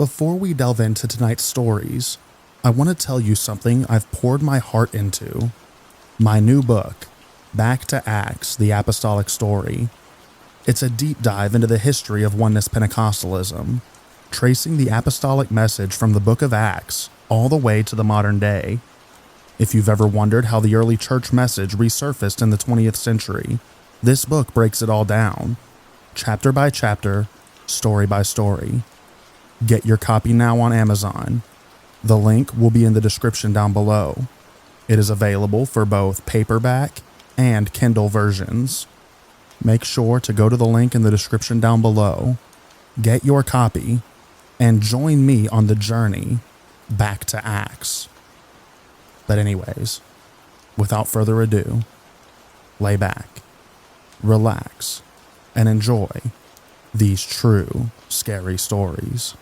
Before we delve into tonight's stories, I want to tell you something I've poured my heart into. My new book, Back to Acts, the Apostolic Story. It's a deep dive into the history of Oneness Pentecostalism, tracing the apostolic message from the book of Acts all the way to the modern day. If you've ever wondered how the early church message resurfaced in the 20th century, this book breaks it all down, chapter by chapter, story by story. Get your copy now on Amazon. The link will be in the description down below. It is available for both paperback and Kindle versions. Make sure to go to the link in the description down below, get your copy, and join me on the journey back to Acts. But anyways, without further ado, lay back, relax, and enjoy these true scary stories.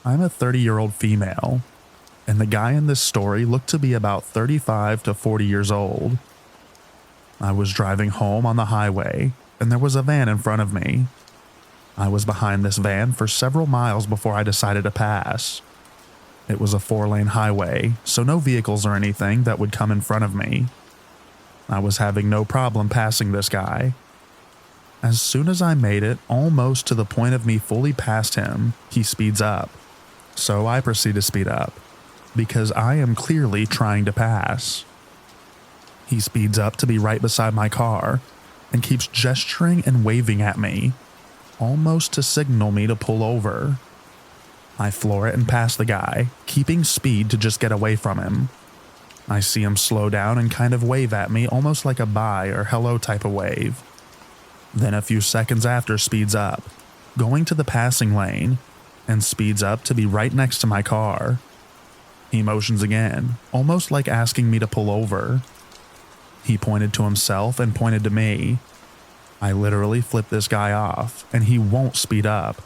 I'm a 30-year-old female, and the guy in this story looked to be about 35 to 40 years old. I was driving home on the highway, and there was a van in front of me. I was behind this van for several miles before I decided to pass. It was a 4-lane highway, so no vehicles or anything that would come in front of me. I was having no problem passing this guy. As soon as I made it almost to the point of me fully past him, he speeds up. So I proceed to speed up, because I am clearly trying to pass. He speeds up to be right beside my car, and keeps gesturing and waving at me, almost to signal me to pull over. I floor it and pass the guy, keeping speed to just get away from him. I see him slow down and kind of wave at me, almost like a bye or hello type of wave. Then a few seconds after speeds up, going to the passing lane, and speeds up to be right next to my car. He motions again, almost like asking me to pull over. He pointed to himself and pointed to me. I literally flip this guy off, and he won't speed up.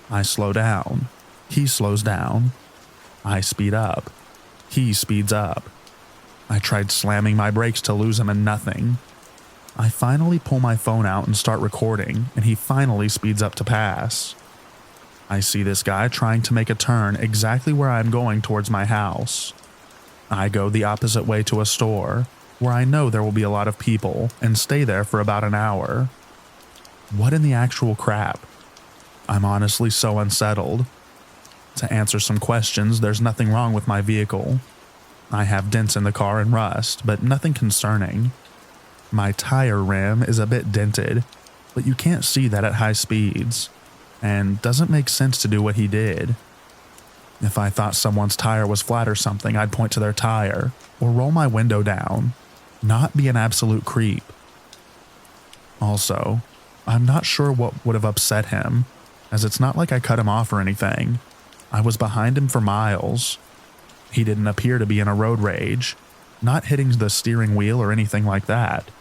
I slow down. He slows down. I speed up. He speeds up. I tried slamming my brakes to lose him and nothing. I finally pull my phone out and start recording, and he finally speeds up to pass. I see this guy trying to make a turn exactly where I'm going towards my house. I go the opposite way to a store, where I know there will be a lot of people, and stay there for about an hour. What in the actual crap? I'm honestly so unsettled. To answer some questions, there's nothing wrong with my vehicle. I have dents in the car and rust, but nothing concerning. My tire rim is a bit dented, but you can't see that at high speeds, and doesn't make sense to do what he did. If I thought someone's tire was flat or something, I'd point to their tire, or roll my window down, not be an absolute creep. Also, I'm not sure what would have upset him, as it's not like I cut him off or anything. I was behind him for miles. He didn't appear to be in a road rage, not hitting the steering wheel or anything like that.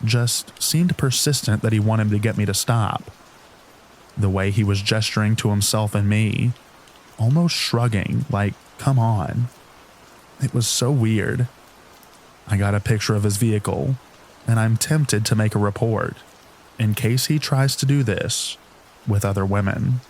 Just seemed persistent that he wanted to get me to stop. The way he was gesturing to himself and me, almost shrugging, like, come on. It was so weird. I got a picture of his vehicle, and I'm tempted to make a report, in case he tries to do this with other women.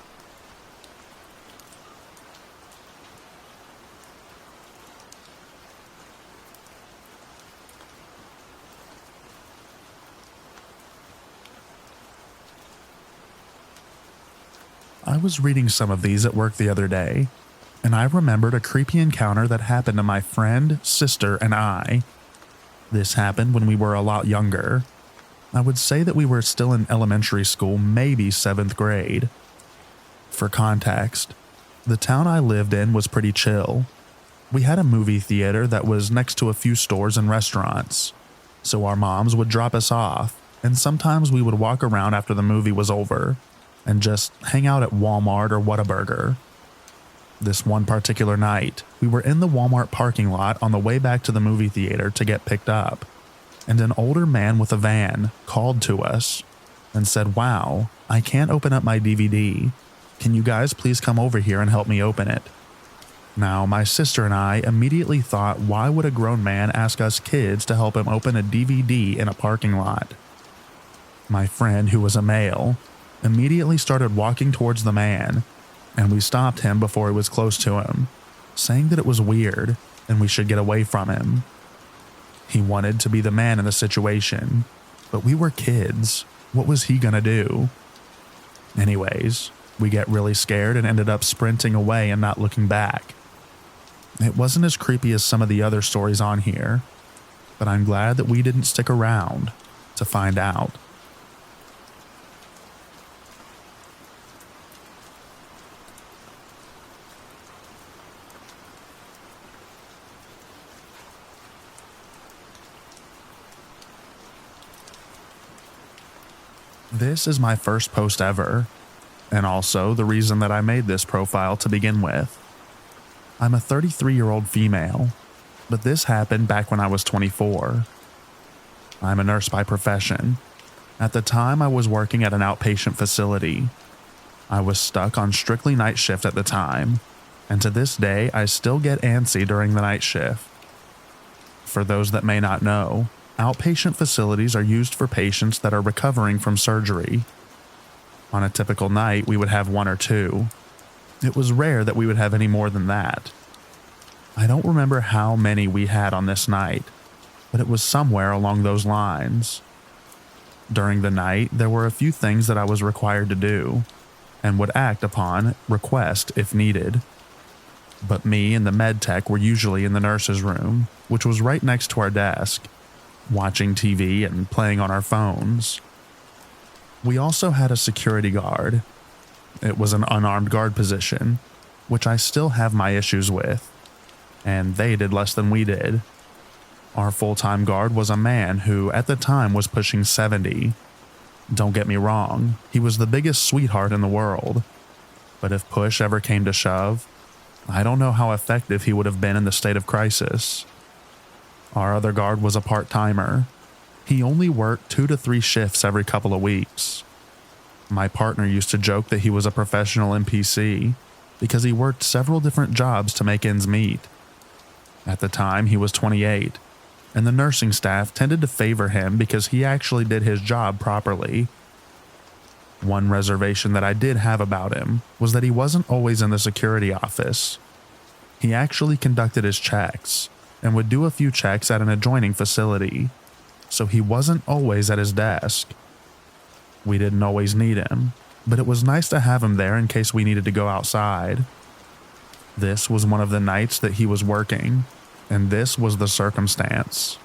I was reading some of these at work the other day, and I remembered a creepy encounter that happened to my friend, sister, and I. This happened when we were a lot younger. I would say that we were still in elementary school, maybe 7th grade. For context, the town I lived in was pretty chill. We had a movie theater that was next to a few stores and restaurants, so our moms would drop us off, and sometimes we would walk around after the movie was over and just hang out at Walmart or Whataburger. This one particular night, we were in the Walmart parking lot on the way back to the movie theater to get picked up, and an older man with a van called to us and said, "Wow, I can't open up my DVD. Can you guys please come over here and help me open it?" Now, my sister and I immediately thought, why would a grown man ask us kids to help him open a DVD in a parking lot? My friend, who was a male, immediately started walking towards the man, and we stopped him before he was close to him, saying that it was weird and we should get away from him. He wanted to be the man in the situation, but we were kids. What was he gonna do? Anyways, we get really scared and ended up sprinting away and not looking back. It wasn't as creepy as some of the other stories on here, but I'm glad that we didn't stick around to find out. This is my first post ever, and also the reason that I made this profile to begin with. I'm a 33-year-old female, but this happened back when I was 24. I'm a nurse by profession. At the time, I was working at an outpatient facility. I was stuck on strictly night shift at the time, and to this day, I still get antsy during the night shift. For those that may not know, outpatient facilities are used for patients that are recovering from surgery. On a typical night, we would have one or two. It was rare that we would have any more than that. I don't remember how many we had on this night, but it was somewhere along those lines. During the night, there were a few things that I was required to do, and would act upon request if needed. But me and the med tech were usually in the nurse's room, which was right next to our desk, watching TV and playing on our phones. We also had a security guard. It was an unarmed guard position, which I still have my issues with, and they did less than we did. Our full-time guard was a man who at the time was pushing 70. Don't get me wrong, he was the biggest sweetheart in the world, but if push ever came to shove, I don't know how effective he would have been in the state of crisis. Our other guard was a part-timer. He only worked 2 to 3 shifts every couple of weeks. My partner used to joke that he was a professional NPC because he worked several different jobs to make ends meet. At the time, he was 28, and the nursing staff tended to favor him because he actually did his job properly. One reservation that I did have about him was that he wasn't always in the security office. He actually conducted his checks and would do a few checks at an adjoining facility, so he wasn't always at his desk. We didn't always need him, but it was nice to have him there in case we needed to go outside. This was one of the nights that he was working, and this was the circumstance.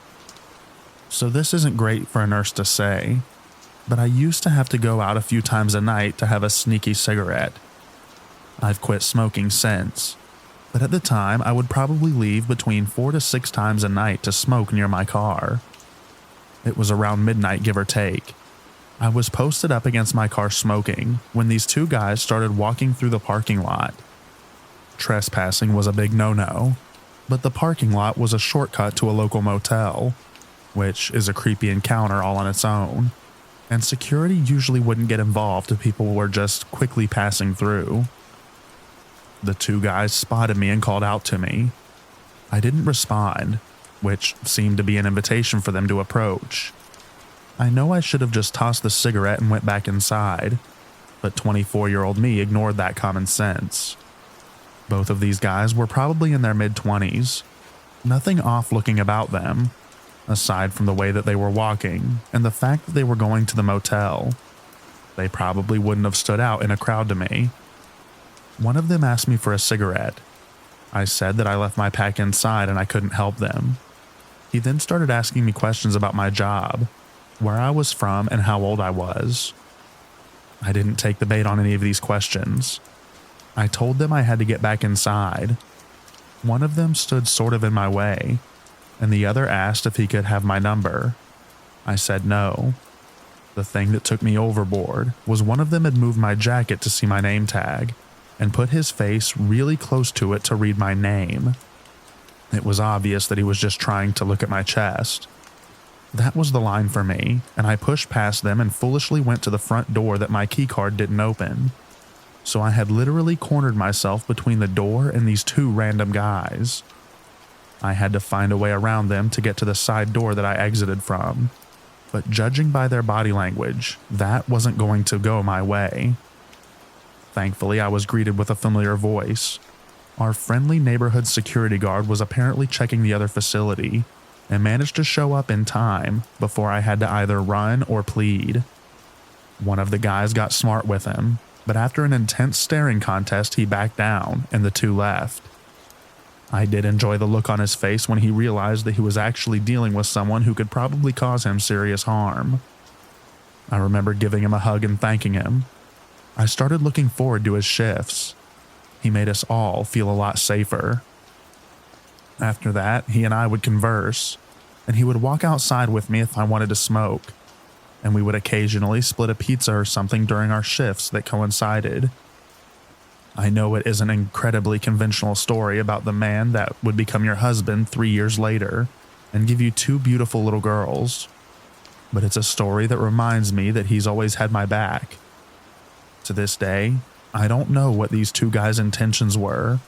So this isn't great for a nurse to say, but I used to have to go out a few times a night to have a sneaky cigarette. I've quit smoking since, but at the time I would probably leave between 4 to 6 times a night to smoke near my car. It was around midnight, give or take. I was posted up against my car smoking when these 2 guys started walking through the parking lot. Trespassing was a big no-no, but the parking lot was a shortcut to a local motel, which is a creepy encounter all on its own, and security usually wouldn't get involved if people were just quickly passing through. The 2 guys spotted me and called out to me. I didn't respond, which seemed to be an invitation for them to approach. I know I should have just tossed the cigarette and went back inside, but 24-year-old me ignored that common sense. Both of these guys were probably in their mid-20s. Nothing off-looking about them, aside from the way that they were walking and the fact that they were going to the motel. They probably wouldn't have stood out in a crowd to me. One of them asked me for a cigarette. I said that I left my pack inside and I couldn't help them. He then started asking me questions about my job, where I was from, and how old I was. I didn't take the bait on any of these questions. I told them I had to get back inside. One of them stood sort of in my way, and the other asked if he could have my number. I said no. The thing that took me overboard was one of them had moved my jacket to see my name tag, and put his face really close to it to read my name. It was obvious that he was just trying to look at my chest. That was the line for me, and I pushed past them and foolishly went to the front door that my keycard didn't open. so I had literally cornered myself between the door and these two random guys. I had to find a way around them to get to the side door that I exited from, but judging by their body language, that wasn't going to go my way. Thankfully, I was greeted with a familiar voice. Our friendly neighborhood security guard was apparently checking the other facility and managed to show up in time before I had to either run or plead. One of the guys got smart with him, but after an intense staring contest, he backed down and the two left. I did enjoy the look on his face when he realized that he was actually dealing with someone who could probably cause him serious harm. I remember giving him a hug and thanking him. I started looking forward to his shifts. He made us all feel a lot safer. After that, he and I would converse, and he would walk outside with me if I wanted to smoke, and we would occasionally split a pizza or something during our shifts that coincided. I know it is an incredibly conventional story about the man that would become your husband 3 years later and give you two beautiful little girls, but it's a story that reminds me that he's always had my back. To this day, I don't know what these two guys' intentions were,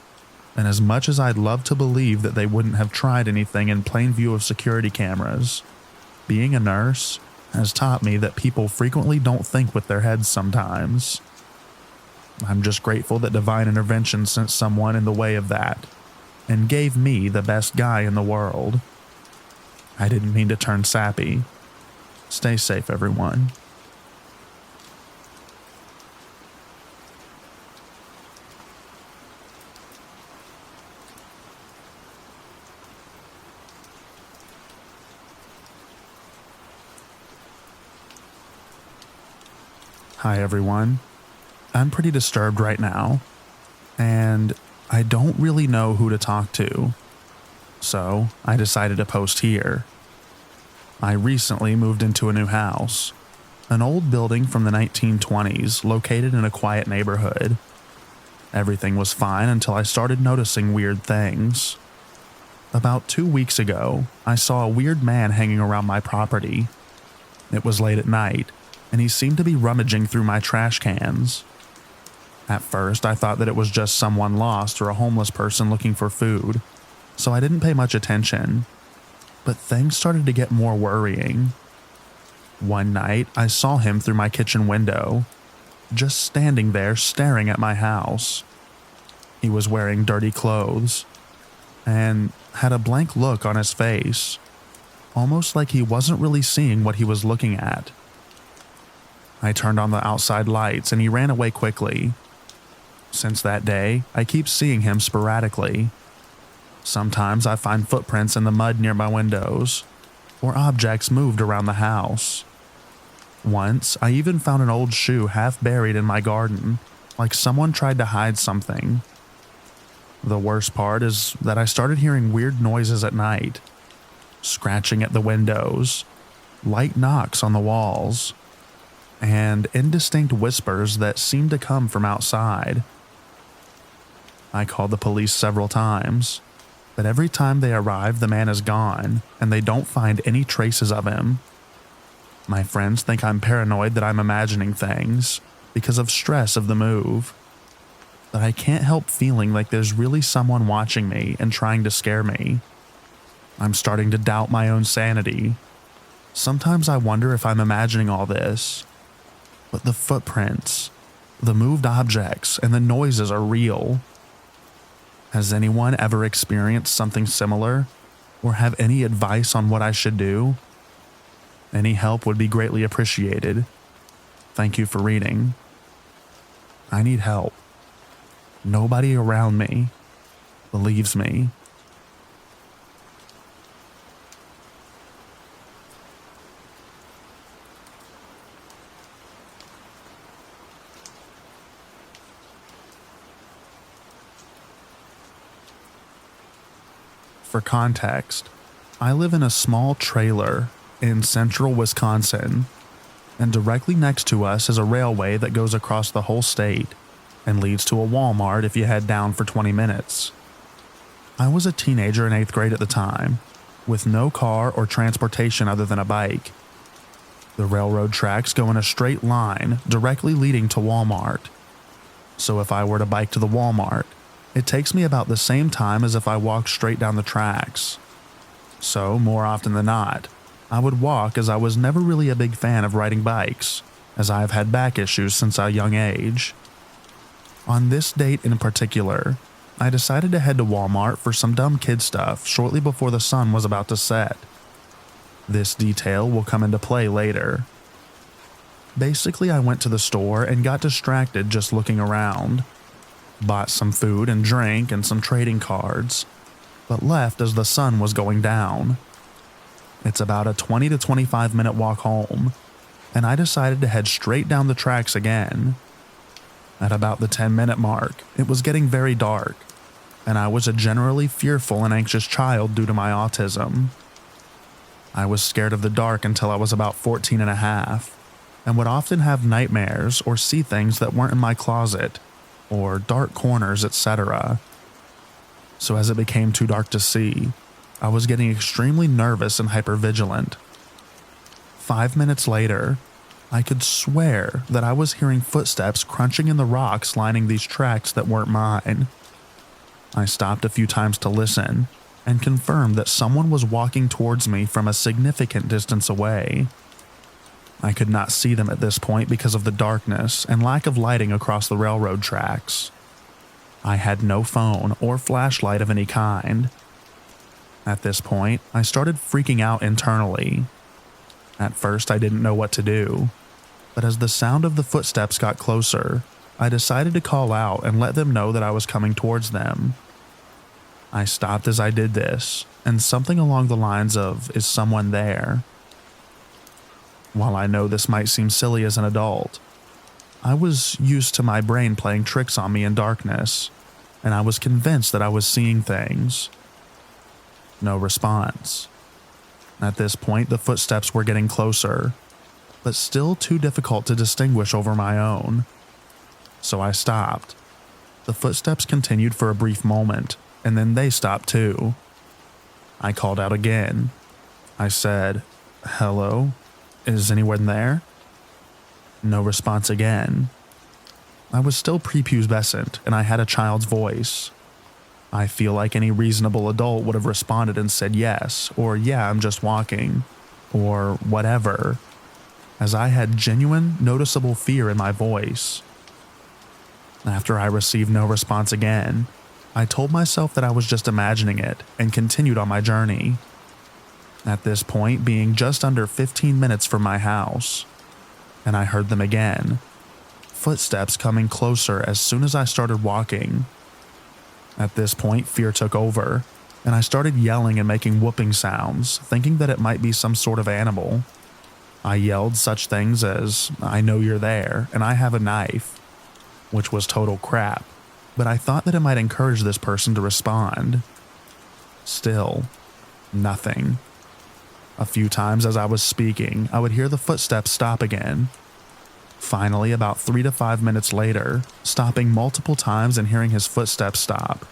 and as much as I'd love to believe that they wouldn't have tried anything in plain view of security cameras, being a nurse has taught me that people frequently don't think with their heads sometimes. I'm just grateful that divine intervention sent someone in the way of that, and gave me the best guy in the world. I didn't mean to turn sappy. Stay safe, everyone. Hi, everyone. I'm pretty disturbed right now, and I don't really know who to talk to, so I decided to post here. I recently moved into a new house, an old building from the 1920s located in a quiet neighborhood. Everything was fine until I started noticing weird things. About 2 weeks ago, I saw a weird man hanging around my property. It was late at night, and he seemed to be rummaging through my trash cans. At first, I thought that it was just someone lost or a homeless person looking for food, so I didn't pay much attention. But things started to get more worrying. One night, I saw him through my kitchen window, just standing there staring at my house. He was wearing dirty clothes, and had a blank look on his face, almost like he wasn't really seeing what he was looking at. I turned on the outside lights and he ran away quickly. Since that day, I keep seeing him sporadically. Sometimes I find footprints in the mud near my windows, or objects moved around the house. Once, I even found an old shoe half buried in my garden, like someone tried to hide something. The worst part is that I started hearing weird noises at night, scratching at the windows, light knocks on the walls, and indistinct whispers that seemed to come from outside. I called the police several times, but every time they arrive, the man is gone, and they don't find any traces of him. My friends think I'm paranoid that I'm imagining things because of stress of the move, but I can't help feeling like there's really someone watching me and trying to scare me. I'm starting to doubt my own sanity. Sometimes I wonder if I'm imagining all this, but the footprints, the moved objects, and the noises are real. Has anyone ever experienced something similar, or have any advice on what I should do? Any help would be greatly appreciated. Thank you for reading. I need help. Nobody around me believes me. For context, I live in a small trailer in central Wisconsin, and directly next to us is a railway that goes across the whole state and leads to a Walmart if you head down for 20 minutes. I was a teenager in 8th grade at the time, with no car or transportation other than a bike. The railroad tracks go in a straight line directly leading to Walmart. So if I were to bike to the Walmart, it takes me about the same time as if I walked straight down the tracks. So, more often than not, I would walk as I was never really a big fan of riding bikes, as I have had back issues since a young age. On this date in particular, I decided to head to Walmart for some dumb kid stuff shortly before the sun was about to set. This detail will come into play later. Basically, I went to the store and got distracted just looking around. Bought some food and drink and some trading cards, but left as the sun was going down. It's about a 20 to 25 minute walk home, and I decided to head straight down the tracks again. At about the 10-minute mark, it was getting very dark, and I was a generally fearful and anxious child due to my autism. I was scared of the dark until I was about 14 and a half, and would often have nightmares or see things that weren't in my closet, or dark corners, etc. So as it became too dark to see, I was getting extremely nervous and hypervigilant. 5 minutes later, I could swear that I was hearing footsteps crunching in the rocks lining these tracks that weren't mine. I stopped a few times to listen and confirmed that someone was walking towards me from a significant distance away. I could not see them at this point because of the darkness and lack of lighting across the railroad tracks. I had no phone or flashlight of any kind. At this point, I started freaking out internally. At first, I didn't know what to do, but as the sound of the footsteps got closer, I decided to call out and let them know that I was coming towards them. I stopped as I did this, and something along the lines of, "Is someone there?" While I know this might seem silly as an adult, I was used to my brain playing tricks on me in darkness, and I was convinced that I was seeing things. No response. At this point, the footsteps were getting closer, but still too difficult to distinguish over my own. So I stopped. The footsteps continued for a brief moment, and then they stopped too. I called out again. I said, "Hello? Is anyone there?" No response again. I was still prepubescent, and I had a child's voice. I feel like any reasonable adult would have responded and said yes, or "Yeah, I'm just walking," or whatever, as I had genuine, noticeable fear in my voice. After I received no response again, I told myself that I was just imagining it and continued on my journey. At this point being just under 15 minutes from my house, and I heard them again, footsteps coming closer as soon as I started walking. At this point, fear took over, and I started yelling and making whooping sounds, thinking that it might be some sort of animal. I yelled such things as, "I know you're there, and I have a knife," which was total crap, but I thought that it might encourage this person to respond. Still, nothing. A few times as I was speaking, I would hear the footsteps stop again. Finally, about 3 to 5 minutes later, stopping multiple times and hearing his footsteps stop.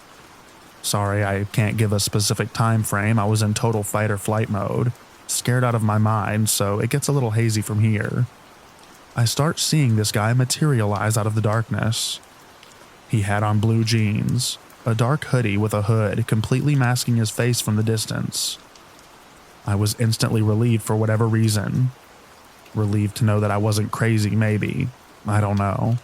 Sorry, I can't give a specific time frame. I was in total fight or flight mode, scared out of my mind, so it gets a little hazy from here. I start seeing this guy materialize out of the darkness. He had on blue jeans, a dark hoodie with a hood completely masking his face from the distance. I was instantly relieved for whatever reason. Relieved to know that I wasn't crazy, maybe. I don't know.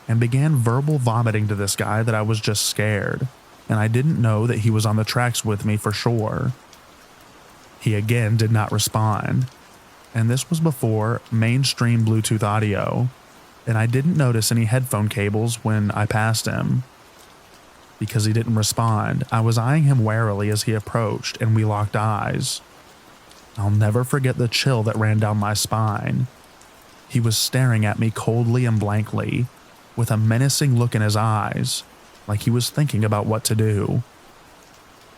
And began verbal vomiting to this guy that I was just scared, and I didn't know that he was on the tracks with me for sure. He again did not respond, and this was before mainstream Bluetooth audio, and I didn't notice any headphone cables when I passed him. Because he didn't respond, I was eyeing him warily as he approached, and we locked eyes. I'll never forget the chill that ran down my spine. He was staring at me coldly and blankly, with a menacing look in his eyes, like he was thinking about what to do.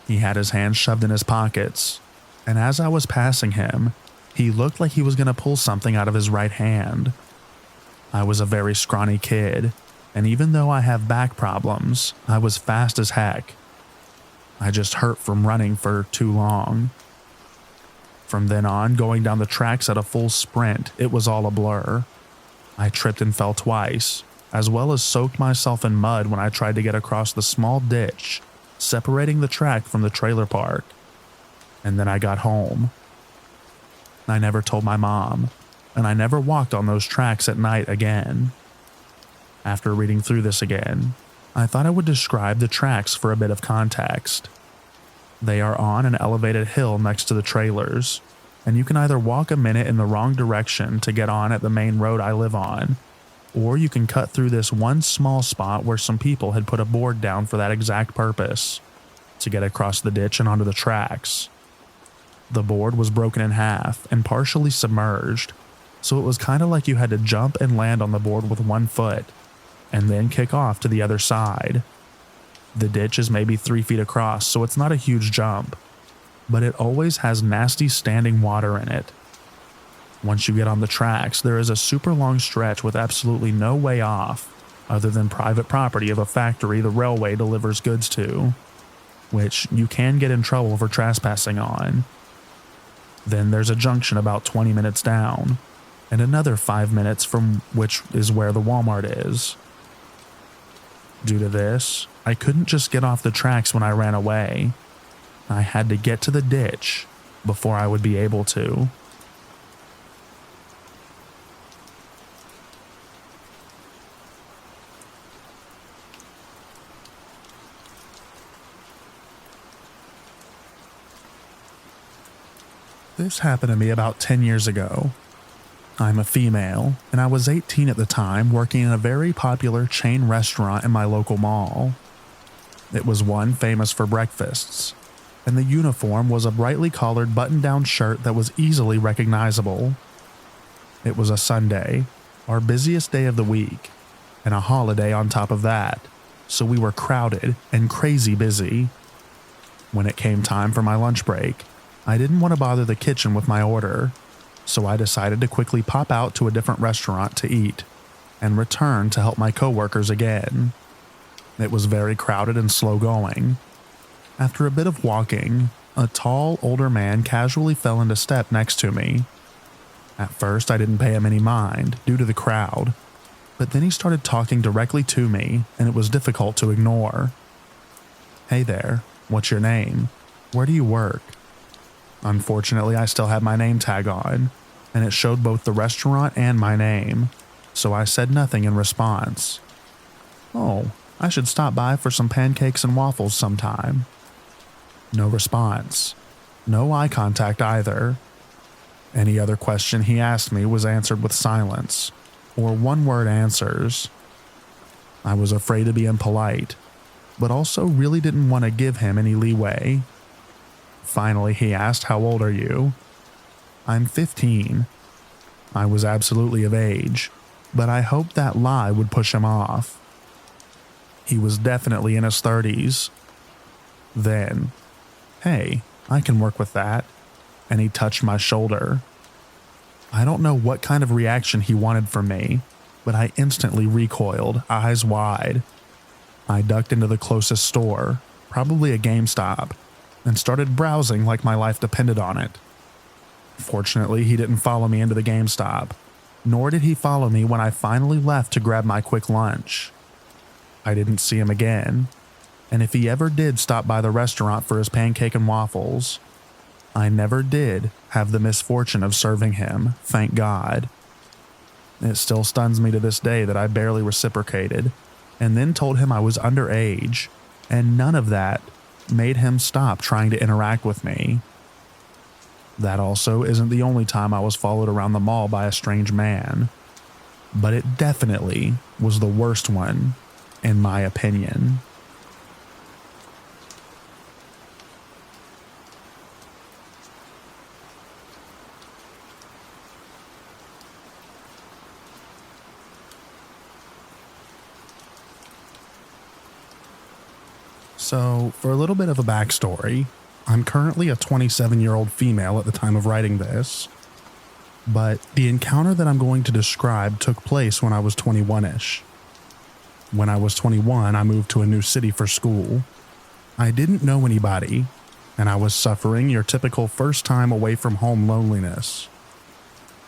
He had his hands shoved in his pockets, and as I was passing him, he looked like he was going to pull something out of his right hand. I was a very scrawny kid, and even though I have back problems, I was fast as heck. I just hurt from running for too long. From then on, going down the tracks at a full sprint, it was all a blur. I tripped and fell twice, as well as soaked myself in mud when I tried to get across the small ditch separating the track from the trailer park. And then I got home. I never told my mom, and I never walked on those tracks at night again. After reading through this again, I thought I would describe the tracks for a bit of context. They are on an elevated hill next to the trailers, and you can either walk a minute in the wrong direction to get on at the main road I live on, or you can cut through this one small spot where some people had put a board down for that exact purpose, to get across the ditch and onto the tracks. The board was broken in half and partially submerged, so it was kind of like you had to jump and land on the board with one foot, and then kick off to the other side. The ditch is maybe 3 feet across, so it's not a huge jump, but it always has nasty standing water in it. Once you get on the tracks, there is a super long stretch with absolutely no way off, other than private property of a factory the railway delivers goods to, which you can get in trouble for trespassing on. Then there's a junction about 20 minutes down, and another 5 minutes from which is where the Walmart is. Due to this, I couldn't just get off the tracks when I ran away. I had to get to the ditch before I would be able to. This happened to me about 10 years ago. I'm a female, and I was 18 at the time working in a very popular chain restaurant in my local mall. It was one famous for breakfasts, and the uniform was a brightly collared button-down shirt that was easily recognizable. It was a Sunday, our busiest day of the week, and a holiday on top of that, so we were crowded and crazy busy. When it came time for my lunch break, I didn't want to bother the kitchen with my order, so I decided to quickly pop out to a different restaurant to eat, and return to help my coworkers again. It was very crowded and slow going. After a bit of walking, a tall, older man casually fell into step next to me. At first, I didn't pay him any mind due to the crowd, but then he started talking directly to me, and it was difficult to ignore. "Hey there, what's your name? Where do you work?" Unfortunately, I still had my name tag on, and it showed both the restaurant and my name, so I said nothing in response. "Oh, I should stop by for some pancakes and waffles sometime." No response. No eye contact either. Any other question he asked me was answered with silence, or one-word answers. I was afraid to be impolite, but also really didn't want to give him any leeway. Finally, he asked, "How old are you?" "I'm 15. I was absolutely of age, but I hoped that lie would push him off. He was definitely in his 30s. Then, "Hey, I can work with that," and he touched my shoulder. I don't know what kind of reaction he wanted from me, but I instantly recoiled, eyes wide. I ducked into the closest store, probably a GameStop, and started browsing like my life depended on it. Fortunately, he didn't follow me into the GameStop, nor did he follow me when I finally left to grab my quick lunch. I didn't see him again, and if he ever did stop by the restaurant for his pancake and waffles, I never did have the misfortune of serving him, thank God. It still stuns me to this day that I barely reciprocated, and then told him I was underage, and none of that made him stop trying to interact with me. That also isn't the only time I was followed around the mall by a strange man, but it definitely was the worst one, in my opinion. So, for a little bit of a backstory, I'm currently a 27-year-old female at the time of writing this, but the encounter that I'm going to describe took place when I was 21-ish. When I was 21, I moved to a new city for school. I didn't know anybody, and I was suffering your typical first time away from home loneliness.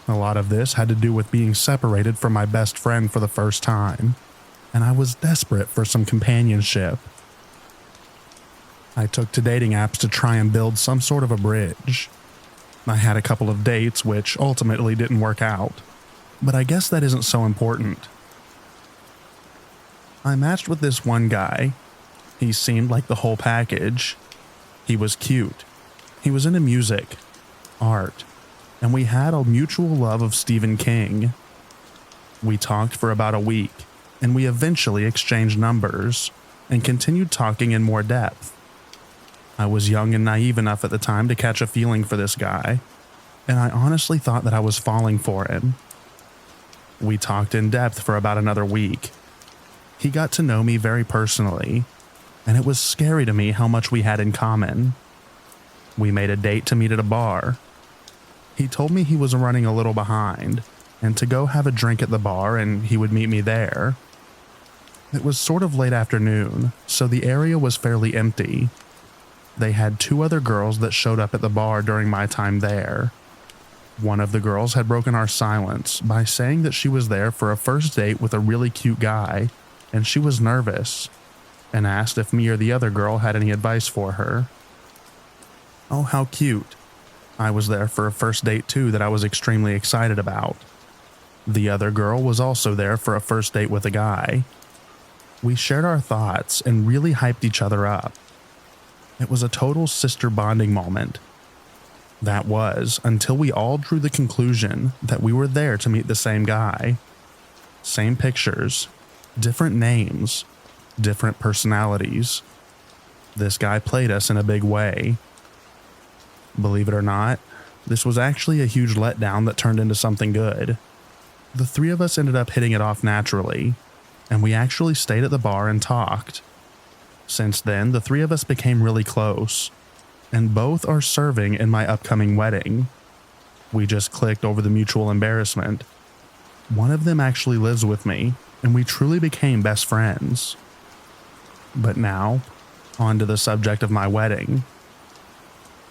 A lot of this had to do with being separated from my best friend for the first time, and I was desperate for some companionship. I took to dating apps to try and build some sort of a bridge. I had a couple of dates which ultimately didn't work out, but I guess that isn't so important. I matched with this one guy. He seemed like the whole package. He was cute. He was into music, art, and we had a mutual love of Stephen King. We talked for about a week, and we eventually exchanged numbers and continued talking in more depth. I was young and naive enough at the time to catch a feeling for this guy, and I honestly thought that I was falling for him. We talked in depth for about another week. He got to know me very personally, and it was scary to me how much we had in common. We made a date to meet at a bar. He told me he was running a little behind, and to go have a drink at the bar and he would meet me there. It was sort of late afternoon, so the area was fairly empty. They had 2 other girls that showed up at the bar during my time there. One of the girls had broken our silence by saying that she was there for a first date with a really cute guy, and she was nervous, and asked if me or the other girl had any advice for her. Oh, how cute. I was there for a first date too that I was extremely excited about. The other girl was also there for a first date with a guy. We shared our thoughts and really hyped each other up. It was a total sister bonding moment. That was until we all drew the conclusion that we were there to meet the same guy. Same pictures, different names, different personalities. This guy played us in a big way. Believe it or not, this was actually a huge letdown that turned into something good. The 3 of us ended up hitting it off naturally, and we actually stayed at the bar and talked. Since then, the 3 of us became really close, and both are serving in my upcoming wedding. We just clicked over the mutual embarrassment. One of them actually lives with me, and we truly became best friends. But now, on to the subject of my wedding.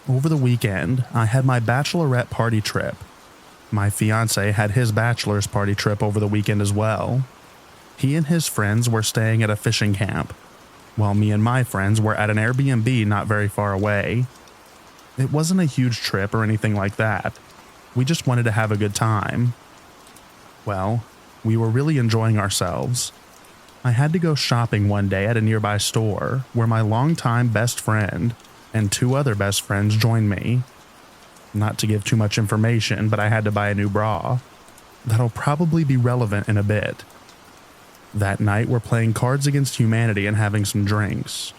Over the weekend, I had my bachelorette party trip. My fiancé had his bachelor's party trip over the weekend as well. He and his friends were staying at a fishing camp, while me and my friends were at an Airbnb not very far away. It wasn't a huge trip or anything like that. We just wanted to have a good time. Well, we were really enjoying ourselves. I had to go shopping one day at a nearby store where my longtime best friend and 2 other best friends joined me. Not to give too much information, but I had to buy a new bra. That'll probably be relevant in a bit. That night, we're playing Cards Against Humanity and having some drinks.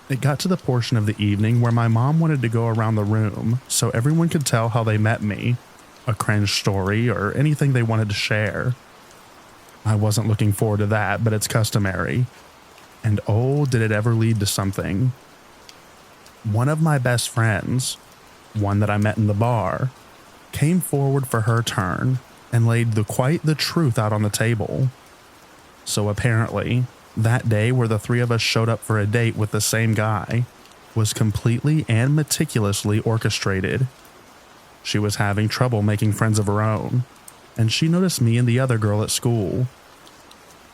It got to the portion of the evening where my mom wanted to go around the room so everyone could tell how they met me, a cringe story, or anything they wanted to share. I wasn't looking forward to that, but it's customary. And oh, did it ever lead to something. One of my best friends, one that I met in the bar, came forward for her turn and laid quite the truth out on the table. So apparently, that day where the 3 of us showed up for a date with the same guy was completely and meticulously orchestrated. She was having trouble making friends of her own, and she noticed me and the other girl at school.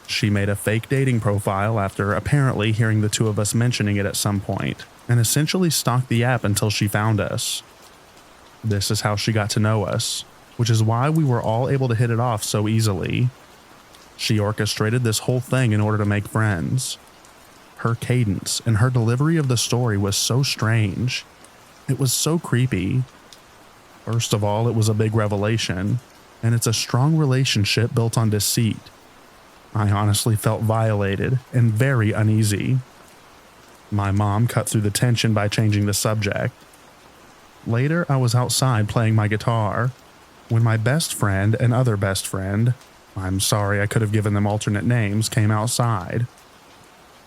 She made a fake dating profile after apparently hearing the 2 of us mentioning it at some point, and essentially stalked the app until she found us. This is how she got to know us, which is why we were all able to hit it off so easily. She orchestrated this whole thing in order to make friends. Her cadence and her delivery of the story was so strange. It was so creepy. First of all, it was a big revelation, and it's a strong relationship built on deceit. I honestly felt violated and very uneasy. My mom cut through the tension by changing the subject. Later, I was outside playing my guitar when my best friend and other best friend, I'm sorry I could have given them alternate names, came outside.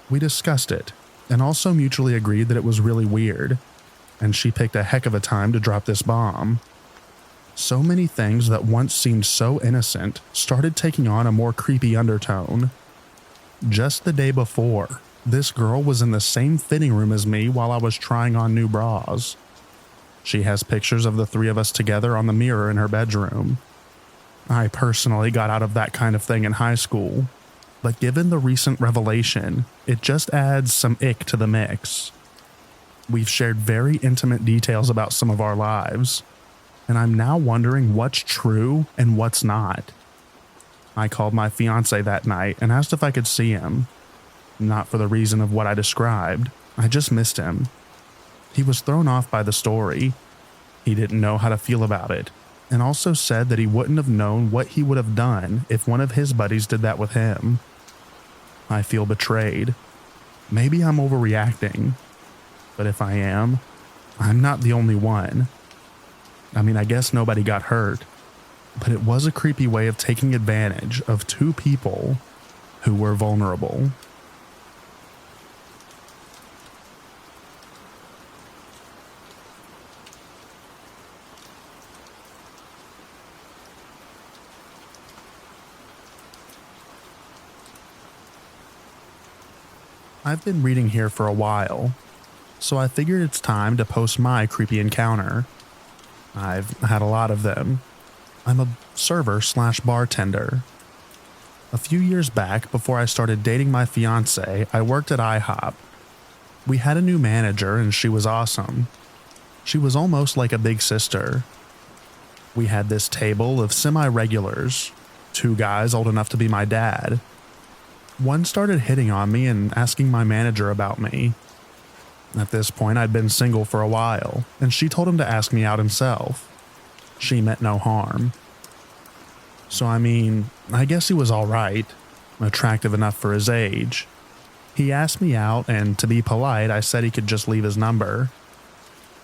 We discussed it and also mutually agreed that it was really weird, and she picked a heck of a time to drop this bomb. So many things that once seemed so innocent started taking on a more creepy undertone. Just the day before, this girl was in the same fitting room as me while I was trying on new bras. She has pictures of the 3 of us together on the mirror in her bedroom. I personally got out of that kind of thing in high school, but given the recent revelation, it just adds some ick to the mix. We've shared very intimate details about some of our lives, and I'm now wondering what's true and what's not. I called my fiance that night and asked if I could see him. Not for the reason of what I described, I just missed him. He was thrown off by the story. He didn't know how to feel about it, and also said that he wouldn't have known what he would have done if one of his buddies did that with him. I feel betrayed. Maybe I'm overreacting, but if I am, I'm not the only one. I mean, I guess nobody got hurt, but it was a creepy way of taking advantage of two people who were vulnerable. I've been reading here for a while, so I figured it's time to post my creepy encounter. I've had a lot of them. I'm a server/bartender. A few years back, before I started dating my fiance, I worked at IHOP. We had a new manager and she was awesome. She was almost like a big sister. We had this table of semi-regulars, 2 guys old enough to be my dad. One started hitting on me and asking my manager about me. At this point, I'd been single for a while, and she told him to ask me out himself. She meant no harm. So I guess he was alright, attractive enough for his age. He asked me out, and to be polite, I said he could just leave his number.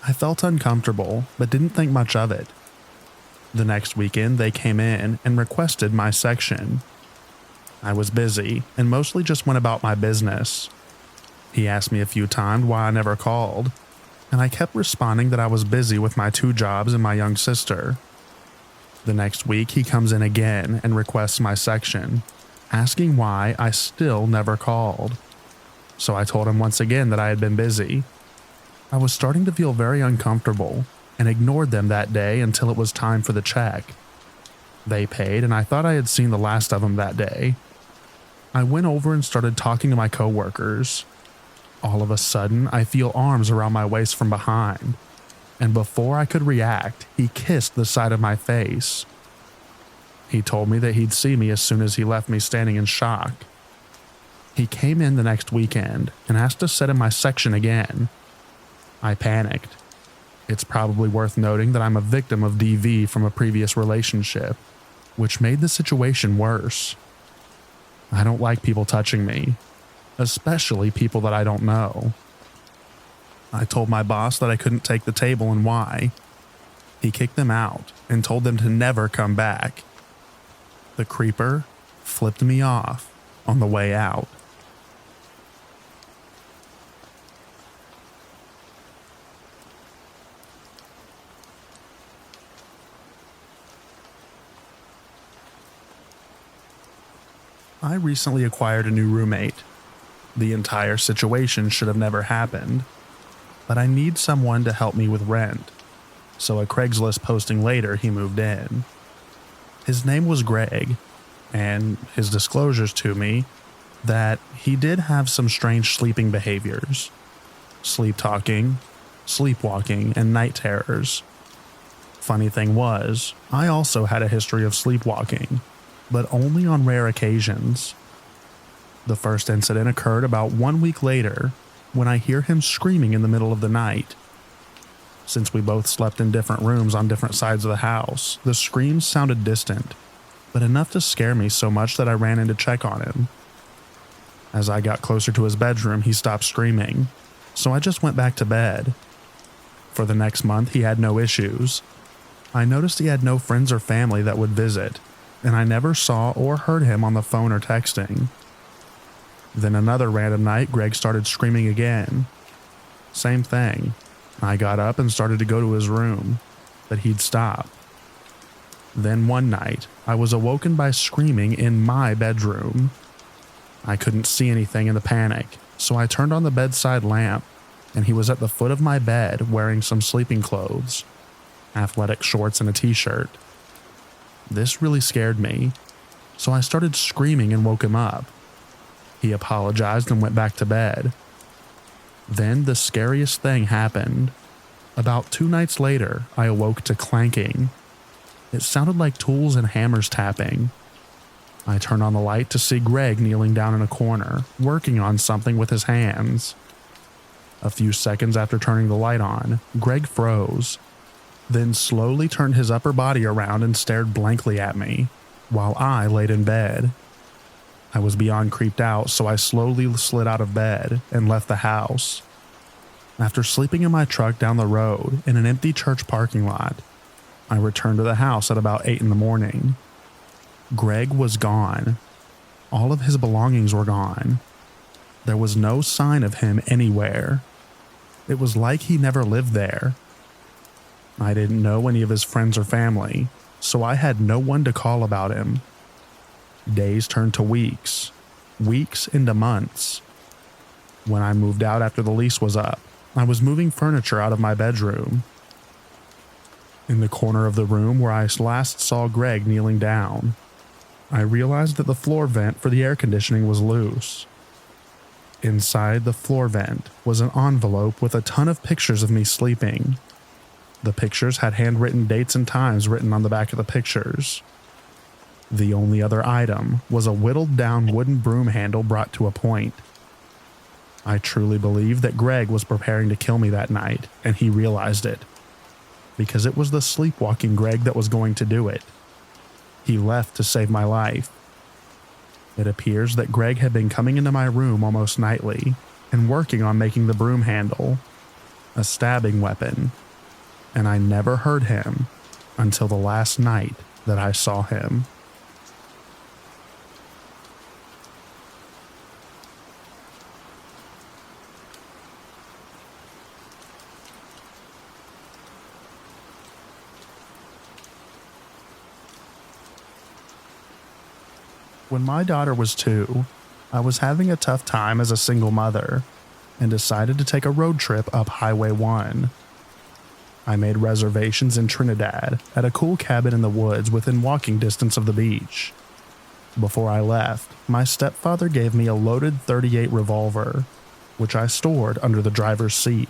I felt uncomfortable, but didn't think much of it. The next weekend, they came in and requested my section. I was busy and mostly just went about my business. He asked me a few times why I never called, and I kept responding that I was busy with my 2 jobs and my young sister. The next week, he comes in again and requests my section, asking why I still never called. So I told him once again that I had been busy. I was starting to feel very uncomfortable and ignored them that day until it was time for the check. They paid, and I thought I had seen the last of them that day. I went over and started talking to my coworkers. All of a sudden, I feel arms around my waist from behind, and before I could react, he kissed the side of my face. He told me that he'd see me as soon as he left me standing in shock. He came in the next weekend and asked to sit in my section again. I panicked. It's probably worth noting that I'm a victim of DV from a previous relationship, which made the situation worse. I don't like people touching me, especially people that I don't know. I told my boss that I couldn't take the table and why. He kicked them out and told them to never come back. The creeper flipped me off on the way out. I recently acquired a new roommate. The entire situation should have never happened, but I need someone to help me with rent, so a Craigslist posting later he moved in. His name was Greg, and his disclosures to me that he did have some strange sleeping behaviors, sleep talking, sleepwalking, and night terrors. Funny thing was, I also had a history of sleepwalking, but only on rare occasions. The first incident occurred about 1 week later when I hear him screaming in the middle of the night. Since we both slept in different rooms on different sides of the house, the screams sounded distant, but enough to scare me so much that I ran in to check on him. As I got closer to his bedroom, he stopped screaming, so I just went back to bed. For the next month, he had no issues. I noticed he had no friends or family that would visit, and I never saw or heard him on the phone or texting. Then another random night, Greg started screaming again. Same thing. I got up and started to go to his room, but he'd stop. Then one night, I was awoken by screaming in my bedroom. I couldn't see anything in the panic, so I turned on the bedside lamp, and he was at the foot of my bed wearing some sleeping clothes, athletic shorts and a t-shirt. This really scared me, so I started screaming and woke him up. He apologized and went back to bed. Then the scariest thing happened. About 2 nights later, I awoke to clanking. It sounded like tools and hammers tapping. I turned on the light to see Greg kneeling down in a corner, working on something with his hands. A few seconds after turning the light on, Greg froze, then slowly turned his upper body around and stared blankly at me, while I laid in bed. I was beyond creeped out, so I slowly slid out of bed and left the house. After sleeping in my truck down the road in an empty church parking lot, I returned to the house at about 8 in the morning. Greg was gone. All of his belongings were gone. There was no sign of him anywhere. It was like he never lived there. I didn't know any of his friends or family, so I had no one to call about him. Days turned to weeks, weeks into months. When I moved out after the lease was up, I was moving furniture out of my bedroom. In the corner of the room where I last saw Greg kneeling down, I realized that the floor vent for the air conditioning was loose. Inside the floor vent was an envelope with a ton of pictures of me sleeping. The pictures had handwritten dates and times written on the back of the pictures. The only other item was a whittled down wooden broom handle brought to a point. I truly believe that Greg was preparing to kill me that night, and he realized it. Because it was the sleepwalking Greg that was going to do it. He left to save my life. It appears that Greg had been coming into my room almost nightly and working on making the broom handle, a stabbing weapon, and I never heard him until the last night that I saw him. When my daughter was 2, I was having a tough time as a single mother and decided to take a road trip up Highway 1. I made reservations in Trinidad at a cool cabin in the woods within walking distance of the beach. Before I left, my stepfather gave me a loaded .38 revolver, which I stored under the driver's seat.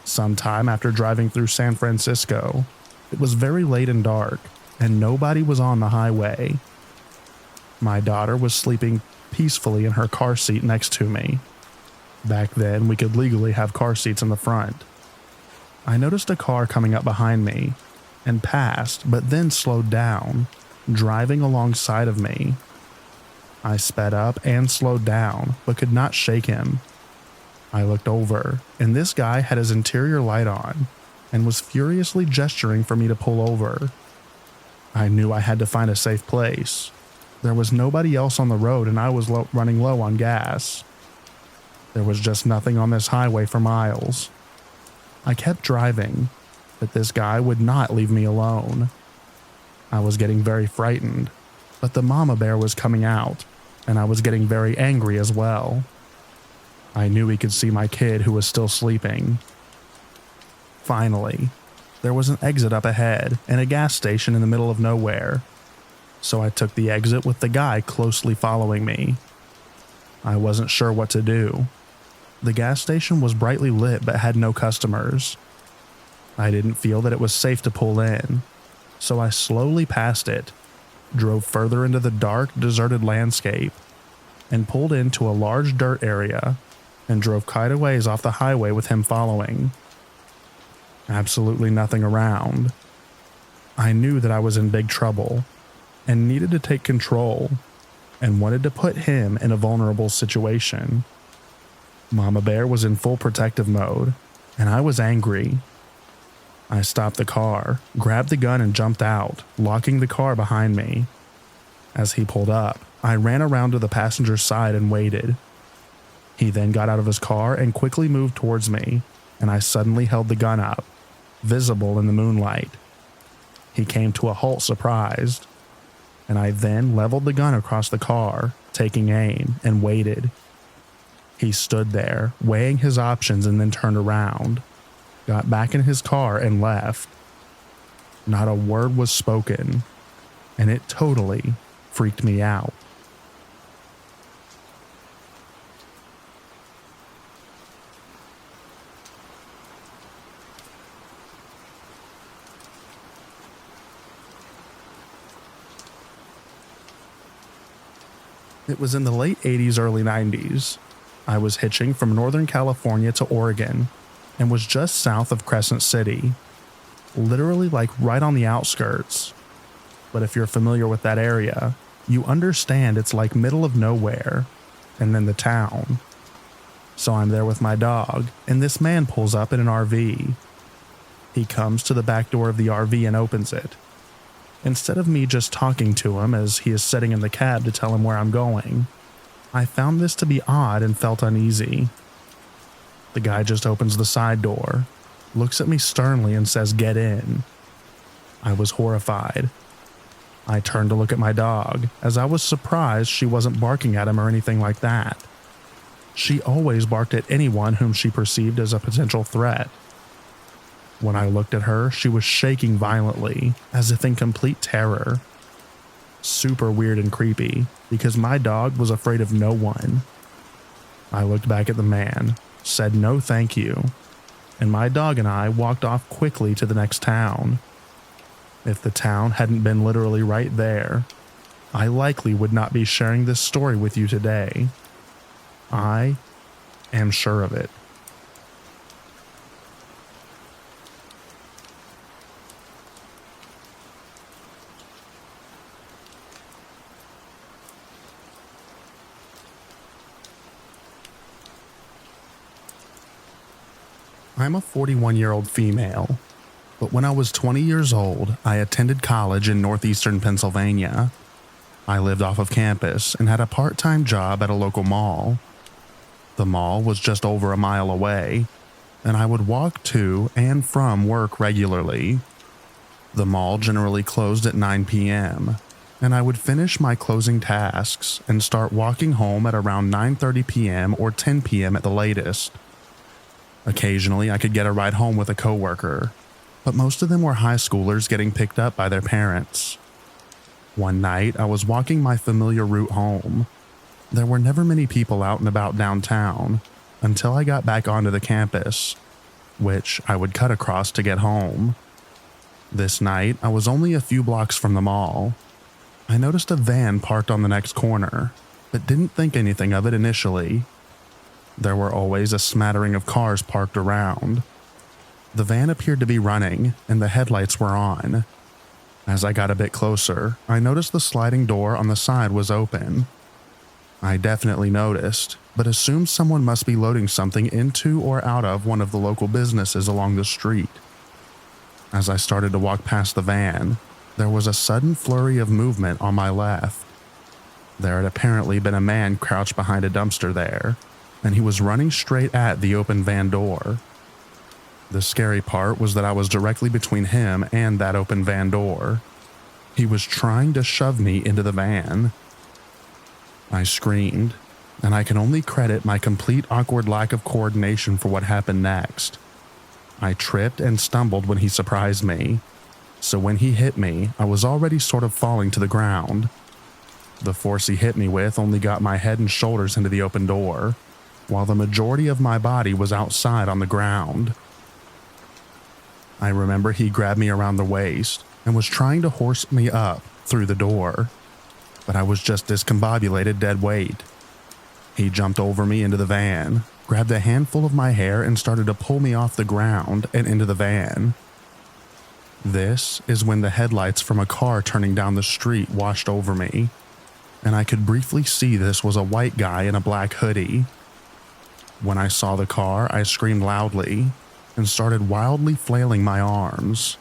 Sometime after driving through San Francisco, it was very late and dark, and nobody was on the highway. My daughter was sleeping peacefully in her car seat next to me. Back then, we could legally have car seats in the front. I noticed a car coming up behind me and passed, but then slowed down, driving alongside of me. I sped up and slowed down, but could not shake him. I looked over, and this guy had his interior light on and was furiously gesturing for me to pull over. I knew I had to find a safe place. There was nobody else on the road, and I was running low on gas. There was just nothing on this highway for miles. I kept driving, but this guy would not leave me alone. I was getting very frightened, but the mama bear was coming out, and I was getting very angry as well. I knew he could see my kid who was still sleeping. Finally, there was an exit up ahead and a gas station in the middle of nowhere. So I took the exit with the guy closely following me. I wasn't sure what to do. The gas station was brightly lit but had no customers. I didn't feel that it was safe to pull in, so I slowly passed it, drove further into the dark, deserted landscape, and pulled into a large dirt area and drove quite a ways off the highway with him following. Absolutely nothing around. I knew that I was in big trouble and needed to take control, and wanted to put him in a vulnerable situation. Mama Bear was in full protective mode, and I was angry. I stopped the car, grabbed the gun, and jumped out, locking the car behind me. As he pulled up, I ran around to the passenger's side and waited. He then got out of his car and quickly moved towards me, and I suddenly held the gun up, visible in the moonlight. He came to a halt surprised, and I then leveled the gun across the car, taking aim, and waited. He stood there, weighing his options, and then turned around, got back in his car, and left. Not a word was spoken, and it totally freaked me out. It was in the late 80s, early 90s. I was hitching from Northern California to Oregon and was just south of Crescent City, literally like right on the outskirts. But if you're familiar with that area, you understand it's like middle of nowhere and then the town. So I'm there with my dog, and this man pulls up in an RV. He comes to the back door of the RV and opens it. Instead of me just talking to him as he is sitting in the cab to tell him where I'm going, I found this to be odd and felt uneasy. The guy just opens the side door, looks at me sternly and says, "Get in." I was horrified. I turned to look at my dog, as I was surprised she wasn't barking at him or anything like that. She always barked at anyone whom she perceived as a potential threat. When I looked at her, she was shaking violently, as if in complete terror. Super weird and creepy, because my dog was afraid of no one. I looked back at the man, said no thank you, and my dog and I walked off quickly to the next town. If the town hadn't been literally right there, I likely would not be sharing this story with you today. I am sure of it. I'm a 41-year-old female, but when I was 20 years old, I attended college in northeastern Pennsylvania. I lived off of campus and had a part-time job at a local mall. The mall was just over a mile away, and I would walk to and from work regularly. The mall generally closed at 9 p.m., and I would finish my closing tasks and start walking home at around 9:30 p.m. or 10 p.m. at the latest. Occasionally, I could get a ride home with a coworker, but most of them were high schoolers getting picked up by their parents. One night, I was walking my familiar route home. There were never many people out and about downtown until I got back onto the campus, which I would cut across to get home. This night, I was only a few blocks from the mall. I noticed a van parked on the next corner, but didn't think anything of it initially. There were always a smattering of cars parked around. The van appeared to be running, and the headlights were on. As I got a bit closer, I noticed the sliding door on the side was open. I definitely noticed, but assumed someone must be loading something into or out of one of the local businesses along the street. As I started to walk past the van, there was a sudden flurry of movement on my left. There had apparently been a man crouched behind a dumpster there, and he was running straight at the open van door. The scary part was that I was directly between him and that open van door. He was trying to shove me into the van. I screamed, and I can only credit my complete awkward lack of coordination for what happened next. I tripped and stumbled when he surprised me, so when he hit me, I was already sort of falling to the ground. The force he hit me with only got my head and shoulders into the open door, while the majority of my body was outside on the ground. I remember he grabbed me around the waist and was trying to horse me up through the door, but I was just discombobulated dead weight. He jumped over me into the van, grabbed a handful of my hair and started to pull me off the ground and into the van. This is when the headlights from a car turning down the street washed over me, and I could briefly see this was a white guy in a black hoodie. When I saw the car, I screamed loudly and started wildly flailing my arms.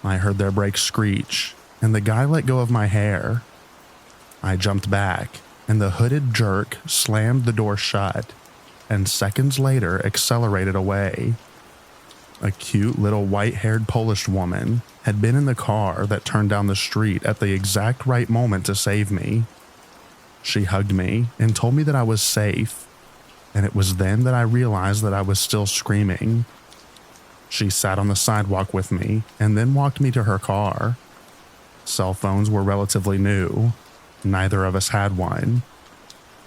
I heard their brakes screech, and the guy let go of my hair. I jumped back, and the hooded jerk slammed the door shut, and seconds later accelerated away. A cute little white-haired Polish woman had been in the car that turned down the street at the exact right moment to save me. She hugged me and told me that I was safe, and it was then that I realized that I was still screaming. She sat on the sidewalk with me and then walked me to her car. Cell phones were relatively new. Neither of us had one.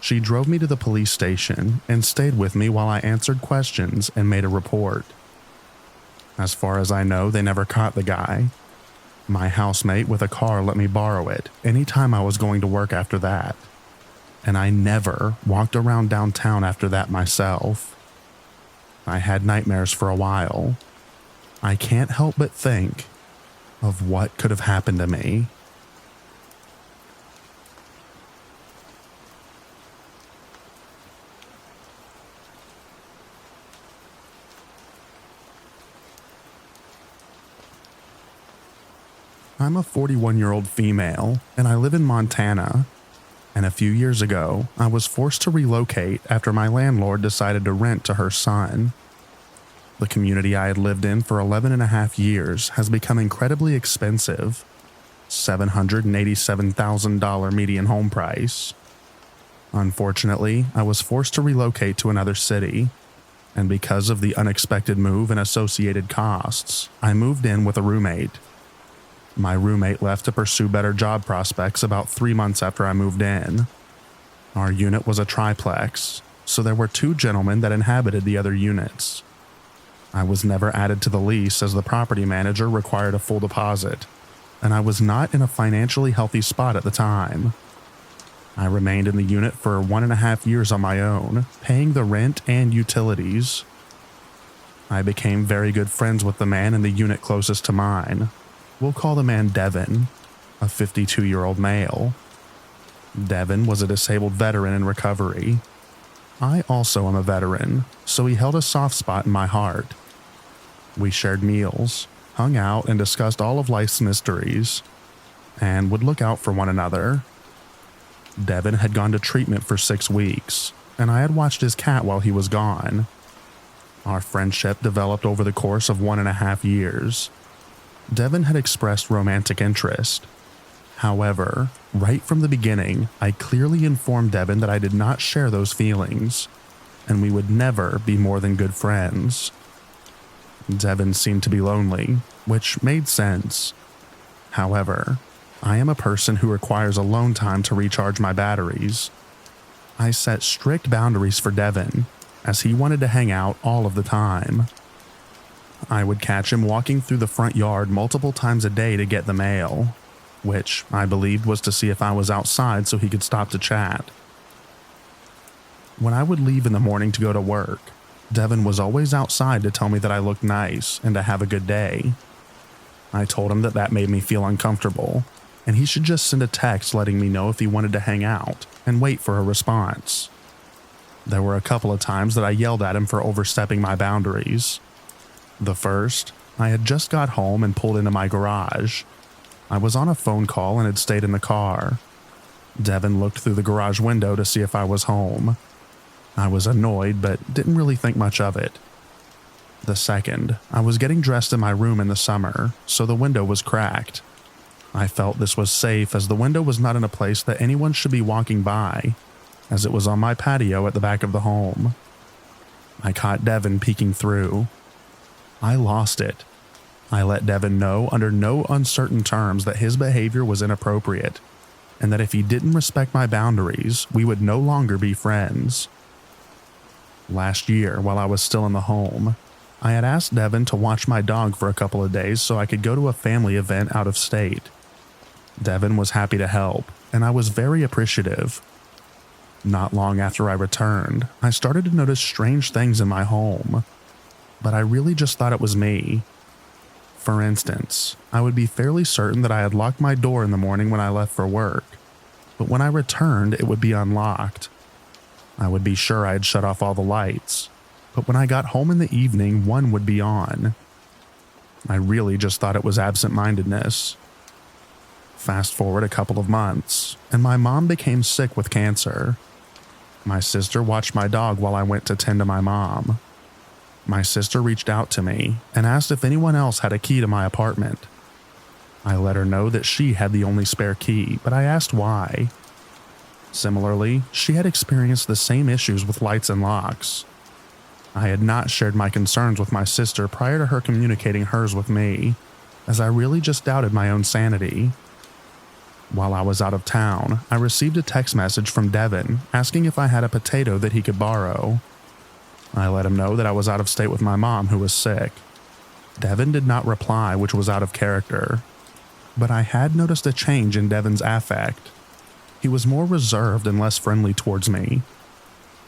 She drove me to the police station and stayed with me while I answered questions and made a report. As far as I know, they never caught the guy. My housemate with a car let me borrow it anytime I was going to work after that. and I never walked around downtown after that myself. I had nightmares for a while. I can't help but think of what could have happened to me. I'm a 41-year-old female, and I live in Montana. And a few years ago, I was forced to relocate after my landlord decided to rent to her son. The community I had lived in for 11 and a half years has become incredibly expensive. $787,000 median home price. Unfortunately, I was forced to relocate to another city, and because of the unexpected move and associated costs, I moved in with a roommate. My roommate left to pursue better job prospects about 3 months after I moved in. Our unit was a triplex, so there were 2 gentlemen that inhabited the other units. I was never added to the lease as the property manager required a full deposit, and I was not in a financially healthy spot at the time. I remained in the unit for 1.5 years on my own, paying the rent and utilities. I became very good friends with the man in the unit closest to mine. We'll call the man Devin, a 52-year-old male. Devin was a disabled veteran in recovery. I also am a veteran, so he held a soft spot in my heart. We shared meals, hung out, and discussed all of life's mysteries, and would look out for one another. Devin had gone to treatment for 6 weeks, and I had watched his cat while he was gone. Our friendship developed over the course of 1.5 years. Devin had expressed romantic interest. However, right from the beginning, I clearly informed Devin that I did not share those feelings, and we would never be more than good friends. Devin seemed to be lonely, which made sense. However, I am a person who requires alone time to recharge my batteries. I set strict boundaries for Devin, as he wanted to hang out all of the time. I would catch him walking through the front yard multiple times a day to get the mail, which I believed was to see if I was outside so he could stop to chat. When I would leave in the morning to go to work, Devin was always outside to tell me that I looked nice and to have a good day. I told him that that made me feel uncomfortable, and he should just send a text letting me know if he wanted to hang out and wait for a response. There were a couple of times that I yelled at him for overstepping my boundaries. The first, I had just got home and pulled into my garage. I was on a phone call and had stayed in the car. Devin looked through the garage window to see if I was home. I was annoyed, but didn't really think much of it. The second, I was getting dressed in my room in the summer, so the window was cracked. I felt this was safe as the window was not in a place that anyone should be walking by, as it was on my patio at the back of the home. I caught Devin peeking through. I lost it. I let Devin know under no uncertain terms that his behavior was inappropriate, and that if he didn't respect my boundaries, we would no longer be friends. Last year, while I was still in the home, I had asked Devin to watch my dog for a couple of days so I could go to a family event out of state. Devin was happy to help, and I was very appreciative. Not long after I returned, I started to notice strange things in my home, but I really just thought it was me. For instance, I would be fairly certain that I had locked my door in the morning when I left for work, but when I returned, it would be unlocked. I would be sure I had shut off all the lights, but when I got home in the evening, one would be on. I really just thought it was absent-mindedness. Fast forward a couple of months, and my mom became sick with cancer. My sister watched my dog while I went to tend to my mom. My sister reached out to me and asked if anyone else had a key to my apartment. I let her know that she had the only spare key, but I asked why. Similarly, she had experienced the same issues with lights and locks. I had not shared my concerns with my sister prior to her communicating hers with me, as I really just doubted my own sanity. While I was out of town, I received a text message from Devin asking if I had a potato that he could borrow. I let him know that I was out of state with my mom who was sick. Devin did not reply, which was out of character, but I had noticed a change in Devin's affect. He was more reserved and less friendly towards me.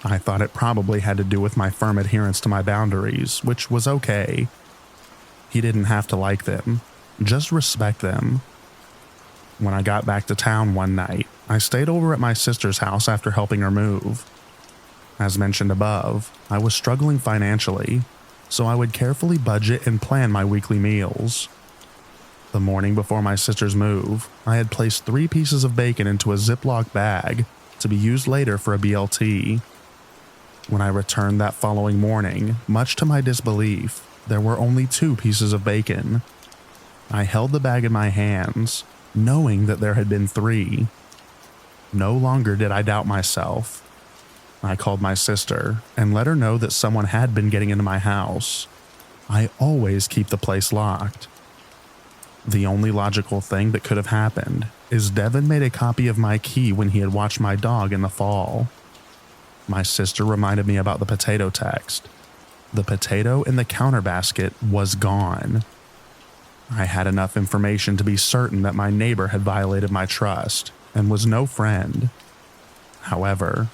I thought it probably had to do with my firm adherence to my boundaries, which was okay. He didn't have to like them, just respect them. When I got back to town one night, I stayed over at my sister's house after helping her move. As mentioned above, I was struggling financially, so I would carefully budget and plan my weekly meals. The morning before my sister's move, I had placed 3 pieces of bacon into a Ziploc bag to be used later for a BLT. When I returned that following morning, much to my disbelief, there were only 2 pieces of bacon. I held the bag in my hands, knowing that there had been 3. No longer did I doubt myself. I called my sister and let her know that someone had been getting into my house. I always keep the place locked. The only logical thing that could have happened is Devin made a copy of my key when he had watched my dog in the fall. My sister reminded me about the potato text. The potato in the counter basket was gone. I had enough information to be certain that my neighbor had violated my trust and was no friend. However,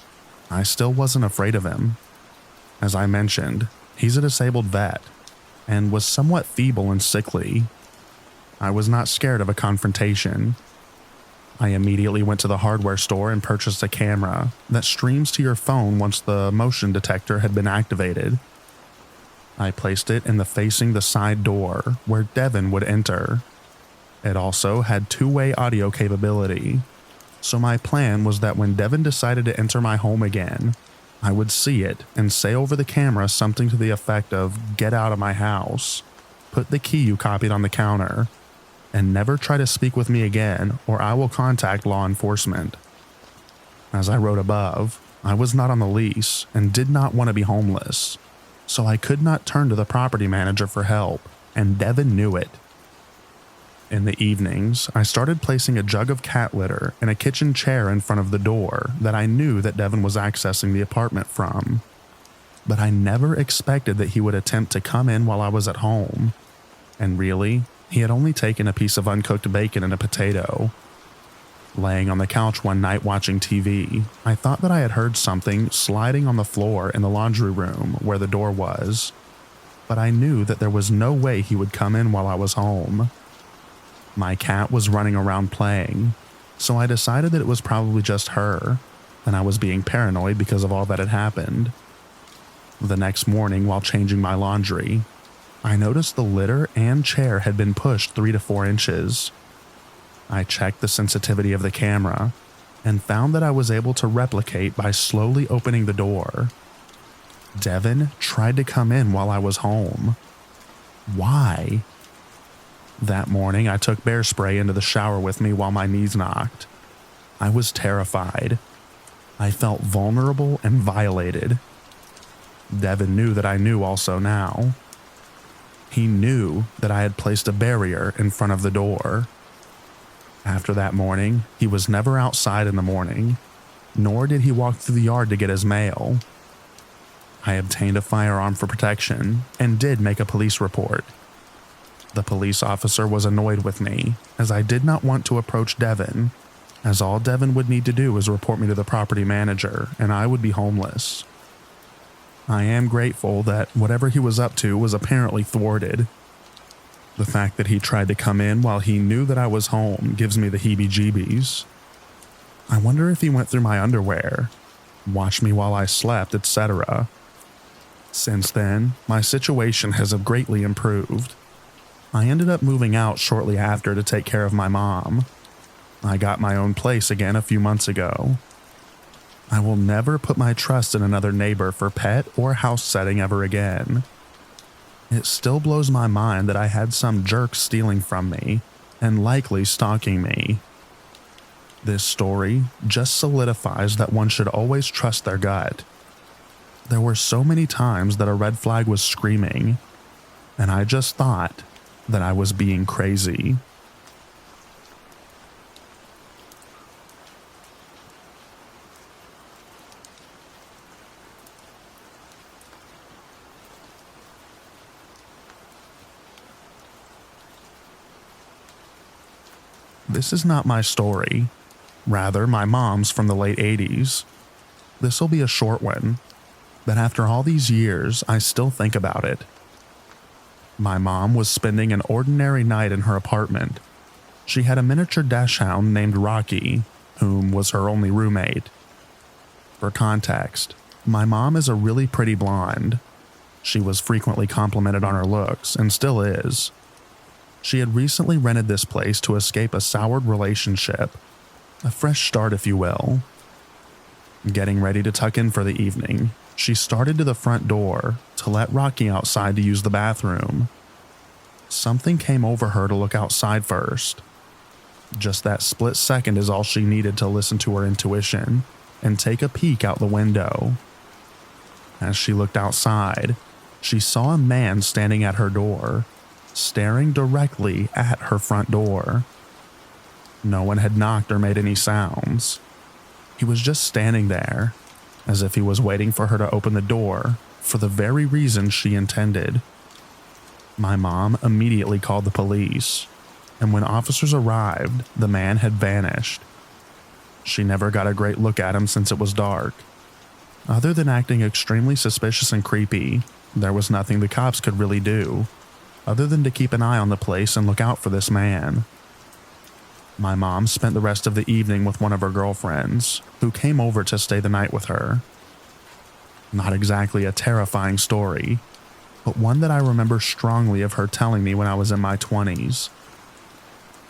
I still wasn't afraid of him. As I mentioned, he's a disabled vet and was somewhat feeble and sickly. I was not scared of a confrontation. I immediately went to the hardware store and purchased a camera that streams to your phone once the motion detector had been activated. I placed it in the facing the side door where Devin would enter. It also had 2-way audio capability, so my plan was that when Devin decided to enter my home again, I would see it and say over the camera something to the effect of "Get out of my house, put the key you copied on the counter, and never try to speak with me again or I will contact law enforcement." As I wrote above, I was not on the lease and did not want to be homeless, so I could not turn to the property manager for help, and Devin knew it. In the evenings, I started placing a jug of cat litter and a kitchen chair in front of the door that I knew that Devin was accessing the apartment from. But I never expected that he would attempt to come in while I was at home. And really, he had only taken a piece of uncooked bacon and a potato. Laying on the couch one night watching TV, I thought that I had heard something sliding on the floor in the laundry room where the door was, but I knew that there was no way he would come in while I was home. My cat was running around playing, so I decided that it was probably just her, and I was being paranoid because of all that had happened. The next morning, while changing my laundry, I noticed the litter and chair had been pushed 3 to 4 inches. I checked the sensitivity of the camera and found that I was able to replicate by slowly opening the door. Devin tried to come in while I was home. Why? That morning, I took bear spray into the shower with me while my knees knocked. I was terrified. I felt vulnerable and violated. Devin knew that I knew also now. He knew that I had placed a barrier in front of the door. After that morning, he was never outside in the morning, nor did he walk through the yard to get his mail. I obtained a firearm for protection and did make a police report. The police officer was annoyed with me, as I did not want to approach Devin, as all Devin would need to do was report me to the property manager and I would be homeless. I am grateful that whatever he was up to was apparently thwarted. The fact that he tried to come in while he knew that I was home gives me the heebie-jeebies. I wonder if he went through my underwear, watched me while I slept, etc. Since then, my situation has greatly improved. I ended up moving out shortly after to take care of my mom. I got my own place again a few months ago. I will never put my trust in another neighbor for pet or house setting ever again. It still blows my mind that I had some jerk stealing from me and likely stalking me. This story just solidifies that one should always trust their gut. There were so many times that a red flag was screaming, and I just thought that I was being crazy. This is not my story. Rather, my mom's from the late 80s. This'll be a short one, but after all these years, I still think about it. My mom was spending an ordinary night in her apartment. She had a miniature dachshund named Rocky, whom was her only roommate. For context, my mom is a really pretty blonde. She was frequently complimented on her looks, and still is. She had recently rented this place to escape a soured relationship, a fresh start if you will. Getting ready to tuck in for the evening, she started to the front door to let Rocky outside to use the bathroom. Something came over her to look outside first. Just that split second is all she needed to listen to her intuition and take a peek out the window. As she looked outside, she saw a man standing at her door, staring directly at her front door. No one had knocked or made any sounds. He was just standing there, as if he was waiting for her to open the door for the very reason she intended. My mom immediately called the police, and when officers arrived, the man had vanished. She never got a great look at him since it was dark. Other than acting extremely suspicious and creepy, there was nothing the cops could really do, other than to keep an eye on the place and look out for this man. My mom spent the rest of the evening with one of her girlfriends, who came over to stay the night with her. Not exactly a terrifying story, but one that I remember strongly of her telling me when I was in my 20s.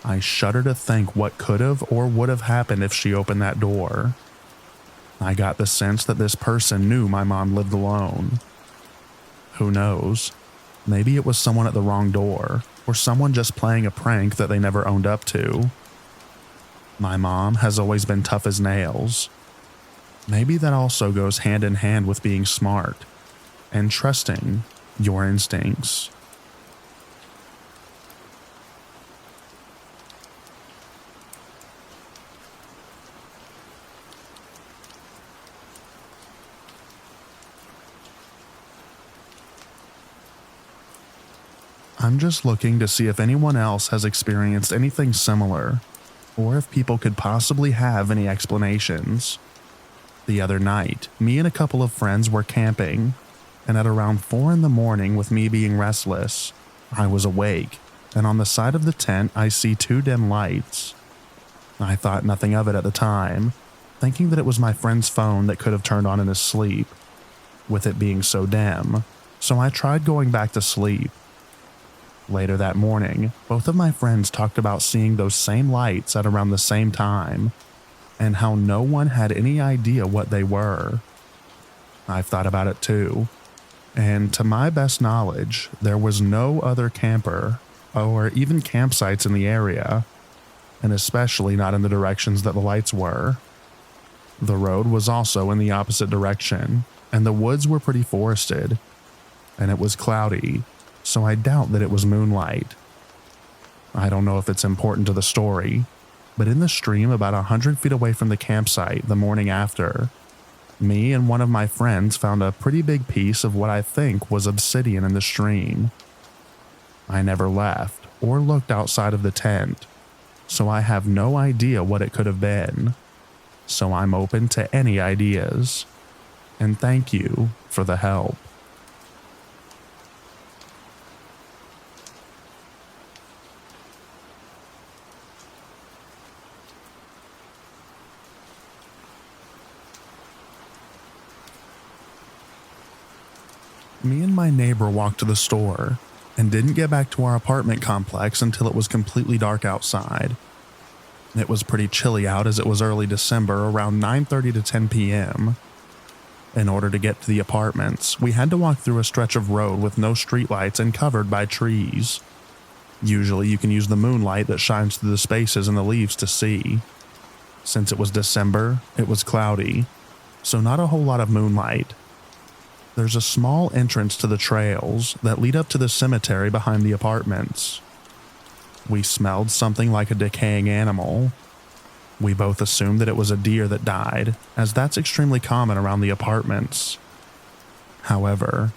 I shudder to think what could have or would have happened if she opened that door. I got the sense that this person knew my mom lived alone. Who knows? Maybe it was someone at the wrong door, or someone just playing a prank that they never owned up to. My mom has always been tough as nails. Maybe that also goes hand in hand with being smart and trusting your instincts. I'm just looking to see if anyone else has experienced anything similar, or if people could possibly have any explanations. The other night, me and a couple of friends were camping, and at around 4 a.m, with me being restless, I was awake, and on the side of the tent I see 2 dim lights. I thought nothing of it at the time, thinking that it was my friend's phone that could have turned on in his sleep, with it being so dim, so I tried going back to sleep. Later that morning, both of my friends talked about seeing those same lights at around the same time, and how no one had any idea what they were. I've thought about it too, and to my best knowledge, there was no other camper or even campsites in the area, and especially not in the directions that the lights were. The road was also in the opposite direction, and the woods were pretty forested, and it was cloudy, so I doubt that it was moonlight. I don't know if it's important to the story, but in the stream about 100 feet away from the campsite the morning after, me and one of my friends found a pretty big piece of what I think was obsidian in the stream. I never left or looked outside of the tent, so I have no idea what it could have been. So I'm open to any ideas. And thank you for the help. Me and my neighbor walked to the store and didn't get back to our apartment complex until it was completely dark outside. It was pretty chilly out as it was early December, around 9:30 to 10 p.m. In order to get to the apartments, we had to walk through a stretch of road with no streetlights and covered by trees. Usually you can use the moonlight that shines through the spaces in the leaves to see. Since it was December, it was cloudy, so not a whole lot of moonlight. There's a small entrance to the trails that lead up to the cemetery behind the apartments. We smelled something like a decaying animal. We both assumed that it was a deer that died, as that's extremely common around the apartments. However,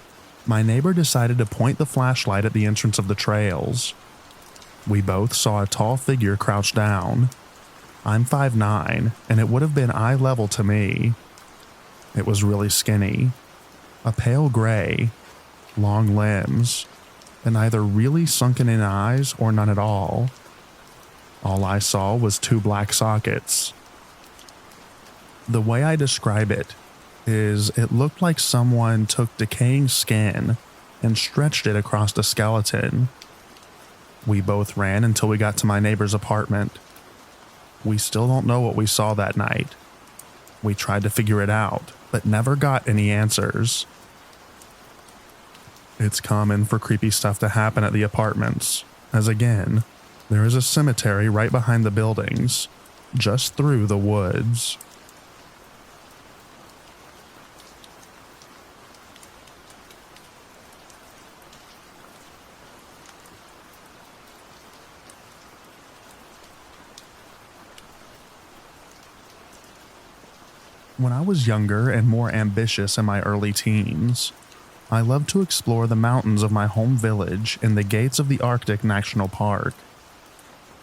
my neighbor decided to point the flashlight at the entrance of the trails. We both saw a tall figure crouched down. I'm 5'9", and it would have been eye level to me. It was really skinny, a pale gray, long limbs, and either really sunken in eyes or none at all. All I saw was 2 black sockets. The way I describe it is it looked like someone took decaying skin and stretched it across a skeleton. We both ran until we got to my neighbor's apartment. We still don't know what we saw that night. We tried to figure it out, but never got any answers. It's common for creepy stuff to happen at the apartments, as again, there is a cemetery right behind the buildings, just through the woods. When I was younger and more ambitious in my early teens, I loved to explore the mountains of my home village and the gates of the Arctic National Park.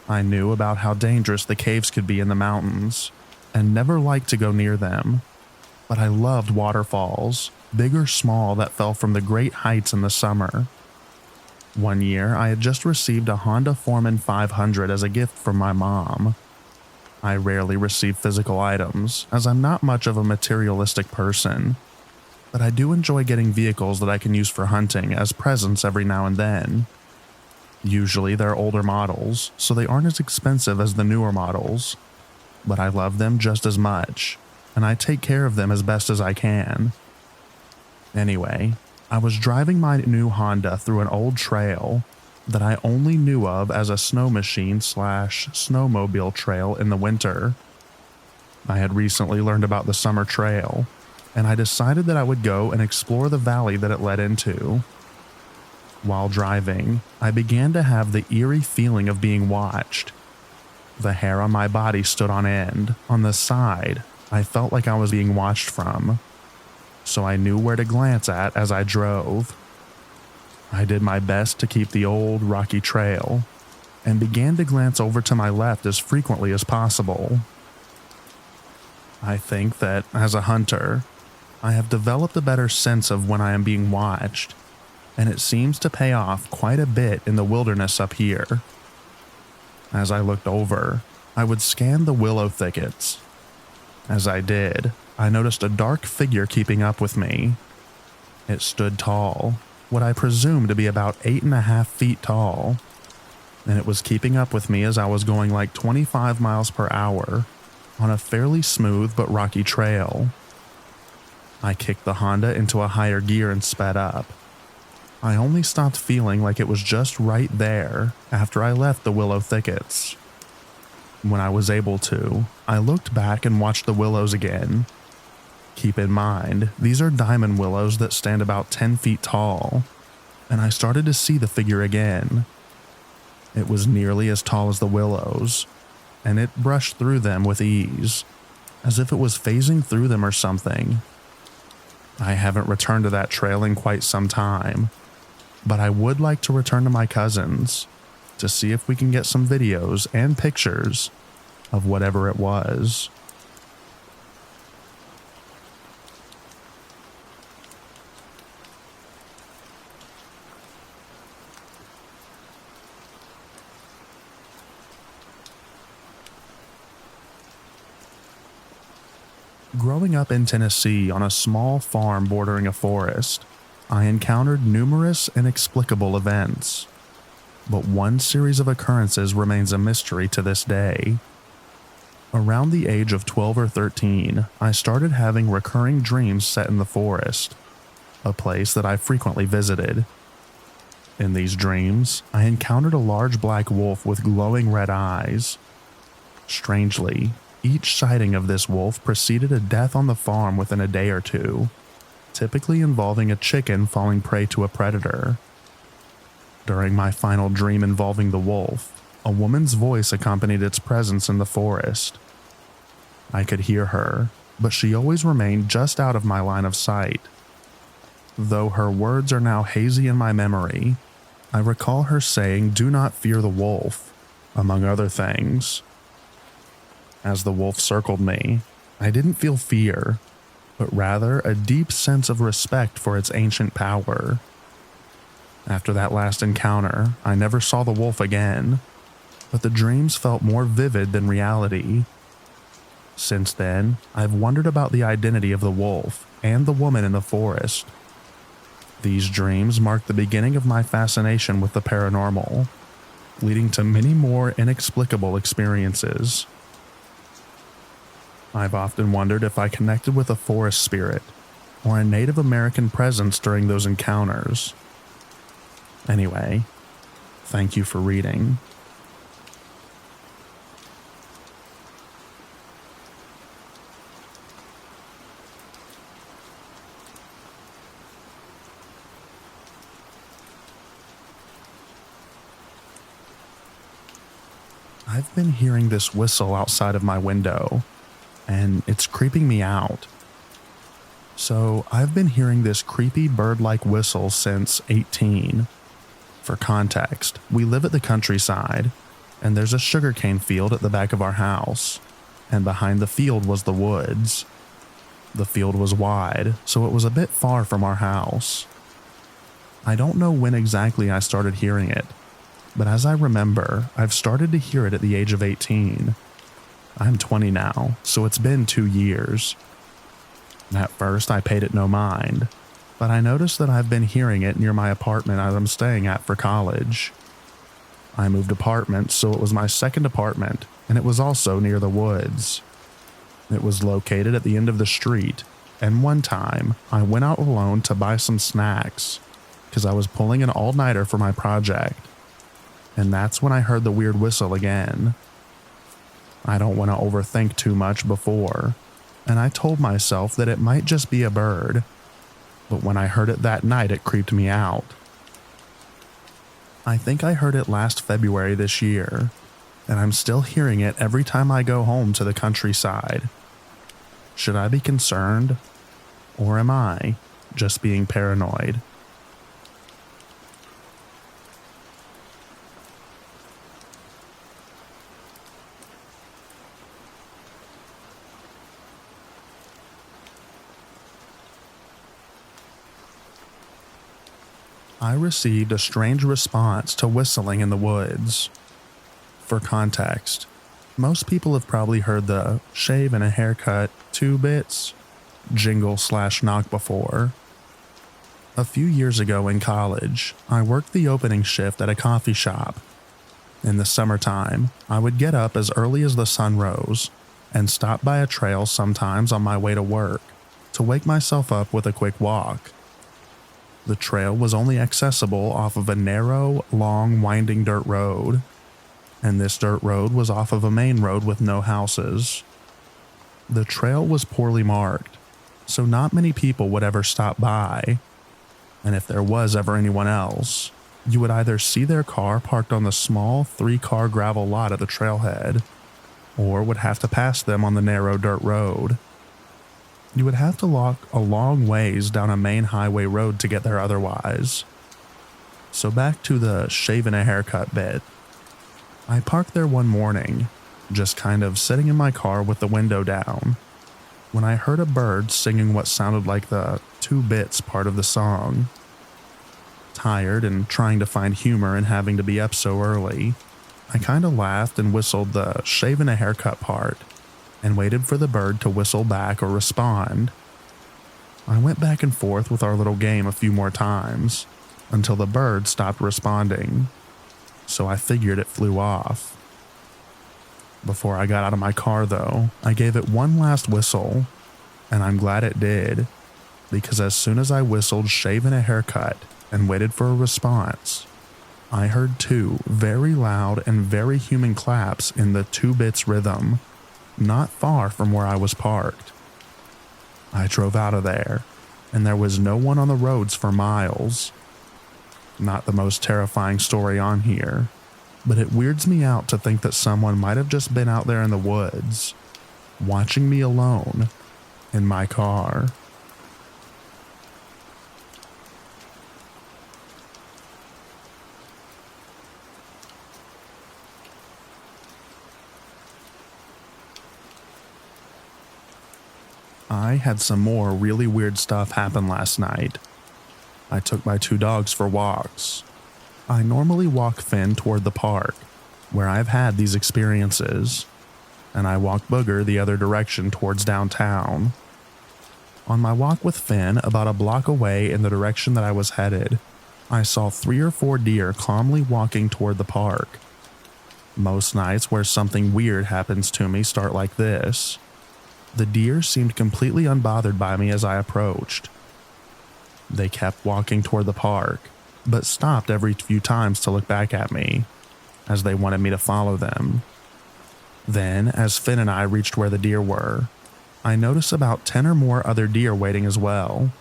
I knew about how dangerous the caves could be in the mountains, and never liked to go near them, but I loved waterfalls, big or small, that fell from the great heights in the summer. One year, I had just received a Honda Foreman 500 as a gift from my mom. I rarely receive physical items, as I'm not much of a materialistic person, but I do enjoy getting vehicles that I can use for hunting as presents every now and then. Usually they're older models, so they aren't as expensive as the newer models, but I love them just as much, and I take care of them as best as I can. Anyway, I was driving my new Honda through an old trail that I only knew of as a snow machine / snowmobile trail in the winter. I had recently learned about the summer trail, and I decided that I would go and explore the valley that it led into. While driving, I began to have the eerie feeling of being watched. The hair on my body stood on end. On the side, I felt like I was being watched from, so I knew where to glance at as I drove. I did my best to keep the old, rocky trail, and began to glance over to my left as frequently as possible. I think that, as a hunter, I have developed a better sense of when I am being watched, and it seems to pay off quite a bit in the wilderness up here. As I looked over, I would scan the willow thickets. As I did, I noticed a dark figure keeping up with me. It stood tall, what I presume to be about 8.5 feet tall, and it was keeping up with me as I was going like 25 miles per hour on a fairly smooth but rocky trail. I kicked the Honda into a higher gear and sped up. I only stopped feeling like it was just right there after I left the willow thickets. When I was able to, I looked back and watched the willows again. Keep in mind, these are diamond willows that stand about 10 feet tall, and I started to see the figure again. It was nearly as tall as the willows, and it brushed through them with ease, as if it was phasing through them or something. I haven't returned to that trail in quite some time, but I would like to return to my cousin's to see if we can get some videos and pictures of whatever it was. Growing up in Tennessee on a small farm bordering a forest, I encountered numerous inexplicable events. But one series of occurrences remains a mystery to this day. Around the age of 12 or 13, I started having recurring dreams set in the forest, a place that I frequently visited. In these dreams, I encountered a large black wolf with glowing red eyes. Strangely, each sighting of this wolf preceded a death on the farm within a day or two, typically involving a chicken falling prey to a predator. During my final dream involving the wolf, a woman's voice accompanied its presence in the forest. I could hear her, but she always remained just out of my line of sight. Though her words are now hazy in my memory, I recall her saying, "Do not fear the wolf," among other things. As the wolf circled me, I didn't feel fear, but rather a deep sense of respect for its ancient power. After that last encounter, I never saw the wolf again, but the dreams felt more vivid than reality. Since then, I've wondered about the identity of the wolf and the woman in the forest. These dreams mark the beginning of my fascination with the paranormal, leading to many more inexplicable experiences. I've often wondered if I connected with a forest spirit or a Native American presence during those encounters. Anyway, thank you for reading. I've been hearing this whistle outside of my window, and it's creeping me out. So I've been hearing this creepy bird-like whistle since 18. For context, we live at the countryside, and there's a sugarcane field at the back of our house, and behind the field was the woods. The field was wide, so it was a bit far from our house. I don't know when exactly I started hearing it, but as I remember, I've started to hear it at the age of 18. I'm 20 now, so it's been 2 years. At first, I paid it no mind, but I noticed that I've been hearing it near my apartment I'm staying at for college. I moved apartments, so it was my second apartment, and it was also near the woods. It was located at the end of the street, and one time, I went out alone to buy some snacks, because I was pulling an all-nighter for my project. And that's when I heard the weird whistle again. I don't want to overthink too much before, and I told myself that it might just be a bird, but when I heard it that night it creeped me out. I think I heard it last February this year, and I'm still hearing it every time I go home to the countryside. Should I be concerned, or am I just being paranoid? I received a strange response to whistling in the woods. For context, most people have probably heard the shave and a haircut 2 bits jingle/knock before. A few years ago in college, I worked the opening shift at a coffee shop. In the summertime, I would get up as early as the sun rose and stop by a trail sometimes on my way to work to wake myself up with a quick walk. The trail was only accessible off of a narrow, long, winding dirt road, and this dirt road was off of a main road with no houses. The trail was poorly marked, so not many people would ever stop by, and if there was ever anyone else, you would either see their car parked on the small 3-car gravel lot at the trailhead, or would have to pass them on the narrow dirt road. You would have to walk a long ways down a main highway road to get there otherwise. So back to the shave and a haircut bit. I parked there one morning, just kind of sitting in my car with the window down, when I heard a bird singing what sounded like the 2 bits part of the song. Tired and trying to find humor in having to be up so early, I kind of laughed and whistled the shave and a haircut part, and waited for the bird to whistle back or respond. I went back and forth with our little game a few more times, until the bird stopped responding, so I figured it flew off. Before I got out of my car though, I gave it one last whistle, and I'm glad it did, because as soon as I whistled shave and a haircut and waited for a response, I heard 2 very loud and very human claps in the 2 bits rhythm, not far from where I was parked. I drove out of there, and there was no one on the roads for miles. Not the most terrifying story on here, but it weirds me out to think that someone might have just been out there in the woods, watching me alone, in my car. I had some more really weird stuff happen last night. I took my 2 dogs for walks. I normally walk Finn toward the park, where I've had these experiences, and I walk Booger the other direction towards downtown. On my walk with Finn, about a block away in the direction that I was headed, I saw 3 or 4 deer calmly walking toward the park. Most nights where something weird happens to me start like this. The deer seemed completely unbothered by me as I approached. They kept walking toward the park, but stopped every few times to look back at me, as they wanted me to follow them. Then, as Finn and I reached where the deer were, I noticed about 10 or more other deer waiting as well.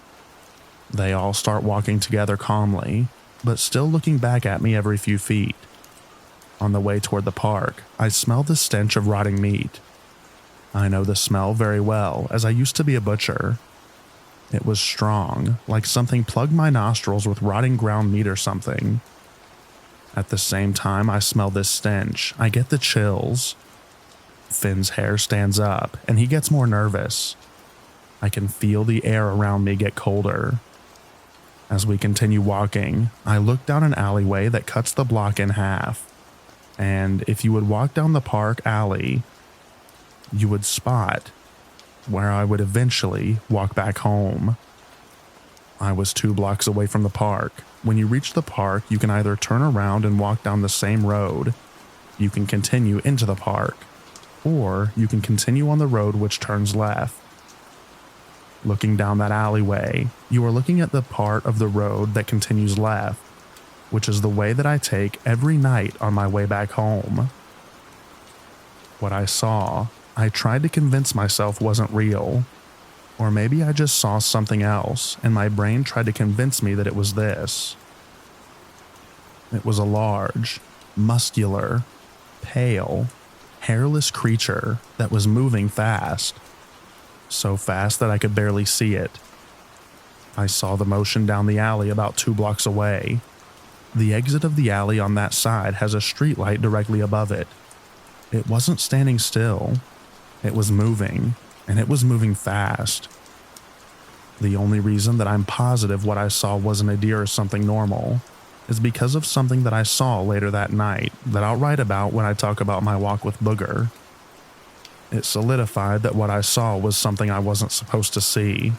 They all start walking together calmly, but still looking back at me every few feet. On the way toward the park, I smelled the stench of rotting meat. I know the smell very well, as I used to be a butcher. It was strong, like something plugged my nostrils with rotting ground meat or something. At the same time I smell this stench, I get the chills. Finn's hair stands up, and he gets more nervous. I can feel the air around me get colder. As we continue walking, I look down an alleyway that cuts the block in half. And if you would walk down the park alley, you would spot where I would eventually walk back home. I was 2 blocks away from the park. When you reach the park, you can either turn around and walk down the same road, you can continue into the park, or you can continue on the road which turns left. Looking down that alleyway, you are looking at the part of the road that continues left, which is the way that I take every night on my way back home. What I saw, I tried to convince myself wasn't real, or maybe I just saw something else and my brain tried to convince me that it was this. It was a large, muscular, pale, hairless creature that was moving fast. So fast that I could barely see it. I saw the motion down the alley about 2 blocks away. The exit of the alley on that side has a street light directly above it. It wasn't standing still. It was moving, and it was moving fast. The only reason that I'm positive what I saw wasn't a deer or something normal is because of something that I saw later that night that I'll write about when I talk about my walk with Booger. It solidified that what I saw was something I wasn't supposed to see.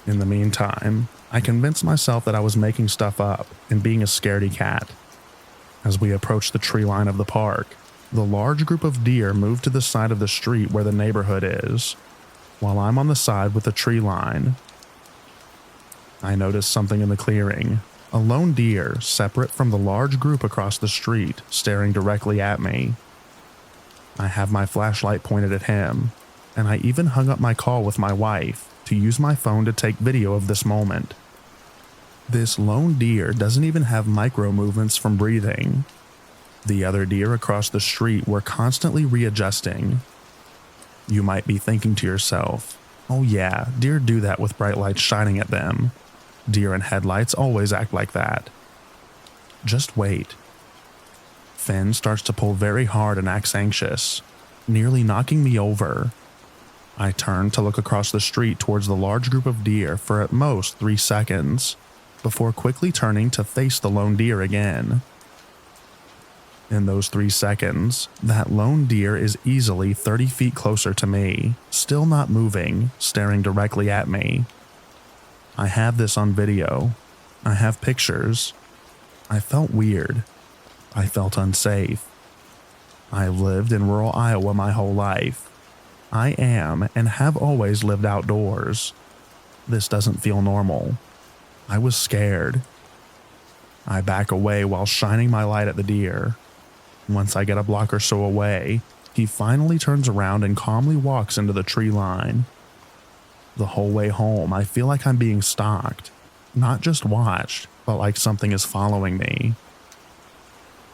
In the meantime, I convinced myself that I was making stuff up and being a scaredy cat. As we approached the tree line of the park, the large group of deer moved to the side of the street where the neighborhood is, while I'm on the side with the tree line. I noticed something in the clearing, a lone deer separate from the large group across the street, staring directly at me. I have my flashlight pointed at him, and I even hung up my call with my wife to use my phone to take video of this moment. This lone deer doesn't even have micro movements from breathing. The other deer across the street were constantly readjusting. You might be thinking to yourself, oh yeah, deer do that with bright lights shining at them. Deer in headlights always act like that. Just wait. Finn starts to pull very hard and acts anxious, nearly knocking me over. I turn to look across the street towards the large group of deer for at most 3 seconds, before quickly turning to face the lone deer again. In those 3 seconds, that lone deer is easily 30 feet closer to me, still not moving, staring directly at me. I have this on video. I have pictures. I felt weird. I felt unsafe. I've lived in rural Iowa my whole life. I am and have always lived outdoors. This doesn't feel normal. I was scared. I back away while shining my light at the deer. Once I get a block or so away, he finally turns around and calmly walks into the tree line. The whole way home, I feel like I'm being stalked. Not just watched, but like something is following me.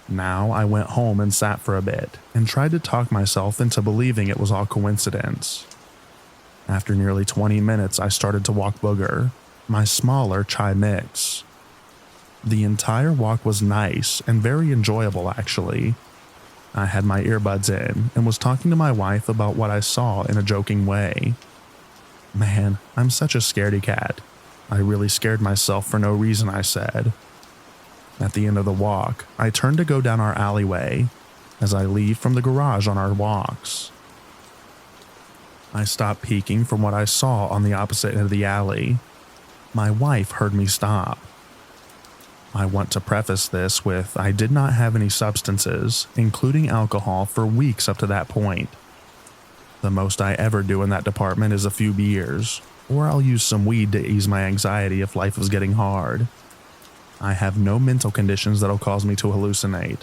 Now I went home and sat for a bit and tried to talk myself into believing it was all coincidence. After nearly 20 minutes, I started to walk Booger, my smaller chai mix. The entire walk was nice and very enjoyable actually. I had my earbuds in and was talking to my wife about what I saw in a joking way. Man, I'm such a scaredy cat. I really scared myself for no reason, I said. At the end of the walk, I turned to go down our alleyway as I leave from the garage on our walks. I stopped peeking from what I saw on the opposite end of the alley. My wife heard me stop. I want to preface this with I did not have any substances, including alcohol, for weeks up to that point. The most I ever do in that department is a few beers, or I'll use some weed to ease my anxiety if life is getting hard. I have no mental conditions that'll cause me to hallucinate.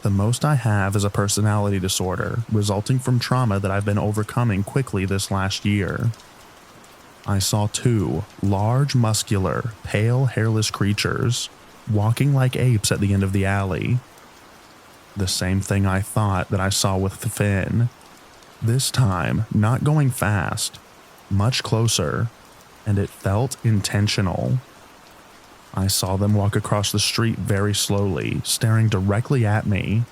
The most I have is a personality disorder resulting from trauma that I've been overcoming quickly this last year. I saw two large, muscular, pale, hairless creatures walking like apes at the end of the alley. The same thing I thought that I saw with Finn. This time, not going fast, much closer, and it felt intentional. I saw them walk across the street very slowly, staring directly at me.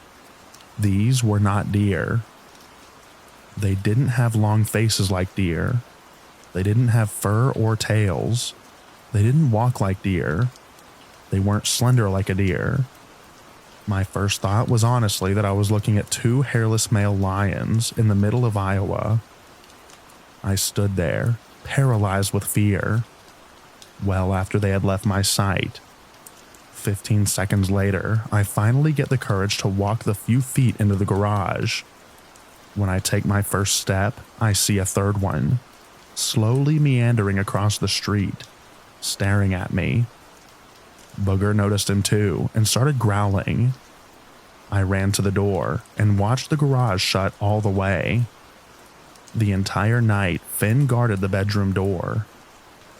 These were not deer. They didn't have long faces like deer. They didn't have fur or tails. They didn't walk like deer. They weren't slender like a deer. My first thought was honestly that I was looking at two hairless male lions in the middle of Iowa. I stood there, paralyzed with fear. Well after they had left my sight. 15 seconds later, I finally get the courage to walk the few feet into the garage. When I take my first step, I see a third one, slowly meandering across the street, staring at me. Booger noticed him too and started growling. I ran to the door and watched the garage shut all the way. The entire night, Finn guarded the bedroom door.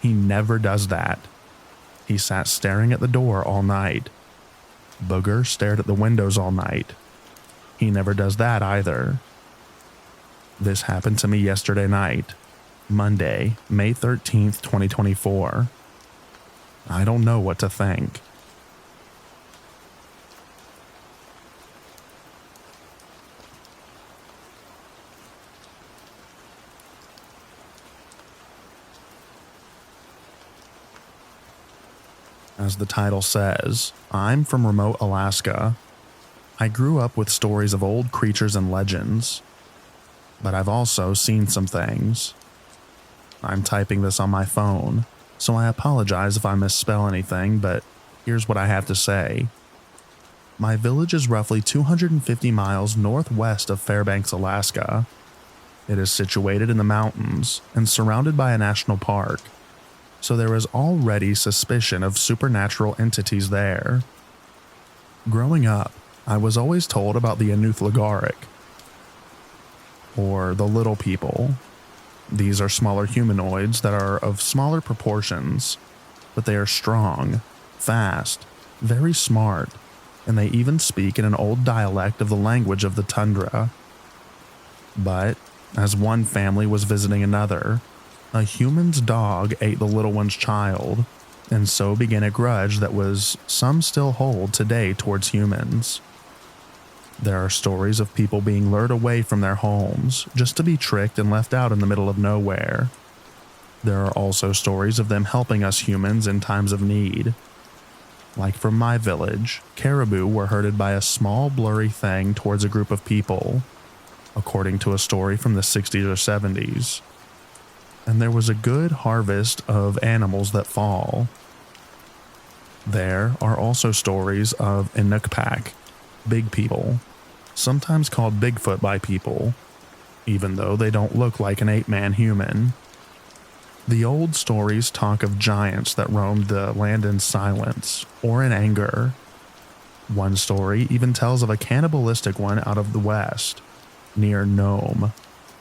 He never does that. He sat staring at the door all night. Booger stared at the windows all night. He never does that either. This happened to me yesterday night, Monday, May 13th, 2024. I don't know what to think. As the title says, I'm from remote Alaska. I grew up with stories of old creatures and legends, but I've also seen some things. I'm typing this on my phone, so I apologize if I misspell anything, but here's what I have to say. My village is roughly 250 miles northwest of Fairbanks, Alaska. It is situated in the mountains and surrounded by a national park, so there is already suspicion of supernatural entities there. Growing up, I was always told about the Anuth-Lagaric, or the little people. These are smaller humanoids that are of smaller proportions, but they are strong, fast, very smart, and they even speak in an old dialect of the language of the tundra. But, as one family was visiting another, a human's dog ate the little one's child, and so began a grudge that some still hold today towards humans. There are stories of people being lured away from their homes just to be tricked and left out in the middle of nowhere. There are also stories of them helping us humans in times of need. Like from my village, caribou were herded by a small blurry thing towards a group of people, according to a story from the 60s or 70s. And there was a good harvest of animals that fall. There are also stories of Inukpak, big people, sometimes called Bigfoot by people, even though they don't look like an ape-man human. The old stories talk of giants that roamed the land in silence or in anger. One story even tells of a cannibalistic one out of the west, near Nome,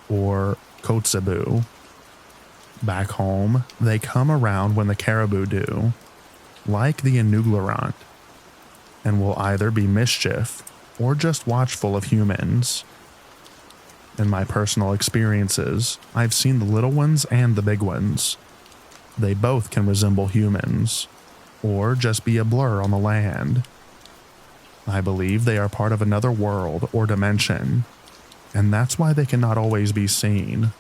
or Kotzebue. Back home, they come around when the caribou do, like the Inuglarant, and will either be mischief or just watchful of humans. In my personal experiences, I've seen the little ones and the big ones. They both can resemble humans, or just be a blur on the land. I believe they are part of another world or dimension, and that's why they cannot always be seen.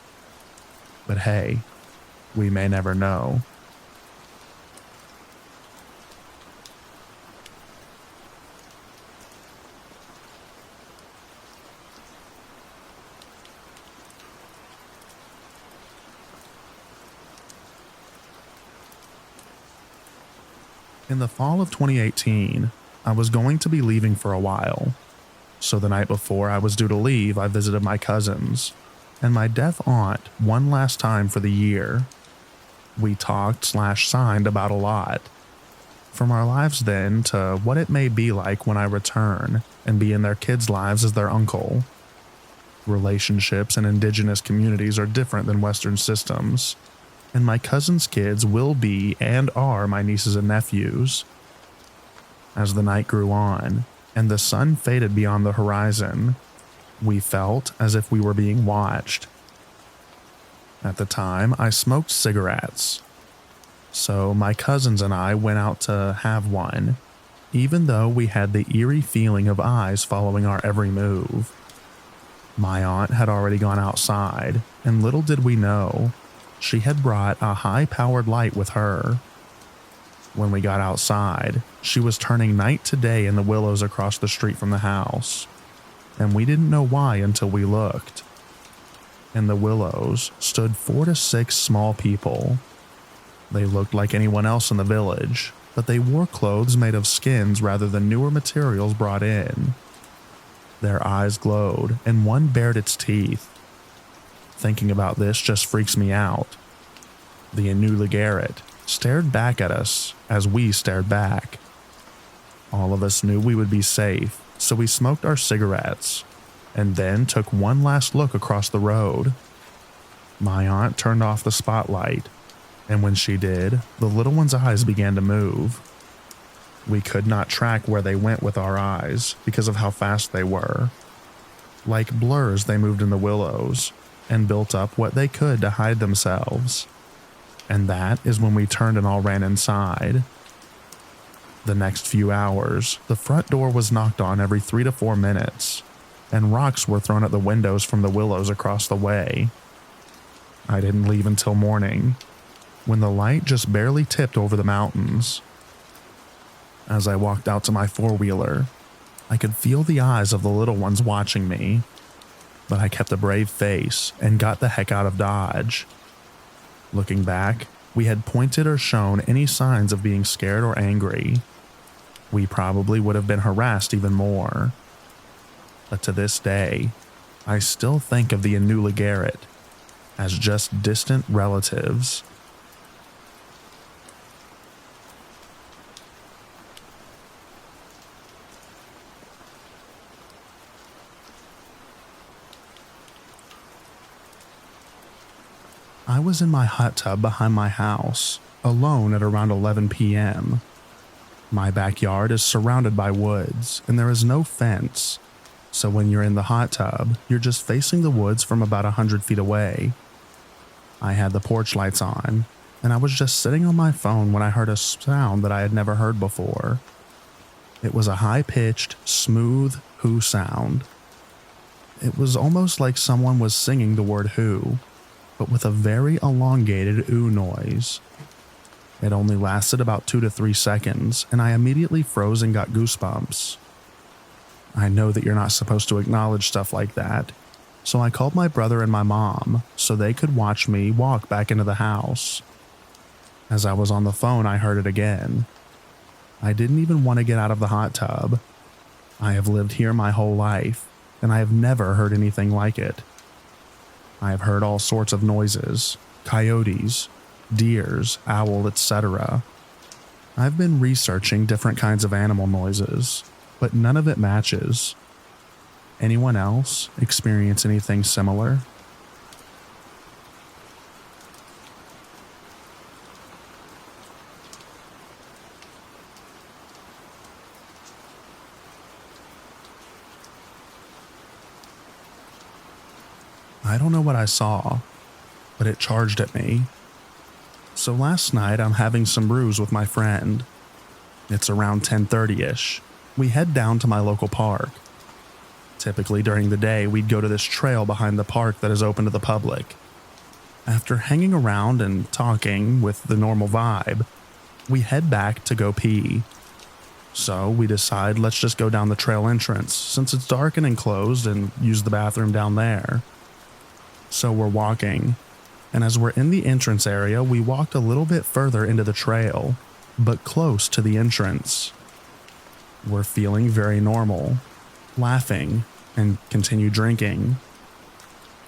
But hey, we may never know. In the fall of 2018, I was going to be leaving for a while. So the night before I was due to leave, I visited my cousins and my deaf aunt one last time for the year. We talked/signed about a lot. From our lives then to what it may be like when I return and be in their kids' lives as their uncle. Relationships in indigenous communities are different than Western systems, and my cousins' kids will be and are my nieces and nephews. As the night grew on, and the sun faded beyond the horizon, we felt as if we were being watched. At the time, I smoked cigarettes, so my cousins and I went out to have one, even though we had the eerie feeling of eyes following our every move. My aunt had already gone outside, and little did we know, she had brought a high-powered light with her. When we got outside, she was turning night to day in the willows across the street from the house, and we didn't know why until we looked. In the willows stood 4 to 6 small people. They looked like anyone else in the village, but they wore clothes made of skins rather than newer materials brought in. Their eyes glowed, and one bared its teeth. Thinking about this just freaks me out. The unforgettable stared back at us as we stared back. All of us knew we would be safe, so we smoked our cigarettes, and then took one last look across the road. My aunt turned off the spotlight, and when she did, the little one's eyes began to move. We could not track where they went with our eyes because of how fast they were. Like blurs, they moved in the willows and built up what they could to hide themselves. And that is when we turned and all ran inside. The next few hours, the front door was knocked on every 3 to 4 minutes, and rocks were thrown at the windows from the willows across the way. I didn't leave until morning, when the light just barely tipped over the mountains. As I walked out to my four-wheeler, I could feel the eyes of the little ones watching me, but I kept a brave face and got the heck out of Dodge. Looking back, we had pointed or shown any signs of being scared or angry. We probably would have been harassed even more. But to this day, I still think of the unforgettable as just distant relatives. I was in my hot tub behind my house, alone at around 11 p.m. My backyard is surrounded by woods, and there is no fence, so when you're in the hot tub, you're just facing the woods from about 100 feet away. I had the porch lights on, and I was just sitting on my phone when I heard a sound that I had never heard before. It was a high-pitched, smooth who sound. It was almost like someone was singing the word who, but with a very elongated ooh noise. It only lasted about 2 to 3 seconds, and I immediately froze and got goosebumps. I know that you're not supposed to acknowledge stuff like that, so I called my brother and my mom so they could watch me walk back into the house. As I was on the phone, I heard it again. I didn't even want to get out of the hot tub. I have lived here my whole life, and I have never heard anything like it. I have heard all sorts of noises, coyotes, deers, owl, etc. I've been researching different kinds of animal noises, but none of it matches. Anyone else experience anything similar? I don't know what I saw, but it charged at me. So last night I'm having some brews with my friend. It's around 10:30ish, we head down to my local park. Typically during the day, we'd go to this trail behind the park that is open to the public. After hanging around and talking with the normal vibe, we head back to go pee. So we decide let's just go down the trail entrance since it's dark and enclosed and use the bathroom down there. So we're walking, and as we're in the entrance area, we walked a little bit further into the trail, but close to the entrance. We're feeling very normal, laughing, and continue drinking.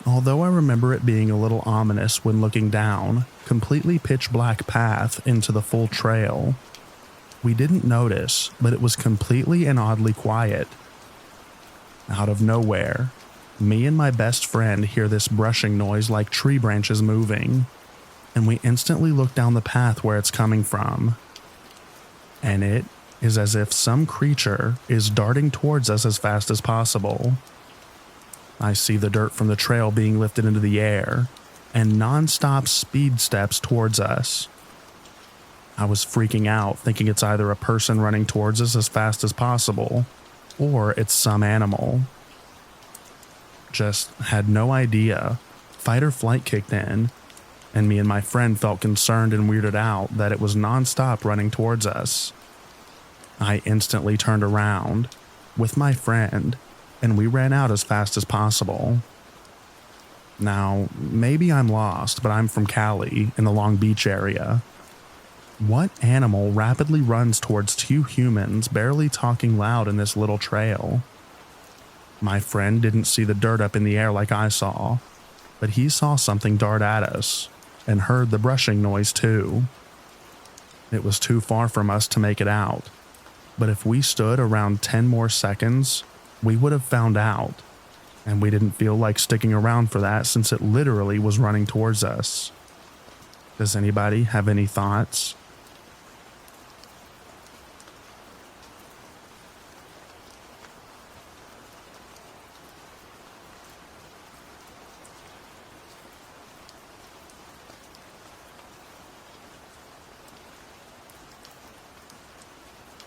Although I remember it being a little ominous when looking down, completely pitch black path into the full trail. We didn't notice, but it was completely and oddly quiet. Out of nowhere, me and my best friend hear this brushing noise like tree branches moving, and we instantly look down the path where it's coming from. And it is as if some creature is darting towards us as fast as possible. I see the dirt from the trail being lifted into the air, and non-stop speed steps towards us. I was freaking out, thinking it's either a person running towards us as fast as possible, or it's some animal. Just had no idea. Fight or flight kicked in, and me and my friend felt concerned and weirded out that it was non-stop running towards us. I instantly turned around with my friend, and we ran out as fast as possible. Now, maybe I'm lost, but I'm from Cali in the Long Beach area. What animal rapidly runs towards two humans barely talking loud in this little trail? My friend didn't see the dirt up in the air like I saw, but he saw something dart at us and heard the brushing noise too. It was too far from us to make it out, but if we stood around 10 more seconds, we would have found out, and we didn't feel like sticking around for that since it literally was running towards us. Does anybody have any thoughts?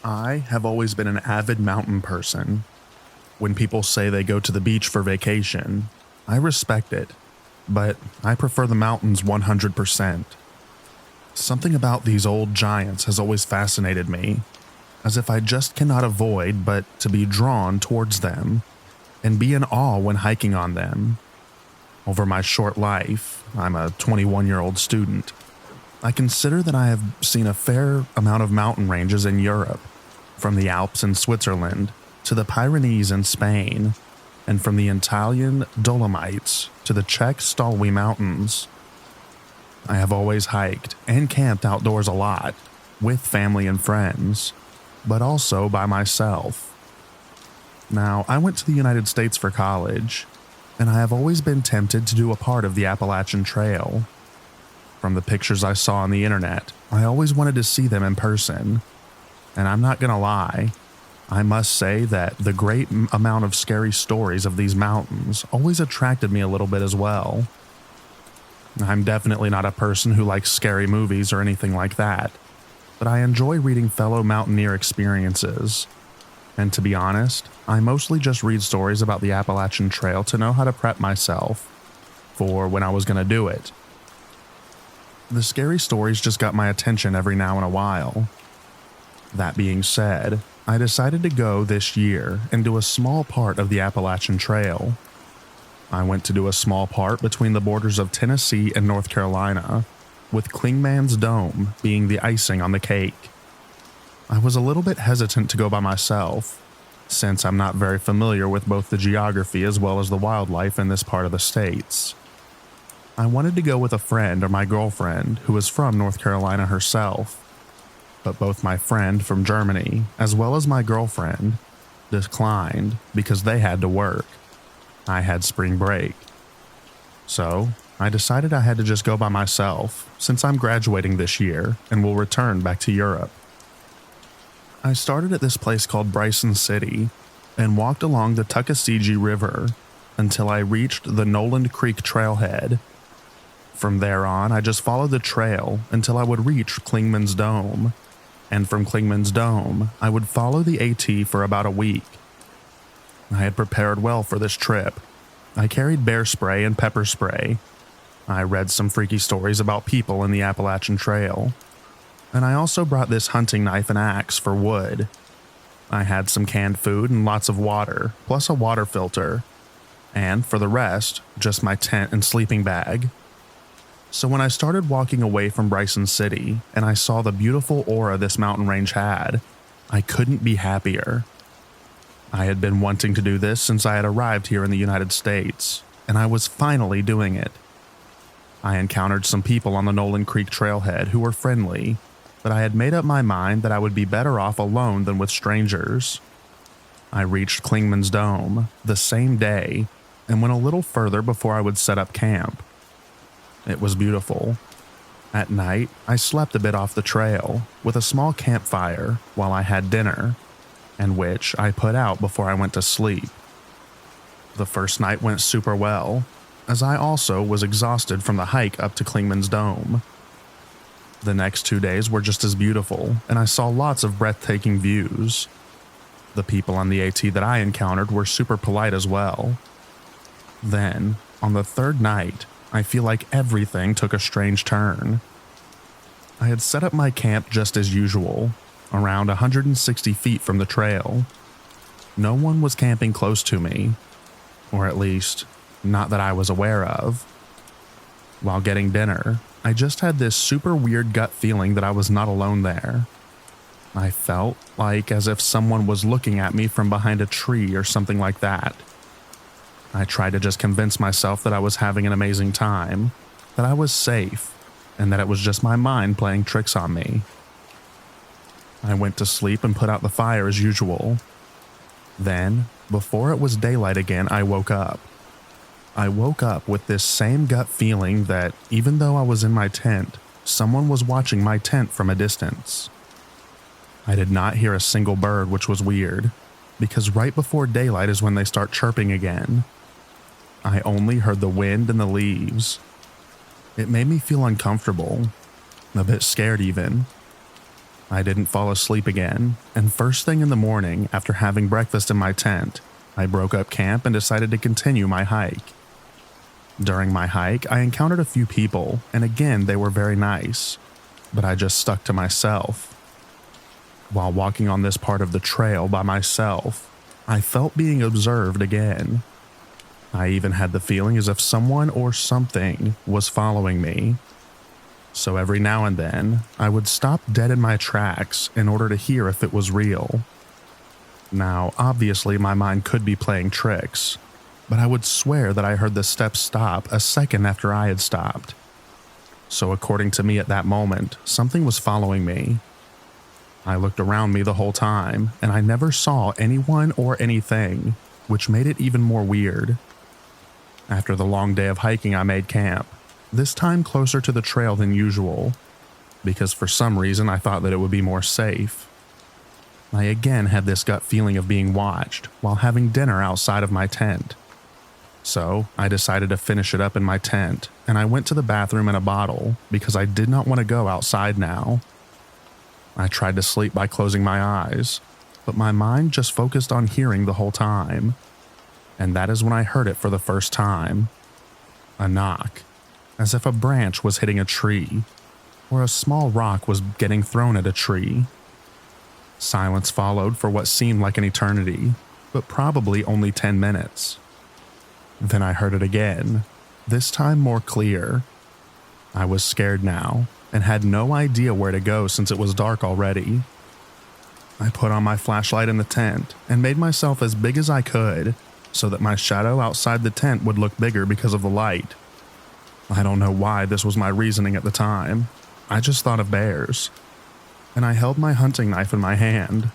I have always been an avid mountain person. When people say they go to the beach for vacation, I respect it, but I prefer the mountains 100%. Something about these old giants has always fascinated me, as if I just cannot avoid but to be drawn towards them and be in awe when hiking on them. Over my short life, I'm a 21-year-old student, I consider that I have seen a fair amount of mountain ranges in Europe, from the Alps in Switzerland to the Pyrenees in Spain, and from the Italian Dolomites to the Czech Stolwy Mountains. I have always hiked and camped outdoors a lot, with family and friends, but also by myself. Now, I went to the United States for college, and I have always been tempted to do a part of the Appalachian Trail. From the pictures I saw on the internet, I always wanted to see them in person. And I'm not gonna lie, I must say that the great amount of scary stories of these mountains always attracted me a little bit as well. I'm definitely not a person who likes scary movies or anything like that, but I enjoy reading fellow mountaineer experiences. And to be honest, I mostly just read stories about the Appalachian Trail to know how to prep myself for when I was gonna do it. The scary stories just got my attention every now and a while. That being said, I decided to go this year and do a small part of the Appalachian Trail. I went to do a small part between the borders of Tennessee and North Carolina, with Clingman's Dome being the icing on the cake. I was a little bit hesitant to go by myself, since I'm not very familiar with both the geography as well as the wildlife in this part of the states. I wanted to go with a friend or my girlfriend who is from North Carolina herself, but both my friend from Germany as well as my girlfriend declined because they had to work. I had spring break. So I decided I had to just go by myself since I'm graduating this year and will return back to Europe. I started at this place called Bryson City and walked along the Tuckasegee River until I reached the Noland Creek trailhead. From there on, I just followed the trail until I would reach Clingman's Dome. and from Klingman's Dome, I would follow the AT for about a week. I had prepared well for this trip. I carried bear spray and pepper spray. I read some freaky stories about people in the Appalachian Trail. And I also brought this hunting knife and axe for wood. I had some canned food and lots of water, plus a water filter. And for the rest, just my tent and sleeping bag. So when I started walking away from Bryson City and I saw the beautiful aura this mountain range had, I couldn't be happier. I had been wanting to do this since I had arrived here in the United States, and I was finally doing it. I encountered some people on the Nolan Creek trailhead who were friendly, but I had made up my mind that I would be better off alone than with strangers. I reached Klingman's Dome the same day and went a little further before I would set up camp. It was beautiful. At night, I slept a bit off the trail with a small campfire while I had dinner, and which I put out before I went to sleep. The first night went super well, as I also was exhausted from the hike up to Klingman's Dome. The next 2 days were just as beautiful, and I saw lots of breathtaking views. The people on the AT that I encountered were super polite as well. Then, on the third night, I feel like everything took a strange turn. I had set up my camp just as usual, around 160 feet from the trail. No one was camping close to me, or at least, not that I was aware of. While getting dinner, I just had this super weird gut feeling that I was not alone there. I felt like as if someone was looking at me from behind a tree or something like that. I tried to just convince myself that I was having an amazing time, that I was safe, and that it was just my mind playing tricks on me. I went to sleep and put out the fire as usual. Then, before it was daylight again, I woke up. I woke up with this same gut feeling that even though I was in my tent, someone was watching my tent from a distance. I did not hear a single bird, which was weird, because right before daylight is when they start chirping again. I only heard the wind and the leaves. It made me feel uncomfortable, a bit scared even. I didn't fall asleep again, and first thing in the morning, after having breakfast in my tent, I broke up camp and decided to continue my hike. During my hike, I encountered a few people, and again they were very nice, but I just stuck to myself. While walking on this part of the trail by myself, I felt being observed again. I even had the feeling as if someone or something was following me. So every now and then, I would stop dead in my tracks in order to hear if it was real. Now, obviously my mind could be playing tricks, but I would swear that I heard the steps stop a second after I had stopped. So according to me at that moment, something was following me. I looked around me the whole time, and I never saw anyone or anything, which made it even more weird. After the long day of hiking, I made camp, this time closer to the trail than usual, because for some reason I thought that it would be more safe. I again had this gut feeling of being watched while having dinner outside of my tent. So I decided to finish it up in my tent, and I went to the bathroom in a bottle because I did not want to go outside now. I tried to sleep by closing my eyes, but my mind just focused on hearing the whole time. And that is when I heard it for the first time. A knock, as if a branch was hitting a tree, or a small rock was getting thrown at a tree. Silence followed for what seemed like an eternity, but probably only 10 minutes. Then I heard it again, this time more clear. I was scared now, and had no idea where to go since it was dark already. I put on my flashlight in the tent and made myself as big as I could so that my shadow outside the tent would look bigger because of the light. I don't know why this was my reasoning at the time. I just thought of bears. And I held my hunting knife in my hand.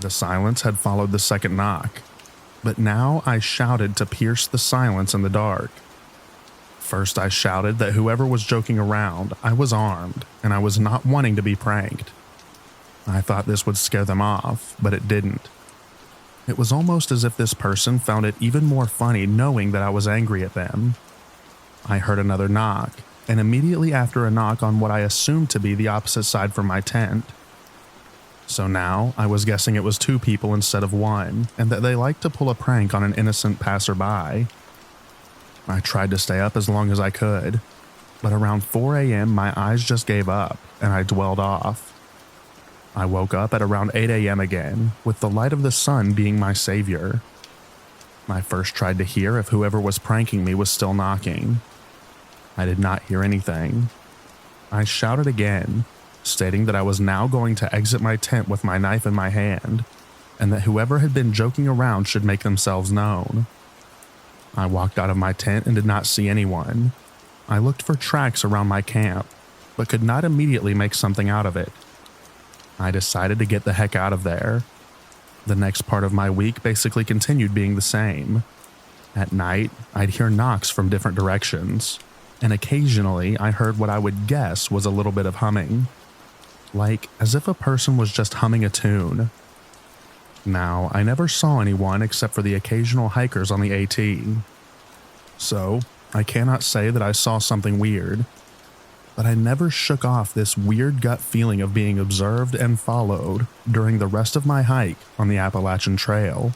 The silence had followed the second knock, but now I shouted to pierce the silence in the dark. First I shouted that whoever was joking around, I was armed, and I was not wanting to be pranked. I thought this would scare them off, but it didn't. It was almost as if this person found it even more funny knowing that I was angry at them. I heard another knock, and immediately after a knock on what I assumed to be the opposite side from my tent, So now I was guessing it was 2 people instead of 1, and that they liked to pull a prank on an innocent passerby. I tried to stay up as long as I could, but around 4 a.m. my eyes just gave up and I dwelled off. I woke up at around 8 a.m. again, with the light of the sun being my savior. I first tried to hear if whoever was pranking me was still knocking. I did not hear anything. I shouted again, stating that I was now going to exit my tent with my knife in my hand, and that whoever had been joking around should make themselves known. I walked out of my tent and did not see anyone. I looked for tracks around my camp, but could not immediately make something out of it. I decided to get the heck out of there. The next part of my week basically continued being the same. At night, I'd hear knocks from different directions, and occasionally I heard what I would guess was a little bit of humming, like as if a person was just humming a tune. Now, I never saw anyone except for the occasional hikers on the AT, so I cannot say that I saw something weird, but I never shook off this weird gut feeling of being observed and followed during the rest of my hike on the Appalachian Trail.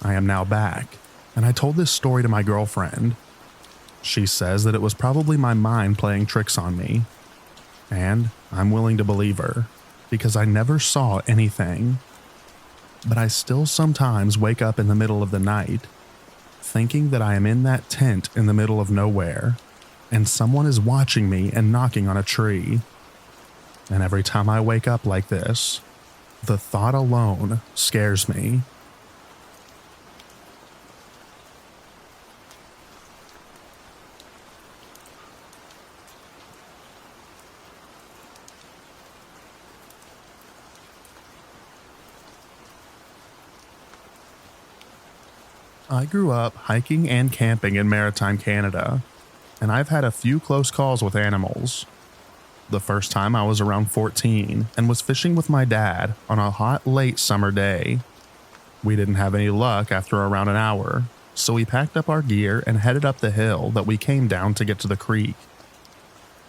I am now back, and I told this story to my girlfriend. She says that it was probably my mind playing tricks on me, and I'm willing to believe her, because I never saw anything. But I still sometimes wake up in the middle of the night, thinking that I am in that tent in the middle of nowhere, and someone is watching me and knocking on a tree. And every time I wake up like this, the thought alone scares me. I grew up hiking and camping in maritime Canada, and I've had a few close calls with animals. The first time I was around 14 and was fishing with my dad on a hot, late summer day. We didn't have any luck after around an hour, so we packed up our gear and headed up the hill that we came down to get to the creek.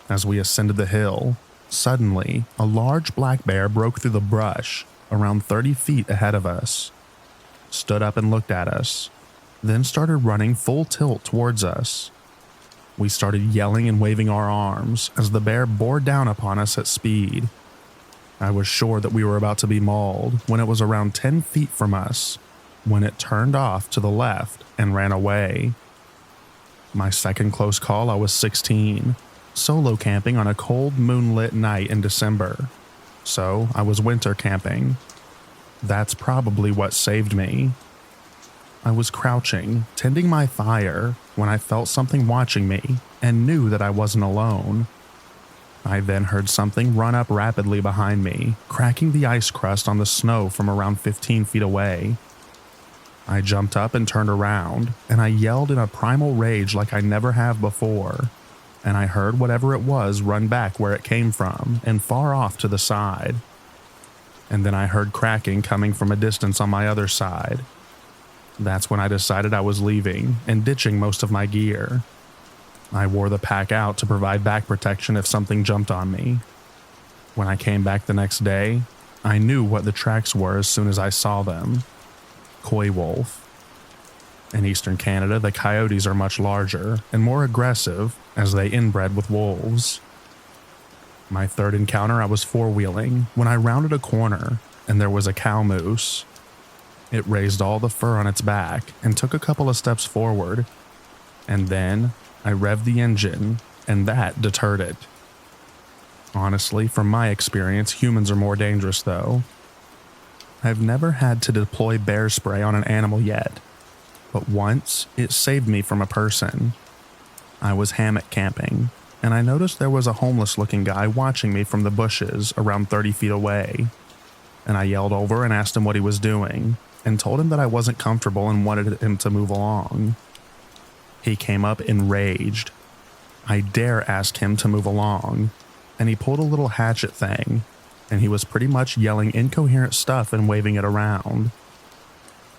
As we ascended the hill, suddenly a large black bear broke through the brush around 30 feet ahead of us, stood up and looked at us, then started running full tilt towards us. We started yelling and waving our arms as the bear bore down upon us at speed. I was sure that we were about to be mauled when it was around 10 feet from us, when it turned off to the left and ran away. My second close call, I was 16, solo camping on a cold moonlit night in December. So I was winter camping. That's probably what saved me. I was crouching, tending my fire, when I felt something watching me and knew that I wasn't alone. I then heard something run up rapidly behind me, cracking the ice crust on the snow from around 15 feet away. I jumped up and turned around, and I yelled in a primal rage like I never have before, and I heard whatever it was run back where it came from and far off to the side. And then I heard cracking coming from a distance on my other side. That's when I decided I was leaving and ditching most of my gear. I wore the pack out to provide back protection if something jumped on me. When I came back the next day, I knew what the tracks were as soon as I saw them. Coy wolf. In eastern Canada, the coyotes are much larger and more aggressive as they inbred with wolves. My third encounter, I was four-wheeling when I rounded a corner and there was a cow moose. It raised all the fur on its back and took a couple of steps forward, and then I revved the engine, and that deterred it. Honestly, from my experience, humans are more dangerous though. I've never had to deploy bear spray on an animal yet, but once it saved me from a person. I was hammock camping, and I noticed there was a homeless-looking guy watching me from the bushes around 30 feet away, and I yelled over and asked him what he was doing, and told him that I wasn't comfortable and wanted him to move along. He came up enraged. I dare ask him to move along, and he pulled a little hatchet thing, and he was pretty much yelling incoherent stuff and waving it around.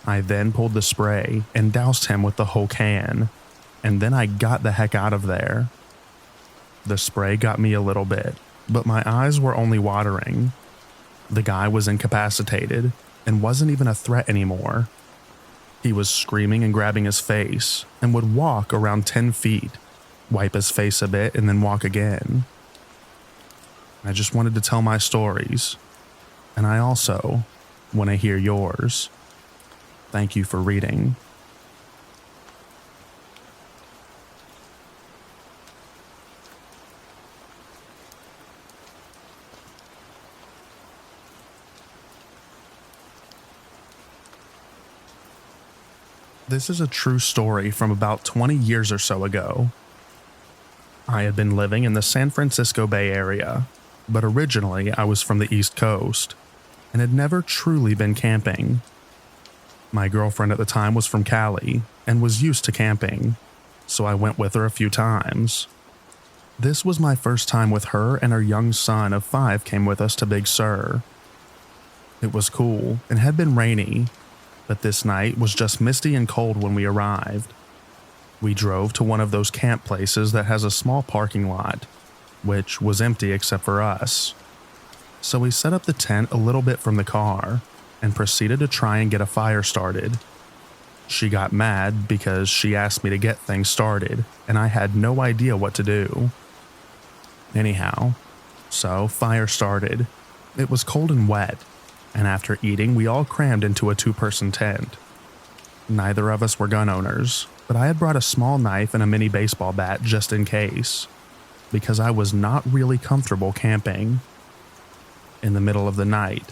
I then pulled the spray and doused him with the whole can, and then I got the heck out of there. The spray got me a little bit, but my eyes were only watering. The guy was incapacitated and wasn't even a threat anymore. He was screaming and grabbing his face and would walk around 10 feet, wipe his face a bit, and then walk again. I just wanted to tell my stories, and I also want to hear yours. Thank you for reading. This is a true story from about 20 years or so ago. I had been living in the San Francisco Bay Area, but originally I was from the East Coast and had never truly been camping. My girlfriend at the time was from Cali and was used to camping, so I went with her a few times. This was my first time with her, and her young son of 5 came with us to Big Sur. It was cool and had been rainy, but this night was just misty and cold when we arrived. We drove to one of those camp places that has a small parking lot, which was empty except for us. So we set up the tent a little bit from the car and proceeded to try and get a fire started. She got mad because she asked me to get things started, and I had no idea what to do. Anyhow, so fire started. It was cold and wet, and after eating, we all crammed into a 2-person tent. Neither of us were gun owners, but I had brought a small knife and a mini baseball bat just in case, because I was not really comfortable camping. In the middle of the night,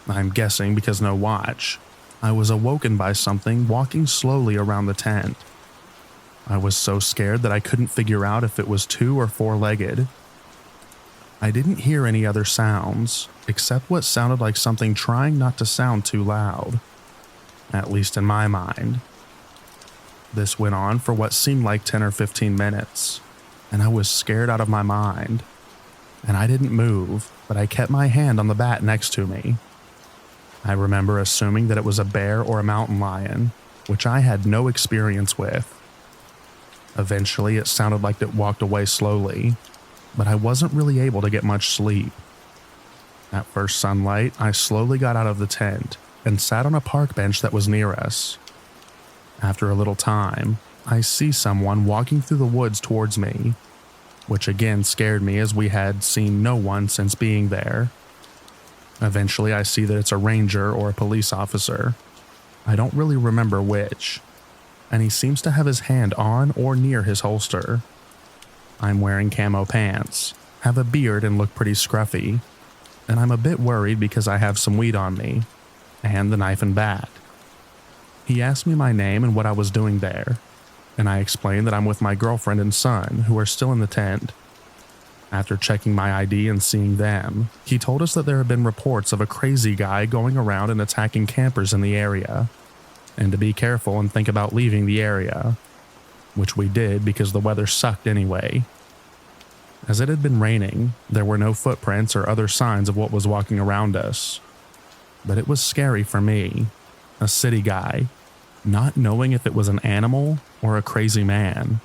I'm guessing because no watch, I was awoken by something walking slowly around the tent. I was so scared that I couldn't figure out if it was 2 or 4-legged. I didn't hear any other sounds, except what sounded like something trying not to sound too loud, at least in my mind. This went on for what seemed like 10 or 15 minutes, and I was scared out of my mind. And I didn't move, but I kept my hand on the bat next to me. I remember assuming that it was a bear or a mountain lion, which I had no experience with. Eventually, it sounded like it walked away slowly, but I wasn't really able to get much sleep. At first sunlight, I slowly got out of the tent and sat on a park bench that was near us. After a little time, I see someone walking through the woods towards me, which again scared me as we had seen no one since being there. Eventually, I see that it's a ranger or a police officer. I don't really remember which, and he seems to have his hand on or near his holster. I'm wearing camo pants, have a beard, and look pretty scruffy, and I'm a bit worried because I have some weed on me, and the knife and bat. He asked me my name and what I was doing there, and I explained that I'm with my girlfriend and son, who are still in the tent. After checking my ID and seeing them, he told us that there had been reports of a crazy guy going around and attacking campers in the area, and to be careful and think about leaving the area, which we did because the weather sucked anyway. As it had been raining, there were no footprints or other signs of what was walking around us. But it was scary for me, a city guy, not knowing if it was an animal or a crazy man.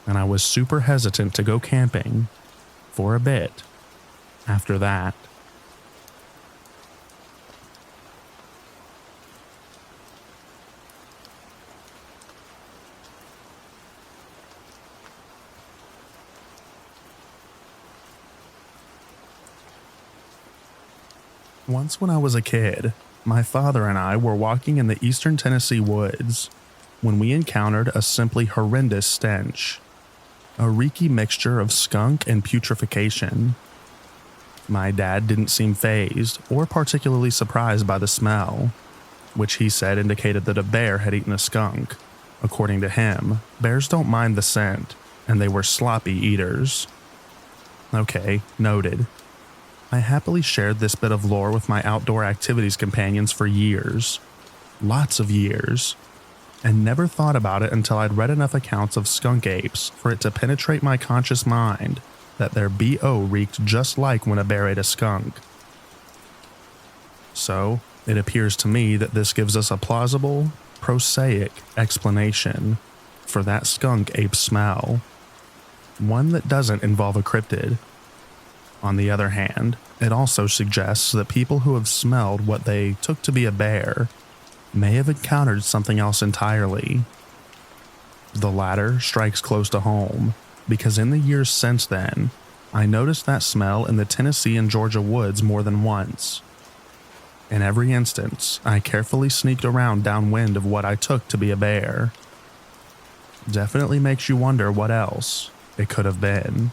And I was super hesitant to go camping for a bit after that. Once when I was a kid, my father and I were walking in the eastern Tennessee woods when we encountered a simply horrendous stench, a reeky mixture of skunk and putrefaction. My dad didn't seem fazed or particularly surprised by the smell, which he said indicated that a bear had eaten a skunk. According to him, bears don't mind the scent, and they were sloppy eaters. Okay, noted. I happily shared this bit of lore with my outdoor activities companions for years, lots of years, and never thought about it until I'd read enough accounts of skunk apes for it to penetrate my conscious mind that their BO reeked just like when a bear ate a skunk. So, it appears to me that this gives us a plausible, prosaic explanation for that skunk ape smell, one that doesn't involve a cryptid. On the other hand, it also suggests that people who have smelled what they took to be a bear may have encountered something else entirely. The latter strikes close to home, because in the years since then, I noticed that smell in the Tennessee and Georgia woods more than once. In every instance, I carefully sneaked around downwind of what I took to be a bear. Definitely makes you wonder what else it could have been.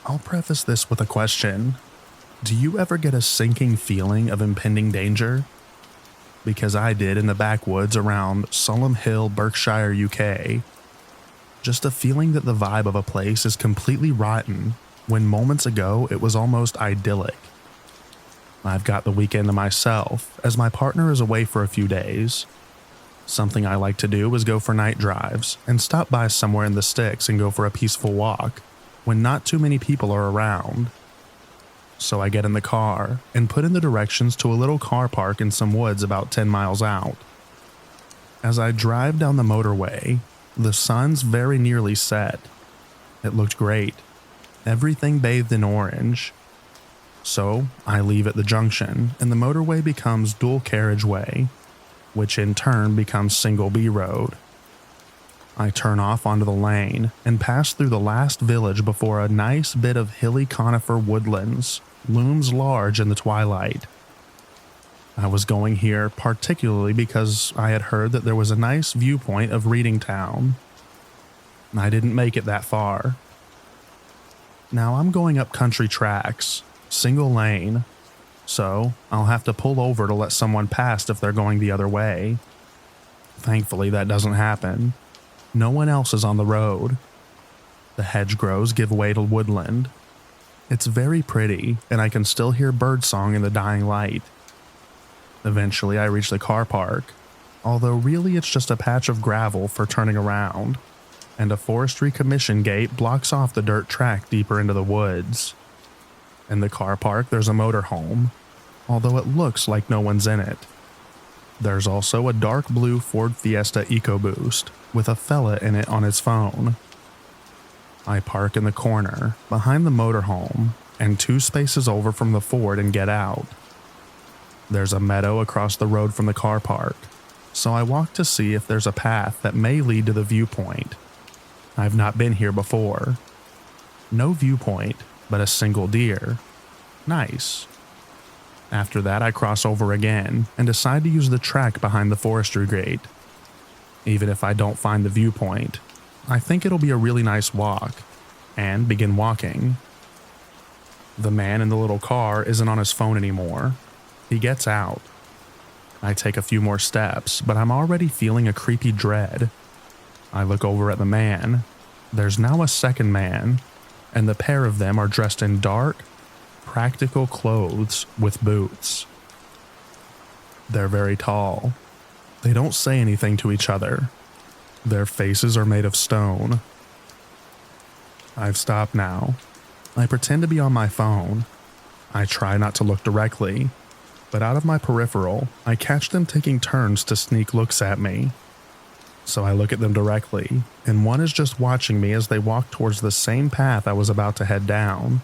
I'll preface this with a question. Do you ever get a sinking feeling of impending danger? Because I did in the backwoods around Solomon Hill, Berkshire, UK. Just a feeling that the vibe of a place is completely rotten when moments ago it was almost idyllic. I've got the weekend to myself as my partner is away for a few days. Something I like to do is go for night drives and stop by somewhere in the sticks and go for a peaceful walk when not too many people are around. So I get in the car and put in the directions to a little car park in some woods about 10 miles out. As I drive down the motorway, the sun's very nearly set. It looked great, everything bathed in orange. So I leave at the junction and the motorway becomes dual carriageway, which in turn becomes single B road. I turn off onto the lane and pass through the last village before a nice bit of hilly conifer woodlands looms large in the twilight. I was going here particularly because I had heard that there was a nice viewpoint of Reading Town. I didn't make it that far. Now I'm going up country tracks, single lane, so I'll have to pull over to let someone pass if they're going the other way. Thankfully that doesn't happen. No one else is on the road. The hedgerows give way to woodland. It's very pretty, and I can still hear birdsong in the dying light. Eventually I reach the car park, although really it's just a patch of gravel for turning around, and a forestry commission gate blocks off the dirt track deeper into the woods. In the car park there's a motorhome, although it looks like no one's in it. There's also a dark blue Ford Fiesta EcoBoost with a fella in it on his phone. I park in the corner behind the motorhome and 2 spaces over from the Ford and get out. There's a meadow across the road from the car park, so I walk to see if there's a path that may lead to the viewpoint. I've not been here before. No viewpoint, but a single deer. Nice. After that I cross over again and decide to use the track behind the forestry gate. Even if I don't find the viewpoint, I think it'll be a really nice walk, and begin walking. The man in the little car isn't on his phone anymore. He gets out. I take a few more steps, but I'm already feeling a creepy dread. I look over at the man. There's now a second man, and the pair of them are dressed in dark, practical clothes with boots. They're very tall. They don't say anything to each other. Their faces are made of stone. I've stopped now. I pretend to be on my phone. I try not to look directly, but out of my peripheral, I catch them taking turns to sneak looks at me. So I look at them directly, and one is just watching me as they walk towards the same path I was about to head down.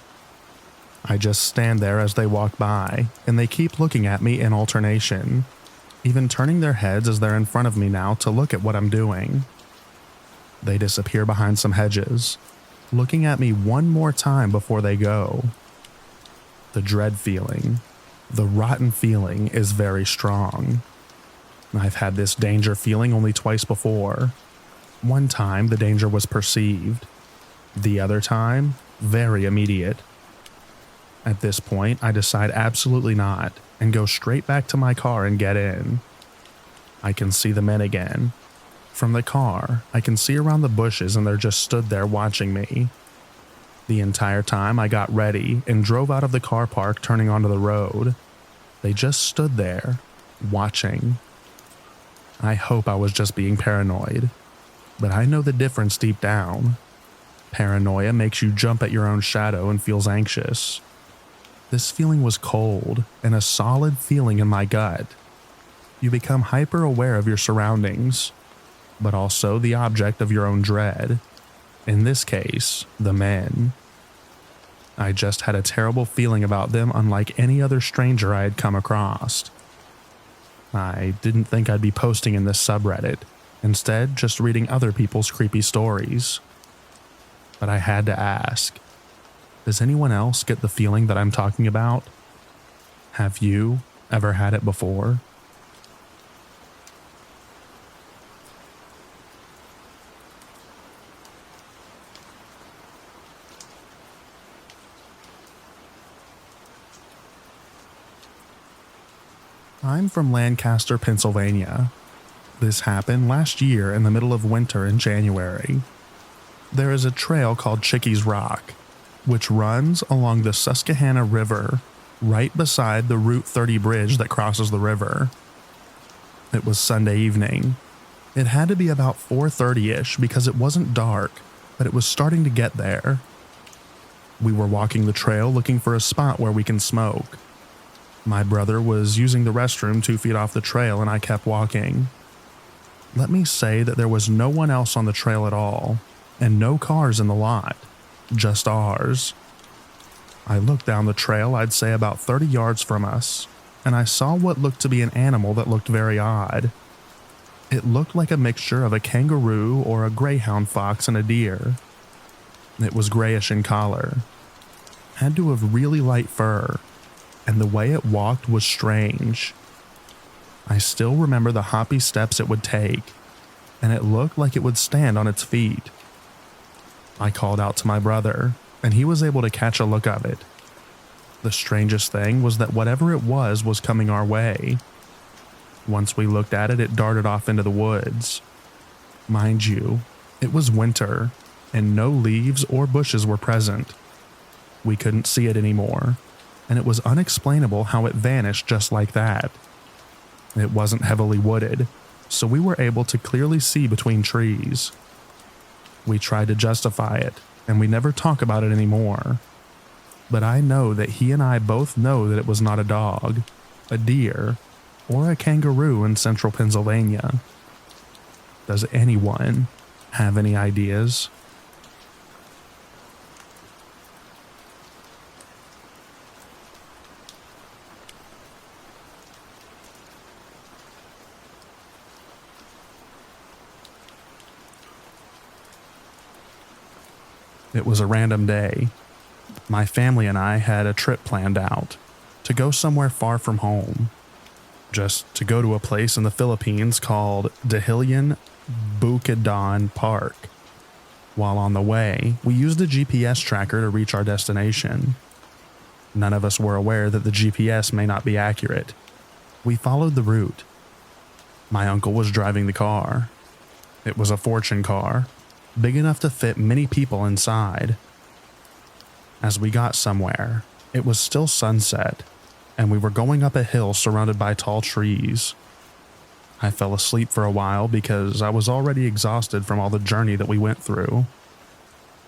I just stand there as they walk by, and they keep looking at me in alternation, even turning their heads as they're in front of me now to look at what I'm doing. They disappear behind some hedges, looking at me one more time before they go. The dread feeling, the rotten feeling, is very strong. I've had this danger feeling only twice before. One time the danger was perceived. The other time, very immediate. At this point, I decide absolutely not and go straight back to my car and get in. I can see the men again. From the car, I can see around the bushes and they're just stood there watching me. The entire time I got ready and drove out of the car park turning onto the road. They just stood there, watching. I hope I was just being paranoid, but I know the difference deep down. Paranoia makes you jump at your own shadow and feels anxious. This feeling was cold and a solid feeling in my gut. You become hyper aware of your surroundings, but also the object of your own dread. In this case, the men. I just had a terrible feeling about them, unlike any other stranger I had come across. I didn't think I'd be posting in this subreddit, instead just reading other people's creepy stories. But I had to ask, does anyone else get the feeling that I'm talking about? Have you ever had it before? I'm from Lancaster, Pennsylvania. This happened last year in the middle of winter in January. There is a trail called Chickies Rock, which runs along the Susquehanna River, right beside the Route 30 bridge that crosses the river. It was Sunday evening. It had to be about 4:30-ish because it wasn't dark, but it was starting to get there. We were walking the trail looking for a spot where we can smoke. My brother was using the restroom 2 feet off the trail and I kept walking. Let me say that there was no one else on the trail at all, and no cars in the lot, just ours. I looked down the trail, I'd say about 30 yards from us, and I saw what looked to be an animal that looked very odd. It looked like a mixture of a kangaroo or a greyhound fox and a deer. It was grayish in color, had to have really light fur, and the way it walked was strange. I still remember the hoppy steps it would take, and it looked like it would stand on its feet. I called out to my brother, and he was able to catch a look of it. The strangest thing was that whatever it was coming our way. Once we looked at it, it darted off into the woods. Mind you, it was winter, and no leaves or bushes were present. We couldn't see it anymore, and it was unexplainable how it vanished just like that. It wasn't heavily wooded, so we were able to clearly see between trees. We tried to justify it, and we never talk about it anymore. But I know that he and I both know that it was not a dog, a deer, or a kangaroo in central Pennsylvania. Does anyone have any ideas? It was a random day. My family and I had a trip planned out to go somewhere far from home. Just to go to a place in the Philippines called Dahilian Bukidnon Park. While on the way, we used a GPS tracker to reach our destination. None of us were aware that the GPS may not be accurate. We followed the route. My uncle was driving the car. It was a fortune car, big enough to fit many people inside. As we got somewhere, it was still sunset, and we were going up a hill surrounded by tall trees. I fell asleep for a while because I was already exhausted from all the journey that we went through.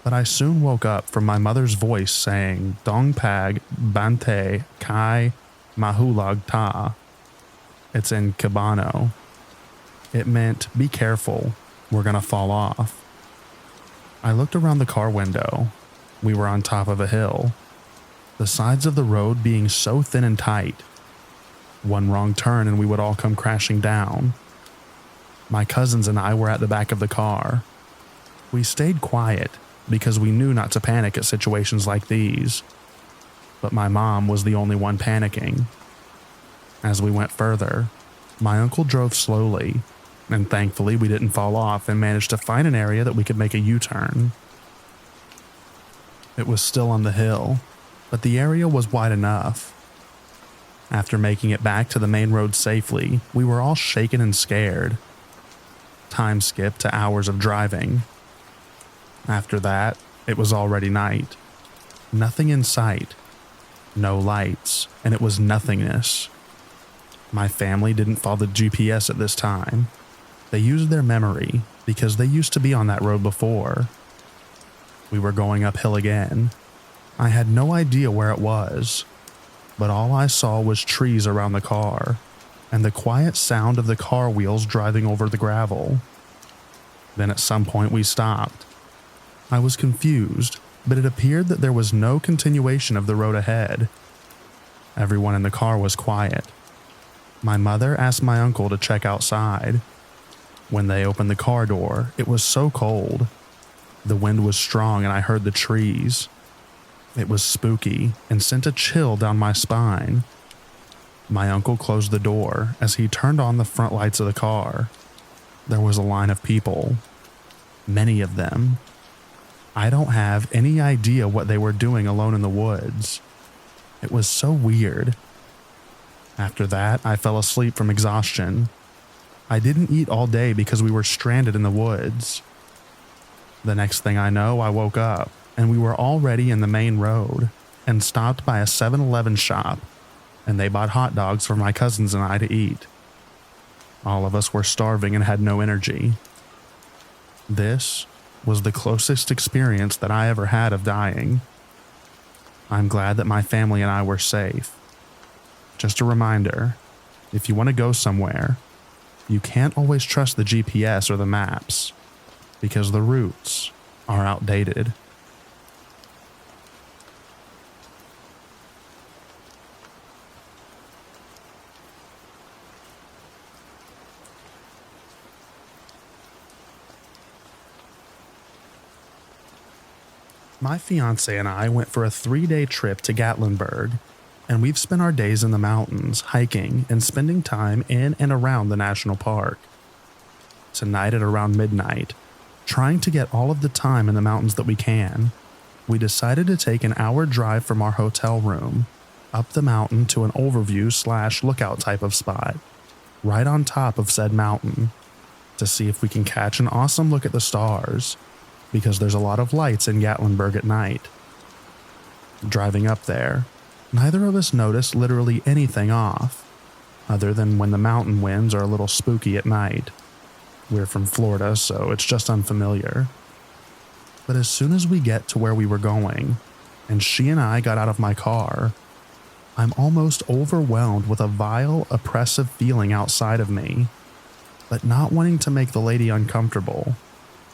But I soon woke up from my mother's voice saying, Dongpag Bante Kai Mahulag Ta. It's in Cabano. It meant, be careful, we're gonna fall off. I looked around the car window. We were on top of a hill, the sides of the road being so thin and tight. One wrong turn and we would all come crashing down. My cousins and I were at the back of the car. We stayed quiet because we knew not to panic at situations like these. But my mom was the only one panicking. As we went further, my uncle drove slowly, and thankfully we didn't fall off and managed to find an area that we could make a U-turn. It was still on the hill, but the area was wide enough. After making it back to the main road safely, we were all shaken and scared. Time skipped to hours of driving. After that, it was already night. Nothing in sight. No lights, and it was nothingness. My family didn't follow the GPS at this time. They used their memory because they used to be on that road before. We were going uphill again. I had no idea where it was. but all I saw was trees around the car and the quiet sound of the car wheels driving over the gravel. Then at some point we stopped. I was confused, but it appeared that there was no continuation of the road ahead. Everyone in the car was quiet. My mother asked my uncle to check outside. When they opened the car door, it was so cold. The wind was strong and I heard the trees. It was spooky and sent a chill down my spine. My uncle closed the door as he turned on the front lights of the car. There was a line of people. Many of them. I don't have any idea what they were doing alone in the woods. It was so weird. After that, I fell asleep from exhaustion. I didn't eat all day because we were stranded in the woods. The next thing I know, I woke up and we were already in the main road and stopped by a 7-Eleven shop, and they bought hot dogs for my cousins and I to eat. All of us were starving and had no energy. This was the closest experience that I ever had of dying. I'm glad that my family and I were safe. Just a reminder, if you want to go somewhere, you can't always trust the GPS or the maps, because the routes are outdated. My fiance and I went for a 3-day trip to Gatlinburg, and we've spent our days in the mountains, hiking, and spending time in and around the national park. Tonight at around midnight, trying to get all of the time in the mountains that we can, we decided to take an hour drive from our hotel room up the mountain to an overview/lookout type of spot, right on top of said mountain, to see if we can catch an awesome look at the stars, because there's a lot of lights in Gatlinburg at night. Driving up there, neither of us noticed literally anything off, other than when the mountain winds are a little spooky at night. We're from Florida, so it's just unfamiliar. But as soon as we get to where we were going, and she and I got out of my car, I'm almost overwhelmed with a vile, oppressive feeling outside of me. But not wanting to make the lady uncomfortable,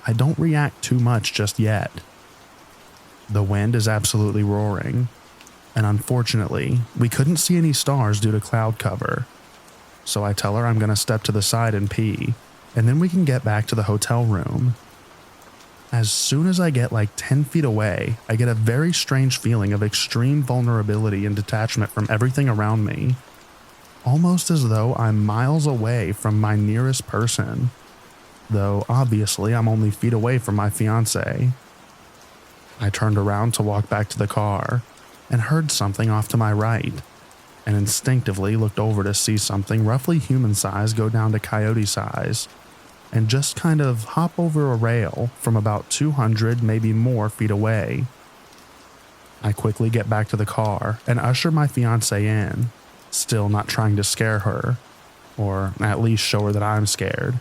I don't react too much just yet. The wind is absolutely roaring, and unfortunately, we couldn't see any stars due to cloud cover. So I tell her I'm going to step to the side and pee, and then we can get back to the hotel room. As soon as I get like 10 feet away, I get a very strange feeling of extreme vulnerability and detachment from everything around me, almost as though I'm miles away from my nearest person, though obviously I'm only feet away from my fiance. I turned around to walk back to the car and heard something off to my right, and instinctively looked over to see something roughly human size go down to coyote size and just kind of hop over a rail from about 200, maybe more feet away. I quickly get back to the car and usher my fiance in, still not trying to scare her, or at least show her that I'm scared.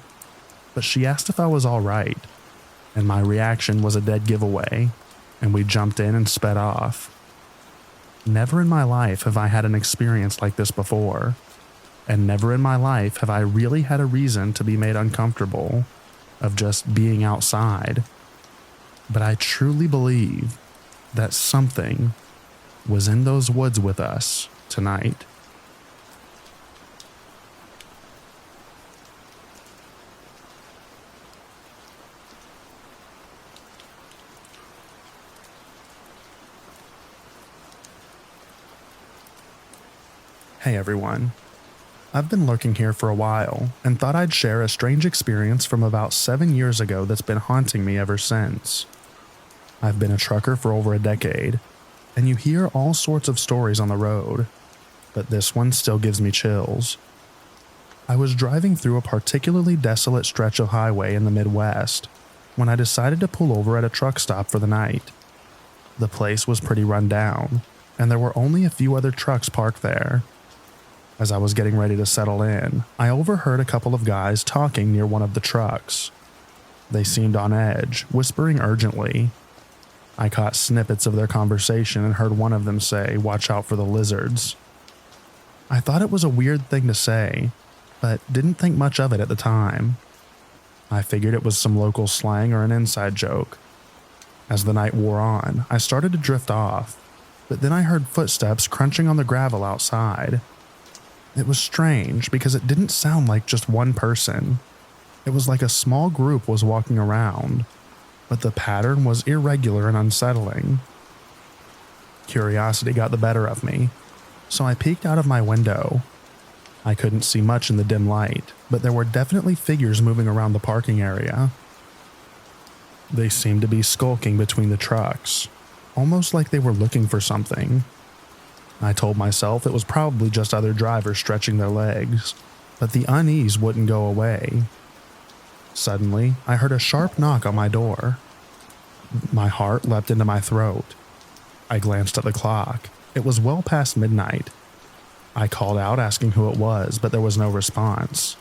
But she asked if I was all right, and my reaction was a dead giveaway, and we jumped in and sped off. Never in my life have I had an experience like this before, and never in my life have I really had a reason to be made uncomfortable of just being outside. But I truly believe that something was in those woods with us tonight. Hey everyone. I've been lurking here for a while and thought I'd share a strange experience from about 7 years ago that's been haunting me ever since. I've been a trucker for over a decade, and you hear all sorts of stories on the road, but this one still gives me chills. I was driving through a particularly desolate stretch of highway in the Midwest when I decided to pull over at a truck stop for the night. The place was pretty run down, and there were only a few other trucks parked there. As I was getting ready to settle in, I overheard a couple of guys talking near one of the trucks. They seemed on edge, whispering urgently. I caught snippets of their conversation and heard one of them say, "Watch out for the lizards," I thought it was a weird thing to say, but didn't think much of it at the time. I figured it was some local slang or an inside joke. As the night wore on, I started to drift off, but then I heard footsteps crunching on the gravel outside. It was strange because it didn't sound like just one person. It was like a small group was walking around, but the pattern was irregular and unsettling. Curiosity got the better of me, so I peeked out of my window. I couldn't see much in the dim light, but there were definitely figures moving around the parking area. They seemed to be skulking between the trucks, almost like they were looking for something. I told myself it was probably just other drivers stretching their legs, but the unease wouldn't go away. Suddenly, I heard a sharp knock on my door. My heart leapt into my throat. I glanced at the clock. It was well past midnight. I called out asking who it was, but there was no response.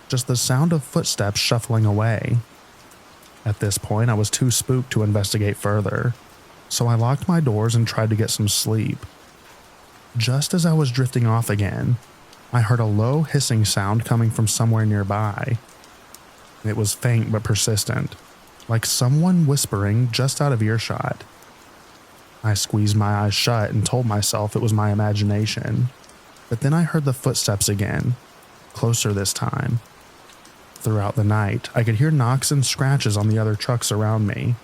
Just the sound of footsteps shuffling away. At this point, I was too spooked to investigate further, so I locked my doors and tried to get some sleep. Just as I was drifting off again, I heard a low hissing sound coming from somewhere nearby. It was faint but persistent, like someone whispering just out of earshot. I squeezed my eyes shut and told myself it was my imagination, but then I heard the footsteps again, closer this time. Throughout the night, I could hear knocks and scratches on the other trucks around me.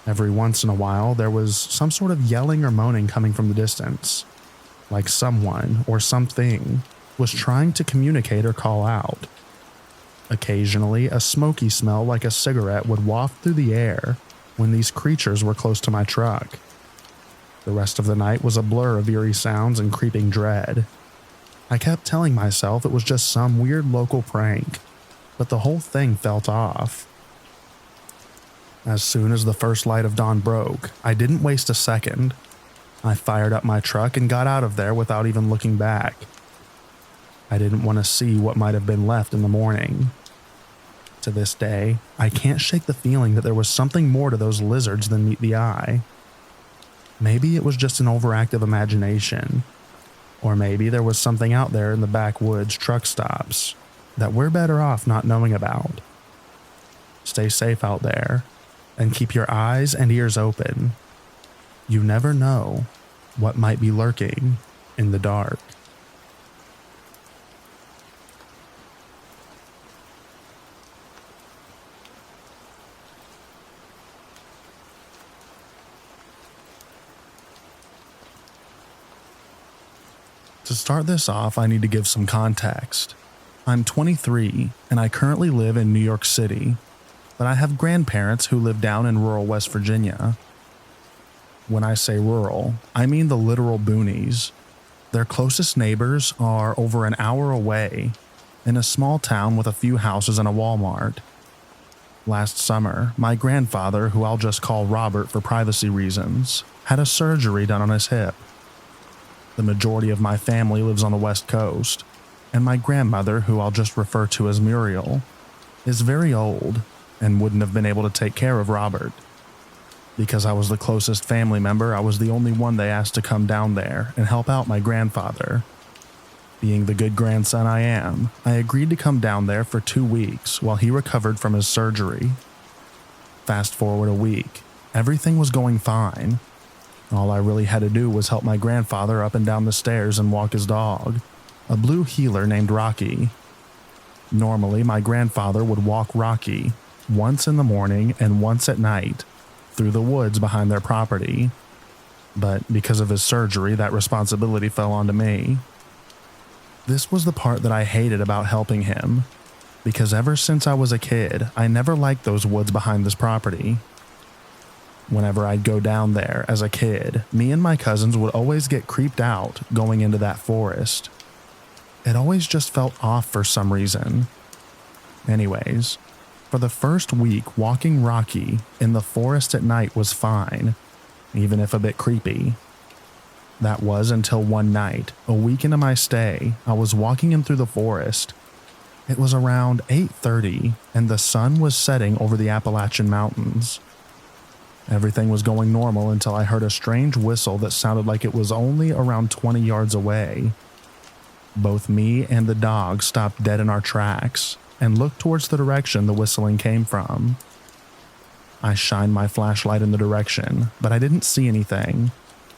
Every once in a while, there was some sort of yelling or moaning coming from the distance, like someone or something was trying to communicate or call out. Occasionally, a smoky smell like a cigarette would waft through the air when these creatures were close to my truck. The rest of the night was a blur of eerie sounds and creeping dread. I kept telling myself it was just some weird local prank, but the whole thing felt off. As soon as the first light of dawn broke, I didn't waste a second. I fired up my truck and got out of there without even looking back. I didn't want to see what might have been left in the morning. To this day, I can't shake the feeling that there was something more to those lizards than meet the eye. Maybe it was just an overactive imagination, or maybe there was something out there in the backwoods truck stops that we're better off not knowing about. Stay safe out there, and keep your eyes and ears open. You never know what might be lurking in the dark. To start this off, I need to give some context. I'm 23, and I currently live in New York City, but I have grandparents who live down in rural West Virginia. When I say rural, I mean the literal boonies. Their closest neighbors are over an hour away, in a small town with a few houses and a Walmart. Last summer, my grandfather, who I'll just call Robert for privacy reasons, had a surgery done on his hip. The majority of my family lives on the West Coast, and my grandmother, who I'll just refer to as Muriel, is very old and wouldn't have been able to take care of Robert. Because I was the closest family member, I was the only one they asked to come down there and help out my grandfather. Being the good grandson I am, I agreed to come down there for 2 weeks while he recovered from his surgery. Fast forward a week, everything was going fine. All I really had to do was help my grandfather up and down the stairs and walk his dog, a blue heeler named Rocky. Normally, my grandfather would walk Rocky once in the morning and once at night through the woods behind their property, but because of his surgery, that responsibility fell onto me. This was the part that I hated about helping him, because ever since I was a kid, I never liked those woods behind this property. Whenever I'd go down there as a kid, me and my cousins would always get creeped out going into that forest. It always just felt off for some reason. Anyways, for the first week, walking Rocky in the forest at night was fine, even if a bit creepy. That was until one night, a week into my stay, I was walking in through the forest. It was around 8:30 and the sun was setting over the Appalachian Mountains. Everything was going normal until I heard a strange whistle that sounded like it was only around 20 yards away. Both me and the dog stopped dead in our tracks and looked towards the direction the whistling came from. I shined my flashlight in the direction, but I didn't see anything,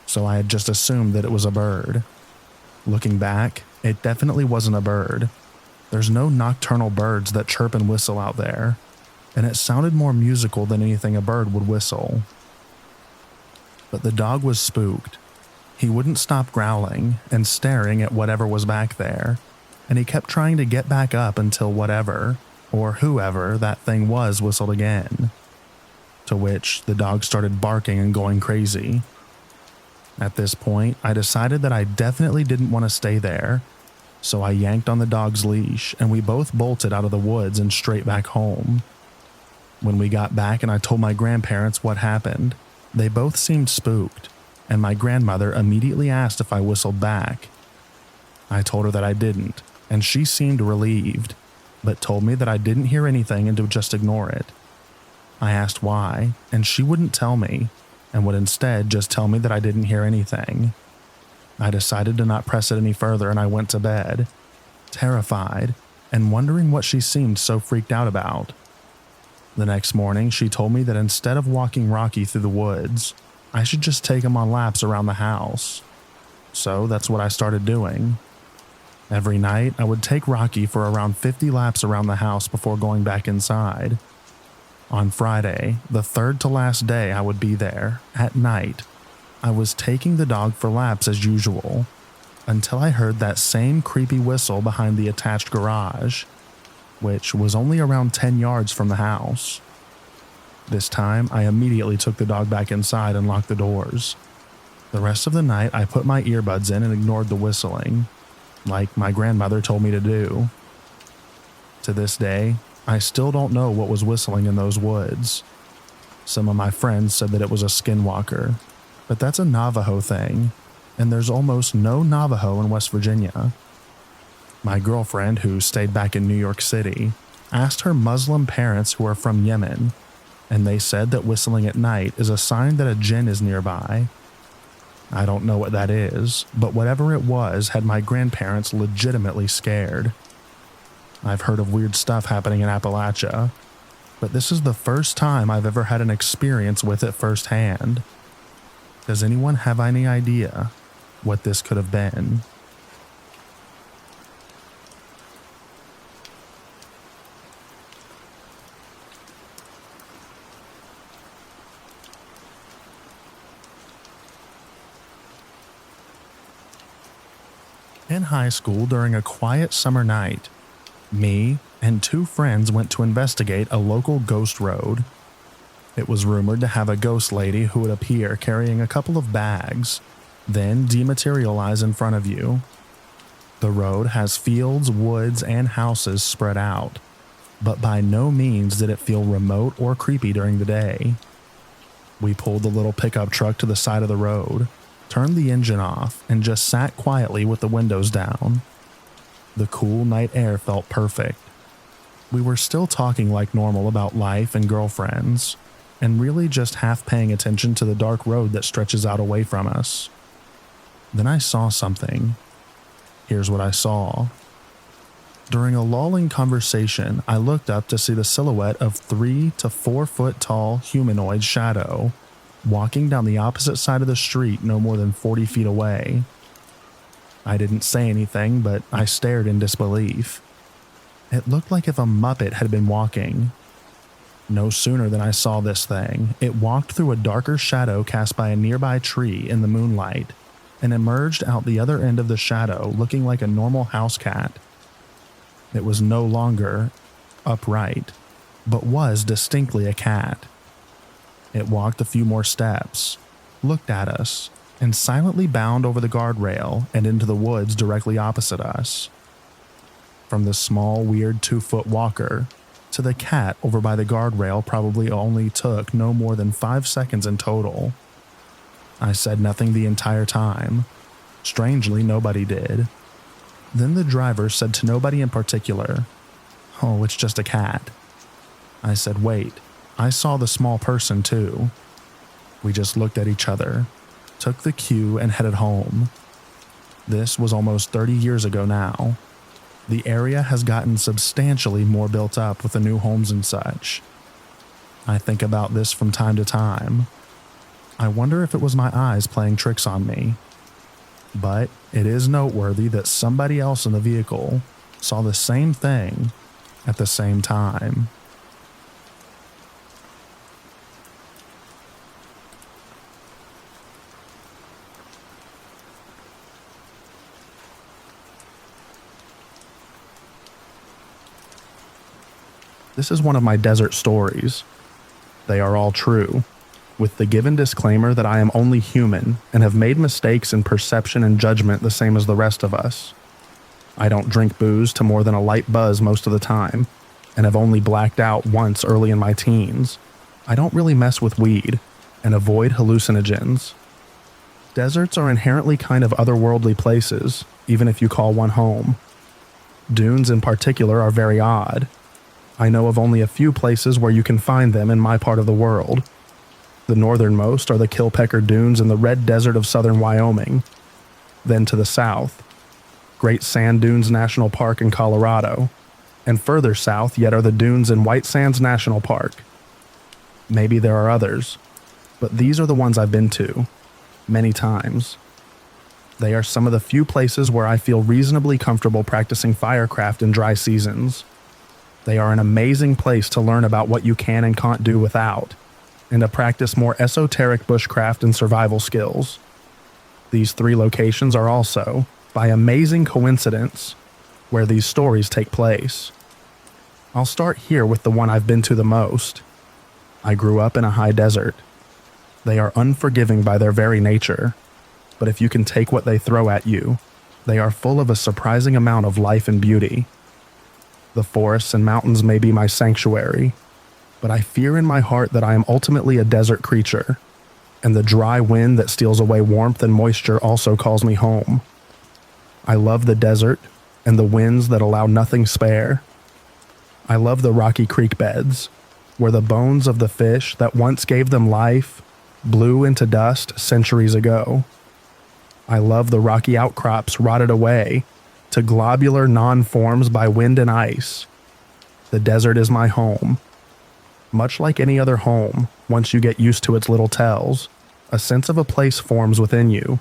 so I had just assumed that it was a bird. Looking back, it definitely wasn't a bird. There's no nocturnal birds that chirp and whistle out there, and it sounded more musical than anything a bird would whistle. But the dog was spooked. He wouldn't stop growling and staring at whatever was back there, and he kept trying to get back up until whatever, or whoever that thing was, whistled again. To which the dog started barking and going crazy. At this point, I decided that I definitely didn't want to stay there, so I yanked on the dog's leash and we both bolted out of the woods and straight back home. When we got back and I told my grandparents what happened, they both seemed spooked, and my grandmother immediately asked if I whistled back. I told her that I didn't, and she seemed relieved, but told me that I didn't hear anything and to just ignore it. I asked why, and she wouldn't tell me, and would instead just tell me that I didn't hear anything. I decided to not press it any further, and I went to bed, terrified and wondering what she seemed so freaked out about. The next morning, she told me that instead of walking Rocky through the woods, I should just take him on laps around the house. So that's what I started doing. Every night, I would take Rocky for around 50 laps around the house before going back inside. On Friday, the third to last day I would be there, at night, I was taking the dog for laps as usual, until I heard that same creepy whistle behind the attached garage, which was only around 10 yards from the house. This time, I immediately took the dog back inside and locked the doors. The rest of the night, I put my earbuds in and ignored the whistling, like my grandmother told me to do. To this day, I still don't know what was whistling in those woods. Some of my friends said that it was a skinwalker, but that's a Navajo thing, and there's almost no Navajo in West Virginia. My girlfriend, who stayed back in New York City, asked her Muslim parents who are from Yemen, and they said that whistling at night is a sign that a jinn is nearby. I don't know what that is, but whatever it was had my grandparents legitimately scared. I've heard of weird stuff happening in Appalachia, but this is the first time I've ever had an experience with it firsthand. Does anyone have any idea what this could have been? In high school, during a quiet summer night, me and two friends went to investigate a local ghost road. It was rumored to have a ghost lady who would appear carrying a couple of bags, then dematerialize in front of you. The road has fields, woods, and houses spread out, but by no means did it feel remote or creepy during the day. We pulled the little pickup truck to the side of the road, turned the engine off, and just sat quietly with the windows down. The cool night air felt perfect. We were still talking like normal about life and girlfriends, and really just half paying attention to the dark road that stretches out away from us. Then I saw something. Here's what I saw. During a lulling conversation, I looked up to see the silhouette of 3 to 4 foot tall humanoid shadow walking down the opposite side of the street no more than 40 feet away. I didn't say anything, but I stared in disbelief. It looked like if a Muppet had been walking. No sooner than I saw this thing, it walked through a darker shadow cast by a nearby tree in the moonlight and emerged out the other end of the shadow looking like a normal house cat. It was no longer upright, but was distinctly a cat. It walked a few more steps, looked at us, and silently bound over the guardrail and into the woods directly opposite us. From the small, weird 2-foot walker to the cat over by the guardrail probably only took no more than 5 seconds in total. I said nothing the entire time. Strangely, nobody did. Then the driver said to nobody in particular, "Oh, it's just a cat." I said, "Wait, I saw the small person too." We just looked at each other, took the cue, and headed home. This was almost 30 years ago now. The area has gotten substantially more built up with the new homes and such. I think about this from time to time. I wonder if it was my eyes playing tricks on me. But it is noteworthy that somebody else in the vehicle saw the same thing at the same time. This is one of my desert stories. They are all true, with the given disclaimer that I am only human and have made mistakes in perception and judgment the same as the rest of us. I don't drink booze to more than a light buzz most of the time, and have only blacked out once early in my teens. I don't really mess with weed, and avoid hallucinogens. Deserts are inherently kind of otherworldly places, even if you call one home. Dunes in particular are very odd. I know of only a few places where you can find them in my part of the world. The northernmost are the Kilpecker Dunes in the Red Desert of southern Wyoming. Then to the south, Great Sand Dunes National Park in Colorado, and further south yet are the dunes in White Sands National Park. Maybe there are others, but these are the ones I've been to, many times. They are some of the few places where I feel reasonably comfortable practicing firecraft in dry seasons. They are an amazing place to learn about what you can and can't do without, and to practice more esoteric bushcraft and survival skills. These 3 locations are also, by amazing coincidence, where these stories take place. I'll start here with the one I've been to the most. I grew up in a high desert. They are unforgiving by their very nature, but if you can take what they throw at you, they are full of a surprising amount of life and beauty. The forests and mountains may be my sanctuary, but I fear in my heart that I am ultimately a desert creature, and the dry wind that steals away warmth and moisture also calls me home. I love the desert and the winds that allow nothing spare. I love the rocky creek beds, where the bones of the fish that once gave them life blew into dust centuries ago. I love the rocky outcrops rotted away to globular non-forms by wind and ice. The desert is my home. Much like any other home, once you get used to its little tells, a sense of a place forms within you.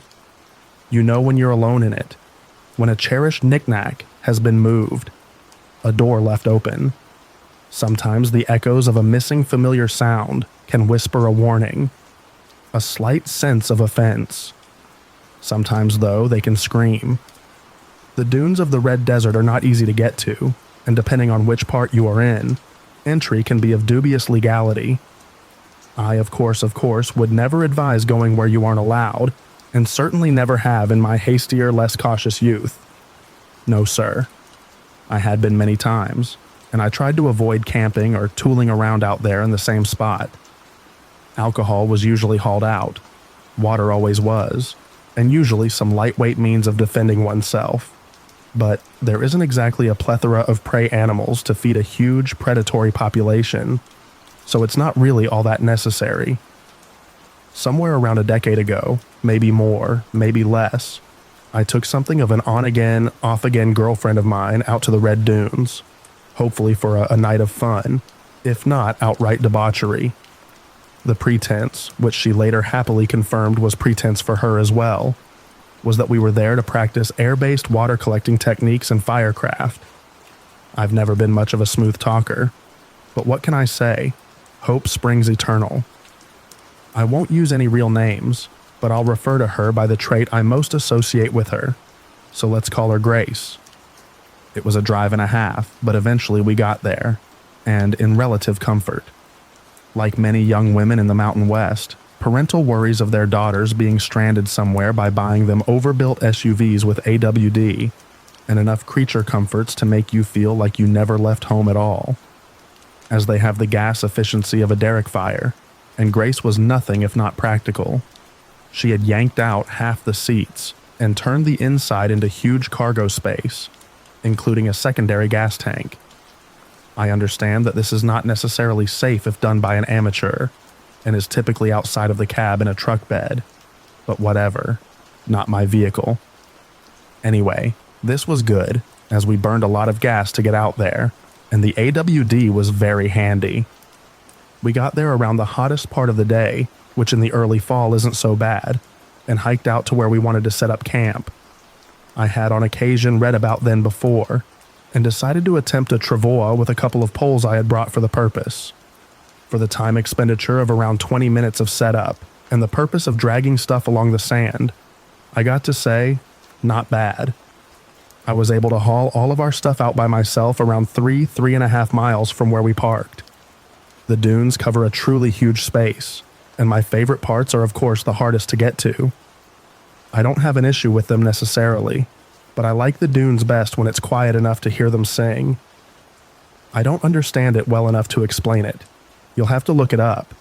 You know when you're alone in it, when a cherished knick-knack has been moved, a door left open. Sometimes the echoes of a missing familiar sound can whisper a warning, a slight sense of offense. Sometimes, though, they can scream. The dunes of the Red Desert are not easy to get to, and depending on which part you are in, entry can be of dubious legality. I, of course, would never advise going where you aren't allowed, and certainly never have in my hastier, less cautious youth. No, sir. I had been many times, and I tried to avoid camping or tooling around out there in the same spot. Alcohol was usually hauled out, water always was, and usually some lightweight means of defending oneself. But there isn't exactly a plethora of prey animals to feed a huge predatory population, so it's not really all that necessary. Somewhere around a decade ago, maybe more, maybe less, I took something of an on-again, off-again girlfriend of mine out to the Red Dunes, hopefully for a night of fun, if not outright debauchery. The pretense, which she later happily confirmed was pretense for her as well, was that we were there to practice air-based water collecting techniques and firecraft. I've never been much of a smooth talker, but what can I say? Hope springs eternal. I won't use any real names, but I'll refer to her by the trait I most associate with her, so let's call her Grace. It was a drive and a half, but eventually we got there, and in relative comfort. Like many young women in the Mountain West, parental worries of their daughters being stranded somewhere by buying them overbuilt SUVs with AWD, and enough creature comforts to make you feel like you never left home at all. As they have the gas efficiency of a derrick fire, and Grace was nothing if not practical. She had yanked out half the seats and turned the inside into huge cargo space, including a secondary gas tank. I understand that this is not necessarily safe if done by an amateur, and is typically outside of the cab in a truck bed, but whatever, not my vehicle. Anyway, this was good, as we burned a lot of gas to get out there, and the AWD was very handy. We got there around the hottest part of the day, which in the early fall isn't so bad, and hiked out to where we wanted to set up camp. I had on occasion read about them before, and decided to attempt a travois with a couple of poles I had brought for the purpose. For the time expenditure of around 20 minutes of setup, and the purpose of dragging stuff along the sand, I got to say, not bad. I was able to haul all of our stuff out by myself around 3.5 miles from where we parked. The dunes cover a truly huge space, and my favorite parts are of course the hardest to get to. I don't have an issue with them necessarily, but I like the dunes best when it's quiet enough to hear them sing. I don't understand it well enough to explain it. You'll have to look it up.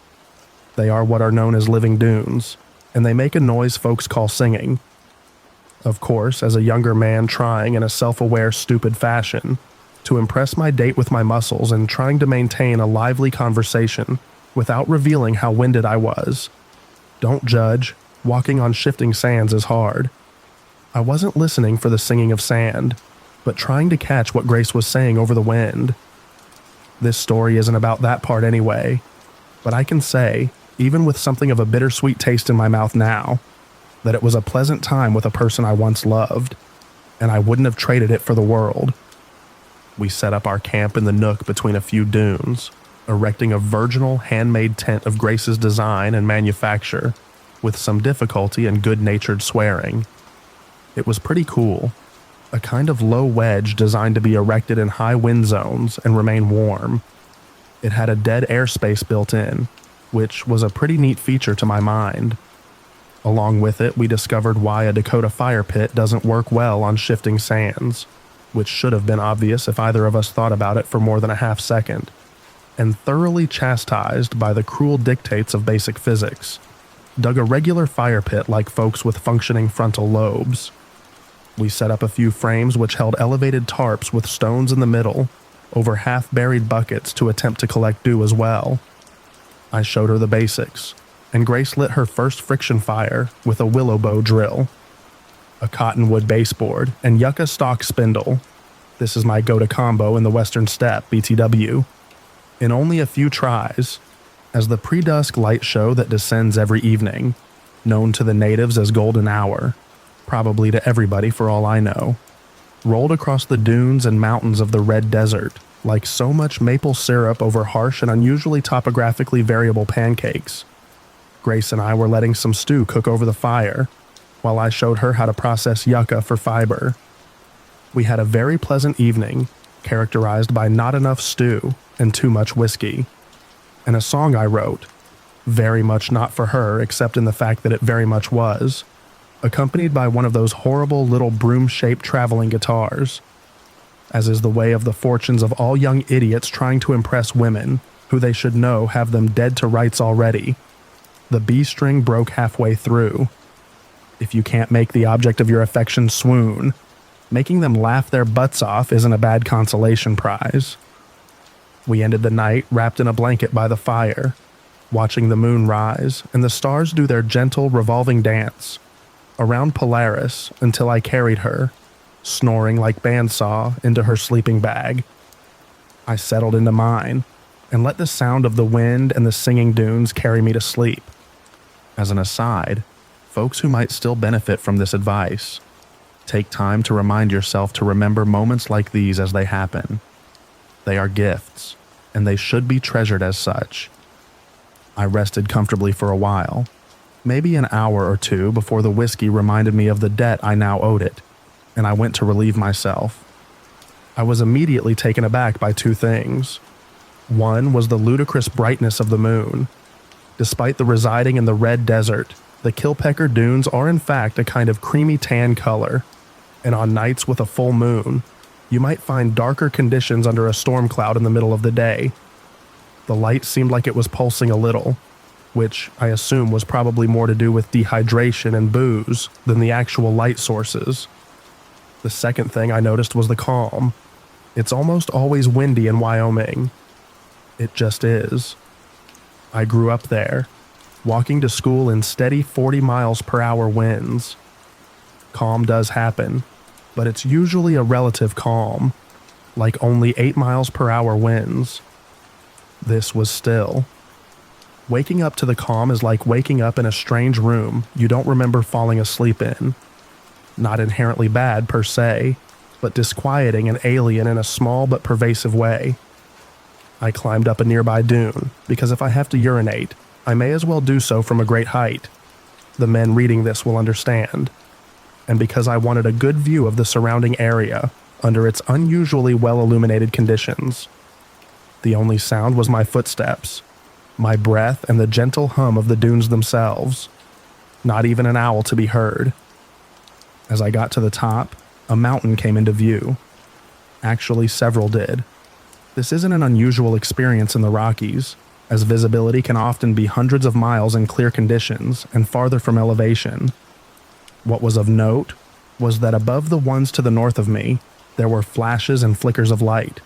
They are what are known as living dunes, and they make a noise folks call singing. Of course, as a younger man trying in a self-aware, stupid fashion to impress my date with my muscles and trying to maintain a lively conversation without revealing how winded I was. Don't judge, walking on shifting sands is hard. I wasn't listening for the singing of sand, but trying to catch what Grace was saying over the wind. This story isn't about that part anyway, but I can say, even with something of a bittersweet taste in my mouth now, that it was a pleasant time with a person I once loved, and I wouldn't have traded it for the world. We set up our camp in the nook between a few dunes, erecting a virginal handmade tent of Grace's design and manufacture, with some difficulty and good-natured swearing. It was pretty cool, a kind of low wedge designed to be erected in high wind zones and remain warm. It had a dead airspace built in, which was a pretty neat feature to my mind. Along with it, we discovered why a Dakota fire pit doesn't work well on shifting sands, which should have been obvious if either of us thought about it for more than a half second, and thoroughly chastised by the cruel dictates of basic physics, dug a regular fire pit like folks with functioning frontal lobes. We set up a few frames which held elevated tarps with stones in the middle, over half-buried buckets to attempt to collect dew as well. I showed her the basics, and Grace lit her first friction fire with a willow bow drill, a cottonwood baseboard, and yucca stalk spindle. This is my go-to combo in the Western Steppe, BTW. In only a few tries, as the pre-dusk light show that descends every evening, known to the natives as Golden Hour, probably to everybody for all I know, rolled across the dunes and mountains of the Red Desert like so much maple syrup over harsh and unusually topographically variable pancakes. Grace and I were letting some stew cook over the fire, while I showed her how to process yucca for fiber. We had a very pleasant evening, characterized by not enough stew and too much whiskey, and a song I wrote, very much not for her except in the fact that it very much was, accompanied by one of those horrible little broom-shaped traveling guitars. As is the way of the fortunes of all young idiots trying to impress women, who they should know have them dead to rights already, the B string broke halfway through. If you can't make the object of your affection swoon, making them laugh their butts off isn't a bad consolation prize. We ended the night wrapped in a blanket by the fire, watching the moon rise and the stars do their gentle revolving dance around Polaris until I carried her, snoring like bandsaw, into her sleeping bag. I settled into mine and let the sound of the wind and the singing dunes carry me to sleep. As an aside, folks who might still benefit from this advice, take time to remind yourself to remember moments like these as they happen. They are gifts, and they should be treasured as such. I rested comfortably for a while, maybe an hour or two before the whiskey reminded me of the debt I now owed it, and I went to relieve myself. I was immediately taken aback by two things. One was the ludicrous brightness of the moon. Despite the residing in the Red Desert, the Kilpecker Dunes are in fact a kind of creamy tan color, and on nights with a full moon, you might find darker conditions under a storm cloud in the middle of the day. The light seemed like it was pulsing a little, which I assume was probably more to do with dehydration and booze than the actual light sources. The second thing I noticed was the calm. It's almost always windy in Wyoming. It just is. I grew up there, walking to school in steady 40 miles per hour winds. Calm does happen, but it's usually a relative calm, like only 8 miles per hour winds. This was still. Waking up to the calm is like waking up in a strange room you don't remember falling asleep in. Not inherently bad per se, but disquieting and alien in a small but pervasive way. I climbed up a nearby dune, because if I have to urinate, I may as well do so from a great height. The men reading this will understand. And because I wanted a good view of the surrounding area under its unusually well-illuminated conditions. The only sound was my footsteps, my breath, and the gentle hum of the dunes themselves. Not even an owl to be heard. As I got to the top, a mountain came into view. Actually, several did. This isn't an unusual experience in the Rockies, as visibility can often be hundreds of miles in clear conditions and farther from elevation. What was of note was that above the ones to the north of me, there were flashes and flickers of light.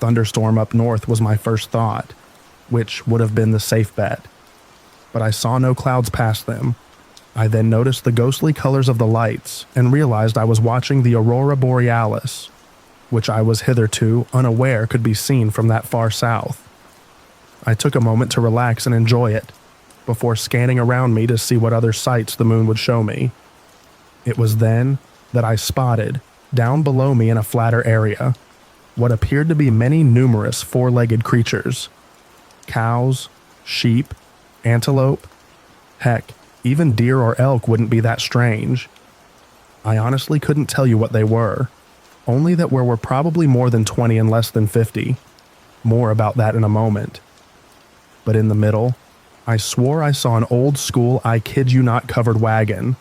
Thunderstorm up north was my first thought, which would have been the safe bet. But I saw no clouds past them. I then noticed the ghostly colors of the lights and realized I was watching the aurora borealis, which I was hitherto unaware could be seen from that far south. I took a moment to relax and enjoy it, before scanning around me to see what other sights the moon would show me. It was then that I spotted, down below me in a flatter area, what appeared to be many numerous four-legged creatures. Cows, sheep, antelope, heck, even deer or elk wouldn't be that strange. I honestly couldn't tell you what they were, only that there were probably more than 20 and less than 50. More about that in a moment. But in the middle, I swore I saw an old-school, I kid you not, covered wagon.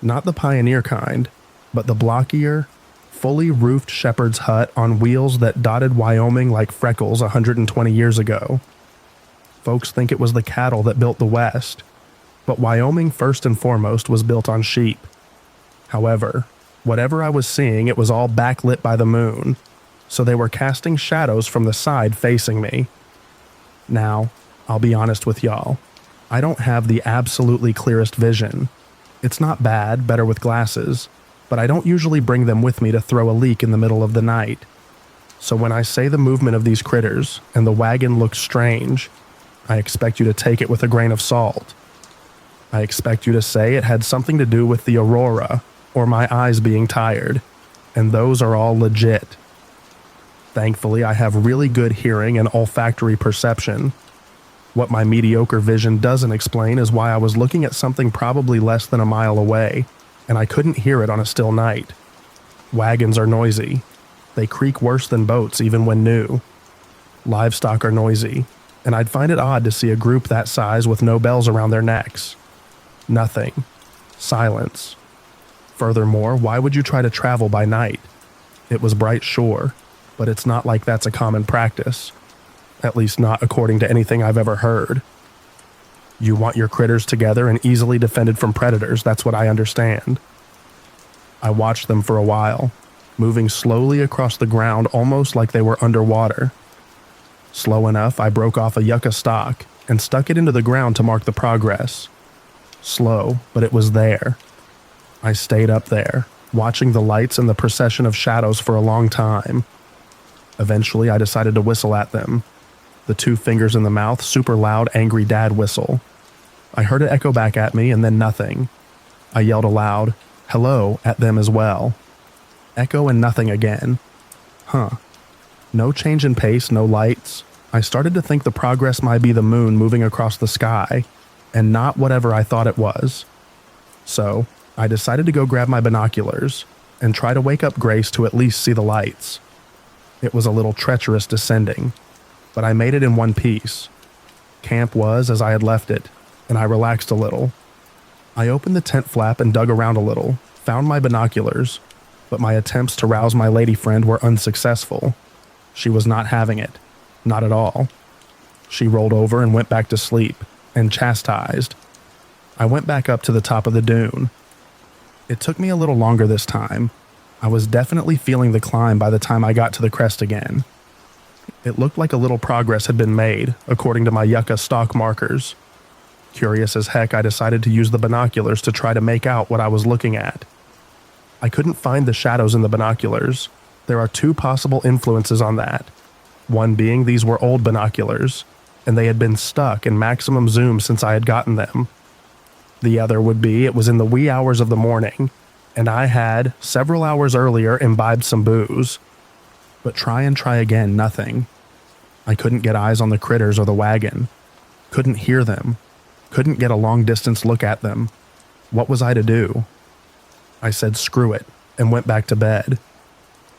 Not the pioneer kind, but the blockier, fully roofed shepherd's hut on wheels that dotted Wyoming like freckles 120 years ago. Folks think it was the cattle that built the West, but Wyoming first and foremost was built on sheep. However, whatever I was seeing, it was all backlit by the moon, so they were casting shadows from the side facing me. Now, I'll be honest with y'all, I don't have the absolutely clearest vision. It's not bad, better with glasses, but I don't usually bring them with me to throw a leak in the middle of the night. So when I say the movement of these critters and the wagon looks strange, I expect you to take it with a grain of salt. I expect you to say it had something to do with the aurora or my eyes being tired, and those are all legit. Thankfully, I have really good hearing and olfactory perception. What my mediocre vision doesn't explain is why I was looking at something probably less than a mile away, and I couldn't hear it on a still night. Wagons are noisy. They creak worse than boats even when new. Livestock are noisy, and I'd find it odd to see a group that size with no bells around their necks. Nothing. Silence. Furthermore, why would you try to travel by night? It was bright, sure, but it's not like that's a common practice. At least not according to anything I've ever heard. You want your critters together and easily defended from predators, that's what I understand. I watched them for a while, moving slowly across the ground almost like they were underwater. Slow enough, I broke off a yucca stalk and stuck it into the ground to mark the progress. Slow, but it was there. I stayed up there, watching the lights and the procession of shadows for a long time. Eventually, I decided to whistle at them. The 2 fingers in the mouth, super loud, angry dad whistle. I heard it echo back at me and then nothing. I yelled aloud, hello, at them as well. Echo and nothing again. No change in pace, no lights. I started to think the progress might be the moon moving across the sky, and not whatever I thought it was. So, I decided to go grab my binoculars and try to wake up Grace to at least see the lights. It was a little treacherous descending, but I made it in one piece. Camp was as I had left it, and I relaxed a little. I opened the tent flap and dug around a little, found my binoculars, but my attempts to rouse my lady friend were unsuccessful. She was not having it. Not at all. She rolled over and went back to sleep, and chastised. I went back up to the top of the dune. It took me a little longer this time. I was definitely feeling the climb by the time I got to the crest again. It looked like a little progress had been made, according to my yucca stalk markers. Curious as heck, I decided to use the binoculars to try to make out what I was looking at. I couldn't find the shadows in the binoculars. There are two possible influences on that. One being these were old binoculars, and they had been stuck in maximum zoom since I had gotten them. The other would be it was in the wee hours of the morning, and I had, several hours earlier, imbibed some booze. But try again, nothing. I couldn't get eyes on the critters or the wagon. Couldn't hear them. Couldn't get a long-distance look at them. What was I to do? I said screw it, and went back to bed.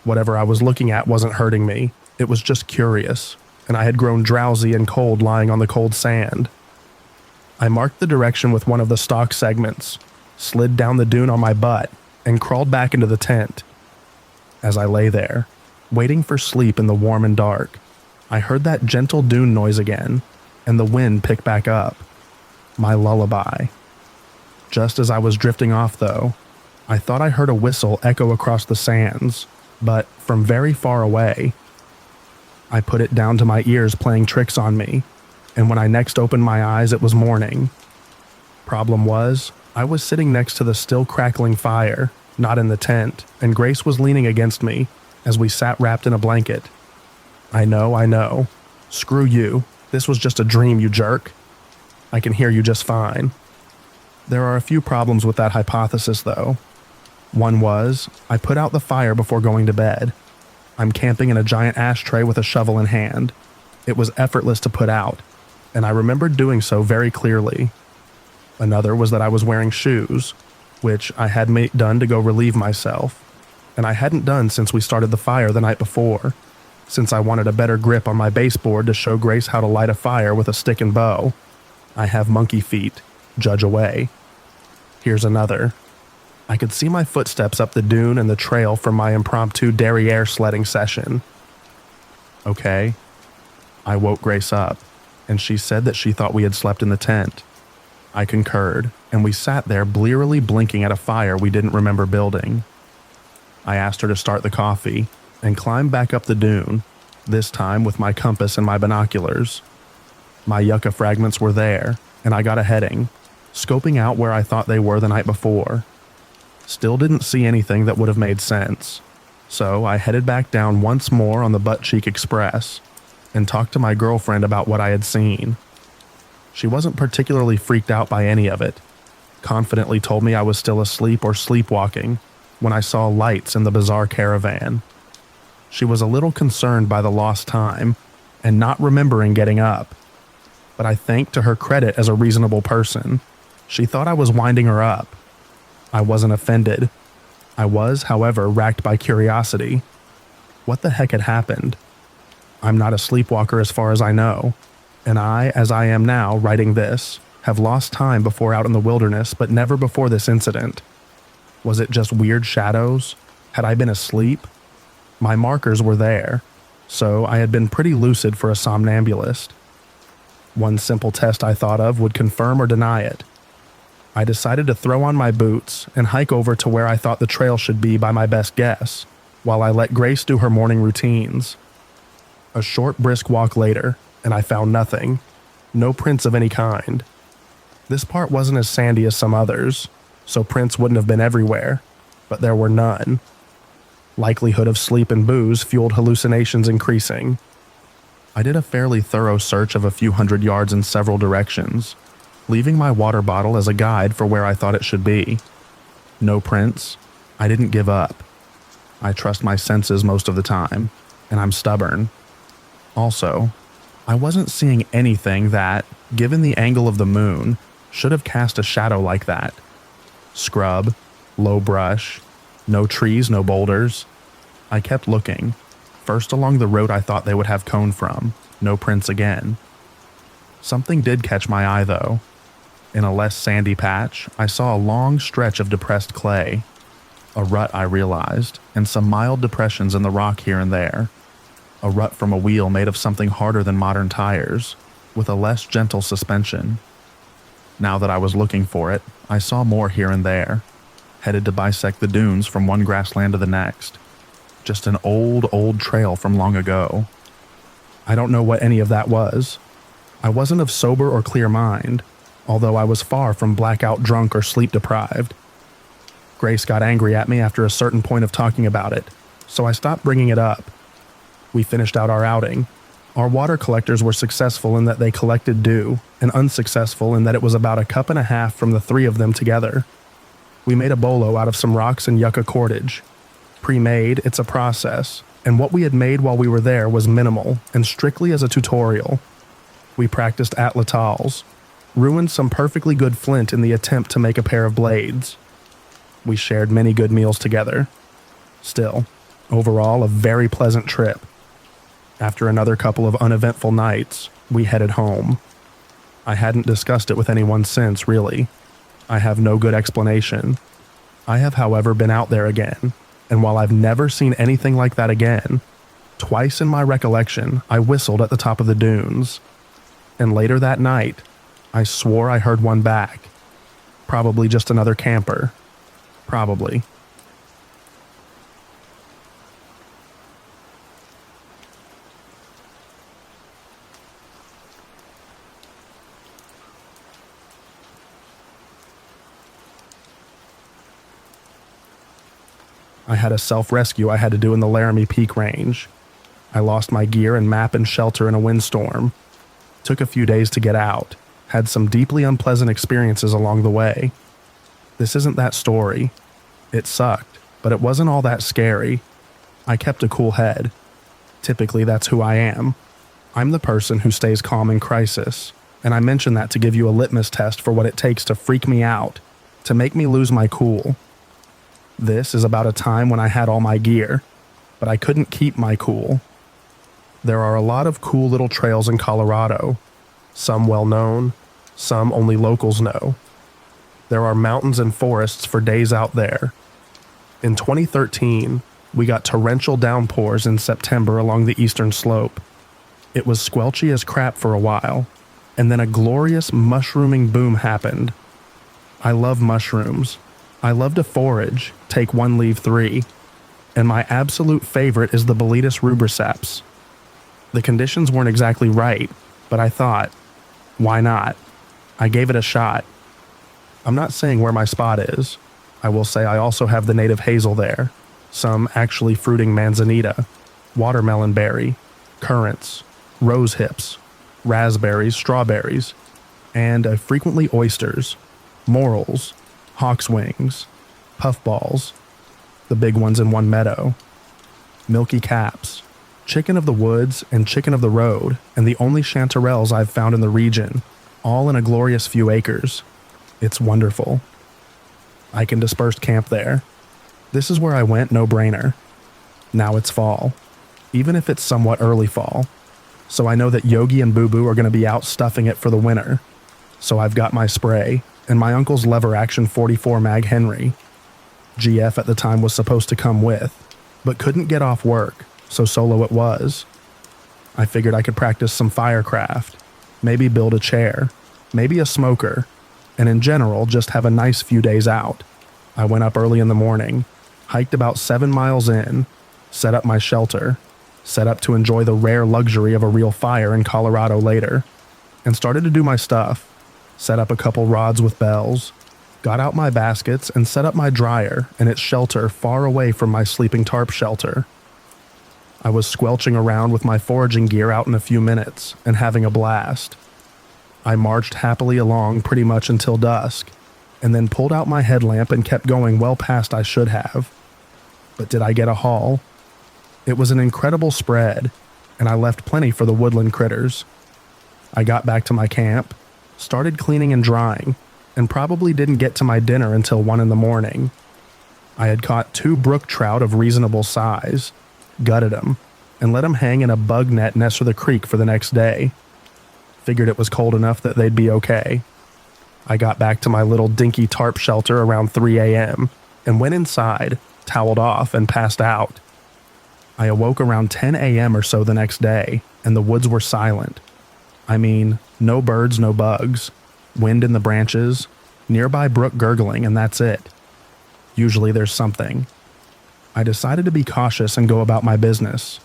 Whatever I was looking at wasn't hurting me. It was just curious, and I had grown drowsy and cold lying on the cold sand. I marked the direction with one of the stock segments, slid down the dune on my butt, and crawled back into the tent. As I lay there, waiting for sleep in the warm and dark, I heard that gentle dune noise again, and the wind pick back up. My lullaby. Just as I was drifting off, though, I thought I heard a whistle echo across the sands, but from very far away. I put it down to my ears playing tricks on me, and when I next opened my eyes it was morning. Problem was, I was sitting next to the still crackling fire, not in the tent, and Grace was leaning against me as we sat wrapped in a blanket. I know. Screw you. This was just a dream, you jerk. I can hear you just fine. There are a few problems with that hypothesis, though. One was, I put out the fire before going to bed. I'm camping in a giant ashtray with a shovel in hand. It was effortless to put out, and I remembered doing so very clearly. Another was that I was wearing shoes, which I had done to go relieve myself, and I hadn't done since we started the fire the night before, since I wanted a better grip on my baseboard to show Grace how to light a fire with a stick and bow. I have monkey feet, judge away. Here's another. I could see my footsteps up the dune and the trail from my impromptu derriere sledding session. Okay. I woke Grace up, and she said that she thought we had slept in the tent. I concurred, and we sat there blearily blinking at a fire we didn't remember building. I asked her to start the coffee, and climbed back up the dune, this time with my compass and my binoculars. My yucca fragments were there, and I got a heading, scoping out where I thought they were the night before. Still didn't see anything that would have made sense, so I headed back down once more on the Butt Cheek Express and talked to my girlfriend about what I had seen. She wasn't particularly freaked out by any of it, confidently told me I was still asleep or sleepwalking when I saw lights in the bizarre caravan. She was a little concerned by the lost time and not remembering getting up, but I think to her credit as a reasonable person, she thought I was winding her up. I wasn't offended. I was, however, racked by curiosity. What the heck had happened? I'm not a sleepwalker as far as I know, and I, as I am now writing this, have lost time before out in the wilderness, but never before this incident. Was it just weird shadows? Had I been asleep? My markers were there, so I had been pretty lucid for a somnambulist. One simple test I thought of would confirm or deny it. I decided to throw on my boots and hike over to where I thought the trail should be by my best guess, while I let Grace do her morning routines. A short, brisk walk later, and I found nothing. No prints of any kind. This part wasn't as sandy as some others, so prints wouldn't have been everywhere, but there were none. Likelihood of sleep and booze fueled hallucinations increasing. I did a fairly thorough search of a few hundred yards in several directions, leaving my water bottle as a guide for where I thought it should be. No prints. I didn't give up. I trust my senses most of the time, and I'm stubborn. Also, I wasn't seeing anything that, given the angle of the moon, should have cast a shadow like that. Scrub, low brush, no trees, no boulders. I kept looking, first along the road I thought they would have cone from, no prints again. Something did catch my eye though. In a less sandy patch, I saw a long stretch of depressed clay. A rut, I realized, and some mild depressions in the rock here and there. A rut from a wheel made of something harder than modern tires, with a less gentle suspension. Now that I was looking for it, I saw more here and there, headed to bisect the dunes from one grassland to the next. Just an old trail from long ago. I don't know what any of that was. I wasn't of sober or clear mind, although I was far from blackout drunk or sleep deprived. Grace got angry at me after a certain point of talking about it, so I stopped bringing it up. We finished out our outing. Our water collectors were successful in that they collected dew, and unsuccessful in that it was about a cup and a half from the three of them together. We made a bolo out of some rocks and yucca cordage. Pre-made, it's a process, and what we had made while we were there was minimal and strictly as a tutorial. We practiced atlatals, ruined some perfectly good flint in the attempt to make a pair of blades. We shared many good meals together. Still, overall, a very pleasant trip. After another couple of uneventful nights, we headed home. I hadn't discussed it with anyone since, really. I have no good explanation. I have, however, been out there again, and while I've never seen anything like that again, twice in my recollection, I whistled at the top of the dunes. And later that night, I swore I heard one back. Probably just another camper. Probably. I had a self-rescue I had to do in the Laramie Peak Range. I lost my gear and map and shelter in a windstorm. Took a few days to get out. Had some deeply unpleasant experiences along the way. This isn't that story. It sucked, but it wasn't all that scary. I kept a cool head. Typically, that's who I am. I'm the person who stays calm in crisis, and I mention that to give you a litmus test for what it takes to freak me out, to make me lose my cool. This is about a time when I had all my gear, but I couldn't keep my cool. There are a lot of cool little trails in Colorado, some well known, some only locals know. There are mountains and forests for days out there. In 2013, we got torrential downpours in September along the eastern slope. It was squelchy as crap for a while, and then a glorious mushrooming boom happened. I love mushrooms. I love to forage, take one, leave three, and my absolute favorite is the Boletus rubriceps. The conditions weren't exactly right, but I thought, why not? I gave it a shot. I'm not saying where my spot is. I will say I also have the native hazel there, some actually fruiting manzanita, watermelon berry, currants, rose hips, raspberries, strawberries, and frequently oysters, morels, hawkswings, puffballs, the big ones in one meadow, milky caps, chicken of the woods and chicken of the road, and the only chanterelles I've found in the region, all in a glorious few acres. It's wonderful. I can disperse camp there. This is where I went, no brainer. Now it's fall, even if it's somewhat early fall, so I know that Yogi and Boo Boo are going to be out stuffing it for the winter. So I've got my spray and my uncle's lever action 44 mag Henry. GF at the time was supposed to come with, but couldn't get off work, so solo it was. I figured I could practice some firecraft, maybe build a chair, maybe a smoker, and in general just have a nice few days out. I went up early in the morning, hiked about 7 miles in, set up my shelter, set up to enjoy the rare luxury of a real fire in Colorado later, and started to do my stuff. Set up a couple rods with bells, got out my baskets and set up my dryer and its shelter far away from my sleeping tarp shelter. I was squelching around with my foraging gear out in a few minutes and having a blast. I marched happily along pretty much until dusk, and then pulled out my headlamp and kept going well past I should have. But did I get a haul? It was an incredible spread, and I left plenty for the woodland critters. I got back to my camp, started cleaning and drying, and probably didn't get to my dinner until 1 in the morning. I had caught 2 brook trout of reasonable size, gutted them, and let them hang in a bug net next to the creek for the next day. Figured it was cold enough that they'd be okay. I got back to my little dinky tarp shelter around 3 a.m. and went inside, toweled off, and passed out. I awoke around 10 a.m. or so the next day, and the woods were silent. I mean, no birds, no bugs, wind in the branches, nearby brook gurgling, and that's it. Usually there's something. I decided to be cautious and go about my business.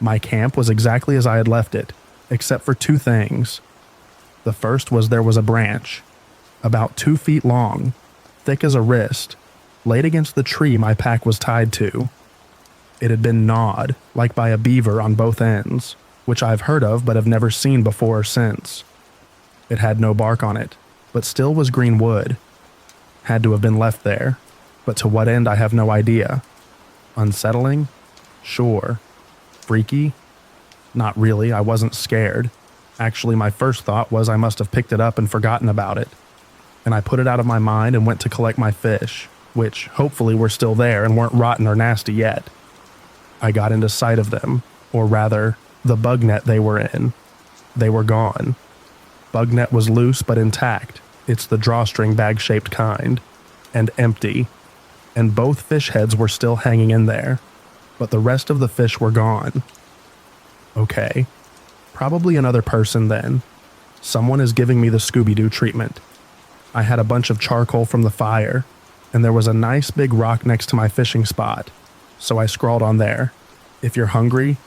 My camp was exactly as I had left it, except for 2 things. The first was there was a branch, about 2 feet long, thick as a wrist, laid against the tree my pack was tied to. It had been gnawed, like by a beaver on both ends, which I've heard of but have never seen before or since. It had no bark on it, but still was green wood. Had to have been left there, but to what end I have no idea. Unsettling? Sure. Freaky? Not really, I wasn't scared. Actually, my first thought was I must have picked it up and forgotten about it. And I put it out of my mind and went to collect my fish, which hopefully were still there and weren't rotten or nasty yet. I got into sight of them, or rather, the bug net they were in. They were gone. Bug net was loose but intact. It's the drawstring bag-shaped kind. And empty. And both fish heads were still hanging in there. But the rest of the fish were gone. Okay. Probably another person then. Someone is giving me the Scooby-Doo treatment. I had a bunch of charcoal from the fire, and there was a nice big rock next to my fishing spot. So I scrawled on there, "If you're hungry,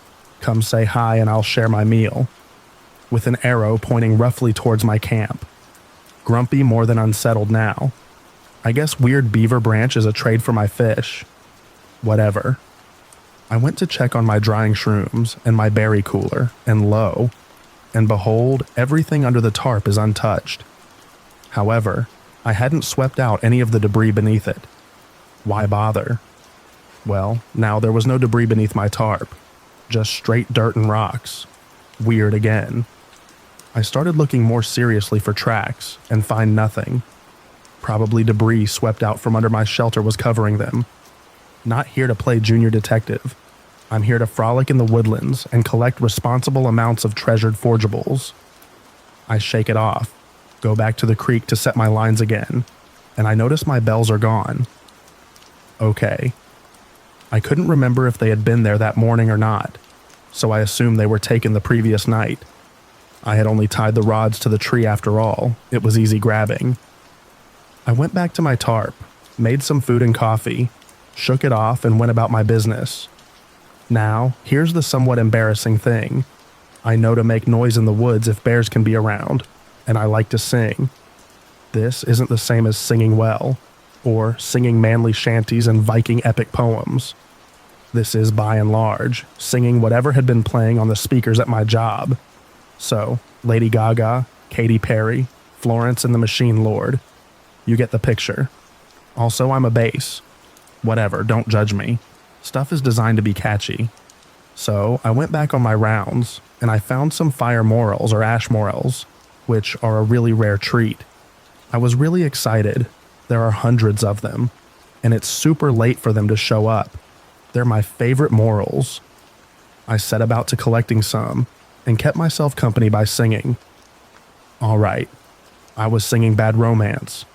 come say hi and I'll share my meal," with an arrow pointing roughly towards my camp. Grumpy more than unsettled now. I guess weird beaver branch is a trade for my fish. Whatever. I went to check on my drying shrooms and my berry cooler, and lo, and behold, everything under the tarp is untouched. However, I hadn't swept out any of the debris beneath it. Why bother? Well, now there was no debris beneath my tarp, just straight dirt and rocks. Weird again. I started looking more seriously for tracks and find nothing. Probably debris swept out from under my shelter was covering them. Not here to play junior detective. I'm here to frolic in the woodlands and collect responsible amounts of treasured forgeables. I shake it off, go back to the creek to set my lines again, and I notice my bells are gone. Okay. I couldn't remember if they had been there that morning or not, so I assumed they were taken the previous night. I had only tied the rods to the tree after all. It was easy grabbing. I went back to my tarp, made some food and coffee, shook it off, and went about my business. Now, here's the somewhat embarrassing thing. I know to make noise in the woods if bears can be around, and I like to sing. This isn't the same as singing well, or singing manly shanties and Viking epic poems. This is, by and large, singing whatever had been playing on the speakers at my job. So, Lady Gaga, Katy Perry, Florence and the Machine Lord. You get the picture. Also, I'm a bass. Whatever, don't judge me. Stuff is designed to be catchy. So, I went back on my rounds, and I found some fire morels or ash morels, which are a really rare treat. I was really excited. There are hundreds of them, and it's super late for them to show up. They're my favorite morels. I set about to collecting some, and kept myself company by singing. All right, I was singing Bad Romance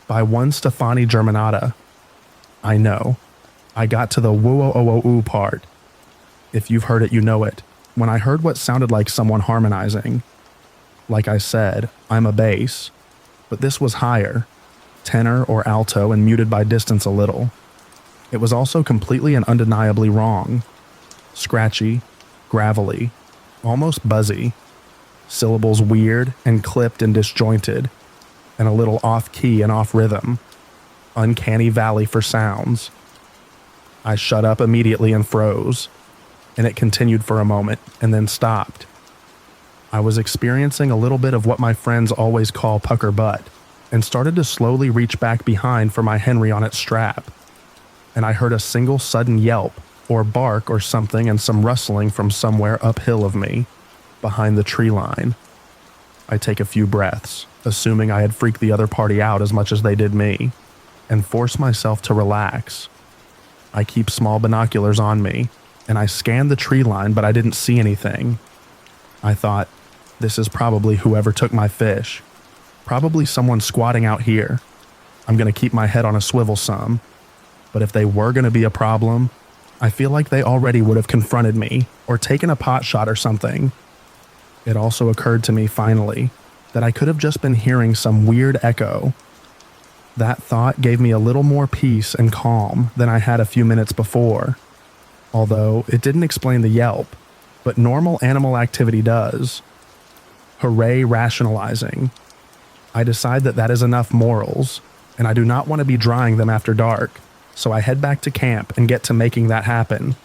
by one Stefani Germanata. I know, I got to the woo-o-o-o-oo part. If you've heard it, you know it. When I heard what sounded like someone harmonizing. Like I said, I'm a bass, but this was higher, tenor or alto and muted by distance a little. It was also completely and undeniably wrong. Scratchy, gravelly, almost buzzy. Syllables weird and clipped and disjointed, and a little off-key and off-rhythm. Uncanny valley for sounds. I shut up immediately and froze, and it continued for a moment and then stopped. I was experiencing a little bit of what my friends always call pucker butt, and started to slowly reach back behind for my Henry on its strap. And I heard a single sudden yelp, or bark or something, and some rustling from somewhere uphill of me, behind the tree line. I take a few breaths, assuming I had freaked the other party out as much as they did me, and force myself to relax. I keep small binoculars on me, and I scanned the tree line, but I didn't see anything. I thought, this is probably whoever took my fish. Probably someone squatting out here. I'm going to keep my head on a swivel some. But if they were going to be a problem, I feel like they already would have confronted me or taken a pot shot or something. It also occurred to me finally that I could have just been hearing some weird echo. That thought gave me a little more peace and calm than I had a few minutes before. Although it didn't explain the yelp, but normal animal activity does. Hooray rationalizing. I decide that that is enough morals, and I do not want to be drying them after dark, So I head back to camp and get to making that happen.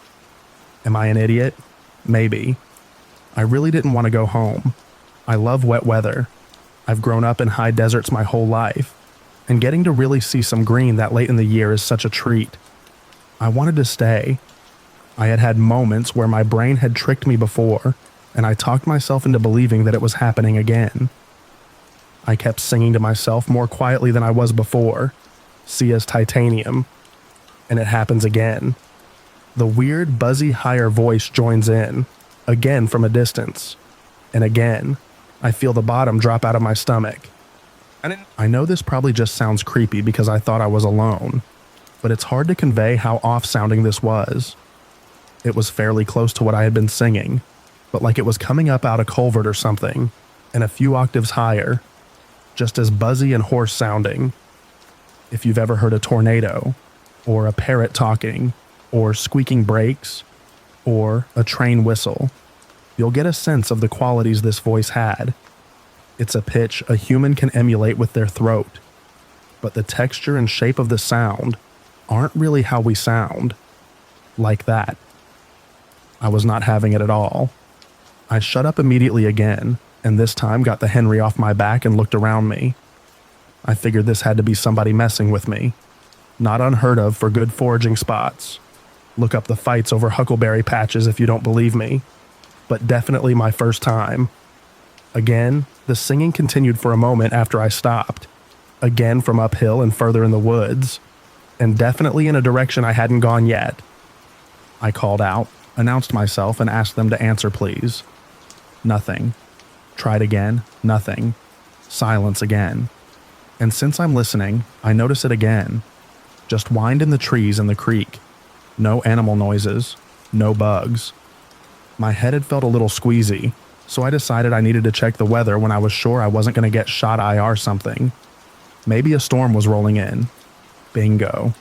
Am I an idiot? Maybe. I really didn't want to go home. I love wet weather. I've grown up in high deserts my whole life, and getting to really see some green that late in the year is such a treat. I wanted to stay. I had had moments where my brain had tricked me before, and I talked myself into believing that it was happening again. I kept singing to myself more quietly than I was before, Sia's titanium, and it happens again. The weird, buzzy higher voice joins in, again from a distance, and again, I feel the bottom drop out of my stomach. I know this probably just sounds creepy because I thought I was alone, but it's hard to convey how off-sounding this was. It was fairly close to what I had been singing, but like it was coming up out of culvert or something, and a few octaves higher, just as buzzy and hoarse sounding. If you've ever heard a tornado, or a parrot talking, or squeaking brakes, or a train whistle, you'll get a sense of the qualities this voice had. It's a pitch a human can emulate with their throat, but the texture and shape of the sound aren't really how we sound. Like that. I was not having it at all. I shut up immediately again, and this time got the Henry off my back and looked around me. I figured this had to be somebody messing with me. Not unheard of for good foraging spots. Look up the fights over huckleberry patches if you don't believe me. But definitely my first time. Again, the singing continued for a moment after I stopped. Again from uphill and further in the woods. And definitely in a direction I hadn't gone yet. I called out, announced myself, and asked them to answer please. Nothing. Tried again, nothing. Silence again. And since I'm listening, I notice it again. Just wind in the trees in the creek. No animal noises. No bugs. My head had felt a little squeezy, so I decided I needed to check the weather when I was sure I wasn't going to get shot IR something. Maybe a storm was rolling in. Bingo.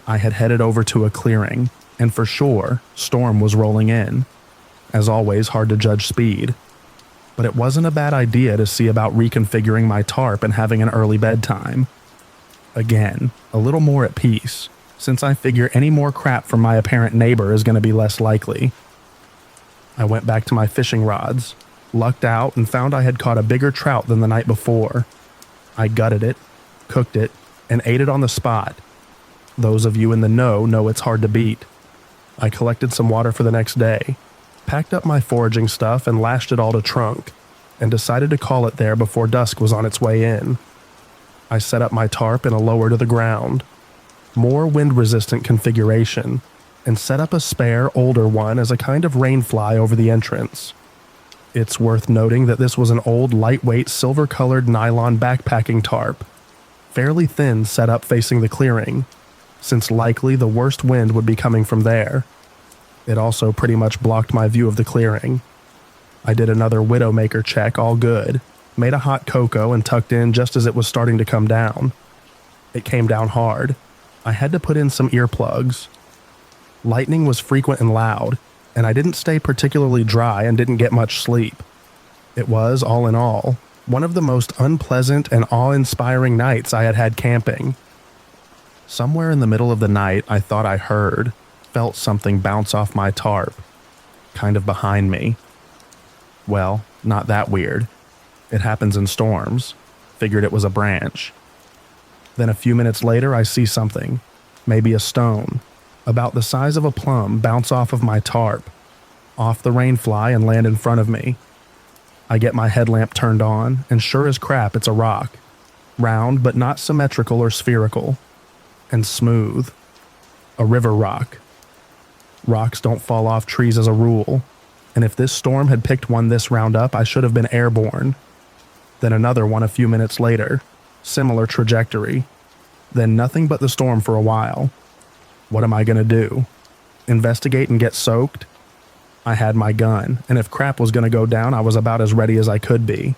I had headed over to a clearing, and for sure, storm was rolling in. As always, hard to judge speed. But it wasn't a bad idea to see about reconfiguring my tarp and having an early bedtime. Again, a little more at peace, since I figure any more crap from my apparent neighbor is going to be less likely. I went back to my fishing rods, lucked out, and found I had caught a bigger trout than the night before. I gutted it, cooked it, and ate it on the spot. Those of you in the know it's hard to beat. I collected some water for the next day, packed up my foraging stuff and lashed it all to trunk, and decided to call it there before dusk was on its way in. I set up my tarp in a lower to the ground, more wind-resistant configuration, and set up a spare, older one as a kind of rainfly over the entrance. It's worth noting that this was an old, lightweight, silver-colored nylon backpacking tarp, fairly thin, set up facing the clearing, since likely the worst wind would be coming from there. It also pretty much blocked my view of the clearing. I did another Widowmaker check, all good, made a hot cocoa and tucked in just as it was starting to come down. It came down hard. I had to put in some earplugs. Lightning was frequent and loud, and I didn't stay particularly dry and didn't get much sleep. It was, all in all, one of the most unpleasant and awe-inspiring nights I had had camping. Somewhere in the middle of the night, I thought I felt something bounce off my tarp, kind of behind me. Well, not that weird. It happens in storms. Figured it was a branch. Then a few minutes later, I see something, maybe a stone, about the size of a plum, bounce off of my tarp, off the rainfly, and land in front of me. I get my headlamp turned on, and sure as crap, it's a rock. Round, but not symmetrical or spherical. And smooth. A river rock. Rocks don't fall off trees as a rule, and if this storm had picked one this round up, I should have been airborne. Then another one a few minutes later. Similar trajectory. Then nothing but the storm for a while. What am I gonna do? Investigate and get soaked? I had my gun, and if crap was gonna go down, I was about as ready as I could be.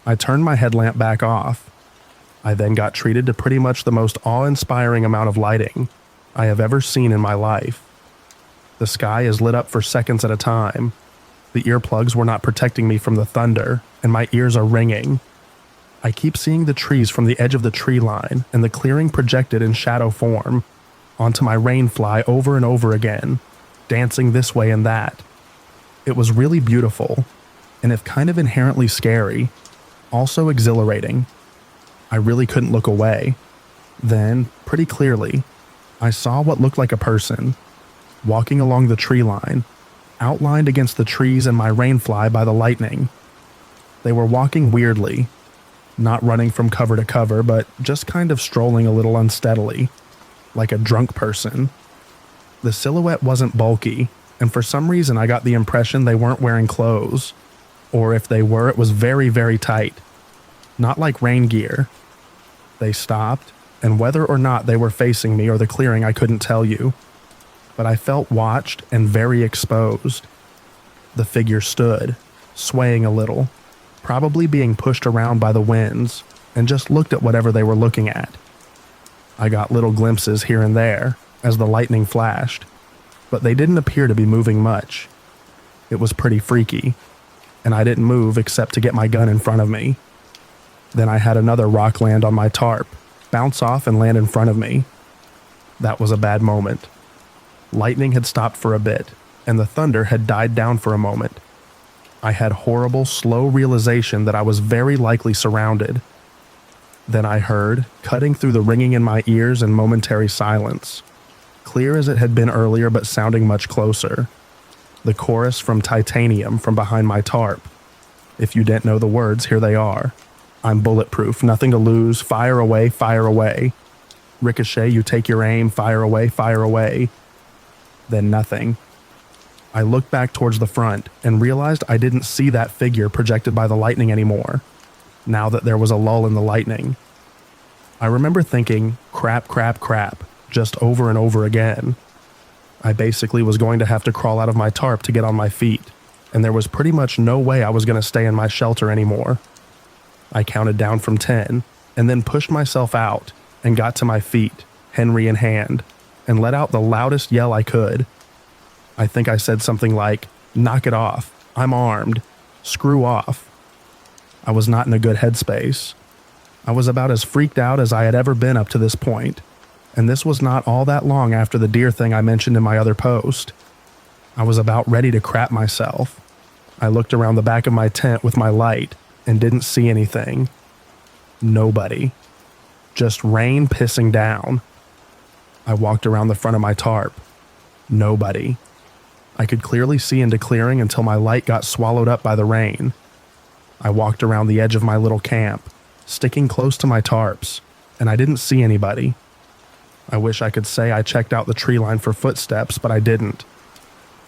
I turned my headlamp back off. I then got treated to pretty much the most awe-inspiring amount of lighting I have ever seen in my life. The sky is lit up for seconds at a time. The earplugs were not protecting me from the thunder, and my ears are ringing. I keep seeing the trees from the edge of the tree line and the clearing projected in shadow form, onto my rain fly over and over again, dancing this way and that. It was really beautiful, and if kind of inherently scary, also exhilarating. I really couldn't look away. Then, pretty clearly, I saw what looked like a person, walking along the tree line, outlined against the trees and my rainfly by the lightning. They were walking weirdly, not running from cover to cover, but just kind of strolling a little unsteadily, like a drunk person. The silhouette wasn't bulky, and for some reason I got the impression they weren't wearing clothes, or if they were, it was very, very tight. Not like rain gear. They stopped, and whether or not they were facing me or the clearing I couldn't tell you, but I felt watched and very exposed. The figure stood, swaying a little, probably being pushed around by the winds, and just looked at whatever they were looking at. I got little glimpses here and there as the lightning flashed, but they didn't appear to be moving much. It was pretty freaky, and I didn't move except to get my gun in front of me. Then I had another rock land on my tarp, bounce off and land in front of me. That was a bad moment. Lightning had stopped for a bit, and the thunder had died down for a moment. I had horrible, slow realization that I was very likely surrounded. Then I heard, cutting through the ringing in my ears and momentary silence, clear as it had been earlier but sounding much closer, the chorus from Titanium from behind my tarp. If you didn't know the words, here they are. I'm bulletproof, nothing to lose, fire away, fire away. Ricochet, you take your aim, fire away, fire away. Then nothing. I looked back towards the front and realized I didn't see that figure projected by the lightning anymore, now that there was a lull in the lightning. I remember thinking, crap, crap, crap, just over and over again. I basically was going to have to crawl out of my tarp to get on my feet, and there was pretty much no way I was going to stay in my shelter anymore. I counted down from 10, and then pushed myself out and got to my feet, Henry in hand, and let out the loudest yell I could. I think I said something like, "Knock it off, I'm armed, screw off." I was not in a good headspace. I was about as freaked out as I had ever been up to this point, and this was not all that long after the deer thing I mentioned in my other post. I was about ready to crap myself. I looked around the back of my tent with my light and didn't see anything. Nobody. Just rain pissing down. I walked around the front of my tarp. Nobody. I could clearly see into clearing until my light got swallowed up by the rain. I walked around the edge of my little camp, sticking close to my tarps, and I didn't see anybody. I wish I could say I checked out the tree line for footsteps, but I didn't.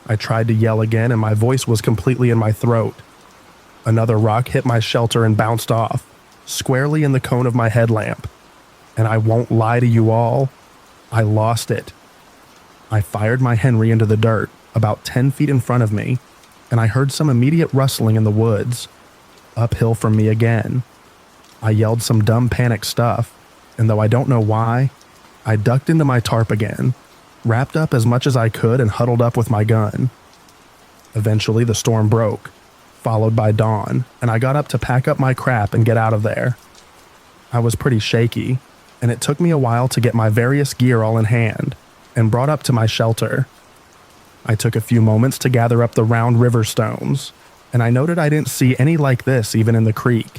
I tried to yell again and my voice was completely in my throat. Another rock hit my shelter and bounced off, squarely in the cone of my headlamp. And I won't lie to you all, I lost it. I fired my Henry into the dirt, about 10 feet in front of me, and I heard some immediate rustling in the woods, uphill from me again. I yelled some dumb panic stuff, and though I don't know why, I ducked into my tarp again, wrapped up as much as I could and huddled up with my gun. Eventually the storm broke, followed by dawn, and I got up to pack up my crap and get out of there. I was pretty shaky, and it took me a while to get my various gear all in hand and brought up to my shelter. I took a few moments to gather up the round river stones, and I noted I didn't see any like this even in the creek,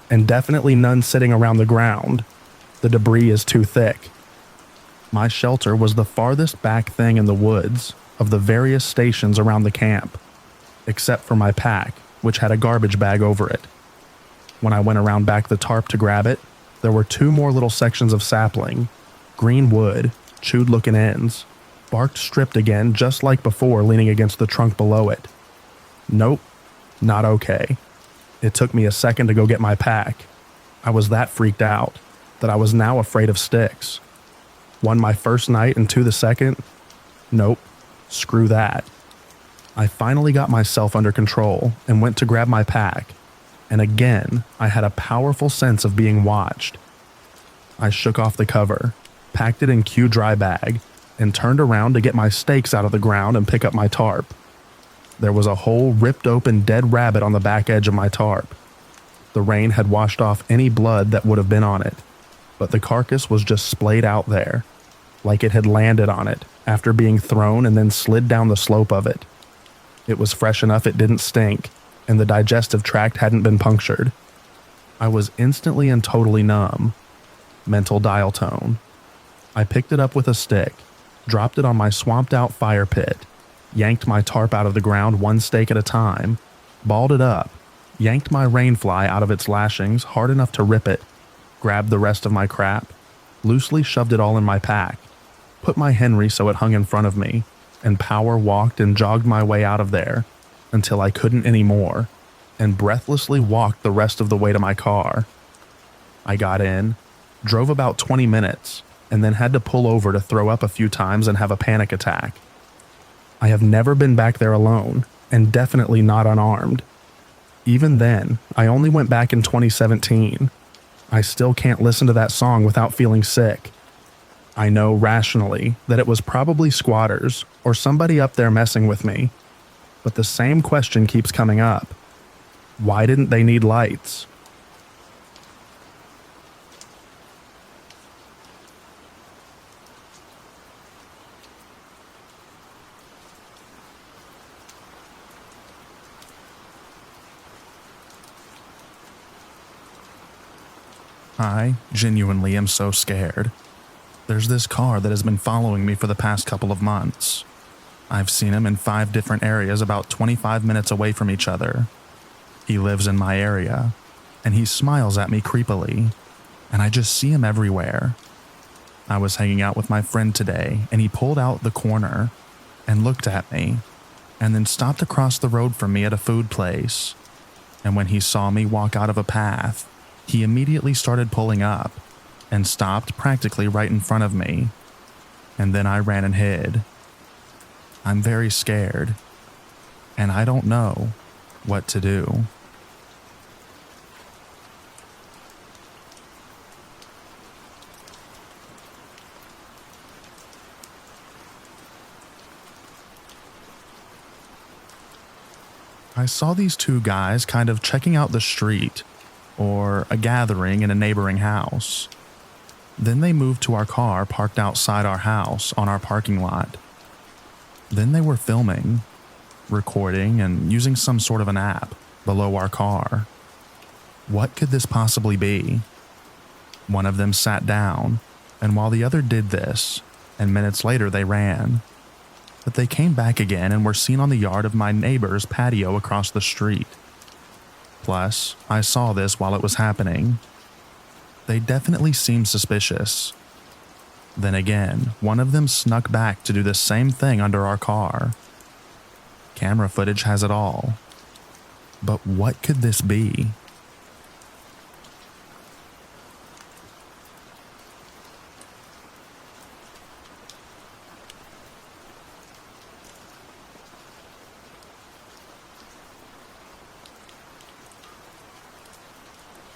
and definitely none sitting around the ground. The debris is too thick. My shelter was the farthest back thing in the woods of the various stations around the camp, except for my pack, which had a garbage bag over it. When I went around back the tarp to grab it, there were 2 more little sections of sapling, green wood, chewed-looking ends, barked stripped again just like before leaning against the trunk below it. Nope, not okay. It took me a second to go get my pack. I was that freaked out that I was now afraid of sticks. 1 my first night and 2 the second? Nope, screw that. I finally got myself under control and went to grab my pack, and again I had a powerful sense of being watched. I shook off the cover, packed it in Q dry bag, and turned around to get my stakes out of the ground and pick up my tarp. There was a whole ripped open dead rabbit on the back edge of my tarp. The rain had washed off any blood that would have been on it, but the carcass was just splayed out there. like it had landed on it after being thrown and then slid down the slope of it. It was fresh enough it didn't stink, and the digestive tract hadn't been punctured. I was instantly and totally numb. Mental dial tone. I picked it up with a stick, dropped it on my swamped-out fire pit, yanked my tarp out of the ground one stake at a time, balled it up, yanked my rainfly out of its lashings hard enough to rip it, grabbed the rest of my crap, loosely shoved it all in my pack, put my Henry so it hung in front of me, and power walked and jogged my way out of there until I couldn't anymore, and breathlessly walked the rest of the way to my car. I got in, drove about 20 minutes, and then had to pull over to throw up a few times and have a panic attack. I have never been back there alone, and definitely not unarmed. Even then, I only went back in 2017. I still can't listen to that song without feeling sick. I know rationally that it was probably squatters or somebody up there messing with me, but the same question keeps coming up. Why didn't they need lights? I genuinely am so scared. There's this car that has been following me for the past couple of months. I've seen him in 5 different areas about 25 minutes away from each other. He lives in my area, and he smiles at me creepily, and I just see him everywhere. I was hanging out with my friend today, and he pulled out the corner and looked at me, and then stopped across the road from me at a food place. And when he saw me walk out of a path, he immediately started pulling up and stopped practically right in front of me. And then I ran and hid. I'm very scared, and I don't know what to do. I saw these 2 guys kind of checking out the street, or a gathering in a neighboring house. Then they moved to our car parked outside our house on our parking lot. Then they were filming, recording, and using some sort of an app below our car. What could this possibly be? One of them sat down, and while the other did this, and minutes later they ran. But they came back again and were seen on the yard of my neighbor's patio across the street. Plus, I saw this while it was happening. They definitely seemed suspicious. Then again, one of them snuck back to do the same thing under our car. Camera footage has it all. But what could this be?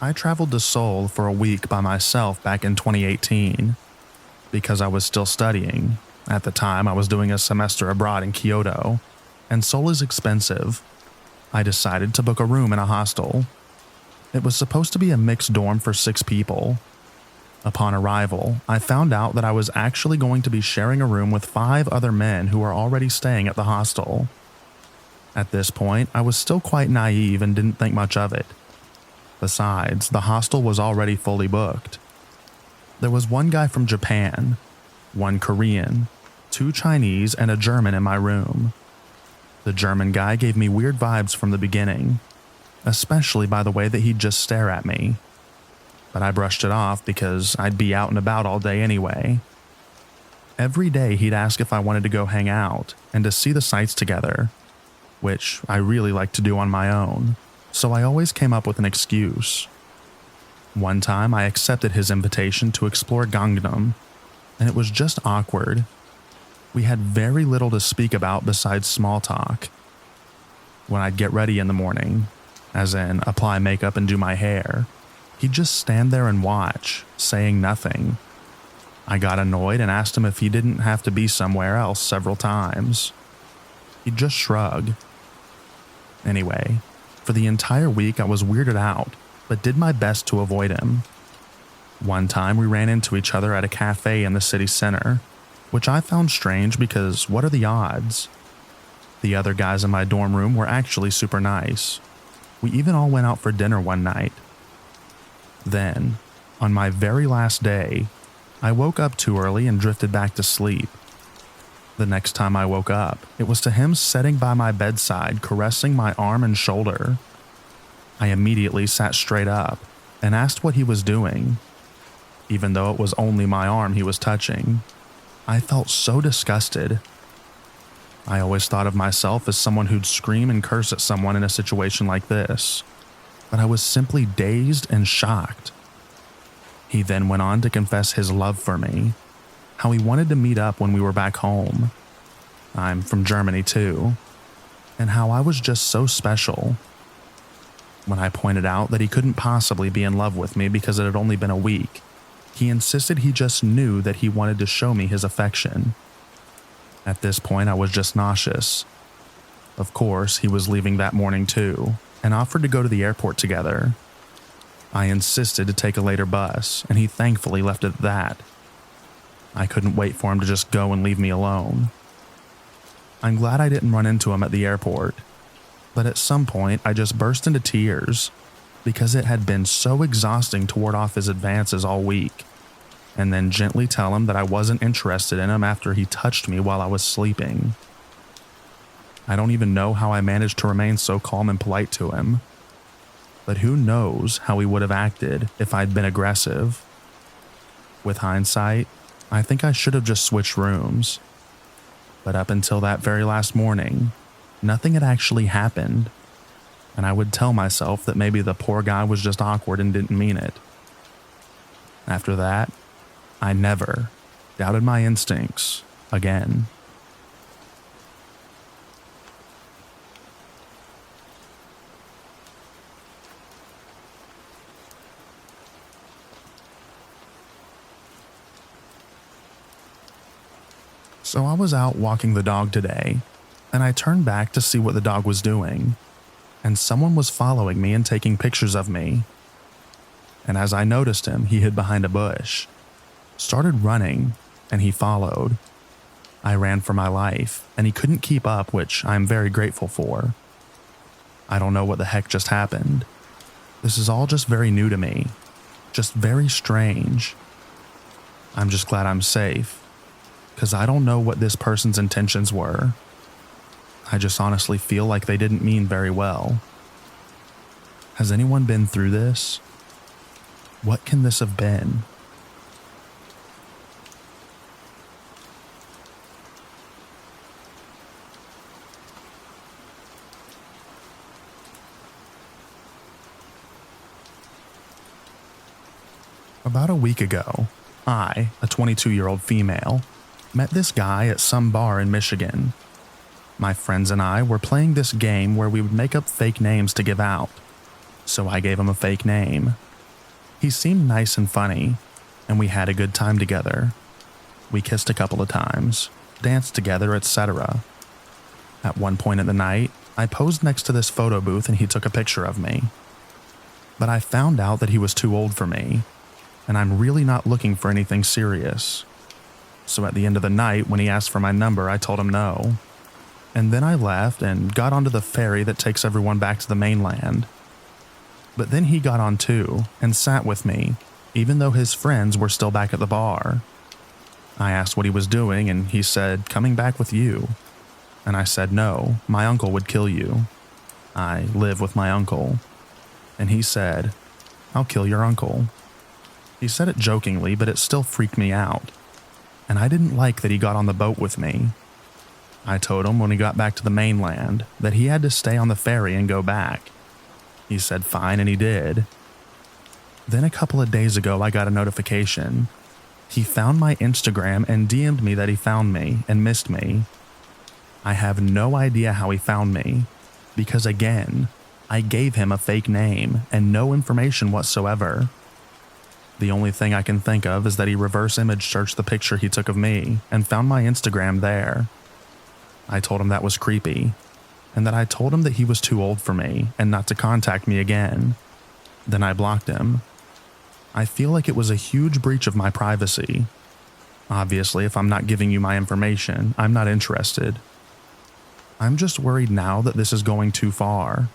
I traveled to Seoul for a week by myself back in 2018 because I was still studying. At the time, I was doing a semester abroad in Kyoto, and Seoul is expensive. I decided to book a room in a hostel. It was supposed to be a mixed dorm for 6 people. Upon arrival, I found out that I was actually going to be sharing a room with 5 other men who were already staying at the hostel. At this point, I was still quite naive and didn't think much of it. Besides, the hostel was already fully booked. There was 1 guy from Japan, 1 Korean, 2 Chinese, and a German in my room. The German guy gave me weird vibes from the beginning, especially by the way that he'd just stare at me. But I brushed it off because I'd be out and about all day anyway. Every day he'd ask if I wanted to go hang out and to see the sights together, which I really like to do on my own. So I always came up with an excuse. One time I accepted his invitation to explore Gangnam, and it was just awkward. We had very little to speak about besides small talk. When I'd get ready in the morning, as in apply makeup and do my hair, he'd just stand there and watch, saying nothing. I got annoyed and asked him if he didn't have to be somewhere else several times. He'd just shrug. Anyway, for the entire week I was weirded out, but did my best to avoid him. One time we ran into each other at a cafe in the city center, which I found strange because what are the odds? The other guys in my dorm room were actually super nice. We even all went out for dinner one night. Then, on my very last day, I woke up too early and drifted back to sleep. The next time I woke up, it was to him sitting by my bedside, caressing my arm and shoulder. I immediately sat straight up and asked what he was doing. Even though it was only my arm he was touching, I felt so disgusted. I always thought of myself as someone who'd scream and curse at someone in a situation like this, but I was simply dazed and shocked. He then went on to confess his love for me, how he wanted to meet up when we were back home. I'm from Germany too, and how I was just so special. When I pointed out that he couldn't possibly be in love with me because it had only been a week, he insisted he just knew that he wanted to show me his affection. At this point, I was just nauseous. Of course, he was leaving that morning too, and offered to go to the airport together. I insisted to take a later bus, and he thankfully left it at that. I couldn't wait for him to just go and leave me alone. I'm glad I didn't run into him at the airport, but at some point I just burst into tears because it had been so exhausting to ward off his advances all week, and then gently tell him that I wasn't interested in him after he touched me while I was sleeping. I don't even know how I managed to remain so calm and polite to him, but who knows how he would have acted if I'd been aggressive. With hindsight, I think I should have just switched rooms. But up until that very last morning, nothing had actually happened, and I would tell myself that maybe the poor guy was just awkward and didn't mean it. After that, I never doubted my instincts again. So I was out walking the dog today, and I turned back to see what the dog was doing, and someone was following me and taking pictures of me. And as I noticed him, he hid behind a bush, started running, and he followed. I ran for my life, and he couldn't keep up, which I'm very grateful for. I don't know what the heck just happened. This is all just very new to me, just very strange. I'm just glad I'm safe, because I don't know what this person's intentions were. I just honestly feel like they didn't mean very well. Has anyone been through this? What can this have been? About a week ago, I, a 22-year-old female, met this guy at some bar in Michigan. My friends and I were playing this game where we would make up fake names to give out, so I gave him a fake name. He seemed nice and funny, and we had a good time together. We kissed a couple of times, danced together, etc. At one point in the night, I posed next to this photo booth and he took a picture of me. But I found out that he was too old for me, and I'm really not looking for anything serious. So at the end of the night, when he asked for my number, I told him no. And then I left and got onto the ferry that takes everyone back to the mainland. But then he got on too and sat with me, even though his friends were still back at the bar. I asked what he was doing, and he said, "Coming back with you." And I said, "No, my uncle would kill you. I live with my uncle." And he said, "I'll kill your uncle." He said it jokingly, but it still freaked me out. And I didn't like that he got on the boat with me. I told him when he got back to the mainland that he had to stay on the ferry and go back. He said fine, and he did. Then a couple of days ago, I got a notification. He found my Instagram and DM'd me that he found me and missed me. I have no idea how he found me, because again, I gave him a fake name and no information whatsoever. The only thing I can think of is that he reverse image searched the picture he took of me and found my Instagram there. I told him that was creepy, and that I told him that he was too old for me and not to contact me again. Then I blocked him. I feel like it was a huge breach of my privacy. Obviously, if I'm not giving you my information, I'm not interested. I'm just worried now that this is going too far.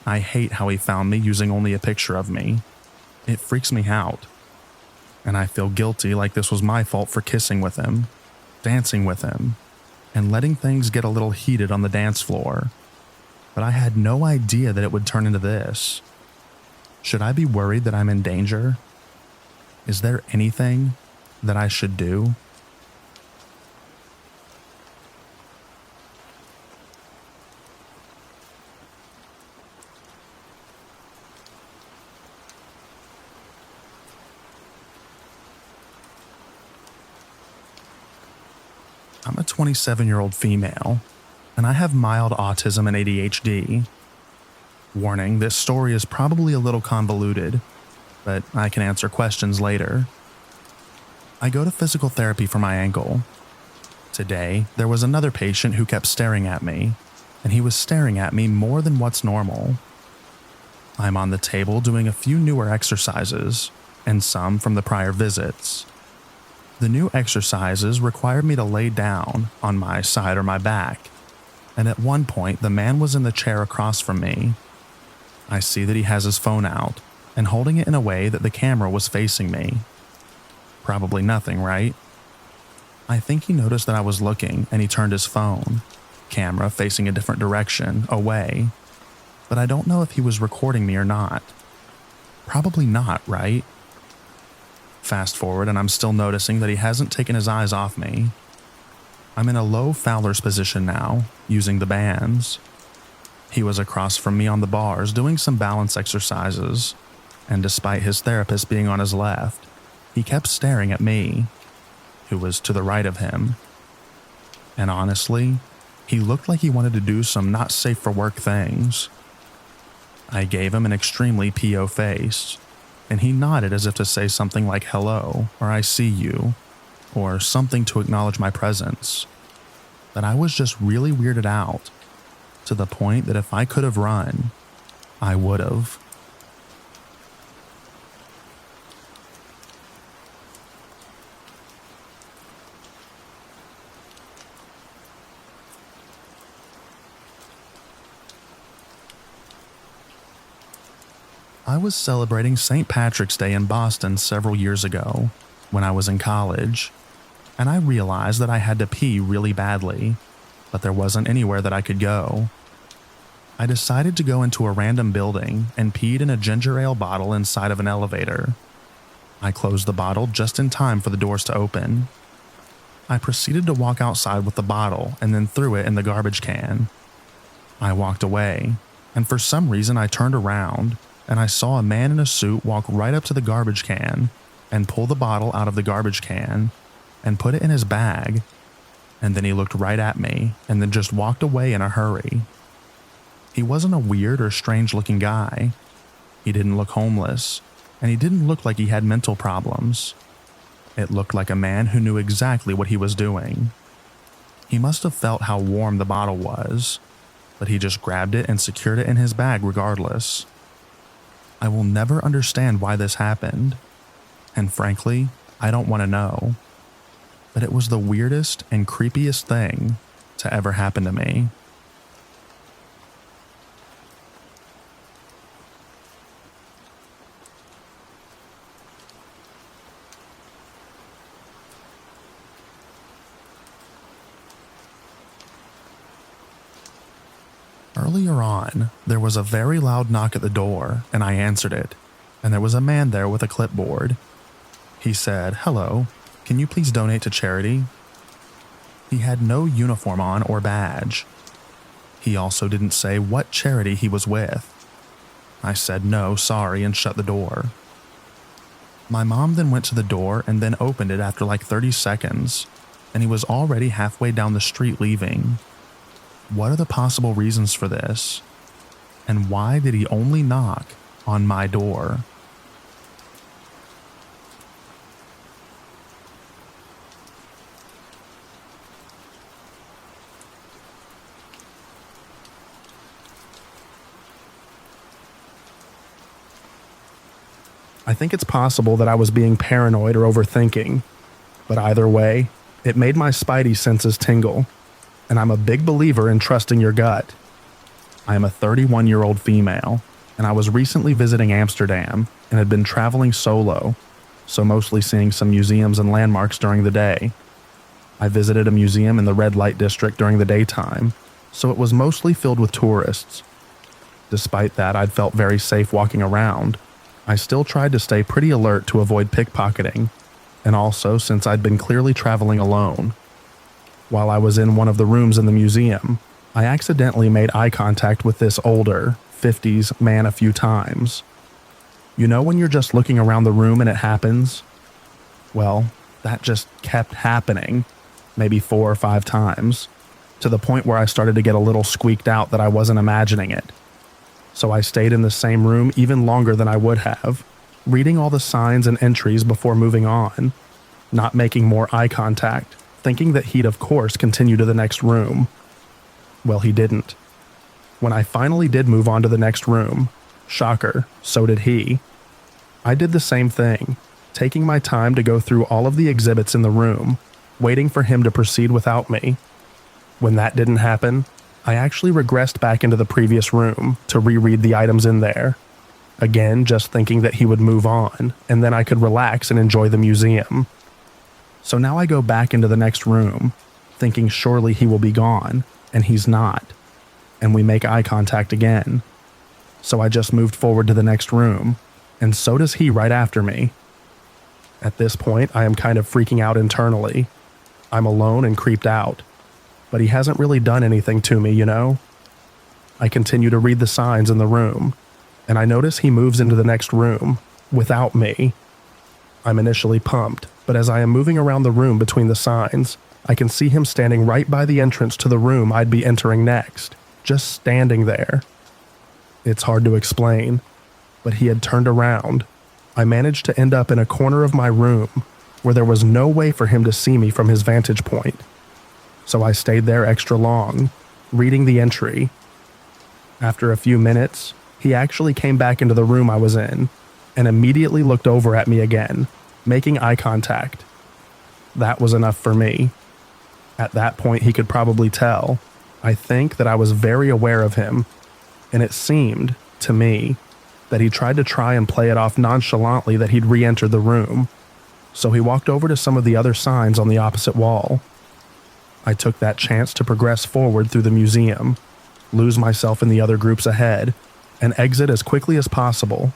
I hate how he found me using only a picture of me. It freaks me out. And I feel guilty like this was my fault for kissing with him, dancing with him, and letting things get a little heated on the dance floor. But I had no idea that it would turn into this. Should I be worried that I'm in danger? Is there anything that I should do? I'm a 27-year-old female, and I have mild autism and ADHD. Warning, this story is probably a little convoluted, but I can answer questions later. I go to physical therapy for my ankle. Today, there was another patient who kept staring at me, and he was staring at me more than what's normal. I'm on the table doing a few newer exercises, and some from the prior visits. The new exercises required me to lay down on my side or my back, and at one point the man was in the chair across from me. I see that he has his phone out and holding it in a way that the camera was facing me. Probably nothing, right? I think he noticed that I was looking and he turned his phone, camera facing a different direction, away. But I don't know if he was recording me or not. Probably not, right? Fast forward and I'm still noticing that he hasn't taken his eyes off me. I'm in a low Fowler's position now, using the bands. He was across from me on the bars doing some balance exercises, and despite his therapist being on his left, he kept staring at me, who was to the right of him. And honestly, he looked like he wanted to do some not safe for work things. I gave him an extremely PO face, and he nodded as if to say something like hello, or I see you, or something to acknowledge my presence. But I was just really weirded out, to the point that if I could have run, I would have. I was celebrating St. Patrick's Day in Boston several years ago, when I was in college, and I realized that I had to pee really badly, but there wasn't anywhere that I could go. I decided to go into a random building and peed in a ginger ale bottle inside of an elevator. I closed the bottle just in time for the doors to open. I proceeded to walk outside with the bottle and then threw it in the garbage can. I walked away, and for some reason I turned around and I saw a man in a suit walk right up to the garbage can and pull the bottle out of the garbage can and put it in his bag. And then he looked right at me and then just walked away in a hurry. He wasn't a weird or strange looking guy. He didn't look homeless, and he didn't look like he had mental problems. It looked like a man who knew exactly what he was doing. He must have felt how warm the bottle was, but he just grabbed it and secured it in his bag regardless. I will never understand why this happened, and frankly, I don't want to know. But it was the weirdest and creepiest thing to ever happen to me. Earlier on, there was a very loud knock at the door, and I answered it, and there was a man there with a clipboard. He said, "Hello, can you please donate to charity?" He had no uniform on or badge. He also didn't say what charity he was with. I said no, sorry, and shut the door. My mom then went to the door and then opened it after like 30 seconds, and he was already halfway down the street leaving. What are the possible reasons for this? And why did he only knock on my door? I think it's possible that I was being paranoid or overthinking. But either way, it made my spidey senses tingle, and I'm a big believer in trusting your gut. I am a 31-year-old female, and I was recently visiting Amsterdam and had been traveling solo, so mostly seeing some museums and landmarks during the day. I visited a museum in the red light district during the daytime, so it was mostly filled with tourists. Despite that, I'd felt very safe walking around. I still tried to stay pretty alert to avoid pickpocketing, and also since I'd been clearly traveling alone. While I was in one of the rooms in the museum, I accidentally made eye contact with this older, 50s man a few times. You know when you're just looking around the room and it happens? Well, that just kept happening, maybe 4 or 5 times, to the point where I started to get a little squeaked out that I wasn't imagining it. So I stayed in the same room even longer than I would have, reading all the signs and entries before moving on, not making more eye contact, thinking that he'd of course continue to the next room. Well, he didn't. When I finally did move on to the next room, shocker, so did he. I did the same thing, taking my time to go through all of the exhibits in the room, waiting for him to proceed without me. When that didn't happen, I actually regressed back into the previous room to reread the items in there. Again, just thinking that he would move on, and then I could relax and enjoy the museum. So now I go back into the next room, thinking surely he will be gone, and he's not. And we make eye contact again. So I just moved forward to the next room, and so does he right after me. At this point, I am kind of freaking out internally. I'm alone and creeped out, but he hasn't really done anything to me, you know? I continue to read the signs in the room, and I notice he moves into the next room without me. I'm initially pumped, but as I am moving around the room between the signs, I can see him standing right by the entrance to the room I'd be entering next, just standing there. It's hard to explain, but he had turned around. I managed to end up in a corner of my room where there was no way for him to see me from his vantage point. So I stayed there extra long, reading the entry. After a few minutes, he actually came back into the room I was in and immediately looked over at me again, making eye contact. That was enough for me. At that point, he could probably tell, I think, that I was very aware of him, and it seemed, to me, that he tried to try and play it off nonchalantly that he'd re-entered the room, so he walked over to some of the other signs on the opposite wall. I took that chance to progress forward through the museum, lose myself in the other groups ahead, and exit as quickly as possible,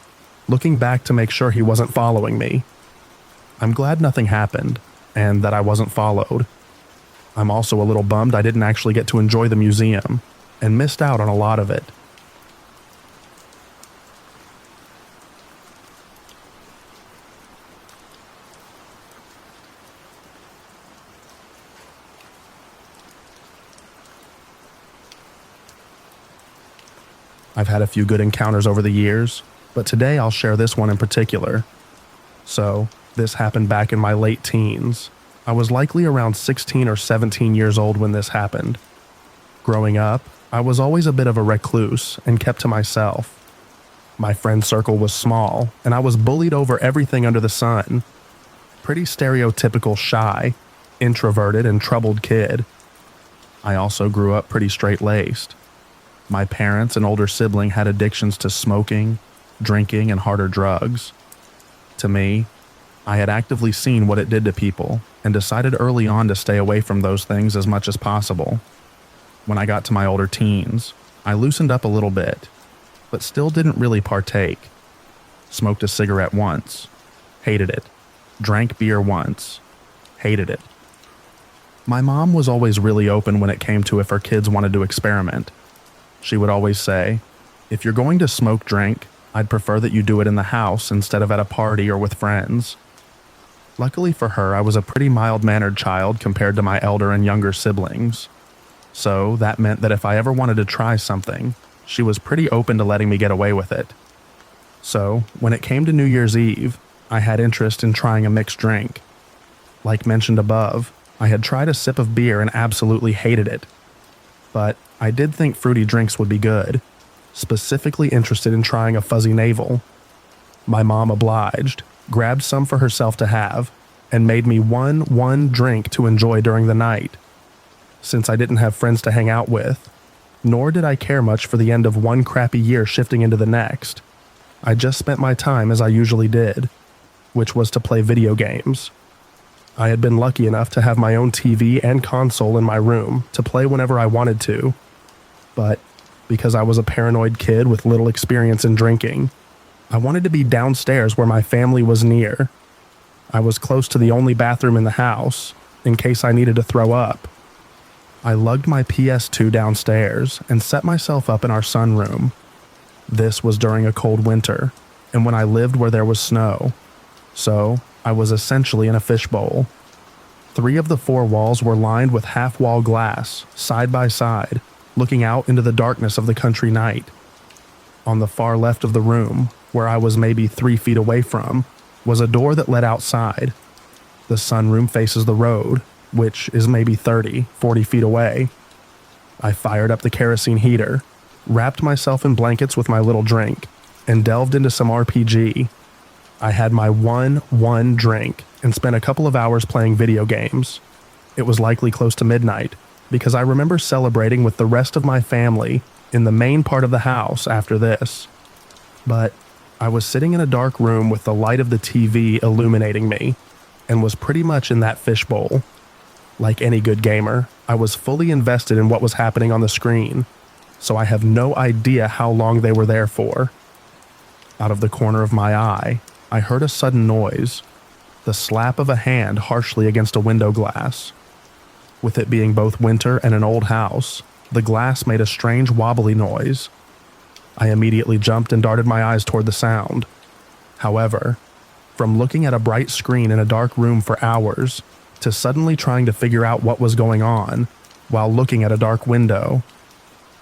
looking back to make sure he wasn't following me. I'm glad nothing happened, and that I wasn't followed. I'm also a little bummed I didn't actually get to enjoy the museum, and missed out on a lot of it. I've had a few good encounters over the years, but today I'll share this one in particular. So, this happened back in my late teens. I was likely around 16 or 17 years old when this happened. Growing up, I was always a bit of a recluse and kept to myself. My friend circle was small, and I was bullied over everything under the sun. Pretty stereotypical shy, introverted, and troubled kid. I also grew up pretty straight-laced. My parents and older sibling had addictions to smoking, drinking, and harder drugs. To me, I had actively seen what it did to people and decided early on to stay away from those things as much as possible. When I got to my older teens, I loosened up a little bit, but still didn't really partake. Smoked a cigarette once, hated it. Drank beer once, hated it. My mom was always really open when it came to if her kids wanted to experiment. She would always say, "If you're going to smoke drink, I'd prefer that you do it in the house instead of at a party or with friends." Luckily for her, I was a pretty mild-mannered child compared to my elder and younger siblings. So that meant that if I ever wanted to try something, she was pretty open to letting me get away with it. So, when it came to New Year's Eve, I had interest in trying a mixed drink. Like mentioned above, I had tried a sip of beer and absolutely hated it. But I did think fruity drinks would be good, specifically interested in trying a fuzzy navel. My mom obliged, grabbed some for herself to have, and made me one drink to enjoy during the night. Since I didn't have friends to hang out with, nor did I care much for the end of one crappy year shifting into the next, I just spent my time as I usually did, which was to play video games. I had been lucky enough to have my own TV and console in my room to play whenever I wanted to, but because I was a paranoid kid with little experience in drinking, I wanted to be downstairs where my family was near. I was close to the only bathroom in the house, in case I needed to throw up. I lugged my PS2 downstairs and set myself up in our sunroom. This was during a cold winter, and when I lived where there was snow, so I was essentially in a fishbowl. 3 of the 4 walls were lined with half-wall glass, side by side, looking out into the darkness of the country night. On the far left of the room, where I was maybe 3 feet away from, was a door that led outside. The sunroom faces the road, which is maybe 30, 40 feet away. I fired up the kerosene heater, wrapped myself in blankets with my little drink, and delved into some RPG. I had my one drink and spent a couple of hours playing video games. It was likely close to midnight, because I remember celebrating with the rest of my family in the main part of the house after this. But I was sitting in a dark room with the light of the TV illuminating me, and was pretty much in that fishbowl. Like any good gamer, I was fully invested in what was happening on the screen, so I have no idea how long they were there for. Out of the corner of my eye, I heard a sudden noise, the slap of a hand harshly against a window glass. With it being both winter and an old house, the glass made a strange wobbly noise. I immediately jumped and darted my eyes toward the sound. However, from looking at a bright screen in a dark room for hours, to suddenly trying to figure out what was going on while looking at a dark window,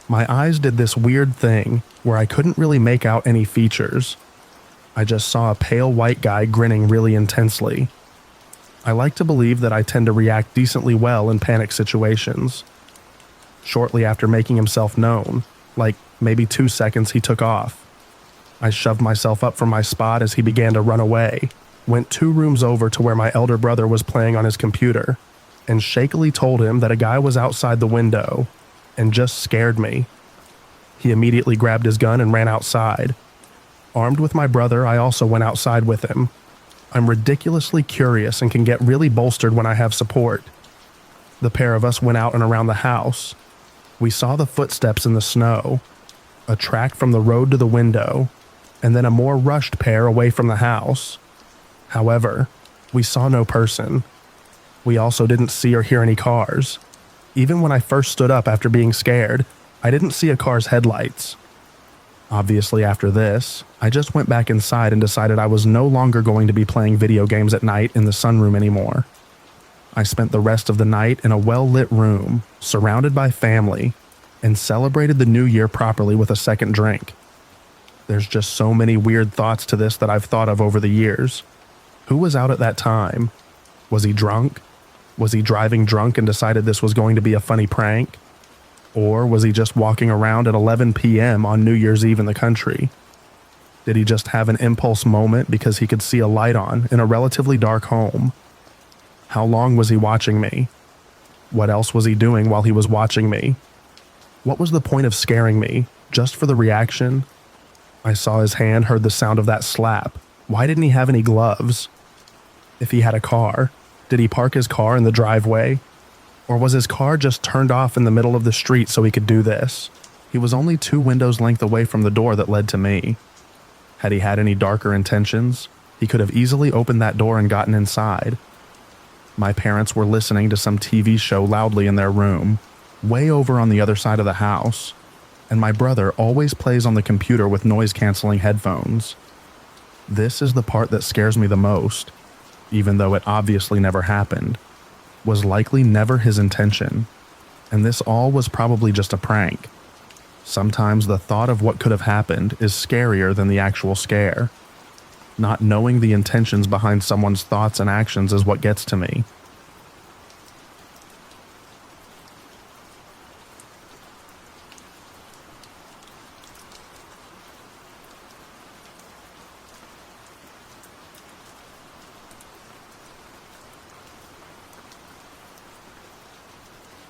my eyes did this weird thing where I couldn't really make out any features. I just saw a pale white guy grinning really intensely. I like to believe that I tend to react decently well in panic situations. Shortly after making himself known, like maybe 2 seconds, he took off. I shoved myself up from my spot as he began to run away, went 2 rooms over to where my elder brother was playing on his computer, and shakily told him that a guy was outside the window, and just scared me. He immediately grabbed his gun and ran outside. Armed with my brother, I also went outside with him. I'm ridiculously curious and can get really bolstered when I have support. The pair of us went out and around the house. We saw the footsteps in the snow, a track from the road to the window, and then a more rushed pair away from the house. However, we saw no person. We also didn't see or hear any cars. Even when I first stood up after being scared, I didn't see a car's headlights. Obviously, after this, I just went back inside and decided I was no longer going to be playing video games at night in the sunroom anymore. I spent the rest of the night in a well-lit room, surrounded by family, and celebrated the new year properly with a second drink. There's just so many weird thoughts to this that I've thought of over the years. Who was out at that time? Was he drunk? Was he driving drunk and decided this was going to be a funny prank? Or was he just walking around at 11 p.m. on New Year's Eve in the country? Did he just have an impulse moment because he could see a light on in a relatively dark home? How long was he watching me? What else was he doing while he was watching me? What was the point of scaring me, just for the reaction? I saw his hand, heard the sound of that slap. Why didn't he have any gloves? If he had a car, did he park his car in the driveway? Or was his car just turned off in the middle of the street so he could do this? He was only 2 windows length away from the door that led to me. Had he had any darker intentions, he could have easily opened that door and gotten inside. My parents were listening to some TV show loudly in their room, way over on the other side of the house, and my brother always plays on the computer with noise-canceling headphones. This is the part that scares me the most, even though it obviously never happened, was likely never his intention, and this all was probably just a prank. Sometimes the thought of what could have happened is scarier than the actual scare. Not knowing the intentions behind someone's thoughts and actions is what gets to me.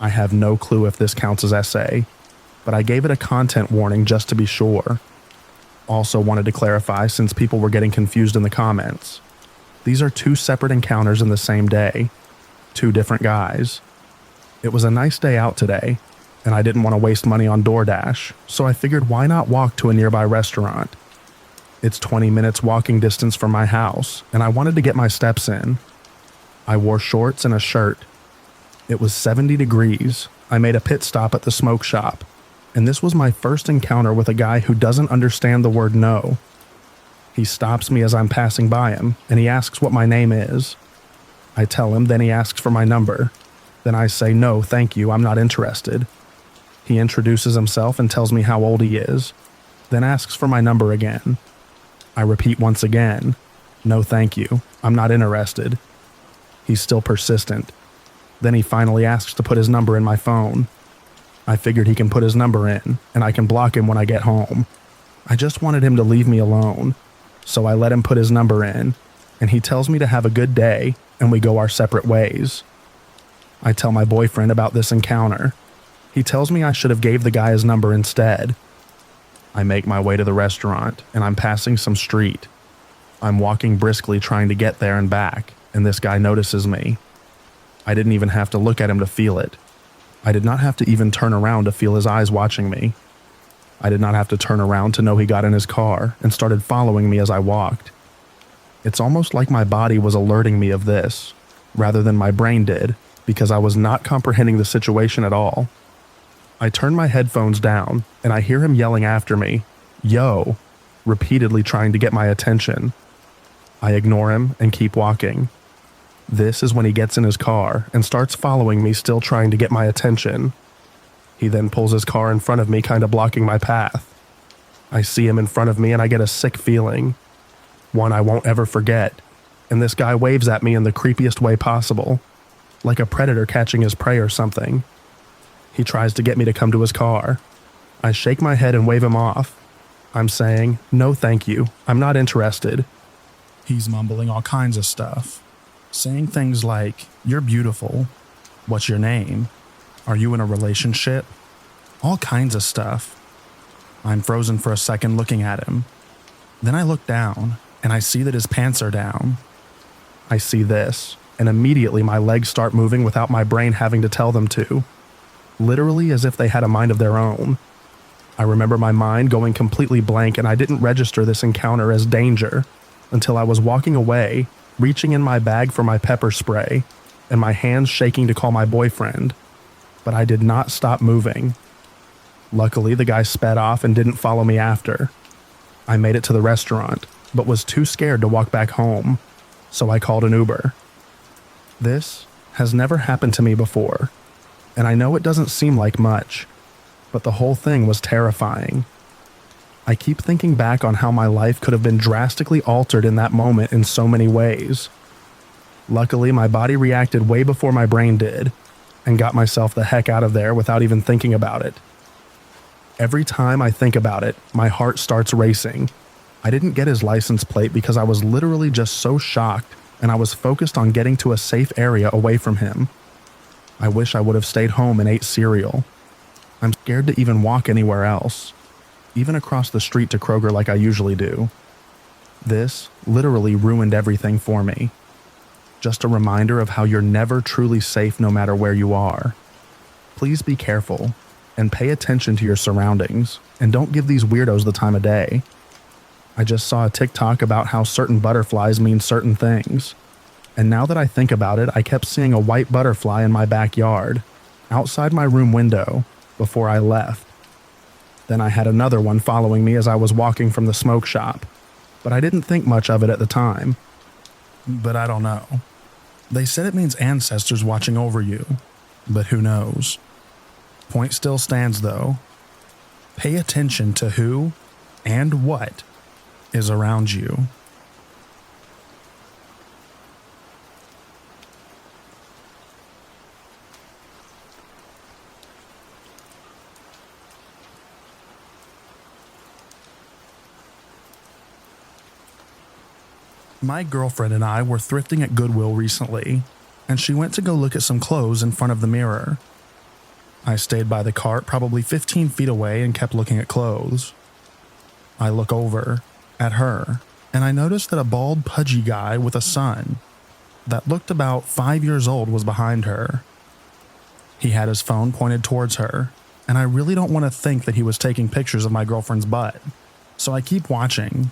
I have no clue if this counts as essay, but I gave it a content warning just to be sure. Also wanted to clarify since people were getting confused in the comments. These are 2 separate encounters in the same day, 2 different guys. It was a nice day out today, and I didn't want to waste money on DoorDash, so I figured why not walk to a nearby restaurant. It's 20 minutes walking distance from my house, and I wanted to get my steps in. I wore shorts and a shirt. It was 70 degrees. I made a pit stop at the smoke shop, and this was my first encounter with a guy who doesn't understand the word no. He stops me as I'm passing by him, and he asks what my name is. I tell him, then he asks for my number. Then I say, no, thank you, I'm not interested. He introduces himself and tells me how old he is, then asks for my number again. I repeat once again, no thank you, I'm not interested. He's still persistent. Then he finally asks to put his number in my phone. I figured he can put his number in, and I can block him when I get home. I just wanted him to leave me alone, so I let him put his number in, and he tells me to have a good day, and we go our separate ways. I tell my boyfriend about this encounter. He tells me I should have gave the guy his number instead. I make my way to the restaurant, and I'm passing some street. I'm walking briskly trying to get there and back, and this guy notices me. I didn't even have to look at him to feel it. I did not have to even turn around to feel his eyes watching me. I did not have to turn around to know he got in his car and started following me as I walked. It's almost like my body was alerting me of this, rather than my brain did, because I was not comprehending the situation at all. I turn my headphones down, and I hear him yelling after me, "Yo," repeatedly trying to get my attention. I ignore him and keep walking. This is when he gets in his car and starts following me, still trying to get my attention. He then pulls his car in front of me, kind of blocking my path. I see him in front of me and I get a sick feeling. One I won't ever forget. And this guy waves at me in the creepiest way possible, like a predator catching his prey or something. He tries to get me to come to his car. I shake my head and wave him off. I'm saying, no thank you, I'm not interested. He's mumbling all kinds of stuff, saying things like, "You're beautiful. What's your name? Are you in a relationship?" All kinds of stuff. I'm frozen for a second looking at him. Then I look down, and I see that his pants are down. I see this, and immediately my legs start moving without my brain having to tell them to. Literally as if they had a mind of their own. I remember my mind going completely blank, and I didn't register this encounter as danger until I was walking away, reaching in my bag for my pepper spray, and my hands shaking to call my boyfriend. But I did not stop moving. Luckily, the guy sped off and didn't follow me after. I made it to the restaurant, but was too scared to walk back home, so I called an Uber. This has never happened to me before, and I know it doesn't seem like much, but the whole thing was terrifying. I keep thinking back on how my life could have been drastically altered in that moment in so many ways. Luckily, my body reacted way before my brain did, and got myself the heck out of there without even thinking about it. Every time I think about it, my heart starts racing. I didn't get his license plate because I was literally just so shocked, and I was focused on getting to a safe area away from him. I wish I would have stayed home and ate cereal. I'm scared to even walk anywhere else, even across the street to Kroger like I usually do. This literally ruined everything for me. Just a reminder of how you're never truly safe no matter where you are. Please be careful and pay attention to your surroundings, and don't give these weirdos the time of day. I just saw a TikTok about how certain butterflies mean certain things, and now that I think about it, I kept seeing a white butterfly in my backyard, outside my room window, before I left. Then I had another one following me as I was walking from the smoke shop, but I didn't think much of it at the time. But I don't know. They said it means ancestors watching over you, but who knows? Point still stands though. Pay attention to who and what is around you. My girlfriend and I were thrifting at Goodwill recently, and she went to go look at some clothes in front of the mirror. I stayed by the cart probably 15 feet away and kept looking at clothes. I look over at her, and I noticed that a bald, pudgy guy with a son that looked about 5 years old was behind her. He had his phone pointed towards her, and I really don't want to think that he was taking pictures of my girlfriend's butt, so I keep watching.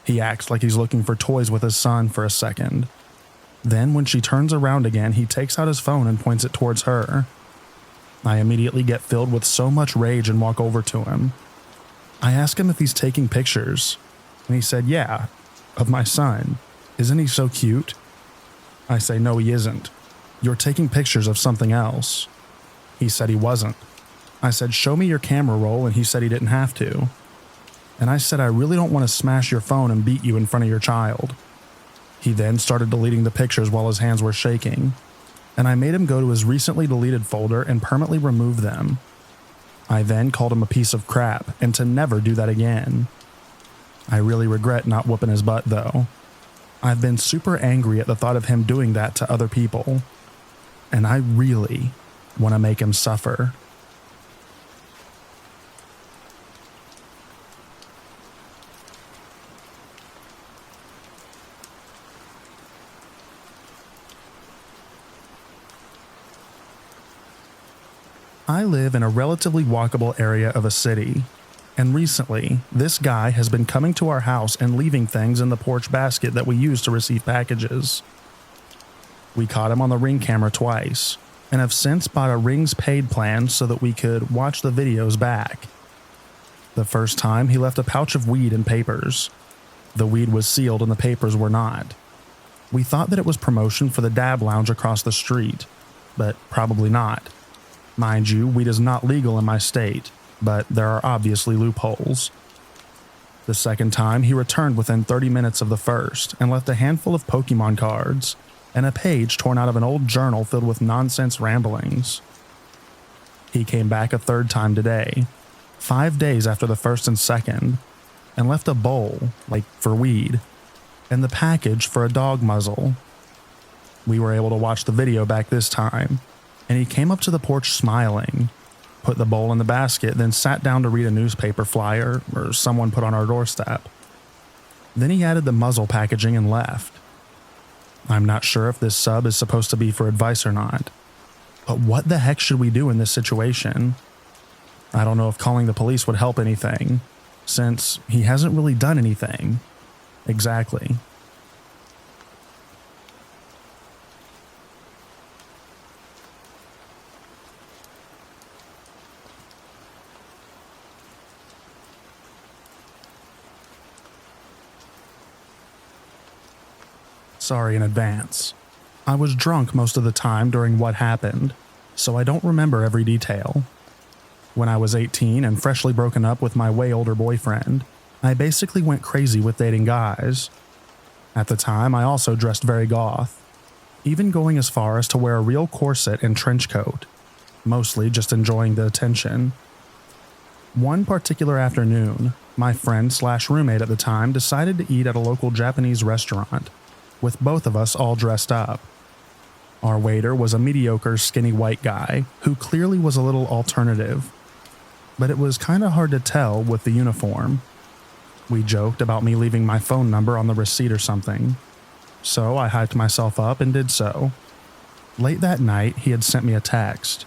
He acts like he's looking for toys with his son for a second. Then when she turns around again, he takes out his phone and points it towards her. I immediately get filled with so much rage and walk over to him. I ask him if he's taking pictures, and he said, "Yeah, of my son. Isn't he so cute?" I say, "No, he isn't. You're taking pictures of something else." He said he wasn't. I said, "Show me your camera roll," and he said he didn't have to. And I said, "I really don't want to smash your phone and beat you in front of your child." He then started deleting the pictures while his hands were shaking, and I made him go to his recently deleted folder and permanently remove them. I then called him a piece of crap and to never do that again. I really regret not whooping his butt though. I've been super angry at the thought of him doing that to other people, and I really want to make him suffer. I live in a relatively walkable area of a city, and recently, this guy has been coming to our house and leaving things in the porch basket that we use to receive packages. We caught him on the Ring camera twice, and have since bought a Ring's paid plan so that we could watch the videos back. The first time, he left a pouch of weed and papers. The weed was sealed and the papers were not. We thought that it was promotion for the dab lounge across the street, but probably not. Mind you, weed is not legal in my state, but there are obviously loopholes. The second time, he returned within 30 minutes of the first and left a handful of Pokemon cards and a page torn out of an old journal filled with nonsense ramblings. He came back a third time today, 5 days after the first and second, and left a bowl, for weed, and the package for a dog muzzle. We were able to watch the video back this time, and he came up to the porch smiling, put the bowl in the basket, then sat down to read a newspaper flyer or someone put on our doorstep. Then he added the muzzle packaging and left. I'm not sure if this sub is supposed to be for advice or not, but what the heck should we do in this situation? I don't know if calling the police would help anything, since he hasn't really done anything. Exactly. Sorry in advance. I was drunk most of the time during what happened, so I don't remember every detail. When I was 18 and freshly broken up with my way older boyfriend, I basically went crazy with dating guys. At the time, I also dressed very goth, even going as far as to wear a real corset and trench coat, mostly just enjoying the attention. One particular afternoon, my friend/roommate at the time decided to eat at a local Japanese restaurant, with both of us all dressed up. Our waiter was a mediocre skinny white guy who clearly was a little alternative, but it was kinda hard to tell with the uniform. We joked about me leaving my phone number on the receipt or something, so I hyped myself up and did so. Late that night, he had sent me a text.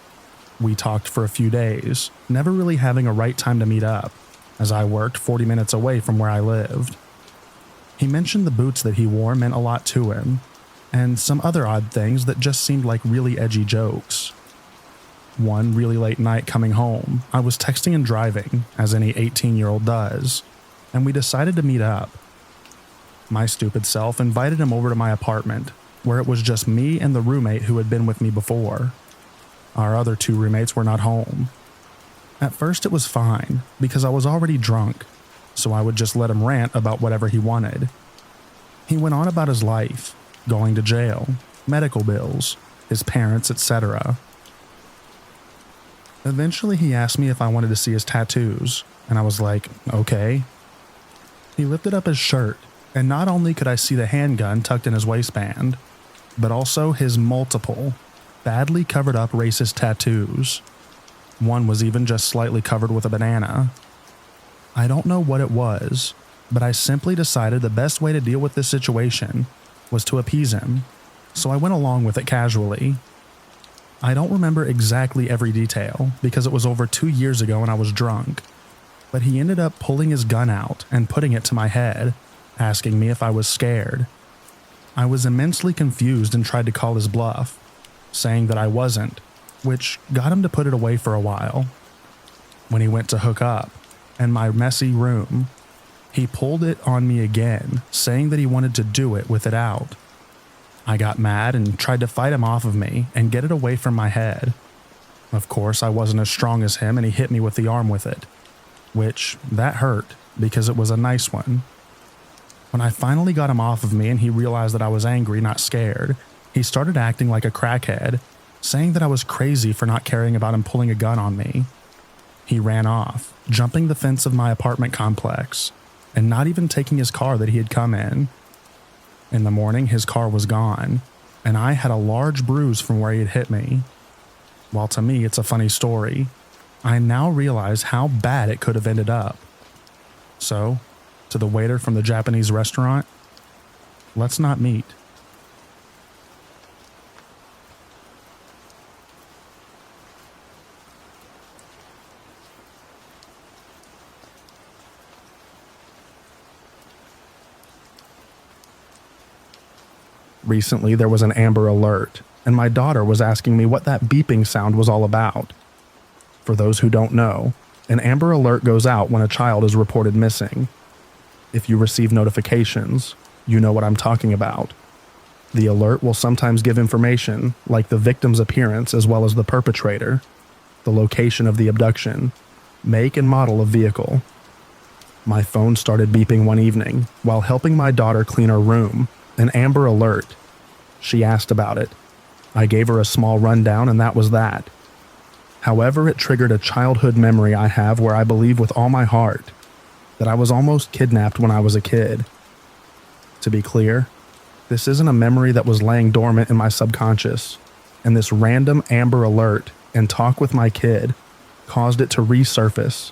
We talked for a few days, never really having a right time to meet up, as I worked 40 minutes away from where I lived. He mentioned the boots that he wore meant a lot to him, and some other odd things that just seemed like really edgy jokes. One really late night coming home, I was texting and driving, as any 18-year-old does, and we decided to meet up. My stupid self invited him over to my apartment, where it was just me and the roommate who had been with me before. Our other two roommates were not home. At first it was fine, because I was already drunk, so I would just let him rant about whatever he wanted. He went on about his life, going to jail, medical bills, his parents, etc. Eventually he asked me if I wanted to see his tattoos, and I was like, okay. He lifted up his shirt, and not only could I see the handgun tucked in his waistband, but also his multiple, badly covered up racist tattoos. One was even just slightly covered with a banana. I don't know what it was, but I simply decided the best way to deal with this situation was to appease him, so I went along with it casually. I don't remember exactly every detail because it was over 2 years ago and I was drunk, but he ended up pulling his gun out and putting it to my head, asking me if I was scared. I was immensely confused and tried to call his bluff, saying that I wasn't, which got him to put it away for a while. When he went to hook up, in my messy room, he pulled it on me again, saying that he wanted to do it with it out. I got mad and tried to fight him off of me and get it away from my head. Of course, I wasn't as strong as him and he hit me with the arm with it, which that hurt because it was a nice one. When I finally got him off of me and he realized that I was angry, not scared, he started acting like a crackhead, saying that I was crazy for not caring about him pulling a gun on me. He ran off, jumping the fence of my apartment complex, and not even taking his car that he had come in. In the morning, his car was gone, and I had a large bruise from where he had hit me. While to me it's a funny story, I now realize how bad it could have ended up. So, to the waiter from the Japanese restaurant, let's not meet. Recently, there was an Amber Alert, and my daughter was asking me what that beeping sound was all about. For those who don't know, an Amber Alert goes out when a child is reported missing. If you receive notifications, you know what I'm talking about. The alert will sometimes give information, like the victim's appearance as well as the perpetrator, the location of the abduction, make and model of vehicle. My phone started beeping one evening while helping my daughter clean her room. An Amber Alert. She asked about it. I gave her a small rundown and that was that. However, it triggered a childhood memory I have where I believe with all my heart that I was almost kidnapped when I was a kid. To be clear, this isn't a memory that was laying dormant in my subconscious, and this random Amber Alert and talk with my kid caused it to resurface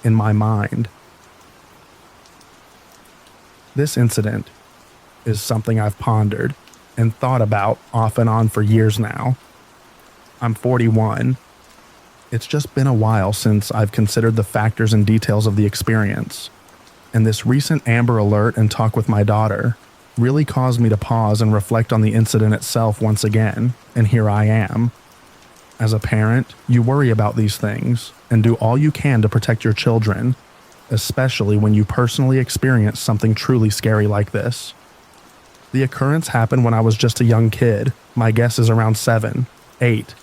in my mind. This incident is something I've pondered and thought about off and on for years now. I'm 41. It's just been a while since I've considered the factors and details of the experience, and this recent Amber Alert and talk with my daughter really caused me to pause and reflect on the incident itself once again, and here I am. As a parent, you worry about these things and do all you can to protect your children, especially when you personally experience something truly scary like this. The occurrence happened when I was just a young kid. My guess is around 7, 8.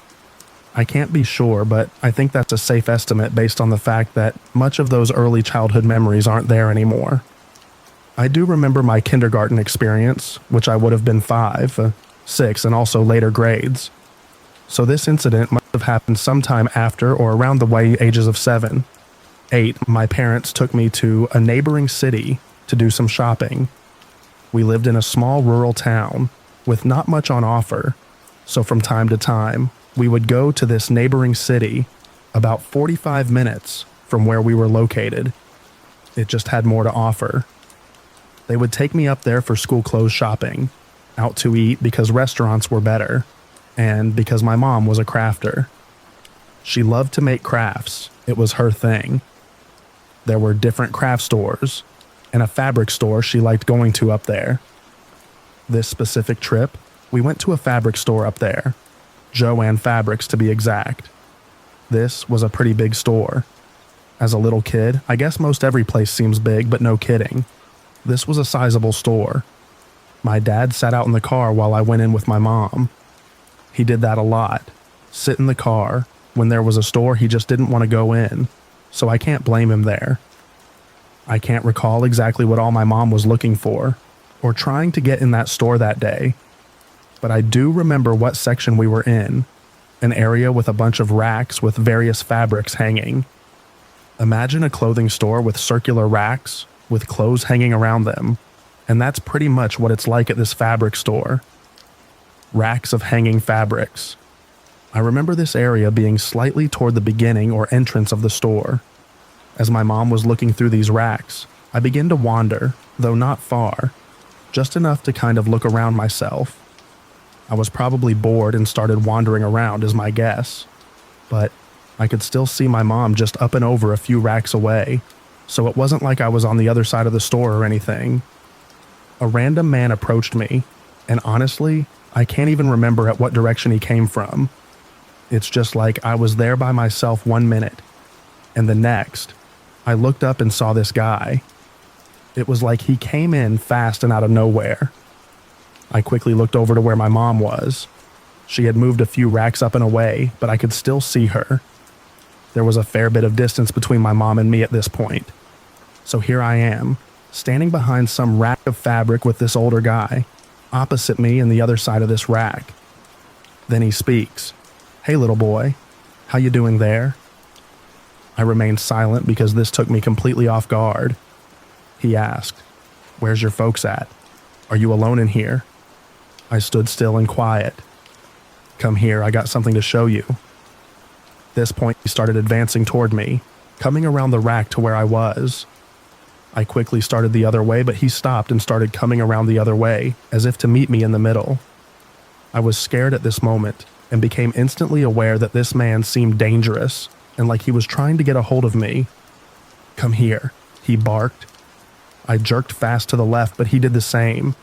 I can't be sure, but I think that's a safe estimate based on the fact that much of those early childhood memories aren't there anymore. I do remember my kindergarten experience, which I would have been 5, 6, and also later grades. So this incident must have happened sometime after or around the ages of 7, 8. My parents took me to a neighboring city to do some shopping. We lived in a small rural town with not much on offer, so from time to time, we would go to this neighboring city about 45 minutes from where we were located. It just had more to offer. They would take me up there for school clothes shopping, out to eat because restaurants were better, and because my mom was a crafter. She loved to make crafts. It was her thing. There were different craft stores, and a fabric store she liked going to up there. This specific trip, we went to a fabric store up there, Jo-Ann Fabrics to be exact. This was a pretty big store. As a little kid, I guess most every place seems big, but no kidding. This was a sizable store. My dad sat out in the car while I went in with my mom. He did that a lot, sit in the car. When there was a store, he just didn't want to go in, so I can't blame him there. I can't recall exactly what all my mom was looking for, or trying to get in that store that day, but I do remember what section we were in, an area with a bunch of racks with various fabrics hanging. Imagine a clothing store with circular racks with clothes hanging around them, and that's pretty much what it's like at this fabric store. Racks of hanging fabrics. I remember this area being slightly toward the beginning or entrance of the store. As my mom was looking through these racks, I began to wander, though not far, just enough to kind of look around myself. I was probably bored and started wandering around is my guess, but I could still see my mom just up and over a few racks away, so it wasn't like I was on the other side of the store or anything. A random man approached me, and honestly, I can't even remember at what direction he came from. It's just like I was there by myself 1 minute, and the next, I looked up and saw this guy. It was like he came in fast and out of nowhere. I quickly looked over to where my mom was. She had moved a few racks up and away, but I could still see her. There was a fair bit of distance between my mom and me at this point. So here I am, standing behind some rack of fabric with this older guy, opposite me and the other side of this rack. Then he speaks. "Hey little boy, how you doing there?" I remained silent because this took me completely off guard. He asked, "Where's your folks at? Are you alone in here?" I stood still and quiet. "Come here, I got something to show you." This point he started advancing toward me, coming around the rack to where I was. I quickly started the other way, but he stopped and started coming around the other way, as if to meet me in the middle. I was scared at this moment, and became instantly aware that this man seemed dangerous, and like he was trying to get a hold of me. "Come here," he barked. I jerked fast to the left, but he did the same.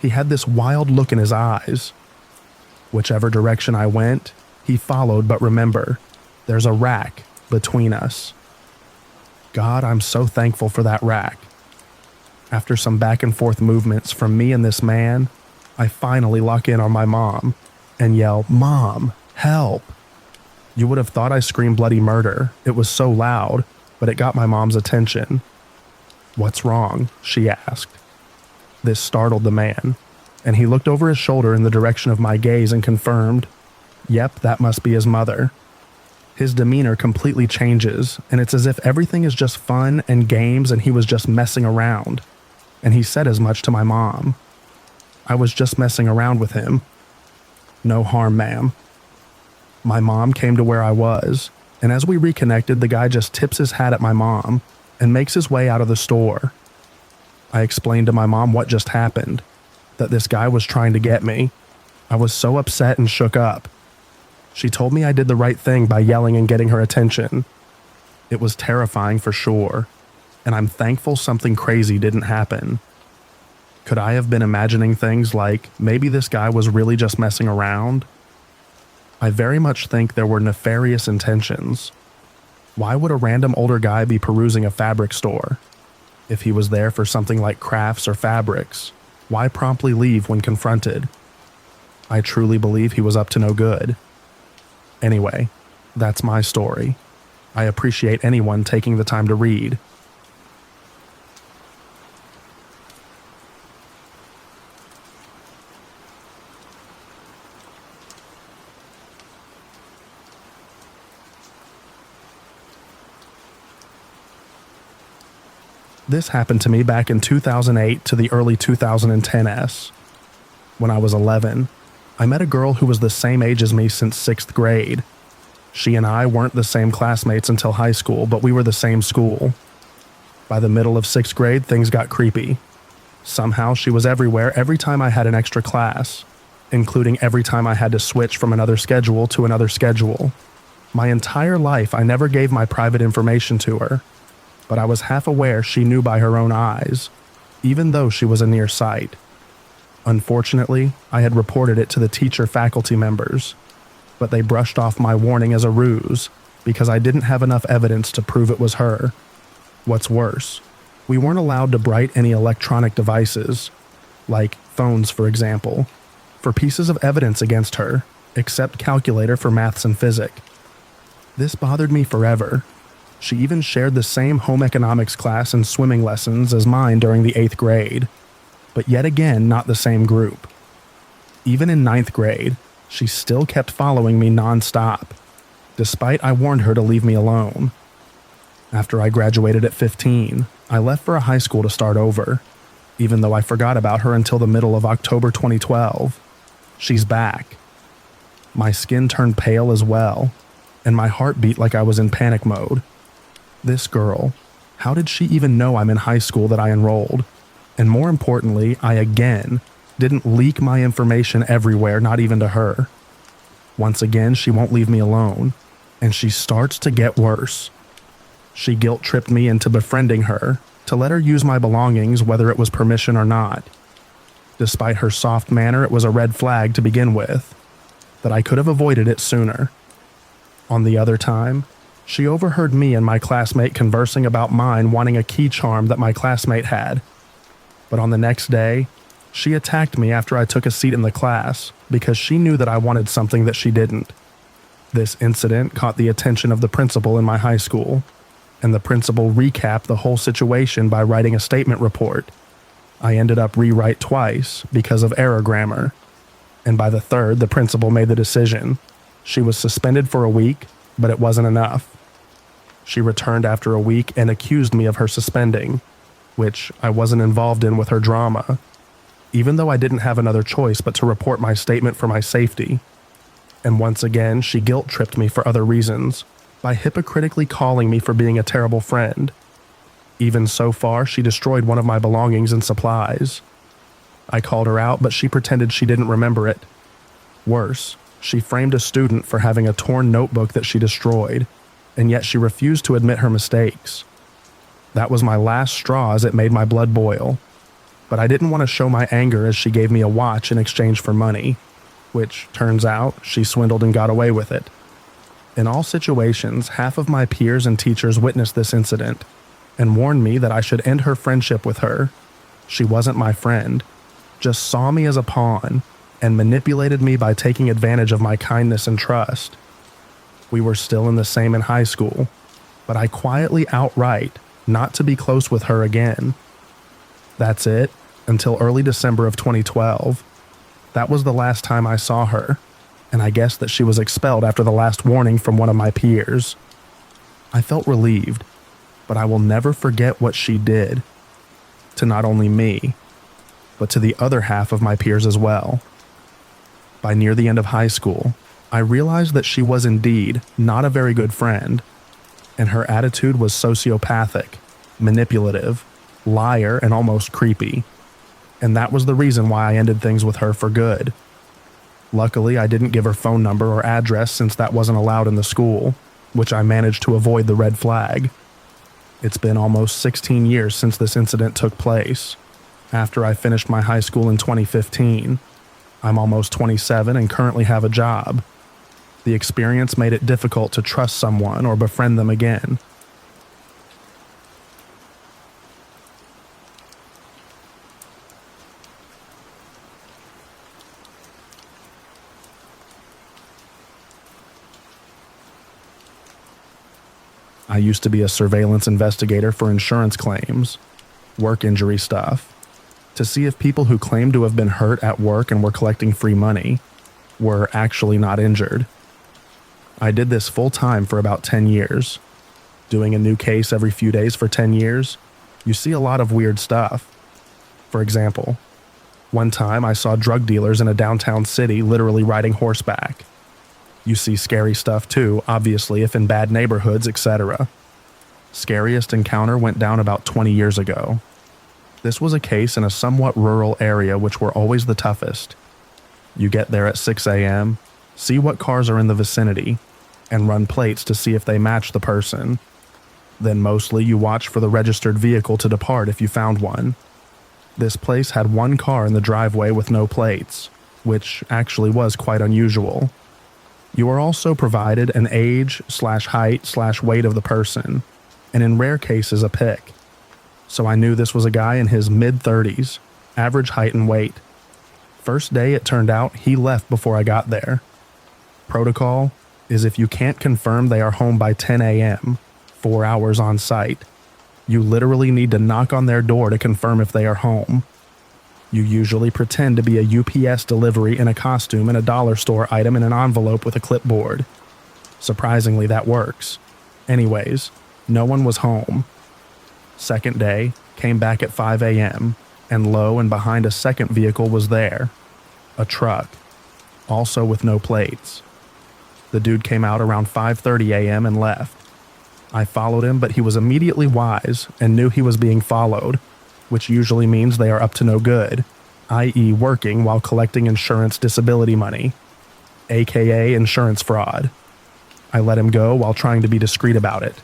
He had this wild look in his eyes. Whichever direction I went, he followed, but remember, there's a rack between us. God, I'm so thankful for that rack. After some back and forth movements from me and this man, I finally lock in on my mom and yell, "Mom, help!" You would have thought I screamed bloody murder. It was so loud, but it got my mom's attention. "What's wrong?" she asked. This startled the man, and he looked over his shoulder in the direction of my gaze and confirmed, "Yep, that must be his mother." His demeanor completely changes, and it's as if everything is just fun and games and he was just messing around. And he said as much to my mom. "I was just messing around with him." "No harm, ma'am." My mom came to where I was, and as we reconnected, the guy just tips his hat at my mom and makes his way out of the store. I explained to my mom what just happened, that this guy was trying to get me. I was so upset and shook up. She told me I did the right thing by yelling and getting her attention. It was terrifying for sure, and I'm thankful something crazy didn't happen. Could I have been imagining things like maybe this guy was really just messing around? I very much think there were nefarious intentions. Why would a random older guy be perusing a fabric store? If he was there for something like crafts or fabrics, why promptly leave when confronted? I truly believe he was up to no good. Anyway, that's my story. I appreciate anyone taking the time to read. This happened to me back in 2008 to the early 2010s. When I was 11, I met a girl who was the same age as me since 6th grade. She and I weren't the same classmates until high school, but we were the same school. By the middle of 6th grade, things got creepy. Somehow she was everywhere every time I had an extra class, including every time I had to switch from another schedule to another schedule. My entire life, I never gave my private information to her, but I was half aware she knew by her own eyes, even though she was a near sight. Unfortunately, I had reported it to the teacher-faculty members, but they brushed off my warning as a ruse because I didn't have enough evidence to prove it was her. What's worse, we weren't allowed to bright any electronic devices, like phones for example, for pieces of evidence against her, except calculator for maths and physics. This bothered me forever. She even shared the same home economics class and swimming lessons as mine during the 8th grade, but yet again not the same group. Even in 9th grade, she still kept following me non-stop, despite I warned her to leave me alone. After I graduated at 15, I left for a high school to start over, even though I forgot about her until the middle of October 2012. She's back. My skin turned pale as well, and my heart beat like I was in panic mode. This girl, how did she even know I'm in high school that I enrolled? And more importantly, I again didn't leak my information everywhere, not even to her. Once again, she won't leave me alone, and she starts to get worse. She guilt-tripped me into befriending her to let her use my belongings whether it was permission or not. Despite her soft manner, it was a red flag to begin with, that I could have avoided it sooner. On the other time, she overheard me and my classmate conversing about mine wanting a key charm that my classmate had. But on the next day, she attacked me after I took a seat in the class because she knew that I wanted something that she didn't. This incident caught the attention of the principal in my high school, and the principal recapped the whole situation by writing a statement report. I ended up rewrite twice because of error grammar, and by the third, the principal made the decision. She was suspended for a week, but it wasn't enough. She returned after a week and accused me of her suspending, which I wasn't involved in with her drama, even though I didn't have another choice but to report my statement for my safety. And once again, she guilt-tripped me for other reasons, by hypocritically calling me for being a terrible friend. Even so far, she destroyed one of my belongings and supplies. I called her out, but she pretended she didn't remember it. Worse, she framed a student for having a torn notebook that she destroyed, and yet she refused to admit her mistakes. That was my last straw as it made my blood boil. But I didn't want to show my anger as she gave me a watch in exchange for money, which, turns out, she swindled and got away with it. In all situations, half of my peers and teachers witnessed this incident and warned me that I should end her friendship with her. She wasn't my friend, just saw me as a pawn and manipulated me by taking advantage of my kindness and trust. We were still in the same in high school, but I quietly outright not to be close with her again. That's it, until early December of 2012. That was the last time I saw her, and I guessed that she was expelled after the last warning from one of my peers. I felt relieved, but I will never forget what she did to not only me, but to the other half of my peers as well. By near the end of high school, I realized that she was indeed not a very good friend, and her attitude was sociopathic, manipulative, liar, and almost creepy. And that was the reason why I ended things with her for good. Luckily, I didn't give her phone number or address since that wasn't allowed in the school, which I managed to avoid the red flag. It's been almost 16 years since this incident took place. After I finished my high school in 2015, I'm almost 27 and currently have a job. The experience made it difficult to trust someone or befriend them again. I used to be a surveillance investigator for insurance claims, work injury stuff, to see if people who claimed to have been hurt at work and were collecting free money were actually not injured. I did this full-time for about 10 years. Doing a new case every few days for 10 years, you see a lot of weird stuff. For example, one time I saw drug dealers in a downtown city literally riding horseback. You see scary stuff too, obviously, if in bad neighborhoods, etc. Scariest encounter went down about 20 years ago. This was a case in a somewhat rural area which were always the toughest. You get there at 6 a.m., see what cars are in the vicinity, and run plates to see if they match the person. Then mostly you watch for the registered vehicle to depart if you found one. This place had one car in the driveway with no plates, which actually was quite unusual. You are also provided an age/height/weight of the person, and in rare cases a pic. So I knew this was a guy in his mid-30s, average height and weight. First day it turned out he left before I got there. Protocol is if you can't confirm they are home by 10 a.m., 4 hours on site, you literally need to knock on their door to confirm if they are home. You usually pretend to be a UPS delivery in a costume and a dollar store item in an envelope with a clipboard. Surprisingly, that works. Anyways, no one was home. Second day, came back at 5 a.m., and lo and behind a second vehicle was there. A truck. also with no plates. The dude came out around 5:30 a.m. and left. I followed him, but he was immediately wise and knew he was being followed, which usually means they are up to no good, i.e. working while collecting insurance disability money, aka insurance fraud. I let him go while trying to be discreet about it.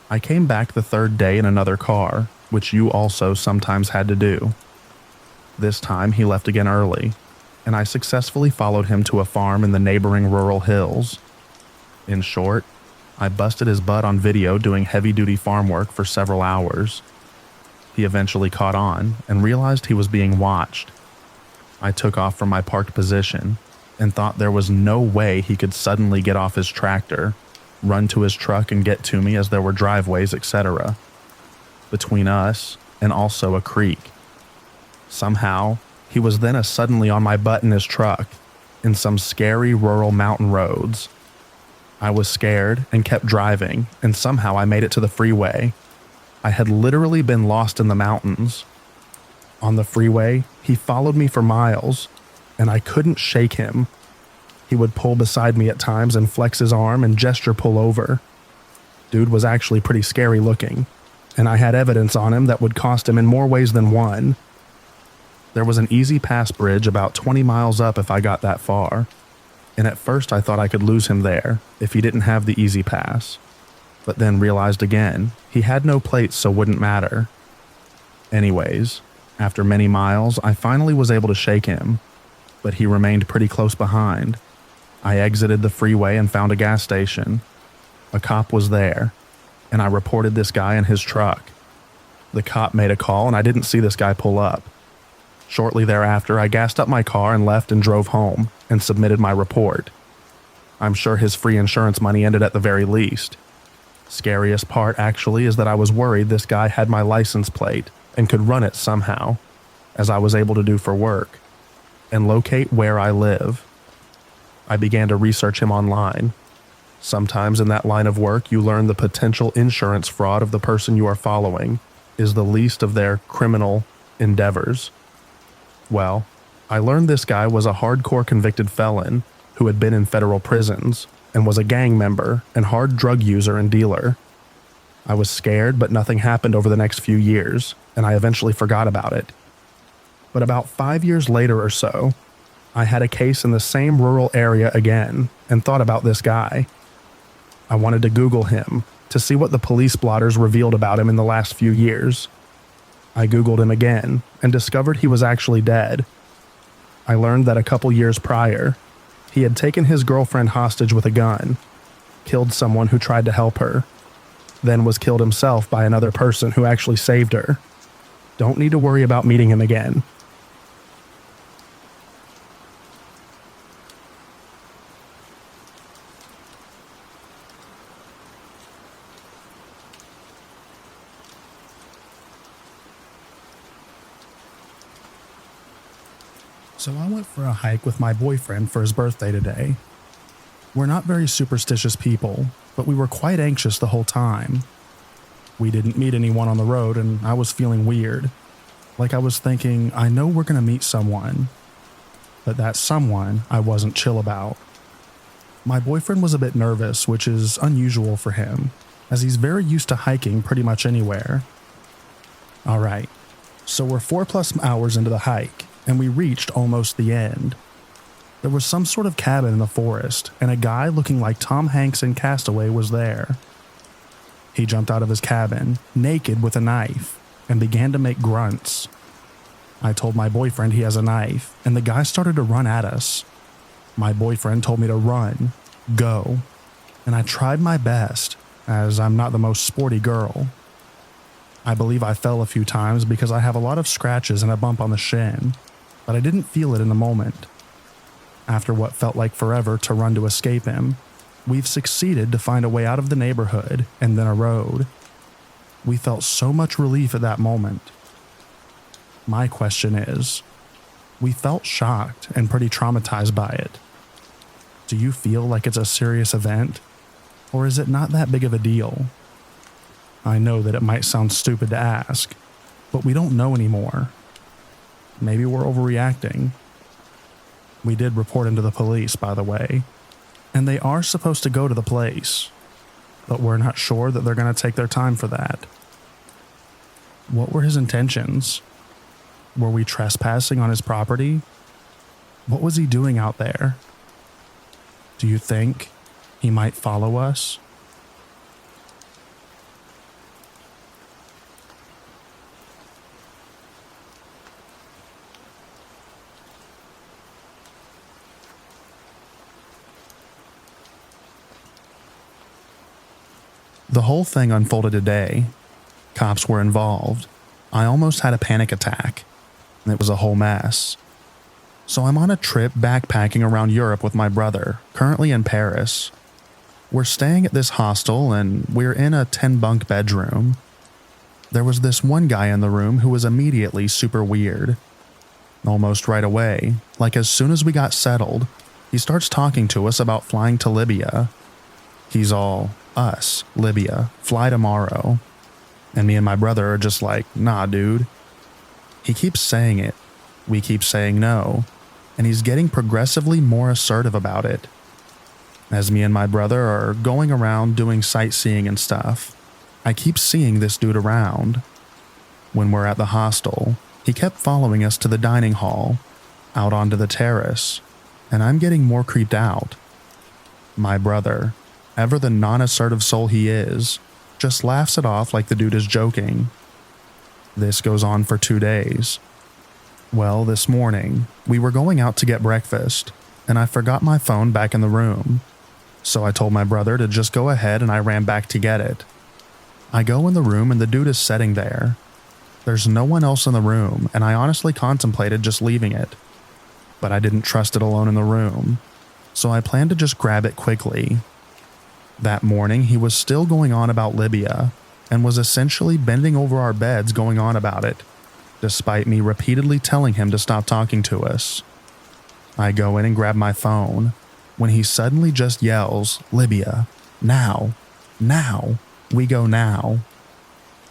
I came back the third day in another car, which you also sometimes had to do. This time he left again early, and I successfully followed him to a farm in the neighboring rural hills. In short, I busted his butt on video doing heavy-duty farm work for several hours. He eventually caught on and realized he was being watched. I took off from my parked position and thought there was no way he could suddenly get off his tractor, run to his truck and get to me as there were driveways, etc. between us and also a creek. Somehow, he was then suddenly on my butt in his truck in some scary rural mountain roads. I was scared and kept driving, and somehow I made it to the freeway. I had literally been lost in the mountains. On the freeway, he followed me for miles, and I couldn't shake him. He would pull beside me at times and flex his arm and gesture pull over. Dude was actually pretty scary looking, and I had evidence on him that would cost him in more ways than one. There was an easy pass bridge about 20 miles up if I got that far, and at first I thought I could lose him there if he didn't have the easy pass, but then realized again he had no plates, so wouldn't matter. Anyways, after many miles, I finally was able to shake him, but he remained pretty close behind. I exited the freeway and found a gas station. A cop was there, and I reported this guy and his truck. The cop made a call and I didn't see this guy pull up. Shortly thereafter, I gassed up my car and left and drove home and submitted my report. I'm sure his free insurance money ended at the very least. Scariest part actually is that I was worried this guy had my license plate and could run it somehow, as I was able to do for work, and locate where I live. I began to research him online. Sometimes in that line of work, you learn the potential insurance fraud of the person you are following is the least of their criminal endeavors. Well, I learned this guy was a hardcore convicted felon who had been in federal prisons and was a gang member and hard drug user and dealer. I was scared, but nothing happened over the next few years, and I eventually forgot about it. But about 5 years later or so, I had a case in the same rural area again and thought about this guy. I wanted to Google him to see what the police blotters revealed about him in the last few years. I Googled him again and discovered he was actually dead. I learned that a couple years prior, he had taken his girlfriend hostage with a gun, killed someone who tried to help her, then was killed himself by another person who actually saved her. Don't need to worry about meeting him again. So I went for a hike with my boyfriend for his birthday today. We're not very superstitious people, but we were quite anxious the whole time. We didn't meet anyone on the road, and I was feeling weird. Like I was thinking, I know we're going to meet someone, but that someone I wasn't chill about. My boyfriend was a bit nervous, which is unusual for him, as he's very used to hiking pretty much anywhere. Alright, so we're 4+ hours into the hike, and we reached almost the end. There was some sort of cabin in the forest, and a guy looking like Tom Hanks in Castaway was there. He jumped out of his cabin, naked with a knife, and began to make grunts. I told my boyfriend he has a knife, and the guy started to run at us. My boyfriend told me to run, go, and I tried my best, as I'm not the most sporty girl. I believe I fell a few times because I have a lot of scratches and a bump on the shin, but I didn't feel it in the moment. After what felt like forever to run to escape him, we've succeeded to find a way out of the neighborhood and then a road. We felt so much relief at that moment. My question is, we felt shocked and pretty traumatized by it. Do you feel like it's a serious event, or is it not that big of a deal? I know that it might sound stupid to ask, but we don't know anymore. Maybe we're overreacting. We did report him to the police, by the way, and they are supposed to go to the place, but we're not sure that they're going to take their time for that. What were his intentions? Were we trespassing on his property? What was he doing out there? Do you think he might follow us? The whole thing unfolded today. Cops were involved. I almost had a panic attack. It was a whole mess. So I'm on a trip backpacking around Europe with my brother, currently in Paris. We're staying at this hostel and we're in a 10-bunk bedroom. There was this one guy in the room who was immediately super weird. Almost right away, like as soon as we got settled, he starts talking to us about flying to Libya. He's all, us, Libya, fly tomorrow. And me and my brother are just like, nah, dude. He keeps saying it. We keep saying no. And he's getting progressively more assertive about it. As me and my brother are going around doing sightseeing and stuff, I keep seeing this dude around. When we're at the hostel, he kept following us to the dining hall, out onto the terrace, and I'm getting more creeped out. My brother, ever the non-assertive soul he is, just laughs it off like the dude is joking. This goes on for 2 days. Well, this morning, we were going out to get breakfast, and I forgot my phone back in the room. So I told my brother to just go ahead and I ran back to get it. I go in the room and the dude is sitting there. There's no one else in the room, and I honestly contemplated just leaving it. But I didn't trust it alone in the room, so I planned to just grab it quickly. That morning, he was still going on about Libya, and was essentially bending over our beds going on about it, despite me repeatedly telling him to stop talking to us. I go in and grab my phone, when he suddenly just yells, "Libya, now, now, we go now."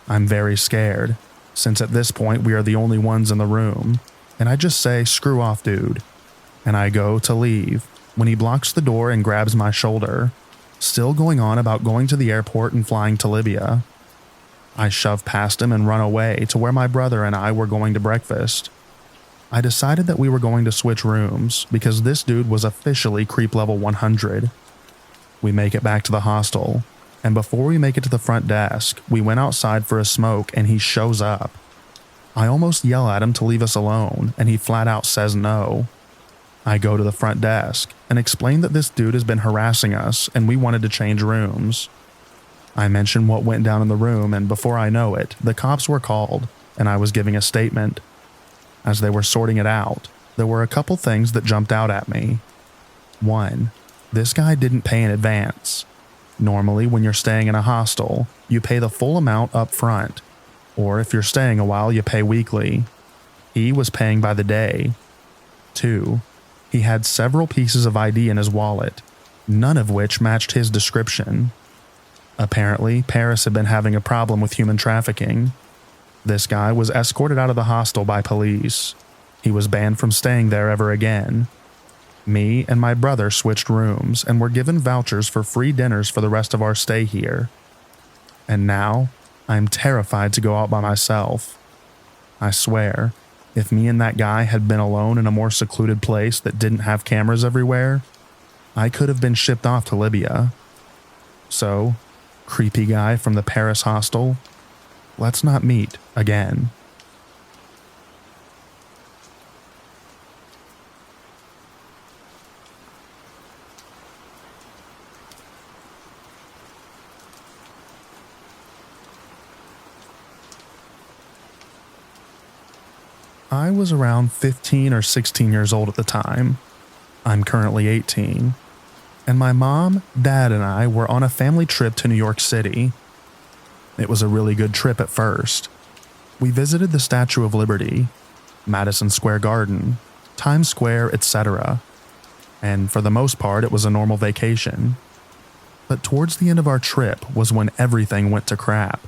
I'm very scared, since at this point we are the only ones in the room, and I just say, "Screw off, dude." And I go to leave, when he blocks the door and grabs my shoulder, still going on about going to the airport and flying to Libya. I shove past him and run away to where my brother and I were going to breakfast. I decided that we were going to switch rooms because this dude was officially creep level 100. We make it back to the hostel, and before we make it to the front desk, we went outside for a smoke and he shows up. I almost yell at him to leave us alone, and he flat out says no. I go to the front desk and explain that this dude has been harassing us and we wanted to change rooms. I mention what went down in the room, and before I know it, the cops were called and I was giving a statement. As they were sorting it out, there were a couple things that jumped out at me. 1. This guy didn't pay in advance. Normally, when you're staying in a hostel, you pay the full amount up front, or if you're staying a while, you pay weekly. He was paying by the day. 2. He had several pieces of ID in his wallet, none of which matched his description. Apparently, Paris had been having a problem with human trafficking. This guy was escorted out of the hostel by police. He was banned from staying there ever again. Me and my brother switched rooms and were given vouchers for free dinners for the rest of our stay here. And now, I'm terrified to go out by myself. I swear, if me and that guy had been alone in a more secluded place that didn't have cameras everywhere, I could have been shipped off to Libya. So, creepy guy from the Paris hostel, let's not meet again. I was around 15 or 16 years old at the time. I'm currently 18. And my mom, dad, and I were on a family trip to New York City. It was a really good trip at first. We visited the Statue of Liberty, Madison Square Garden, Times Square, etc. And for the most part, it was a normal vacation. But towards the end of our trip was when everything went to crap.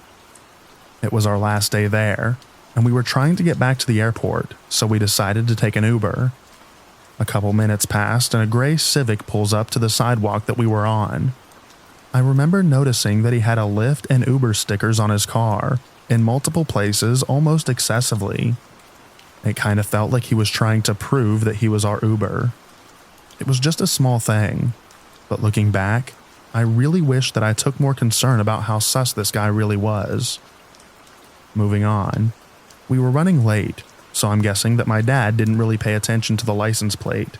It was our last day there, and we were trying to get back to the airport, so we decided to take an Uber. A couple minutes passed and a gray Civic pulls up to the sidewalk that we were on. I remember noticing that he had a Lyft and Uber stickers on his car in multiple places almost excessively. It kind of felt like he was trying to prove that he was our Uber. It was just a small thing, but looking back, I really wish that I took more concern about how sus this guy really was. Moving on, we were running late, so I'm guessing that my dad didn't really pay attention to the license plate,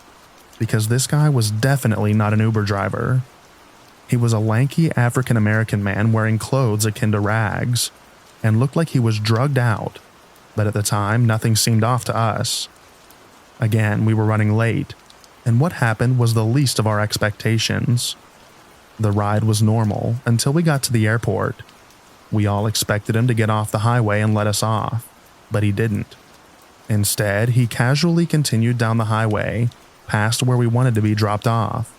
because this guy was definitely not an Uber driver. He was a lanky African-American man wearing clothes akin to rags, and looked like he was drugged out, but at the time nothing seemed off to us. Again, we were running late, and what happened was the least of our expectations. The ride was normal until we got to the airport. We all expected him to get off the highway and let us off, but he didn't. Instead, he casually continued down the highway, past where we wanted to be dropped off.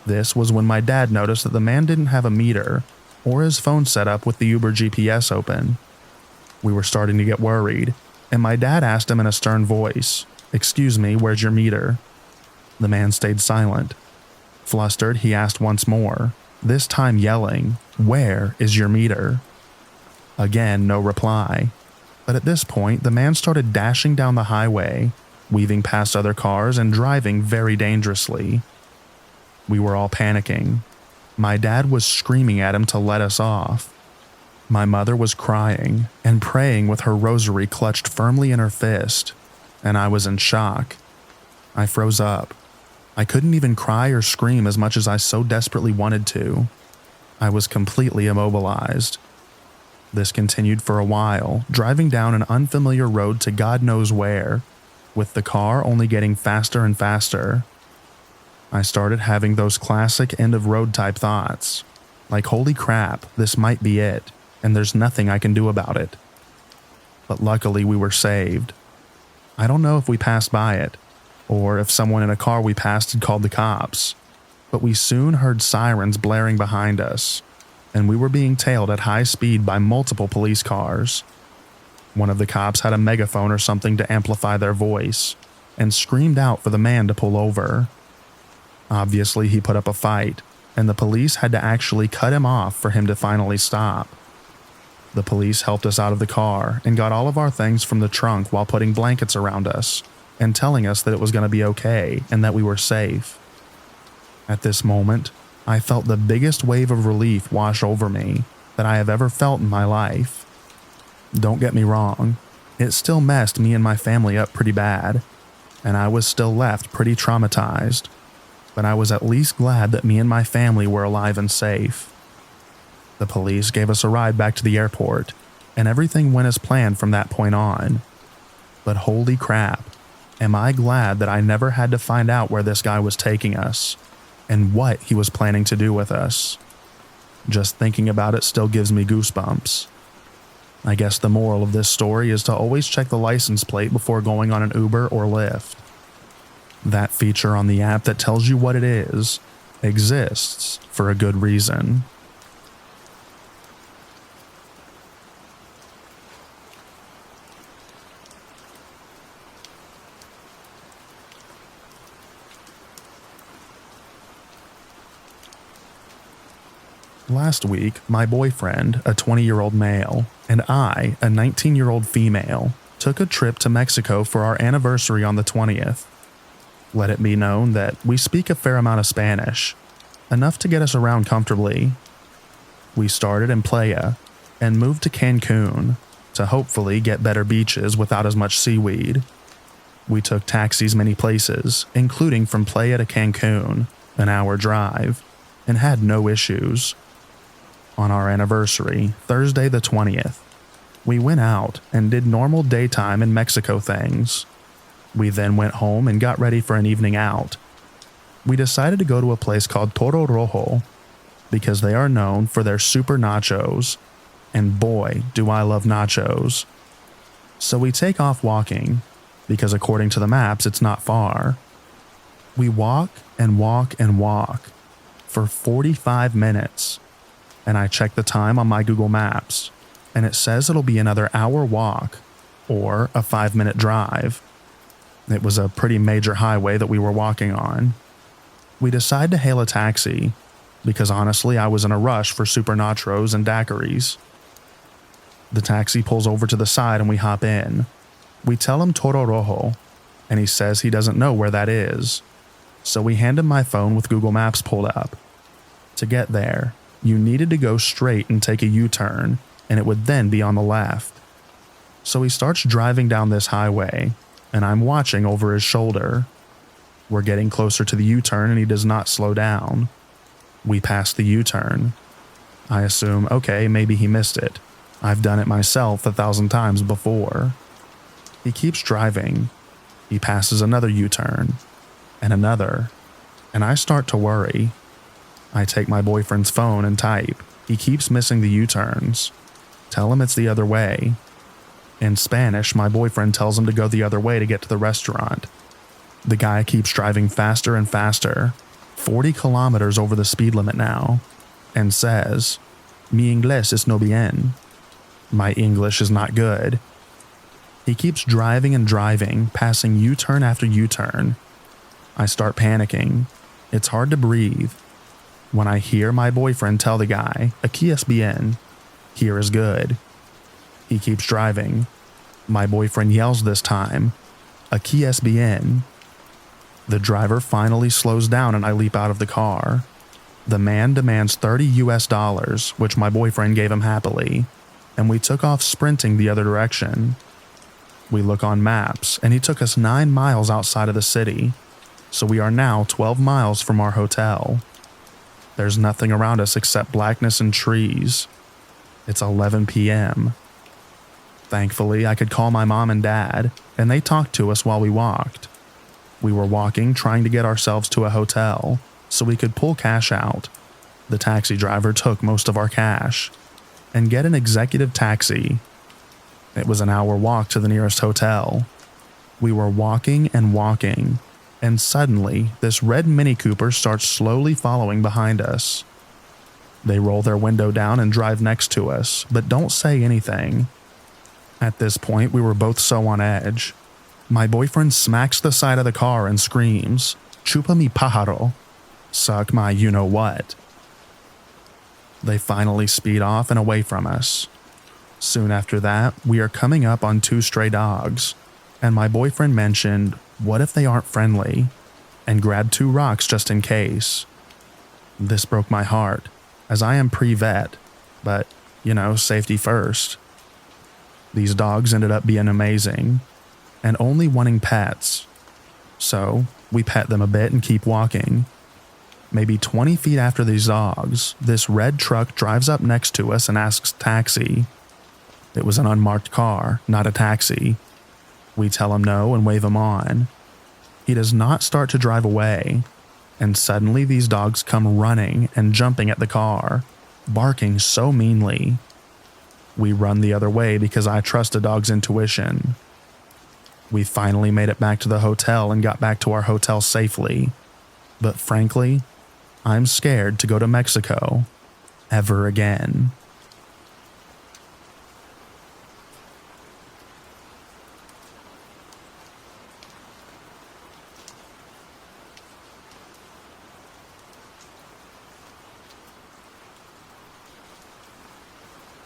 This was when my dad noticed that the man didn't have a meter or his phone set up with the Uber GPS open. We were starting to get worried, and my dad asked him in a stern voice, "Excuse me, where's your meter?" The man stayed silent. Flustered, he asked once more, this time yelling, "Where is your meter?" Again, no reply. But at this point, the man started dashing down the highway, weaving past other cars and driving very dangerously. We were all panicking. My dad was screaming at him to let us off. My mother was crying and praying with her rosary clutched firmly in her fist, and I was in shock. I froze up. I couldn't even cry or scream as much as I so desperately wanted to. I was completely immobilized. This continued for a while, driving down an unfamiliar road to God knows where, with the car only getting faster and faster. I started having those classic end-of-road type thoughts, like holy crap, this might be it, and there's nothing I can do about it. But luckily we were saved. I don't know if we passed by it, or if someone in a car we passed had called the cops, but we soon heard sirens blaring behind us, and we were being tailed at high speed by multiple police cars. One of the cops had a megaphone or something to amplify their voice, and screamed out for the man to pull over. Obviously, he put up a fight, and the police had to actually cut him off for him to finally stop. The police helped us out of the car and got all of our things from the trunk while putting blankets around us and telling us that it was going to be okay and that we were safe. At this moment, I felt the biggest wave of relief wash over me that I have ever felt in my life. Don't get me wrong, it still messed me and my family up pretty bad, and I was still left pretty traumatized, but I was at least glad that me and my family were alive and safe. The police gave us a ride back to the airport, and everything went as planned from that point on. But holy crap, am I glad that I never had to find out where this guy was taking us, and what he was planning to do with us. Just thinking about it still gives me goosebumps. I guess the moral of this story is to always check the license plate before going on an Uber or Lyft. That feature on the app that tells you what it is exists for a good reason. Last week, my boyfriend, a 20-year-old male, and I, a 19-year-old female, took a trip to Mexico for our anniversary on the 20th. Let it be known that we speak a fair amount of Spanish, enough to get us around comfortably. We started in Playa and moved to Cancun to hopefully get better beaches without as much seaweed. We took taxis many places, including from Playa to Cancun, an hour drive, and had no issues. On our anniversary, Thursday the 20th, we went out and did normal daytime in Mexico things. We then went home and got ready for an evening out. We decided to go to a place called Toro Rojo because they are known for their super nachos, and boy, do I love nachos. So we take off walking, because according to the maps, it's not far. We walk and walk and walk for 45 minutes, and I check the time on my Google Maps, and it says it'll be another hour walk or a 5-minute drive. It was a pretty major highway that we were walking on. We decide to hail a taxi because honestly I was in a rush for supernatros and daiquiris. The taxi pulls over to the side and we hop in. We tell him Toro Rojo, and he says he doesn't know where that is. So we hand him my phone with Google Maps pulled up. To get there, you needed to go straight and take a U-turn, and it would then be on the left. So he starts driving down this highway, and I'm watching over his shoulder. We're getting closer to the U-turn and he does not slow down. We pass the U-turn. I assume, okay, maybe he missed it. I've done it myself 1,000 times before. He keeps driving. He passes another U-turn, and another, and I start to worry. I take my boyfriend's phone and type. He keeps missing the U-turns. Tell him it's the other way. In Spanish, my boyfriend tells him to go the other way to get to the restaurant. The guy keeps driving faster and faster, 40 kilometers over the speed limit now, and says, "Mi inglés es no bien." My English is not good. He keeps driving and driving, passing U-turn after U-turn. I start panicking. It's hard to breathe. When I hear my boyfriend tell the guy, "Aquí es bien," here is good. He keeps driving. My boyfriend yells this time, "Aquí es bien." The driver finally slows down and I leap out of the car. The man demands $30, which my boyfriend gave him happily, and we took off sprinting the other direction. We look on maps and he took us 9 miles outside of the city, so we are now 12 miles from our hotel. There's nothing around us except blackness and trees. It's 11 p.m. Thankfully, I could call my mom and dad, and they talked to us while we walked. We were walking, trying to get ourselves to a hotel, so we could pull cash out. The taxi driver took most of our cash, and get an executive taxi. It was an hour walk to the nearest hotel. We were walking, and suddenly, this red Mini Cooper starts slowly following behind us. They roll their window down and drive next to us, but don't say anything. At this point, we were both so on edge. My boyfriend smacks the side of the car and screams, "Chupa mi pájaro," suck my you-know-what. They finally speed off and away from us. Soon after that, we are coming up on 2 stray dogs, and my boyfriend mentioned, what if they aren't friendly, and grabbed 2 rocks just in case. This broke my heart, as I am pre-vet, but, safety first. These dogs ended up being amazing, and only wanting pets. So, we pet them a bit and keep walking. Maybe 20 feet after these dogs, this red truck drives up next to us and asks taxi. It was an unmarked car, not a taxi. We tell him no and wave him on. He does not start to drive away, and suddenly these dogs come running and jumping at the car, barking so meanly. We run the other way because I trust a dog's intuition. We finally made it back to the hotel and got back to our hotel safely. But frankly, I'm scared to go to Mexico ever again.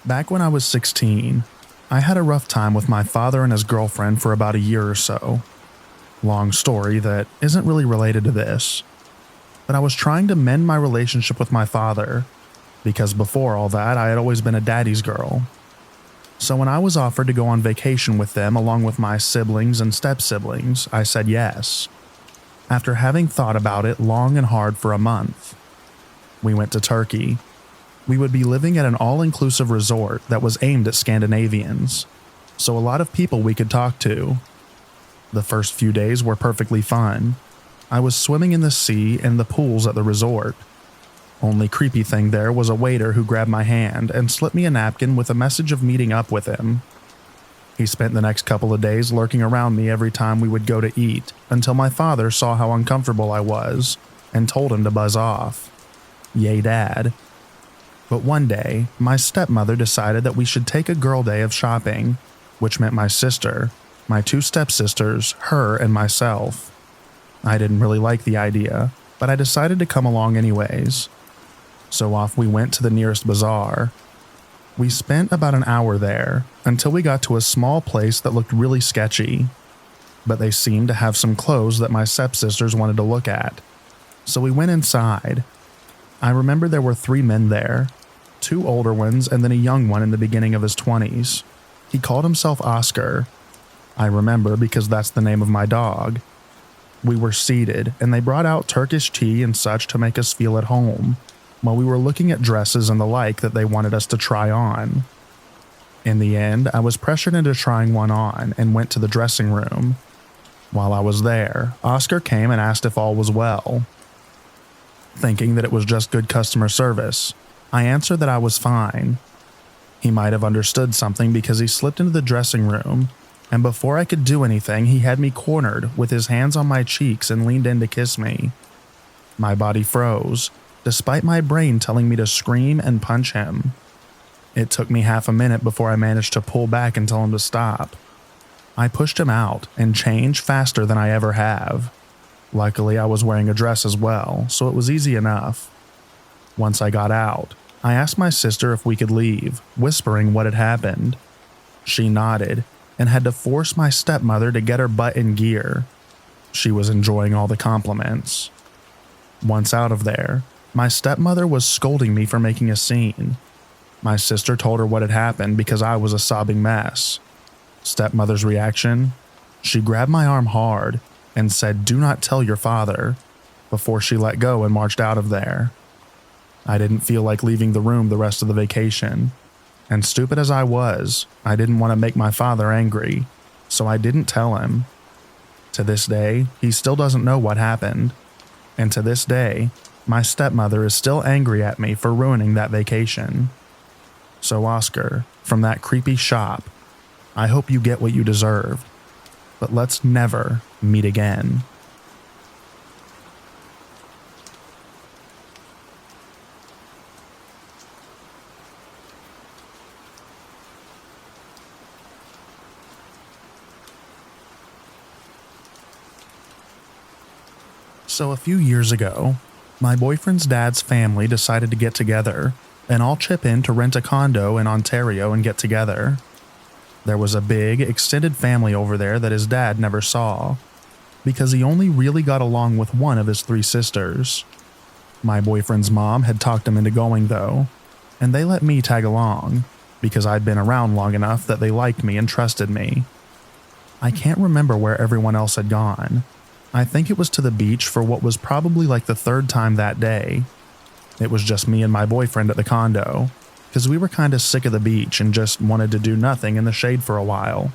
Back when I was 16, I had a rough time with my father and his girlfriend for about a year or so. Long story that isn't really related to this. But I was trying to mend my relationship with my father, because before all that I had always been a daddy's girl. So when I was offered to go on vacation with them along with my siblings and step-siblings, I said yes. After having thought about it long and hard for a month. We went to Turkey. We would be living at an all-inclusive resort that was aimed at Scandinavians, so a lot of people we could talk to. The first few days were perfectly fun. I was swimming in the sea and the pools at the resort. Only creepy thing there was a waiter who grabbed my hand and slipped me a napkin with a message of meeting up with him. He spent the next couple of days lurking around me every time we would go to eat, until my father saw how uncomfortable I was and told him to buzz off. Yay, Dad. But one day, my stepmother decided that we should take a girl day of shopping, which meant my sister, my two stepsisters, her, and myself. I didn't really like the idea, but I decided to come along anyways. So off we went to the nearest bazaar. We spent about an hour there until we got to a small place that looked really sketchy, but they seemed to have some clothes that my stepsisters wanted to look at. So we went inside. I remember there were 3 men there, 2 older ones and then a young one in the beginning of his 20s. He called himself Oscar. I remember because that's the name of my dog. We were seated and they brought out Turkish tea and such to make us feel at home, while we were looking at dresses and the like that they wanted us to try on. In the end, I was pressured into trying one on and went to the dressing room. While I was there, Oscar came and asked if all was well. Thinking that it was just good customer service, I answered that I was fine. He might have understood something because he slipped into the dressing room, and before I could do anything, he had me cornered with his hands on my cheeks and leaned in to kiss me. My body froze, despite my brain telling me to scream and punch him. It took me half a minute before I managed to pull back and tell him to stop. I pushed him out and changed faster than I ever have. Luckily, I was wearing a dress as well, so it was easy enough. Once I got out, I asked my sister if we could leave, whispering what had happened. She nodded and had to force my stepmother to get her butt in gear. She was enjoying all the compliments. Once out of there, my stepmother was scolding me for making a scene. My sister told her what had happened because I was a sobbing mess. Stepmother's reaction? She grabbed my arm hard and said, "Do not tell your father," before she let go and marched out of there. I didn't feel like leaving the room the rest of the vacation, and stupid as I was, I didn't want to make my father angry, so I didn't tell him. To this day, he still doesn't know what happened, and to this day, my stepmother is still angry at me for ruining that vacation. So Oscar, from that creepy shop, I hope you get what you deserved, but let's never meet again. So a few years ago, my boyfriend's dad's family decided to get together and all chip in to rent a condo in Ontario and get together. There was a big, extended family over there that his dad never saw, because he only really got along with one of his 3 sisters. My boyfriend's mom had talked him into going though, and they let me tag along, because I'd been around long enough that they liked me and trusted me. I can't remember where everyone else had gone. I think it was to the beach for what was probably like the 3rd time that day. It was just me and my boyfriend at the condo, because we were kind of sick of the beach and just wanted to do nothing in the shade for a while.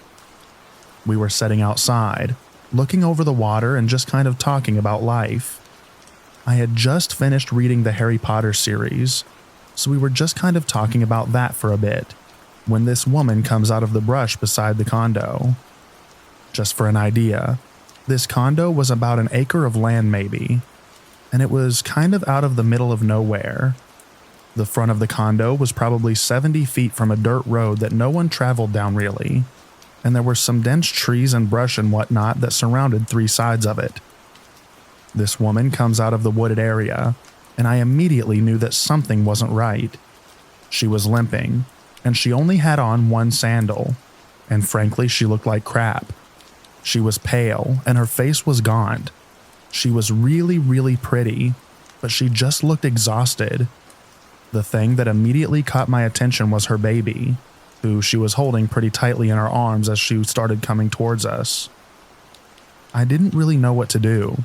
We were sitting outside, looking over the water and just kind of talking about life. I had just finished reading the Harry Potter series, so we were just kind of talking about that for a bit, when this woman comes out of the brush beside the condo. Just for an idea, this condo was about an acre of land maybe, and it was kind of out of the middle of nowhere. The front of the condo was probably 70 feet from a dirt road that no one traveled down really, and there were some dense trees and brush and whatnot that surrounded 3 sides of it. This woman comes out of the wooded area, and I immediately knew that something wasn't right. She was limping, and she only had on 1 sandal, and frankly she looked like crap. She was pale, and her face was gaunt. She was really, really pretty, but she just looked exhausted. The thing that immediately caught my attention was her baby, who she was holding pretty tightly in her arms as she started coming towards us. I didn't really know what to do,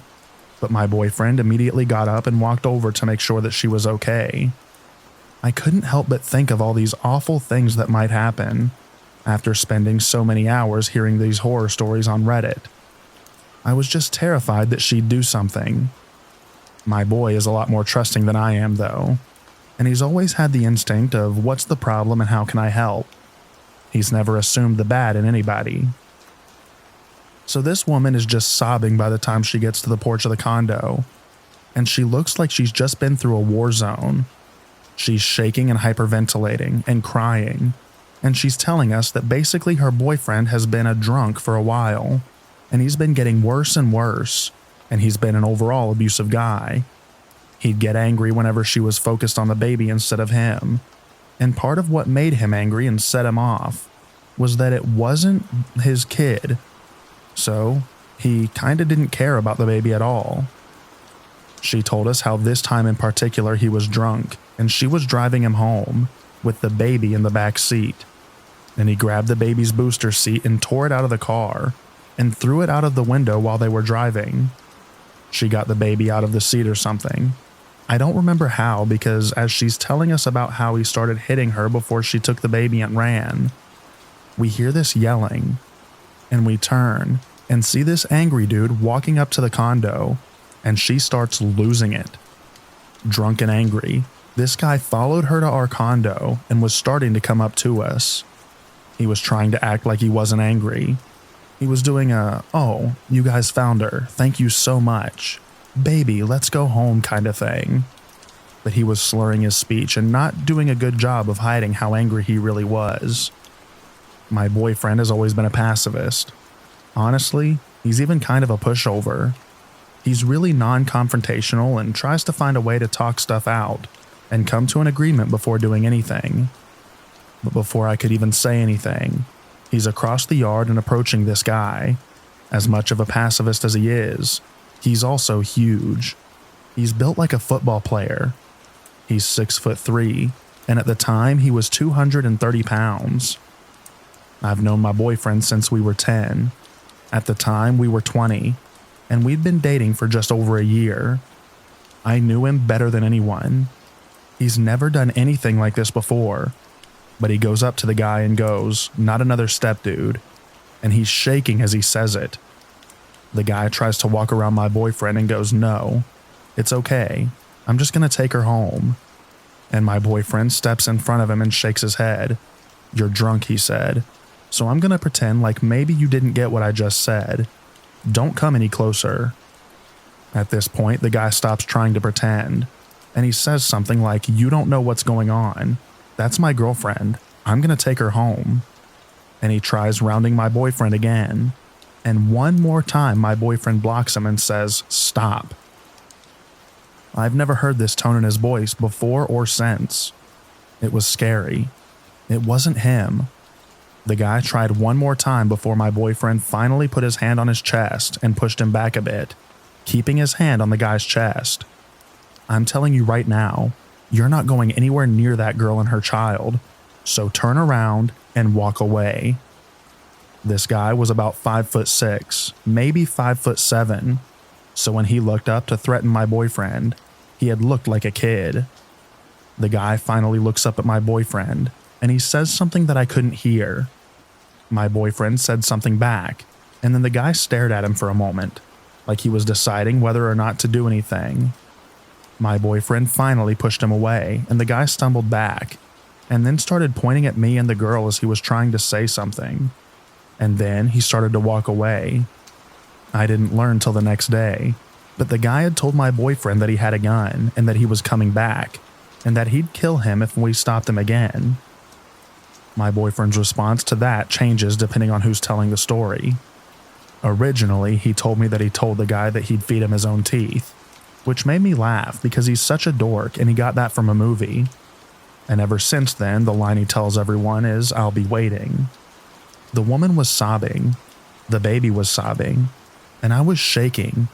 but my boyfriend immediately got up and walked over to make sure that she was okay. I couldn't help but think of all these awful things that might happen after spending so many hours hearing these horror stories on Reddit. I was just terrified that she'd do something. My boy is a lot more trusting than I am though, and he's always had the instinct of what's the problem and how can I help. He's never assumed the bad in anybody. So this woman is just sobbing by the time she gets to the porch of the condo, and she looks like she's just been through a war zone. She's shaking and hyperventilating and crying, and she's telling us that basically her boyfriend has been a drunk for a while, and he's been getting worse and worse, and he's been an overall abusive guy. He'd get angry whenever she was focused on the baby instead of him, and part of what made him angry and set him off was that it wasn't his kid, so he kinda didn't care about the baby at all. She told us how this time in particular he was drunk, and she was driving him home with the baby in the back seat, and he grabbed the baby's booster seat and tore it out of the car and threw it out of the window while they were driving. She got the baby out of the seat or something. I don't remember how, because as she's telling us about how he started hitting her before she took the baby and ran, we hear this yelling, and we turn and see this angry dude walking up to the condo, and she starts losing it. Drunk and angry, this guy followed her to our condo and was starting to come up to us. He was trying to act like he wasn't angry. He was doing "oh, you guys found her, thank you so much. Baby, let's go home" kind of thing. But he was slurring his speech and not doing a good job of hiding how angry he really was. My boyfriend has always been a pacifist. Honestly, he's even kind of a pushover. He's really non-confrontational and tries to find a way to talk stuff out and come to an agreement before doing anything. But before I could even say anything, he's across the yard and approaching this guy. As much of a pacifist as he is, he's also huge. He's built like a football player. He's 6'3", and at the time he was 230 pounds. I've known my boyfriend since we were 10. At the time we were 20, and we'd been dating for just over a year. I knew him better than anyone. He's never done anything like this before, but he goes up to the guy and goes, "Not another step, dude," and he's shaking as he says it. The guy tries to walk around my boyfriend and goes, "No, it's okay. I'm just gonna take her home." And my boyfriend steps in front of him and shakes his head. "You're drunk," he said, "so I'm gonna pretend like maybe you didn't get what I just said. Don't come any closer." At this point, the guy stops trying to pretend, and he says something like, "You don't know what's going on. That's my girlfriend. I'm gonna take her home." And he tries rounding my boyfriend again, and one more time my boyfriend blocks him and says, "Stop." I've never heard this tone in his voice before or since. It was scary. It wasn't him. The guy tried one more time before my boyfriend finally put his hand on his chest and pushed him back a bit, keeping his hand on the guy's chest. I'm telling you right now, you're not going anywhere near that girl and her child, so turn around and walk away. This guy was about 5'6", maybe 5'7", so when he looked up to threaten my boyfriend, he had looked like a kid. The guy finally looks up at my boyfriend, and he says something that I couldn't hear. My boyfriend said something back, and then the guy stared at him for a moment, like he was deciding whether or not to do anything. My boyfriend finally pushed him away, and the guy stumbled back, and then started pointing at me and the girl as he was trying to say something. And then he started to walk away. I didn't learn till the next day, but the guy had told my boyfriend that he had a gun and that he was coming back, and that he'd kill him if we stopped him again. My boyfriend's response to that changes depending on who's telling the story. Originally, he told me that he told the guy that he'd feed him his own teeth, which made me laugh because he's such a dork and he got that from a movie. And ever since then, the line he tells everyone is, "I'll be waiting." The woman was sobbing, the baby was sobbing, and I was shaking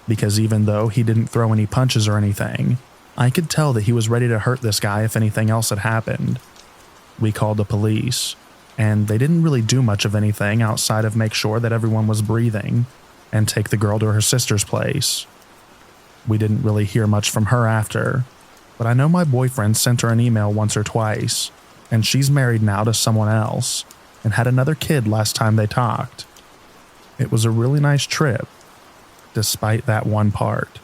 because even though he didn't throw any punches or anything, I could tell that he was ready to hurt this guy if anything else had happened. We called the police, and they didn't really do much of anything outside of make sure that everyone was breathing and take the girl to her sister's place. We didn't really hear much from her after, but I know my boyfriend sent her an email once or twice, and she's married now to someone else and had another kid last time they talked. It was a really nice trip, despite that one part.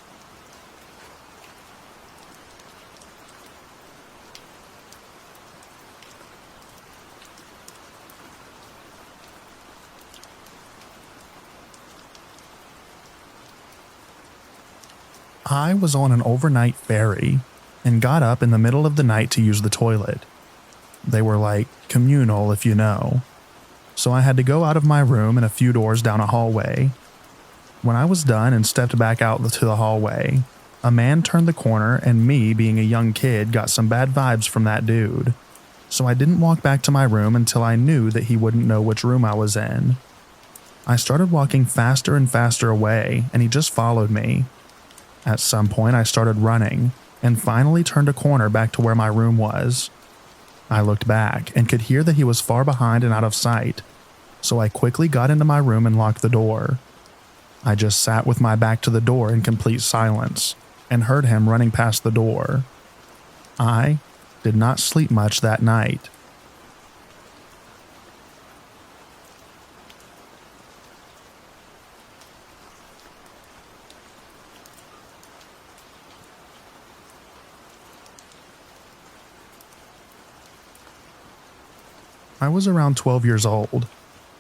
I was on an overnight ferry and got up in the middle of the night to use the toilet. They were like communal, if you know. So I had to go out of my room and a few doors down a hallway. When I was done and stepped back out to the hallway, a man turned the corner, and me, being a young kid, got some bad vibes from that dude. So I didn't walk back to my room until I knew that he wouldn't know which room I was in. I started walking faster and faster away, and he just followed me. At some point, I started running, and finally turned a corner back to where my room was. I looked back and could hear that he was far behind and out of sight, so I quickly got into my room and locked the door. I just sat with my back to the door in complete silence and heard him running past the door. I did not sleep much that night. I was around 12 years old.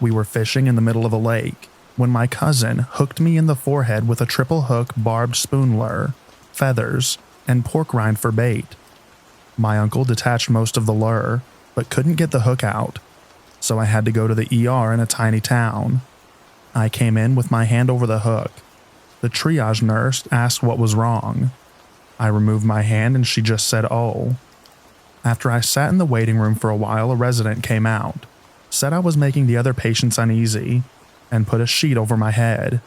We were fishing in the middle of a lake when my cousin hooked me in the forehead with a triple hook barbed spoon lure, feathers, and pork rind for bait. My uncle detached most of the lure, but couldn't get the hook out, so I had to go to the ER in a tiny town. I came in with my hand over the hook. The triage nurse asked what was wrong. I removed my hand and she just said, "Oh." After I sat in the waiting room for a while, a resident came out, said I was making the other patients uneasy, and put a sheet over my head.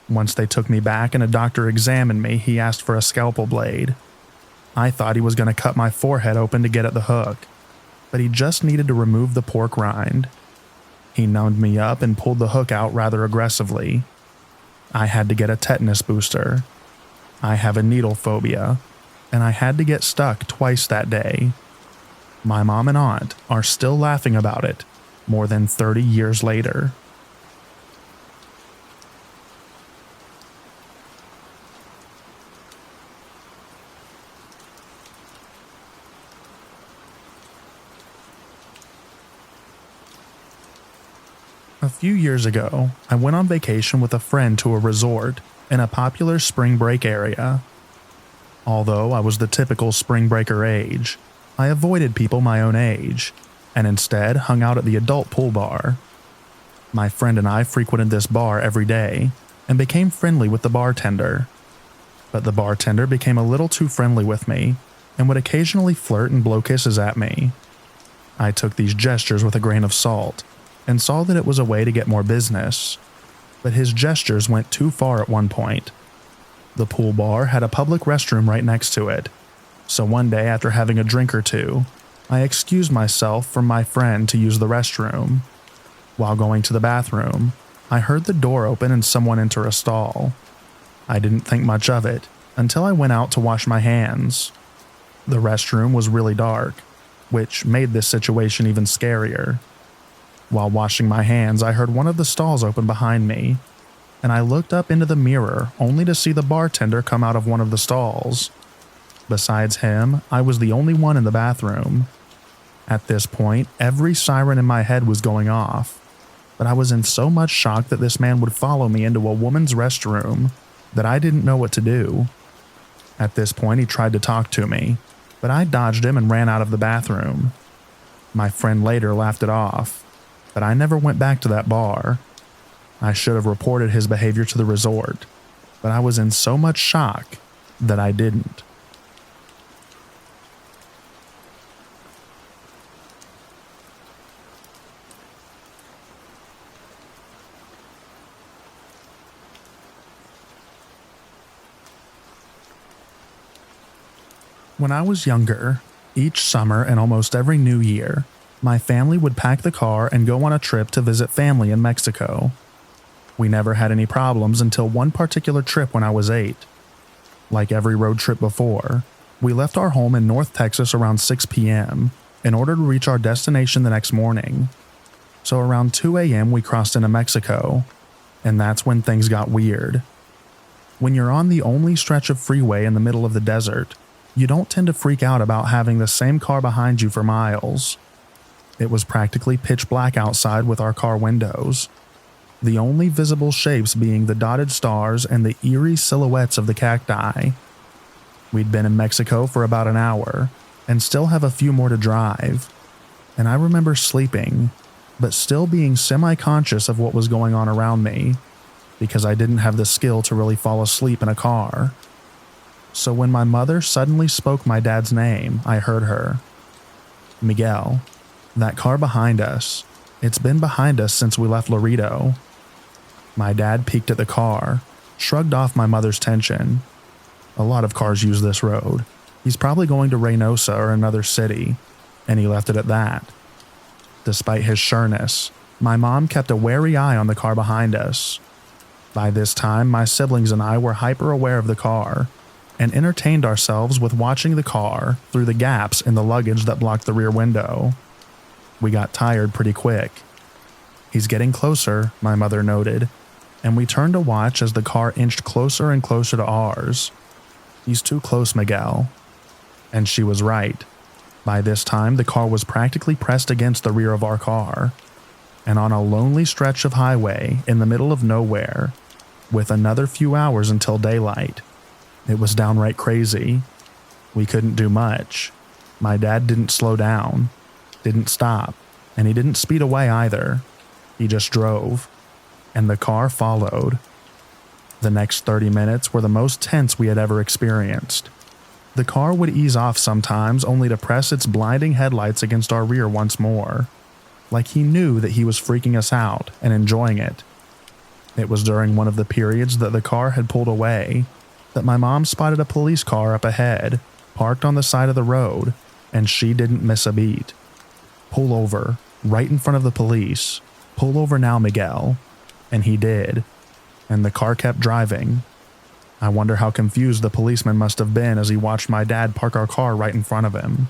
Once they took me back and a doctor examined me, he asked for a scalpel blade. I thought he was going to cut my forehead open to get at the hook, but he just needed to remove the pork rind. He numbed me up and pulled the hook out rather aggressively. I had to get a tetanus booster. I have a needle phobia, and I had to get stuck twice that day. My mom and aunt are still laughing about it more than 30 years later. A few years ago, I went on vacation with a friend to a resort in a popular spring break area. Although I was the typical spring breaker age, I avoided people my own age, and instead hung out at the adult pool bar. My friend and I frequented this bar every day, and became friendly with the bartender. But the bartender became a little too friendly with me, and would occasionally flirt and blow kisses at me. I took these gestures with a grain of salt, and saw that it was a way to get more business. But his gestures went too far at one point. The pool bar had a public restroom right next to it, so one day after having a drink or two, I excused myself from my friend to use the restroom. While going to the bathroom, I heard the door open and someone enter a stall. I didn't think much of it until I went out to wash my hands. The restroom was really dark, which made this situation even scarier. While washing my hands, I heard one of the stalls open behind me, and I looked up into the mirror only to see the bartender come out of one of the stalls. Besides him, I was the only one in the bathroom. At this point, every siren in my head was going off, but I was in so much shock that this man would follow me into a woman's restroom that I didn't know what to do. At this point, he tried to talk to me, but I dodged him and ran out of the bathroom. My friend later laughed it off, but I never went back to that bar. I should have reported his behavior to the resort, but I was in so much shock that I didn't. When I was younger, each summer and almost every New Year, my family would pack the car and go on a trip to visit family in Mexico. We never had any problems until one particular trip when I was 8. Like every road trip before, we left our home in North Texas around 6 p.m. in order to reach our destination the next morning. So around 2 a.m. we crossed into Mexico, and that's when things got weird. When you're on the only stretch of freeway in the middle of the desert, you don't tend to freak out about having the same car behind you for miles. It was practically pitch black outside with our car windows, the only visible shapes being the dotted stars and the eerie silhouettes of the cacti. We'd been in Mexico for about an hour, and still have a few more to drive, and I remember sleeping, but still being semi-conscious of what was going on around me, because I didn't have the skill to really fall asleep in a car. So when my mother suddenly spoke my dad's name, I heard her. Miguel, that car behind us, it's been behind us since we left Laredo. My dad peeked at the car, shrugged off my mother's tension. A lot of cars use this road. He's probably going to Reynosa or another city, and he left it at that. Despite his sureness, my mom kept a wary eye on the car behind us. By this time, my siblings and I were hyper aware of the car, and entertained ourselves with watching the car through the gaps in the luggage that blocked the rear window. We got tired pretty quick. He's getting closer, my mother noted, and we turned to watch as the car inched closer and closer to ours. He's too close, Miguel. And she was right. By this time, the car was practically pressed against the rear of our car, and on a lonely stretch of highway in the middle of nowhere, with another few hours until daylight. It was downright crazy. We couldn't do much. My dad didn't slow down, didn't stop, and he didn't speed away either. He just drove, and the car followed. The next 30 minutes were the most tense we had ever experienced. The car would ease off sometimes, only to press its blinding headlights against our rear once more, like he knew that he was freaking us out and enjoying it. It was during one of the periods that the car had pulled away that my mom spotted a police car up ahead, parked on the side of the road, and she didn't miss a beat. "Pull over, right in front of the police. Pull over now, Miguel." And he did, and the car kept driving. I wonder how confused the policeman must have been as he watched my dad park our car right in front of him.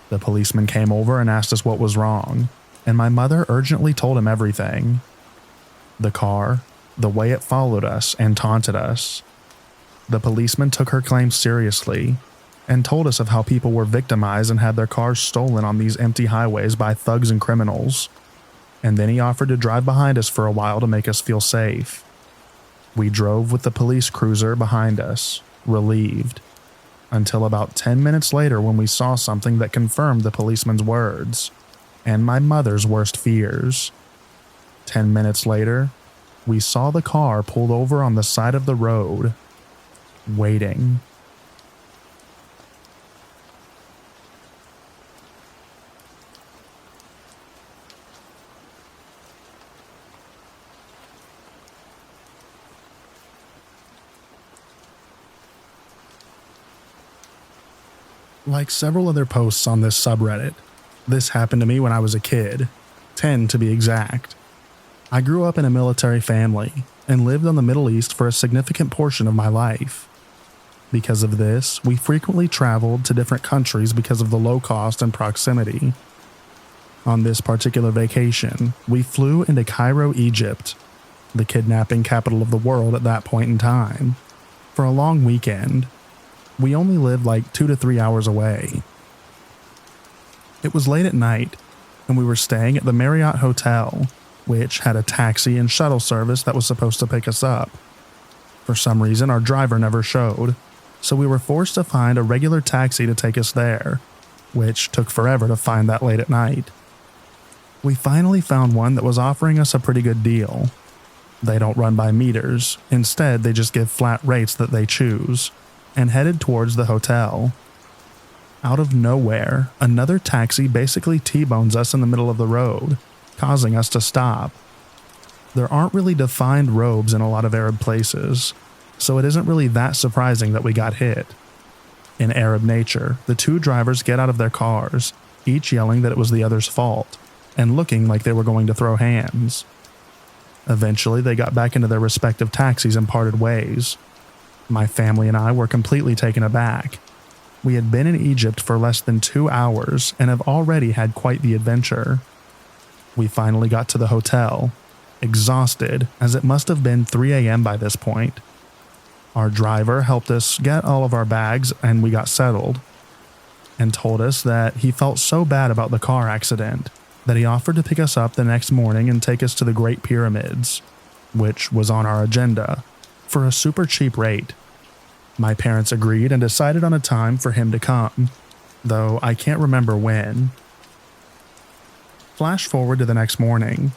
The policeman came over and asked us what was wrong, and my mother urgently told him everything. The car, the way it followed us and taunted us. The policeman took her claims seriously and told us of how people were victimized and had their cars stolen on these empty highways by thugs and criminals. And then he offered to drive behind us for a while to make us feel safe. We drove with the police cruiser behind us, relieved, until about 10 minutes later when we saw something that confirmed the policeman's words and my mother's worst fears. 10 minutes later, we saw the car pulled over on the side of the road, waiting. Like several other posts on this subreddit, this happened to me when I was a kid, 10 to be exact. I grew up in a military family and lived on the Middle East for a significant portion of my life. Because of this, we frequently traveled to different countries because of the low cost and proximity. On this particular vacation, we flew into Cairo, Egypt, the kidnapping capital of the world at that point in time, for a long weekend. We only lived like 2 to 3 hours away. It was late at night, and we were staying at the Marriott Hotel, which had a taxi and shuttle service that was supposed to pick us up. For some reason, our driver never showed, so we were forced to find a regular taxi to take us there, which took forever to find that late at night. We finally found one that was offering us a pretty good deal. They don't run by meters, instead they just give flat rates that they choose, and headed towards the hotel. Out of nowhere, another taxi basically T-bones us in the middle of the road, causing us to stop. There aren't really defined roads in a lot of Arab places, so it isn't really that surprising that we got hit. In Arab nature, the two drivers get out of their cars, each yelling that it was the other's fault, and looking like they were going to throw hands. Eventually, they got back into their respective taxis and parted ways. My family and I were completely taken aback. We had been in Egypt for less than 2 hours and have already had quite the adventure. We finally got to the hotel, exhausted as it must have been 3 a.m. by this point. Our driver helped us get all of our bags and we got settled, and told us that he felt so bad about the car accident that he offered to pick us up the next morning and take us to the Great Pyramids, which was on our agenda, for a super cheap rate. My parents agreed and decided on a time for him to come, though I can't remember when. Flash forward to the next morning.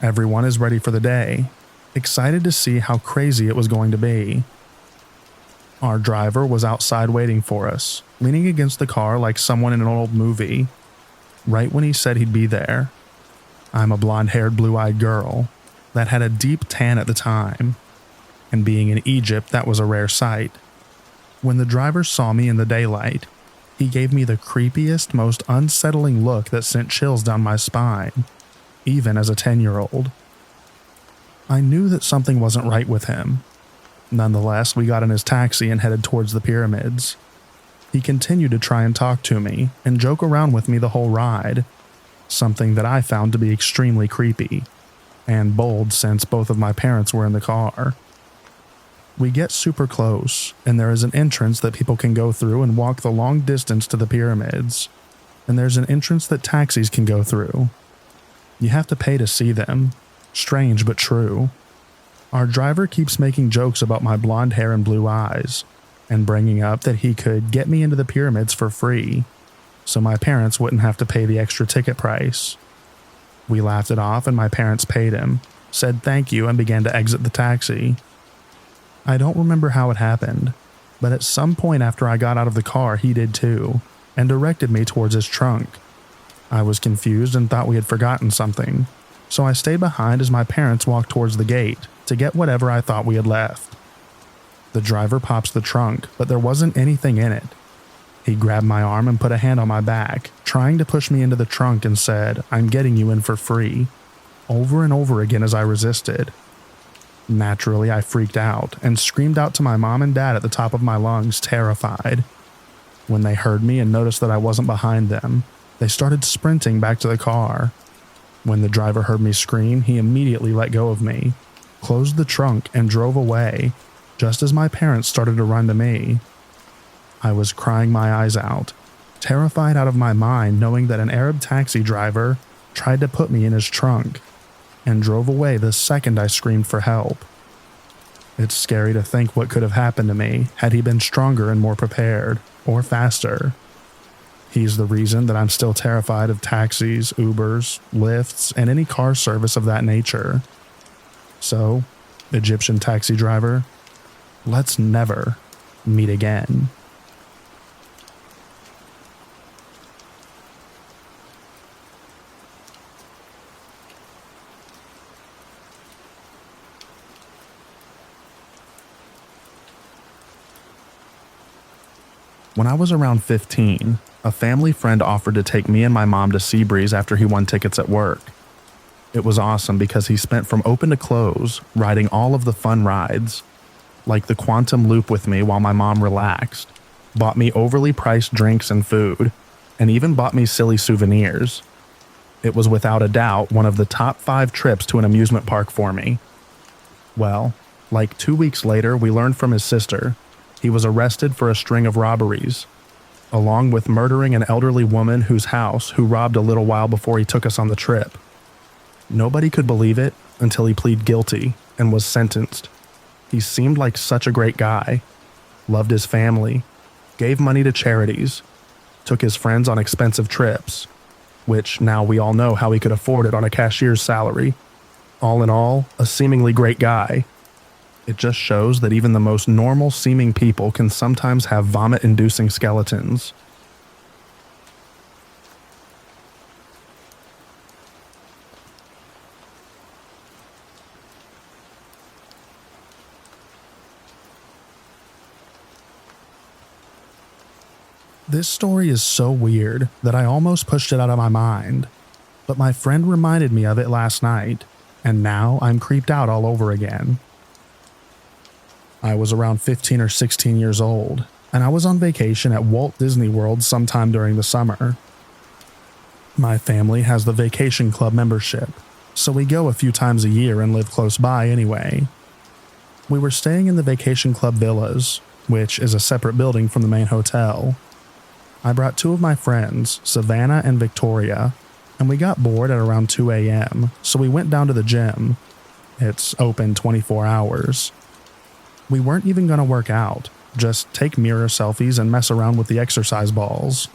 Everyone is ready for the day, excited to see how crazy it was going to be. Our driver was outside waiting for us, leaning against the car like someone in an old movie. Right when he said he'd be there, I'm a blonde-haired, blue-eyed girl that had a deep tan at the time, and being in Egypt, that was a rare sight. When the driver saw me in the daylight, he gave me the creepiest, most unsettling look that sent chills down my spine, even as a 10-year-old. I knew that something wasn't right with him. Nonetheless, we got in his taxi and headed towards the pyramids. He continued to try and talk to me and joke around with me the whole ride, something that I found to be extremely creepy and bold since both of my parents were in the car. We get super close, and there is an entrance that people can go through and walk the long distance to the pyramids, and there's an entrance that taxis can go through. You have to pay to see them. Strange but true. Our driver keeps making jokes about my blonde hair and blue eyes, and bringing up that he could get me into the pyramids for free, so my parents wouldn't have to pay the extra ticket price. We laughed it off and my parents paid him, said thank you, and began to exit the taxi. I don't remember how it happened, but at some point after I got out of the car he did too, and directed me towards his trunk. I was confused and thought we had forgotten something, so I stayed behind as my parents walked towards the gate to get whatever I thought we had left. The driver pops the trunk, but there wasn't anything in it. He grabbed my arm and put a hand on my back, trying to push me into the trunk, and said, "I'm getting you in for free," over and over again as I resisted. Naturally, I freaked out and screamed out to my mom and dad at the top of my lungs, terrified. When they heard me and noticed that I wasn't behind them, they started sprinting back to the car. When the driver heard me scream, he immediately let go of me, closed the trunk, and drove away, just as my parents started to run to me. I was crying my eyes out, terrified out of my mind, knowing that an Arab taxi driver tried to put me in his trunk and drove away the second I screamed for help. It's scary to think what could have happened to me had he been stronger and more prepared, or faster. He's the reason that I'm still terrified of taxis, Ubers, Lyfts, and any car service of that nature. So, Egyptian taxi driver, let's never meet again. When I was around 15, a family friend offered to take me and my mom to Seabreeze after he won tickets at work. It was awesome because he spent from open to close riding all of the fun rides, like the Quantum Loop with me while my mom relaxed, bought me overly priced drinks and food, and even bought me silly souvenirs. It was without a doubt one of the top 5 trips to an amusement park for me. Well, like 2 weeks later, we learned from his sister he was arrested for a string of robberies, along with murdering an elderly woman whose house who robbed a little while before he took us on the trip. Nobody could believe it until he pleaded guilty and was sentenced. He seemed like such a great guy, loved his family, gave money to charities, took his friends on expensive trips, which now we all know how he could afford it on a cashier's salary. All in all, a seemingly great guy. It just shows that even the most normal-seeming people can sometimes have vomit-inducing skeletons. This story is so weird that I almost pushed it out of my mind, but my friend reminded me of it last night, and now I'm creeped out all over again. I was around 15 or 16 years old, and I was on vacation at Walt Disney World sometime during the summer. My family has the vacation club membership, so we go a few times a year and live close by anyway. We were staying in the vacation club villas, which is a separate building from the main hotel. I brought 2 of my friends, Savannah and Victoria, and we got bored at around 2 a.m., so we went down to the gym. It's open 24 hours. We weren't even going to work out, just take mirror selfies and mess around with the exercise balls.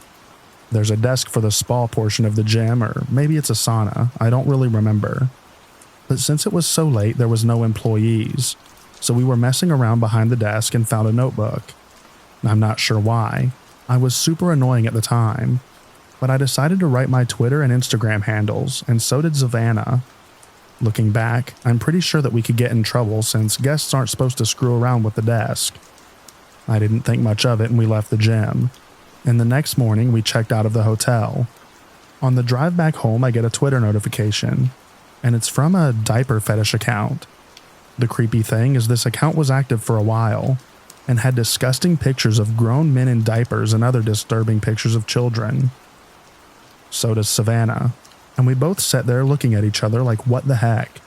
There's a desk for the spa portion of the gym, or maybe it's a sauna, I don't really remember. But since it was so late, there was no employees, so we were messing around behind the desk and found a notebook. I'm not sure why. I was super annoying at the time, but I decided to write my Twitter and Instagram handles, and so did Savannah. Looking back, I'm pretty sure that we could get in trouble since guests aren't supposed to screw around with the desk. I didn't think much of it and we left the gym. And the next morning, we checked out of the hotel. On the drive back home, I get a Twitter notification, and it's from a diaper fetish account. The creepy thing is this account was active for a while, and had disgusting pictures of grown men in diapers and other disturbing pictures of children. So does Savannah, and we both sat there looking at each other like, what the heck?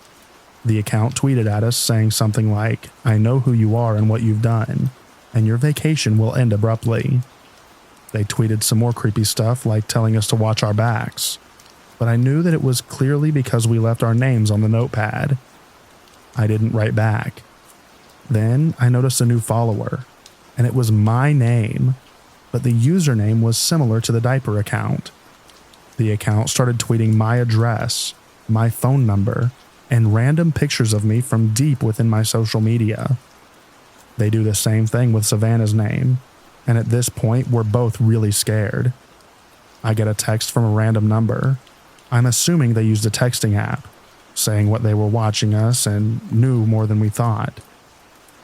The account tweeted at us saying something like, "I know who you are and what you've done, and your vacation will end abruptly." They tweeted some more creepy stuff like telling us to watch our backs, but I knew that it was clearly because we left our names on the notepad. I didn't write back. Then I noticed a new follower, and it was my name, but the username was similar to the diaper account. The account started tweeting my address, my phone number, and random pictures of me from deep within my social media. They do the same thing with Savannah's name, and at this point we're both really scared. I get a text from a random number. I'm assuming they used a texting app, saying what they were watching us and knew more than we thought.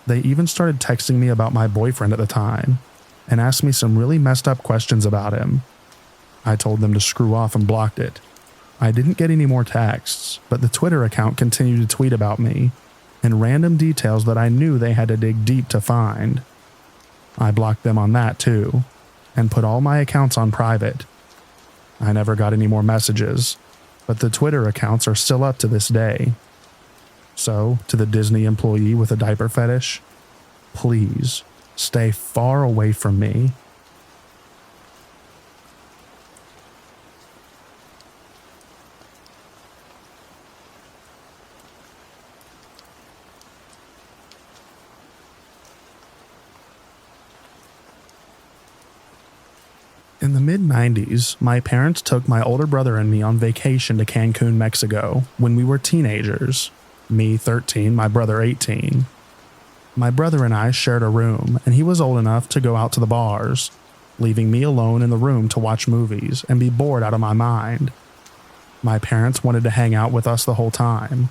They even started texting me about my boyfriend at the time, and asked me some really messed up questions about him. I told them to screw off and blocked it. I didn't get any more texts, but the Twitter account continued to tweet about me, and random details that I knew they had to dig deep to find. I blocked them on that too, and put all my accounts on private. I never got any more messages, but the Twitter accounts are still up to this day. So, to the Disney employee with a diaper fetish, please stay far away from me. In the mid-90s, my parents took my older brother and me on vacation to Cancun, Mexico, when we were teenagers. Me 13, my brother 18. My brother and I shared a room, and he was old enough to go out to the bars, leaving me alone in the room to watch movies and be bored out of my mind. My parents wanted to hang out with us the whole time,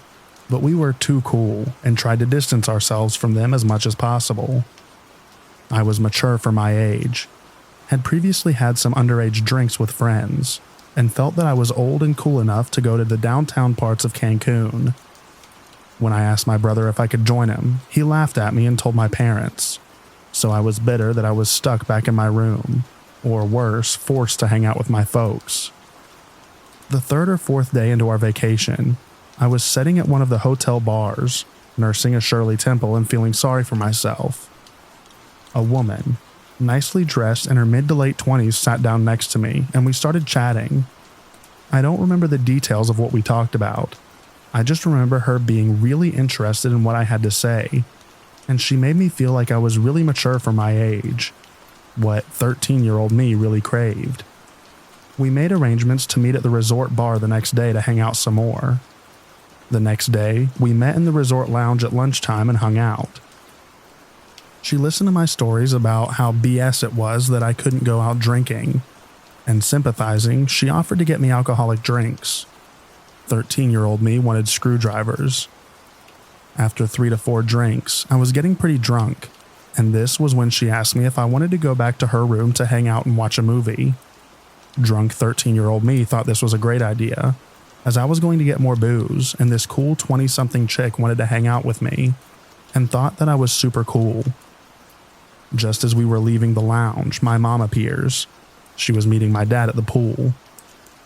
but we were too cool and tried to distance ourselves from them as much as possible. I was mature for my age, had previously had some underage drinks with friends, and felt that I was old and cool enough to go to the downtown parts of Cancun. When I asked my brother if I could join him, he laughed at me and told my parents, so I was bitter that I was stuck back in my room, or worse, forced to hang out with my folks. The third or fourth day into our vacation, I was sitting at one of the hotel bars, nursing a Shirley Temple and feeling sorry for myself. A woman, nicely dressed in her mid to late 20s, sat down next to me and we started chatting. I don't remember the details of what we talked about. I just remember her being really interested in what I had to say, and she made me feel like I was really mature for my age, what 13-year-old me really craved. We made arrangements to meet at the resort bar the next day to hang out some more. The next day, we met in the resort lounge at lunchtime and hung out. She listened to my stories about how BS it was that I couldn't go out drinking, and sympathizing, she offered to get me alcoholic drinks. 13-year-old me wanted screwdrivers. After 3 to 4 drinks, I was getting pretty drunk, and this was when she asked me if I wanted to go back to her room to hang out and watch a movie. Drunk 13-year-old me thought this was a great idea, as I was going to get more booze, and this cool 20-something chick wanted to hang out with me, and thought that I was super cool. Just as we were leaving the lounge, my mom appears. She was meeting my dad at the pool.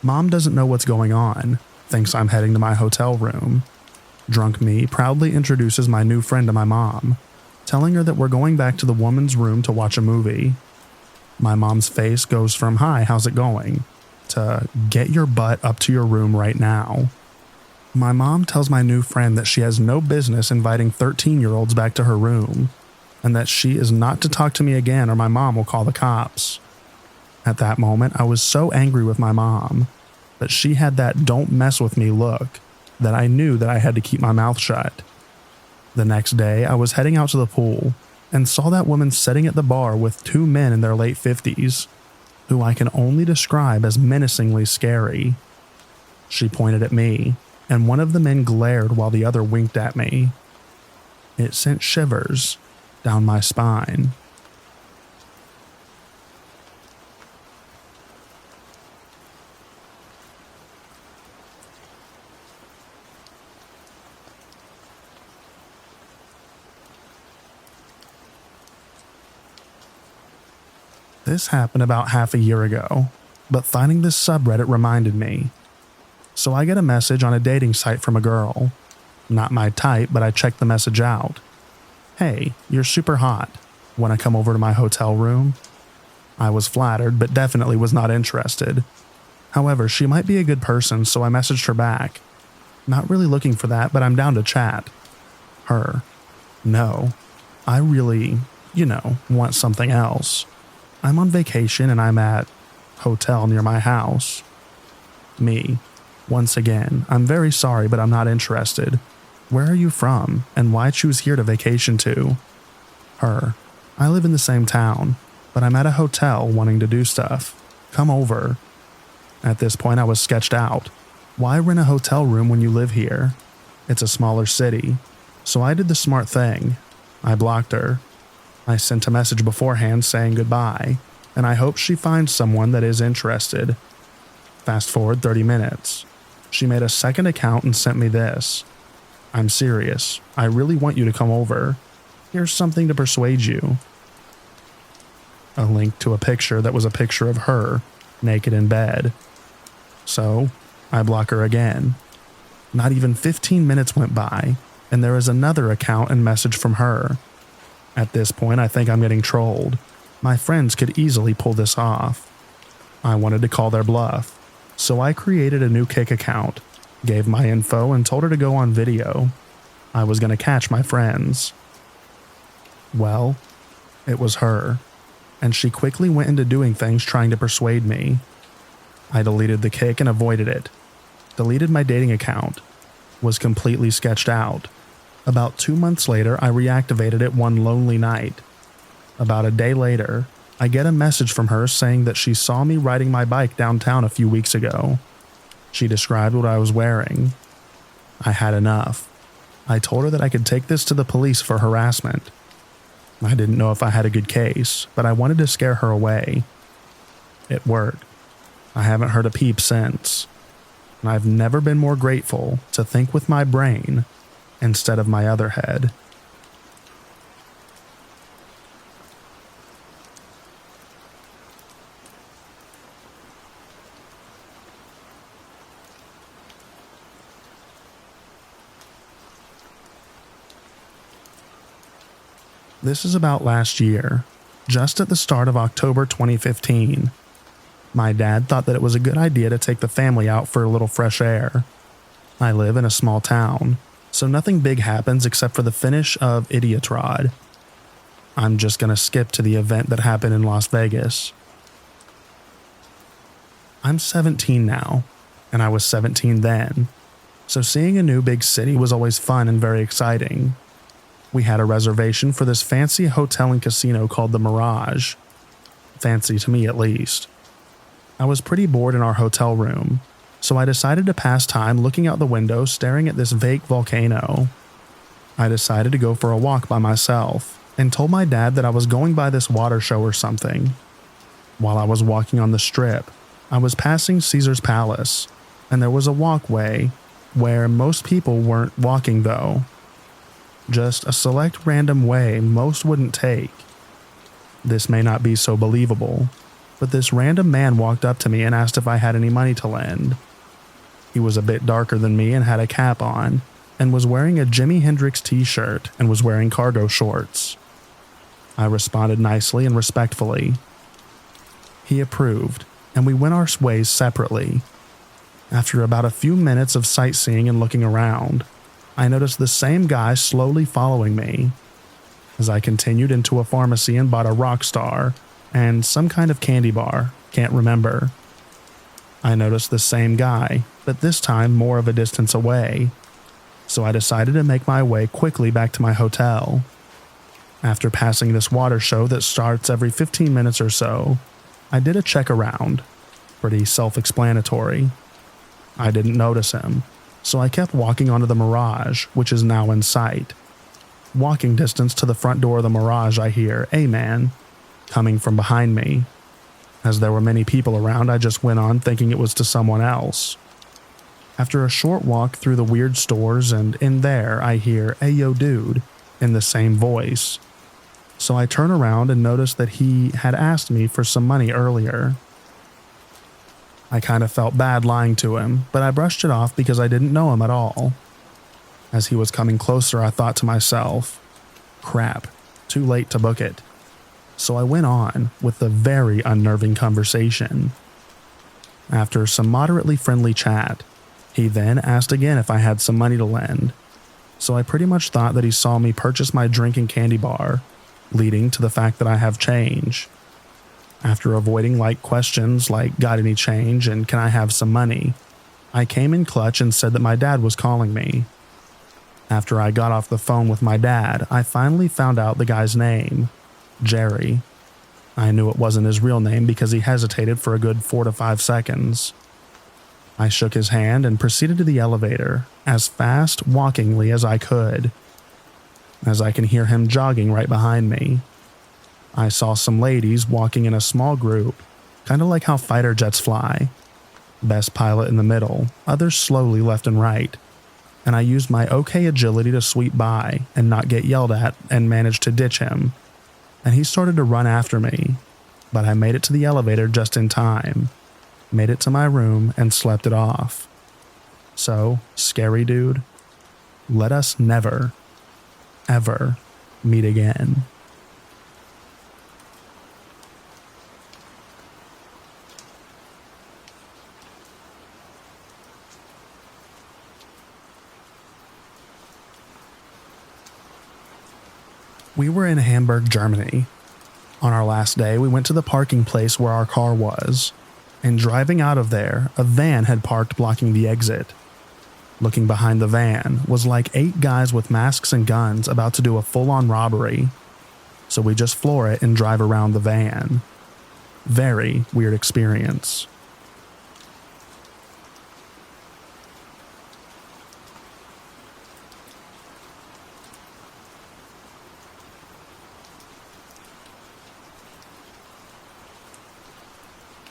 Mom doesn't know what's going on, thinks I'm heading to my hotel room. Drunk me proudly introduces my new friend to my mom, telling her that we're going back to the woman's room to watch a movie. My mom's face goes from "Hi, how's it going?" to "Get your butt up to your room right now." My mom tells my new friend that she has no business inviting 13-year-olds back to her room, and that she is not to talk to me again or my mom will call the cops. At that moment, I was so angry with my mom, but she had that don't mess with me look, that I knew that I had to keep my mouth shut. The next day, I was heading out to the pool and saw that woman sitting at the bar with two men in their late 50s, who I can only describe as menacingly scary. She pointed at me, and one of the men glared while the other winked at me. It sent shivers down my spine. This happened about half a year ago, but finding this subreddit reminded me. So I get a message on a dating site from a girl. Not my type, but I check the message out. "Hey, you're super hot. Want to come over to my hotel room?" I was flattered, but definitely was not interested. However, she might be a good person, so I messaged her back. "Not really looking for that, but I'm down to chat." Her: "No, I really, want something else. I'm on vacation and I'm at hotel near my house." Me: "Once again, I'm very sorry, but I'm not interested. Where are you from, and why choose here to vacation to?" Her: "I live in the same town, but I'm at a hotel wanting to do stuff. Come over." At this point, I was sketched out. Why rent a hotel room when you live here? It's a smaller city. So I did the smart thing. I blocked her. I sent a message beforehand saying goodbye, and I hope she finds someone that is interested. Fast forward 30 minutes. She made a second account and sent me this: "I'm serious. I really want you to come over. Here's something to persuade you." A link to a picture that was a picture of her, naked in bed. So, I block her again. Not even 15 minutes went by, and there is another account and message from her. At this point, I think I'm getting trolled. My friends could easily pull this off. I wanted to call their bluff, so I created a new Kik account, gave my info, and told her to go on video. I was going to catch my friends. Well, it was her, and she quickly went into doing things trying to persuade me. I deleted the Kik and avoided it. Deleted my dating account. Was completely sketched out. About 2 months later, I reactivated it one lonely night. About a day later, I get a message from her saying that she saw me riding my bike downtown a few weeks ago. She described what I was wearing. I had enough. I told her that I could take this to the police for harassment. I didn't know if I had a good case, but I wanted to scare her away. It worked. I haven't heard a peep since. And I've never been more grateful to think with my brain instead of my other head. This is about last year, just at the start of October 2015. My dad thought that it was a good idea to take the family out for a little fresh air. I live in a small town, so nothing big happens except for the finish of Iditarod. I'm just going to skip to the event that happened in Las Vegas. I'm 17 now, and I was 17 then, so seeing a new big city was always fun and very exciting. We had a reservation for this fancy hotel and casino called the Mirage. Fancy to me, at least. I was pretty bored in our hotel room, so I decided to pass time looking out the window staring at this vague volcano. I decided to go for a walk by myself and told my dad that I was going by this water show or something. While I was walking on the strip, I was passing Caesar's Palace, and there was a walkway where most people weren't walking though. Just a select random way most wouldn't take. This may not be so believable, but this random man walked up to me and asked if I had any money to lend. He was a bit darker than me and had a cap on, and was wearing a Jimi Hendrix t-shirt and was wearing cargo shorts. I responded nicely and respectfully. He approved, and we went our ways separately. After about a few minutes of sightseeing and looking around, I noticed the same guy slowly following me. As I continued into a pharmacy and bought a Rockstar and some kind of candy bar, Can't remember. I noticed the same guy, but this time more of a distance away, so I decided to make my way quickly back to my hotel. After passing this water show that starts every 15 minutes or so, I did a check around. Pretty self-explanatory. I didn't notice him, so I kept walking onto the Mirage, which is now in sight. Walking distance to the front door of the Mirage, I hear, "Hey man," coming from behind me. As there were many people around, I just went on thinking it was to someone else. After a short walk through the weird stores, and in there I hear, "Hey yo dude," in the same voice. So I turn around and notice that he had asked me for some money earlier. I kind of felt bad lying to him, but I brushed it off because I didn't know him at all. As he was coming closer, I thought to myself, crap, too late to book it. So I went on with the very unnerving conversation. After some moderately friendly chat, he then asked again if I had some money to lend. So I pretty much thought that he saw me purchase my drink and candy bar, leading to the fact that I have change. After avoiding light questions like "got any change" and "can I have some money," I came in clutch and said that my dad was calling me. After I got off the phone with my dad, I finally found out the guy's name, Jerry. I knew it wasn't his real name because he hesitated for a good 4 to 5 seconds. I shook his hand and proceeded to the elevator, as fast walkingly as I could, as I can hear him jogging right behind me. I saw some ladies walking in a small group, kind of like how fighter jets fly. Best pilot in the middle, others slowly left and right, and I used my okay agility to sweep by and not get yelled at and managed to ditch him. And he started to run after me, but I made it to the elevator just in time, made it to my room and slept it off. So, scary dude, let us never, ever meet again. We were in Hamburg, Germany. On our last day, we went to the parking place where our car was, and driving out of there, a van had parked blocking the exit. Looking behind the van was like 8 guys with masks and guns about to do a full-on robbery. So we just floor it and drive around the van. Very weird experience.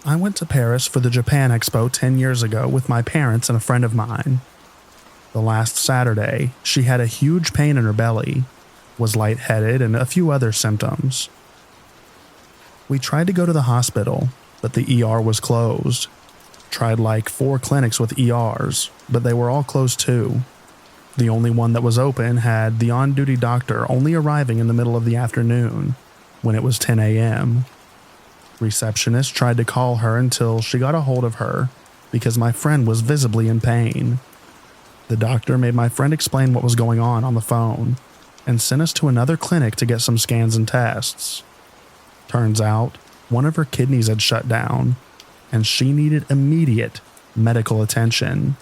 I went to Paris for the Japan Expo 10 years ago with my parents and a friend of mine. The last Saturday, she had a huge pain in her belly, was lightheaded, and a few other symptoms. We tried to go to the hospital, but the ER was closed. Tried like 4 clinics with ERs, but they were all closed too. The only one that was open had the on-duty doctor only arriving in the middle of the afternoon, when it was 10 a.m. Receptionist tried to call her until she got a hold of her because my friend was visibly in pain. The doctor made my friend explain what was going on the phone and sent us to another clinic to get some scans and tests. Turns out, one of her kidneys had shut down and she needed immediate medical attention.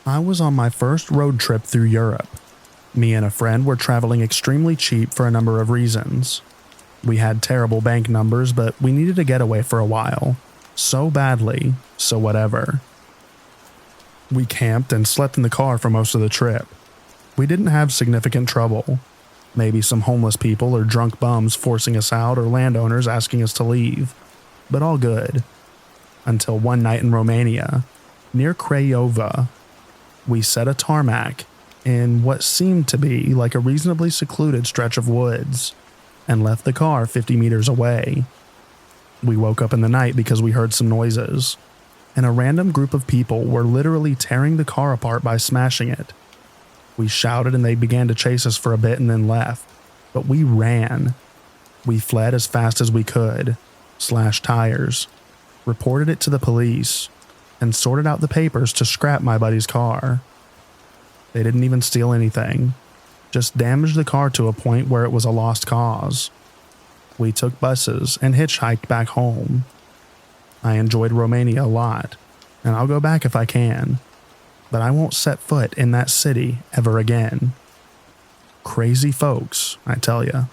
I was on my first road trip through Europe. Me and a friend were traveling extremely cheap for a number of reasons. We had terrible bank numbers, but we needed a getaway for a while. So badly, so whatever. We camped and slept in the car for most of the trip. We didn't have significant trouble. Maybe some homeless people or drunk bums forcing us out or landowners asking us to leave. But all good. Until one night in Romania, near Craiova, we set a tarmac in what seemed to be like a reasonably secluded stretch of woods and left the car 50 meters away. We woke up in the night because we heard some noises, and a random group of people were literally tearing the car apart by smashing it. We shouted and they began to chase us for a bit and then left, but we ran. We fled as fast as we could, slashed tires. reported it to the police, and sorted out the papers to scrap my buddy's car. They didn't even steal anything, just damaged the car to a point where it was a lost cause. We took buses and hitchhiked back home. I enjoyed Romania a lot, and I'll go back if I can, but I won't set foot in that city ever again. Crazy folks, I tell ya.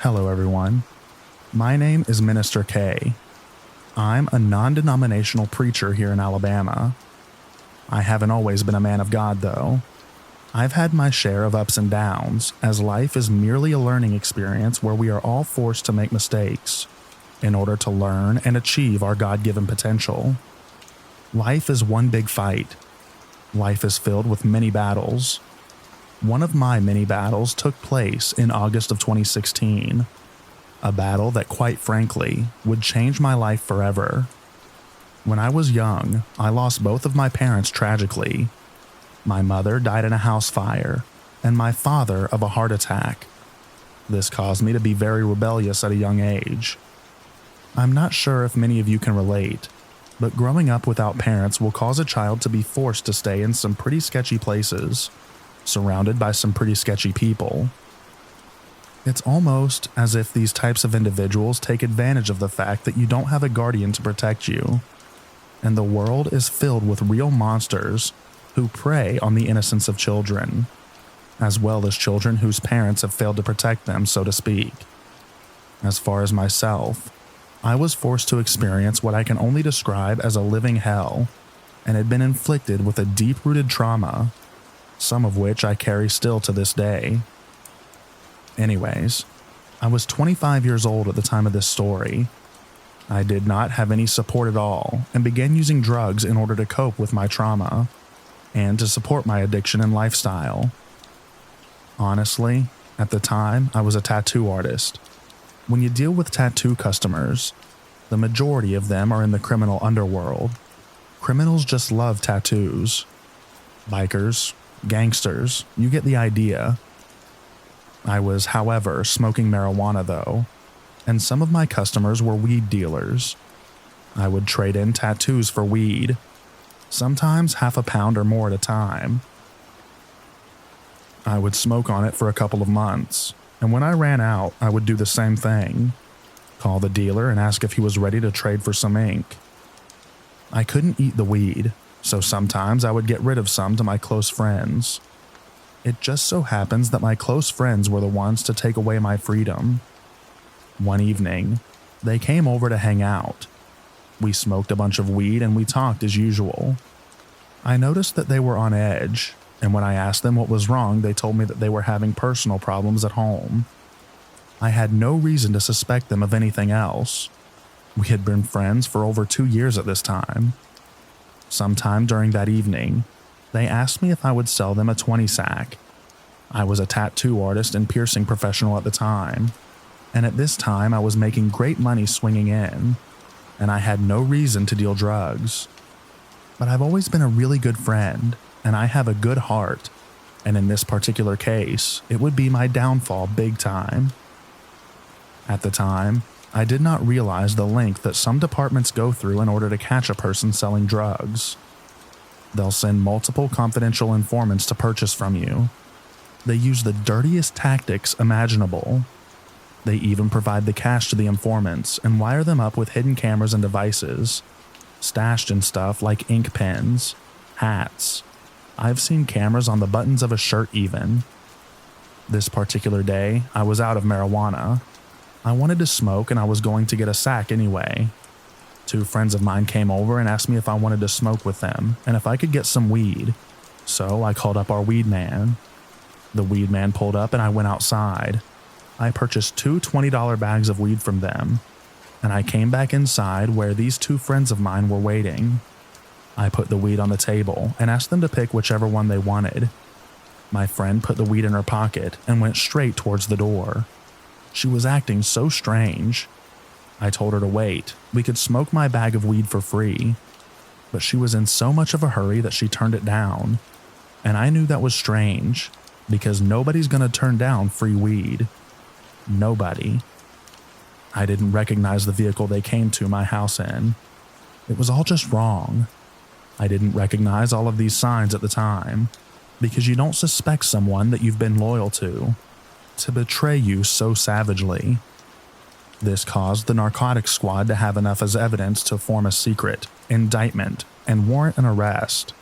Hello everyone. My name is Minister K. I'm a non-denominational preacher here in Alabama. I haven't always been a man of God though. I've had my share of ups and downs, as life is merely a learning experience where we are all forced to make mistakes in order to learn and achieve our God-given potential. Life is one big fight. Life is filled with many battles. One of my many battles took place in August of 2016, a battle that quite frankly would change my life forever. When I was young, I lost both of my parents tragically. My mother died in a house fire, and my father of a heart attack. This caused me to be very rebellious at a young age. I'm not sure if many of you can relate, but growing up without parents will cause a child to be forced to stay in some pretty sketchy places, surrounded by some pretty sketchy people. It's almost as if these types of individuals take advantage of the fact that you don't have a guardian to protect you, and the world is filled with real monsters who prey on the innocence of children, as well as children whose parents have failed to protect them, so to speak. As far as myself, I was forced to experience what I can only describe as a living hell, and had been inflicted with a deep-rooted trauma, some of which I carry still to this day. Anyways, I was 25 years old at the time of this story. I did not have any support at all and began using drugs in order to cope with my trauma and to support my addiction and lifestyle. Honestly, at the time, I was a tattoo artist. When you deal with tattoo customers, the majority of them are in the criminal underworld. Criminals just love tattoos. Bikers, gangsters, you get the idea. I was, however, smoking marijuana though, and some of my customers were weed dealers. I would trade in tattoos for weed, sometimes half a pound or more at a time. I would smoke on it for a couple of months, and when I ran out, I would do the same thing. Call the dealer and ask if he was ready to trade for some ink. I couldn't eat the weed, so sometimes I would get rid of some to my close friends. It just so happens that my close friends were the ones to take away my freedom. One evening, they came over to hang out. We smoked a bunch of weed and we talked as usual. I noticed that they were on edge, and when I asked them what was wrong, they told me that they were having personal problems at home. I had no reason to suspect them of anything else. We had been friends for over 2 years at this time. Sometime during that evening, they asked me if I would sell them a 20-sack. I was a tattoo artist and piercing professional at the time, and at this time I was making great money swinging in, and I had no reason to deal drugs. But I've always been a really good friend, and I have a good heart, and in this particular case, it would be my downfall big time. At the time, I did not realize the length that some departments go through in order to catch a person selling drugs. They'll send multiple confidential informants to purchase from you. They use the dirtiest tactics imaginable. They even provide the cash to the informants and wire them up with hidden cameras and devices, stashed in stuff like ink pens, hats. I've seen cameras on the buttons of a shirt even. This particular day, I was out of marijuana. I wanted to smoke and I was going to get a sack anyway. 2 friends of mine came over and asked me if I wanted to smoke with them and if I could get some weed. So I called up our weed man. The weed man pulled up and I went outside. I purchased 2 $20 bags of weed from them, and I came back inside where these 2 friends of mine were waiting. I put the weed on the table and asked them to pick whichever one they wanted. My friend put the weed in her pocket and went straight towards the door. She was acting so strange. I told her to wait. We could smoke my bag of weed for free. But she was in so much of a hurry that she turned it down. And I knew that was strange, because nobody's gonna turn down free weed. Nobody. I didn't recognize the vehicle they came to my house in. It was all just wrong. I didn't recognize all of these signs at the time, because you don't suspect someone that you've been loyal to betray you so savagely. This caused the narcotics squad to have enough as evidence to form a secret indictment and warrant an arrest.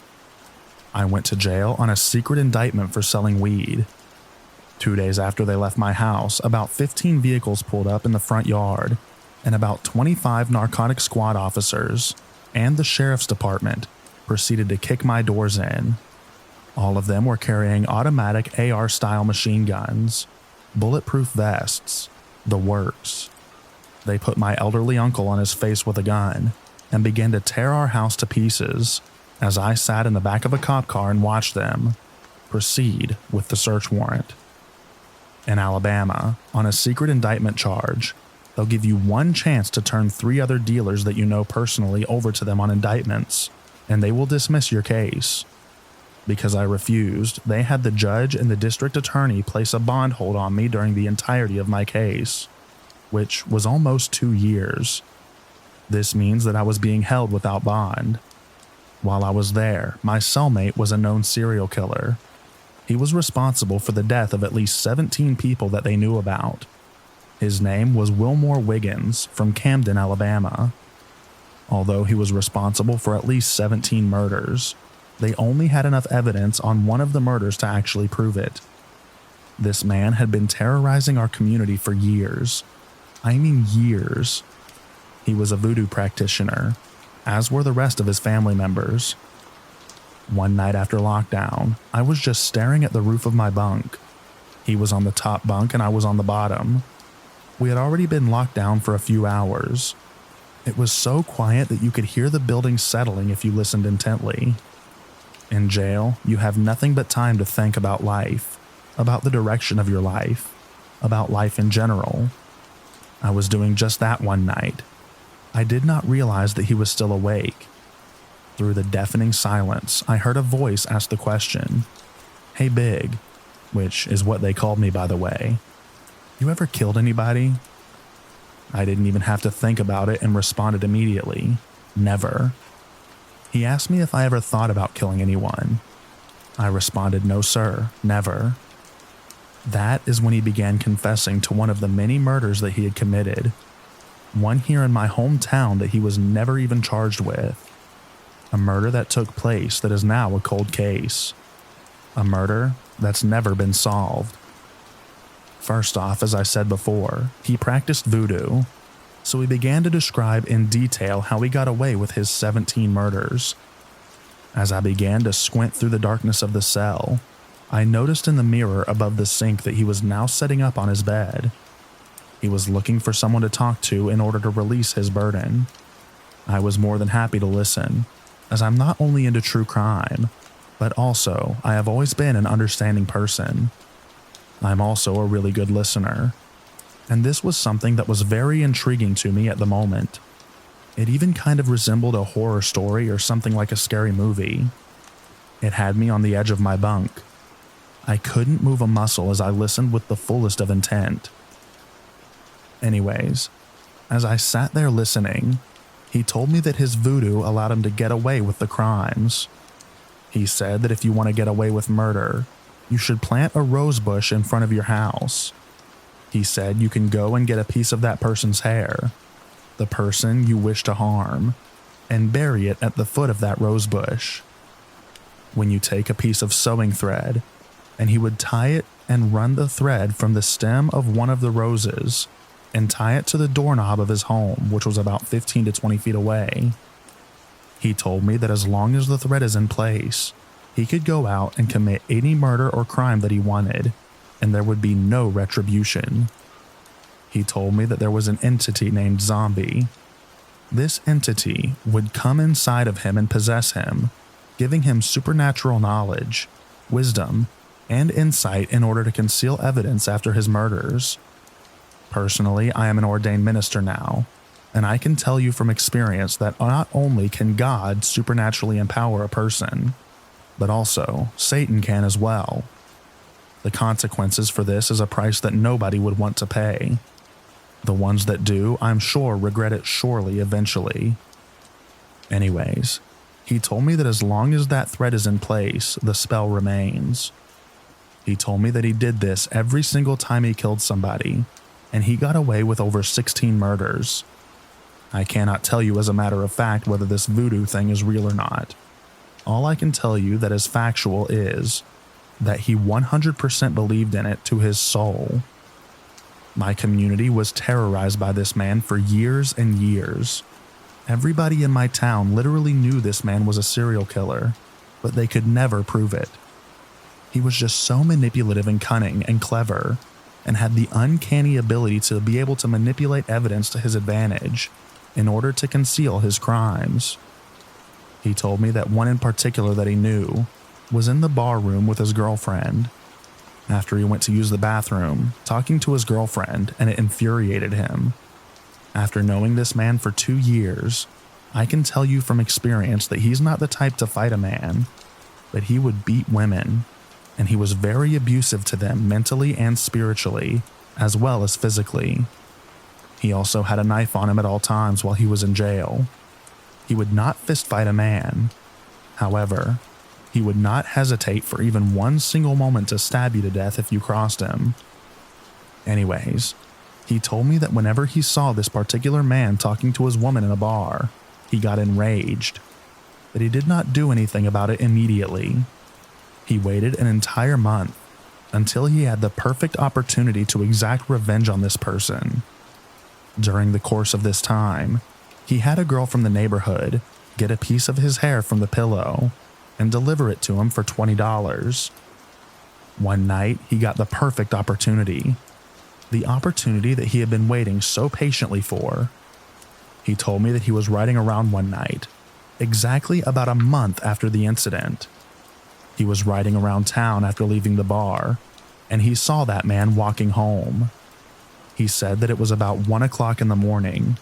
I went to jail on a secret indictment for selling weed. 2 days after they left my house, about 15 vehicles pulled up in the front yard, and about 25 narcotics squad officers and the sheriff's department proceeded to kick my doors in. All of them were carrying automatic AR-style machine guns, bulletproof vests, the works. They put my elderly uncle on his face with a gun and began to tear our house to pieces as I sat in the back of a cop car and watched them proceed with the search warrant. In Alabama, on a secret indictment charge, they'll give you one chance to turn 3 other dealers that you know personally over to them on indictments, and they will dismiss your case. Because I refused, they had the judge and the district attorney place a bond hold on me during the entirety of my case, which was almost 2 years. This means that I was being held without bond. While I was there, my cellmate was a known serial killer. He was responsible for the death of at least 17 people that they knew about. His name was Wilmore Wiggins from Camden, Alabama. Although he was responsible for at least 17 murders, they only had enough evidence on one of the murders to actually prove it. This man had been terrorizing our community for years. I mean years. He was a voodoo practitioner, as were the rest of his family members. One night after lockdown, I was just staring at the roof of my bunk. He was on the top bunk and I was on the bottom. We had already been locked down for a few hours. It was so quiet that you could hear the building settling if you listened intently. In jail, you have nothing but time to think about life, about the direction of your life, about life in general. I was doing just that one night. I did not realize that he was still awake. Through the deafening silence, I heard a voice ask the question, "Hey Big," which is what they called me, by the way. "You ever killed anybody?" I didn't even have to think about it and responded immediately, "Never." He asked me if I ever thought about killing anyone. I responded, "No sir, never." That is when he began confessing to one of the many murders that he had committed. One here in my hometown that he was never even charged with. A murder that took place that is now a cold case. A murder that's never been solved. First off, as I said before, he practiced voodoo, so he began to describe in detail how he got away with his 17 murders. As I began to squint through the darkness of the cell, I noticed in the mirror above the sink that he was now sitting up on his bed. He was looking for someone to talk to in order to release his burden. I was more than happy to listen, as I'm not only into true crime, but also I have always been an understanding person. I'm also a really good listener, and this was something that was very intriguing to me at the moment. It even kind of resembled a horror story or something like a scary movie. It had me on the edge of my bunk. I couldn't move a muscle as I listened with the fullest of intent. Anyways, as I sat there listening, he told me that his voodoo allowed him to get away with the crimes. He said that if you want to get away with murder, you should plant a rose bush in front of your house. He said you can go and get a piece of that person's hair, the person you wish to harm, and bury it at the foot of that rose bush. When you take a piece of sewing thread, and he would tie it and run the thread from the stem of one of the roses and tie it to the doorknob of his home, which was about 15 to 20 feet away. He told me that as long as the thread is in place, he could go out and commit any murder or crime that he wanted, and there would be no retribution. He told me that there was an entity named Zombie. This entity would come inside of him and possess him, giving him supernatural knowledge, wisdom, and insight in order to conceal evidence after his murders. Personally, I am an ordained minister now, And I can tell you from experience that not only can God supernaturally empower a person, but also Satan can as well. The consequences for this is a price that nobody would want to pay. The ones that do, I'm sure, regret it surely eventually. Anyways, he told me that as long as that threat is in place, the spell remains. He told me that he did this every single time he killed somebody, and he got away with over 16 murders. I cannot tell you as a matter of fact whether this voodoo thing is real or not. All I can tell you that is factual is that he 100% believed in it to his soul. My community was terrorized by this man for years and years. Everybody in my town literally knew this man was a serial killer, but they could never prove it. He was just so manipulative and cunning and clever, and had the uncanny ability to be able to manipulate evidence to his advantage in order to conceal his crimes. He told me that one in particular that he knew was in the bar room with his girlfriend. After he went to use the bathroom, talking to his girlfriend, and it infuriated him. After knowing this man for 2 years, I can tell you from experience that he's not the type to fight a man, but he would beat women, and he was very abusive to them mentally and spiritually, as well as physically. He also had a knife on him at all times while he was in jail. He would not fistfight a man. However, he would not hesitate for even one single moment to stab you to death if you crossed him. Anyways, he told me that whenever he saw this particular man talking to his woman in a bar, he got enraged, but he did not do anything about it immediately. He waited an entire month until he had the perfect opportunity to exact revenge on this person. During the course of this time, he had a girl from the neighborhood get a piece of his hair from the pillow and deliver it to him for $20. One night, he got the perfect opportunity. The opportunity that he had been waiting so patiently for. He told me that he was riding around one night, exactly about a month after the incident. He was riding around town after leaving the bar, and he saw that man walking home. He said that it was about 1 o'clock in the morning,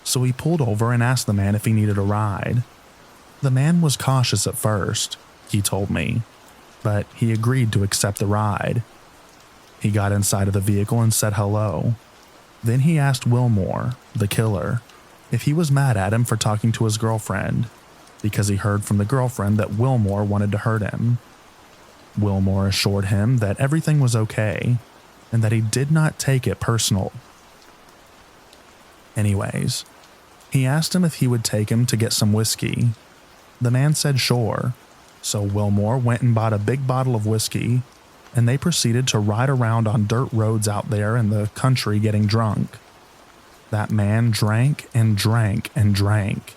so he pulled over and asked the man if he needed a ride. The man was cautious at first, he told me, but he agreed to accept the ride. He got inside of the vehicle and said hello. Then he asked Wilmore, the killer, if he was mad at him for talking to his girlfriend, because he heard from the girlfriend that Wilmore wanted to hurt him. Wilmore assured him that everything was okay, and that he did not take it personal. Anyways, he asked him if he would take him to get some whiskey. The man said sure, so Wilmore went and bought a big bottle of whiskey, and they proceeded to ride around on dirt roads out there in the country getting drunk. That man drank and drank and drank.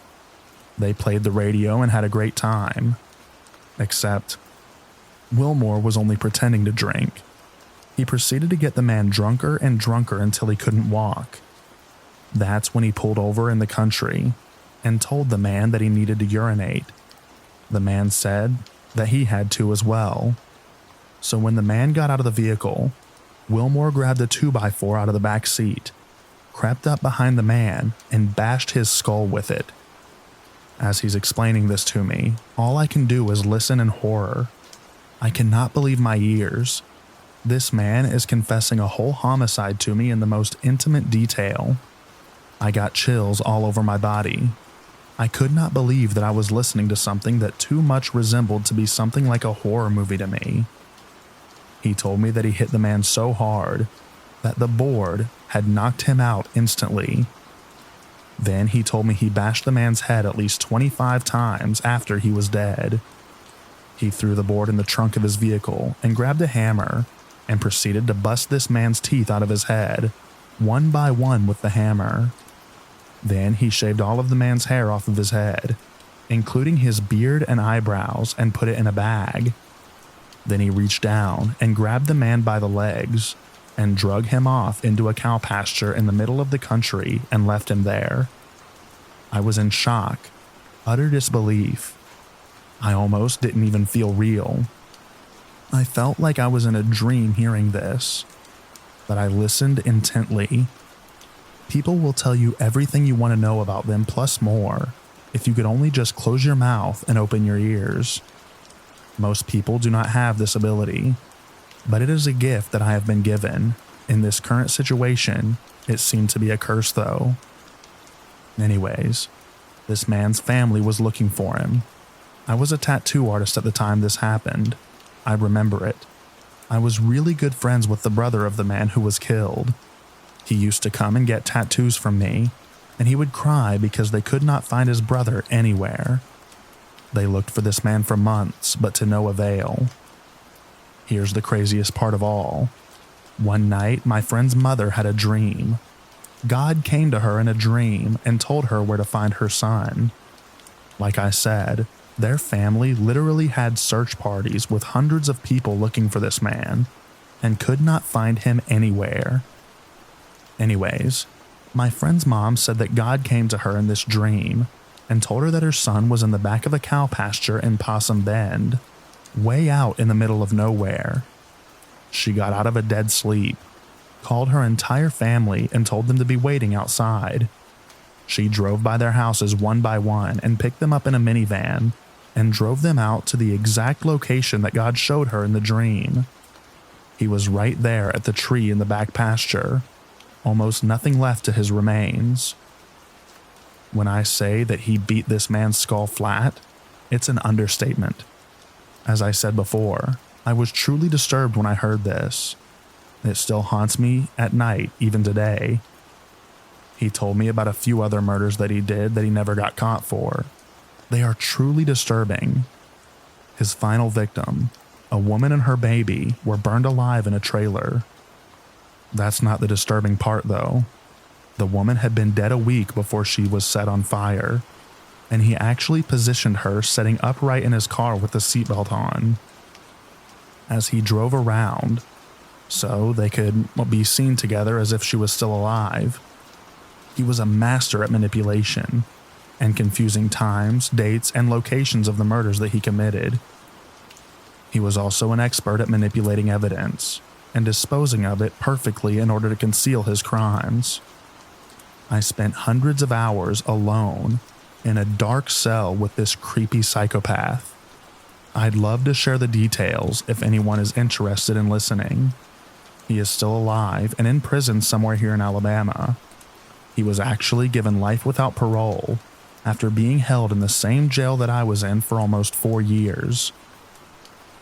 They played the radio and had a great time. Except, Wilmore was only pretending to drink. He proceeded to get the man drunker and drunker until he couldn't walk. That's when he pulled over in the country and told the man that he needed to urinate. The man said that he had to as well. So when the man got out of the vehicle, Wilmore grabbed a 2x4 out of the back seat, crept up behind the man, and bashed his skull with it. As he's explaining this to me, all I can do is listen in horror. I cannot believe my ears. This man is confessing a whole homicide to me in the most intimate detail. I got chills all over my body. I could not believe that I was listening to something that too much resembled to be something like a horror movie to me. He told me that he hit the man so hard that the board had knocked him out instantly. Then he told me he bashed the man's head at least 25 times after he was dead. He threw the board in the trunk of his vehicle and grabbed a hammer and proceeded to bust this man's teeth out of his head, one by one with the hammer. Then he shaved all of the man's hair off of his head, including his beard and eyebrows, and put it in a bag. Then he reached down and grabbed the man by the legs and drug him off into a cow pasture in the middle of the country and left him there. I was in shock, utter disbelief. I almost didn't even feel real. I felt like I was in a dream hearing this, but I listened intently. People will tell you everything you want to know about them plus more if you could only just close your mouth and open your ears. Most people do not have this ability, but it is a gift that I have been given. In this current situation, it seemed to be a curse though. Anyways, this man's family was looking for him. I was a tattoo artist at the time this happened. I remember it. I was really good friends with the brother of the man who was killed. He used to come and get tattoos from me, and he would cry because they could not find his brother anywhere. They looked for this man for months, but to no avail. Here's the craziest part of all. One night, my friend's mother had a dream. God came to her in a dream and told her where to find her son. Like I said, their family literally had search parties with hundreds of people looking for this man and could not find him anywhere. Anyways, my friend's mom said that God came to her in this dream and told her that her son was in the back of a cow pasture in Possum Bend, way out in the middle of nowhere. She got out of a dead sleep, called her entire family and told them to be waiting outside. She drove by their houses one by one and picked them up in a minivan and drove them out to the exact location that God showed her in the dream. He was right there at the tree in the back pasture, almost nothing left to his remains. When I say that he beat this man's skull flat, it's an understatement. As I said before, I was truly disturbed when I heard this. It still haunts me at night, even today. He told me about a few other murders that he did that he never got caught for. They are truly disturbing. His final victim, a woman and her baby, were burned alive in a trailer. That's not the disturbing part, though. The woman had been dead a week before she was set on fire, and he actually positioned her sitting upright in his car with the seatbelt on. As he drove around, so they could be seen together as if she was still alive. He was a master at manipulation and confusing times, dates, and locations of the murders that he committed. He was also an expert at manipulating evidence and disposing of it perfectly in order to conceal his crimes. I spent hundreds of hours alone in a dark cell with this creepy psychopath. I'd love to share the details if anyone is interested in listening. He is still alive and in prison somewhere here in Alabama. He was actually given life without parole after being held in the same jail that I was in for almost 4 years.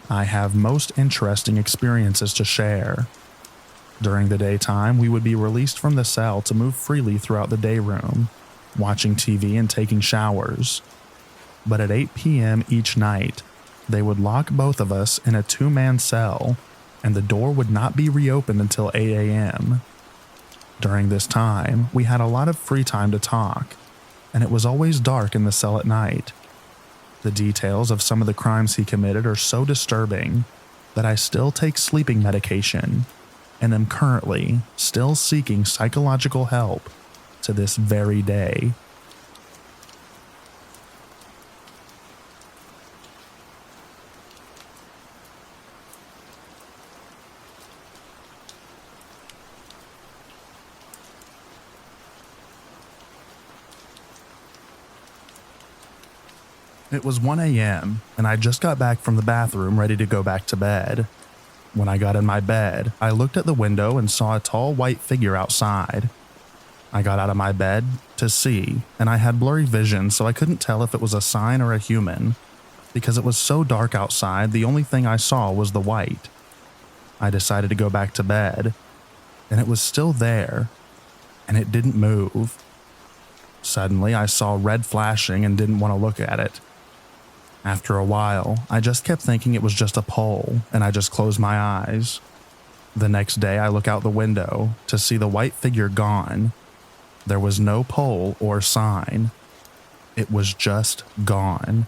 I have most interesting experiences to share. During the daytime, we would be released from the cell to move freely throughout the day room, watching TV and taking showers. But at 8 p.m. each night, they would lock both of us in a 2-man cell, and the door would not be reopened until 8 a.m. During this time, we had a lot of free time to talk, and it was always dark in the cell at night. The details of some of the crimes he committed are so disturbing that I still take sleeping medication and am currently still seeking psychological help to this very day. It was 1 a.m., and I just got back from the bathroom ready to go back to bed. When I got in my bed, I looked at the window and saw a tall white figure outside. I got out of my bed to see, and I had blurry vision, so I couldn't tell if it was a sign or a human. Because it was so dark outside, the only thing I saw was the white. I decided to go back to bed, and it was still there, and it didn't move. Suddenly, I saw red flashing and didn't want to look at it. After a while, I just kept thinking it was just a pole, and I just closed my eyes. The next day, I look out the window to see the white figure gone. There was no pole or sign. It was just gone.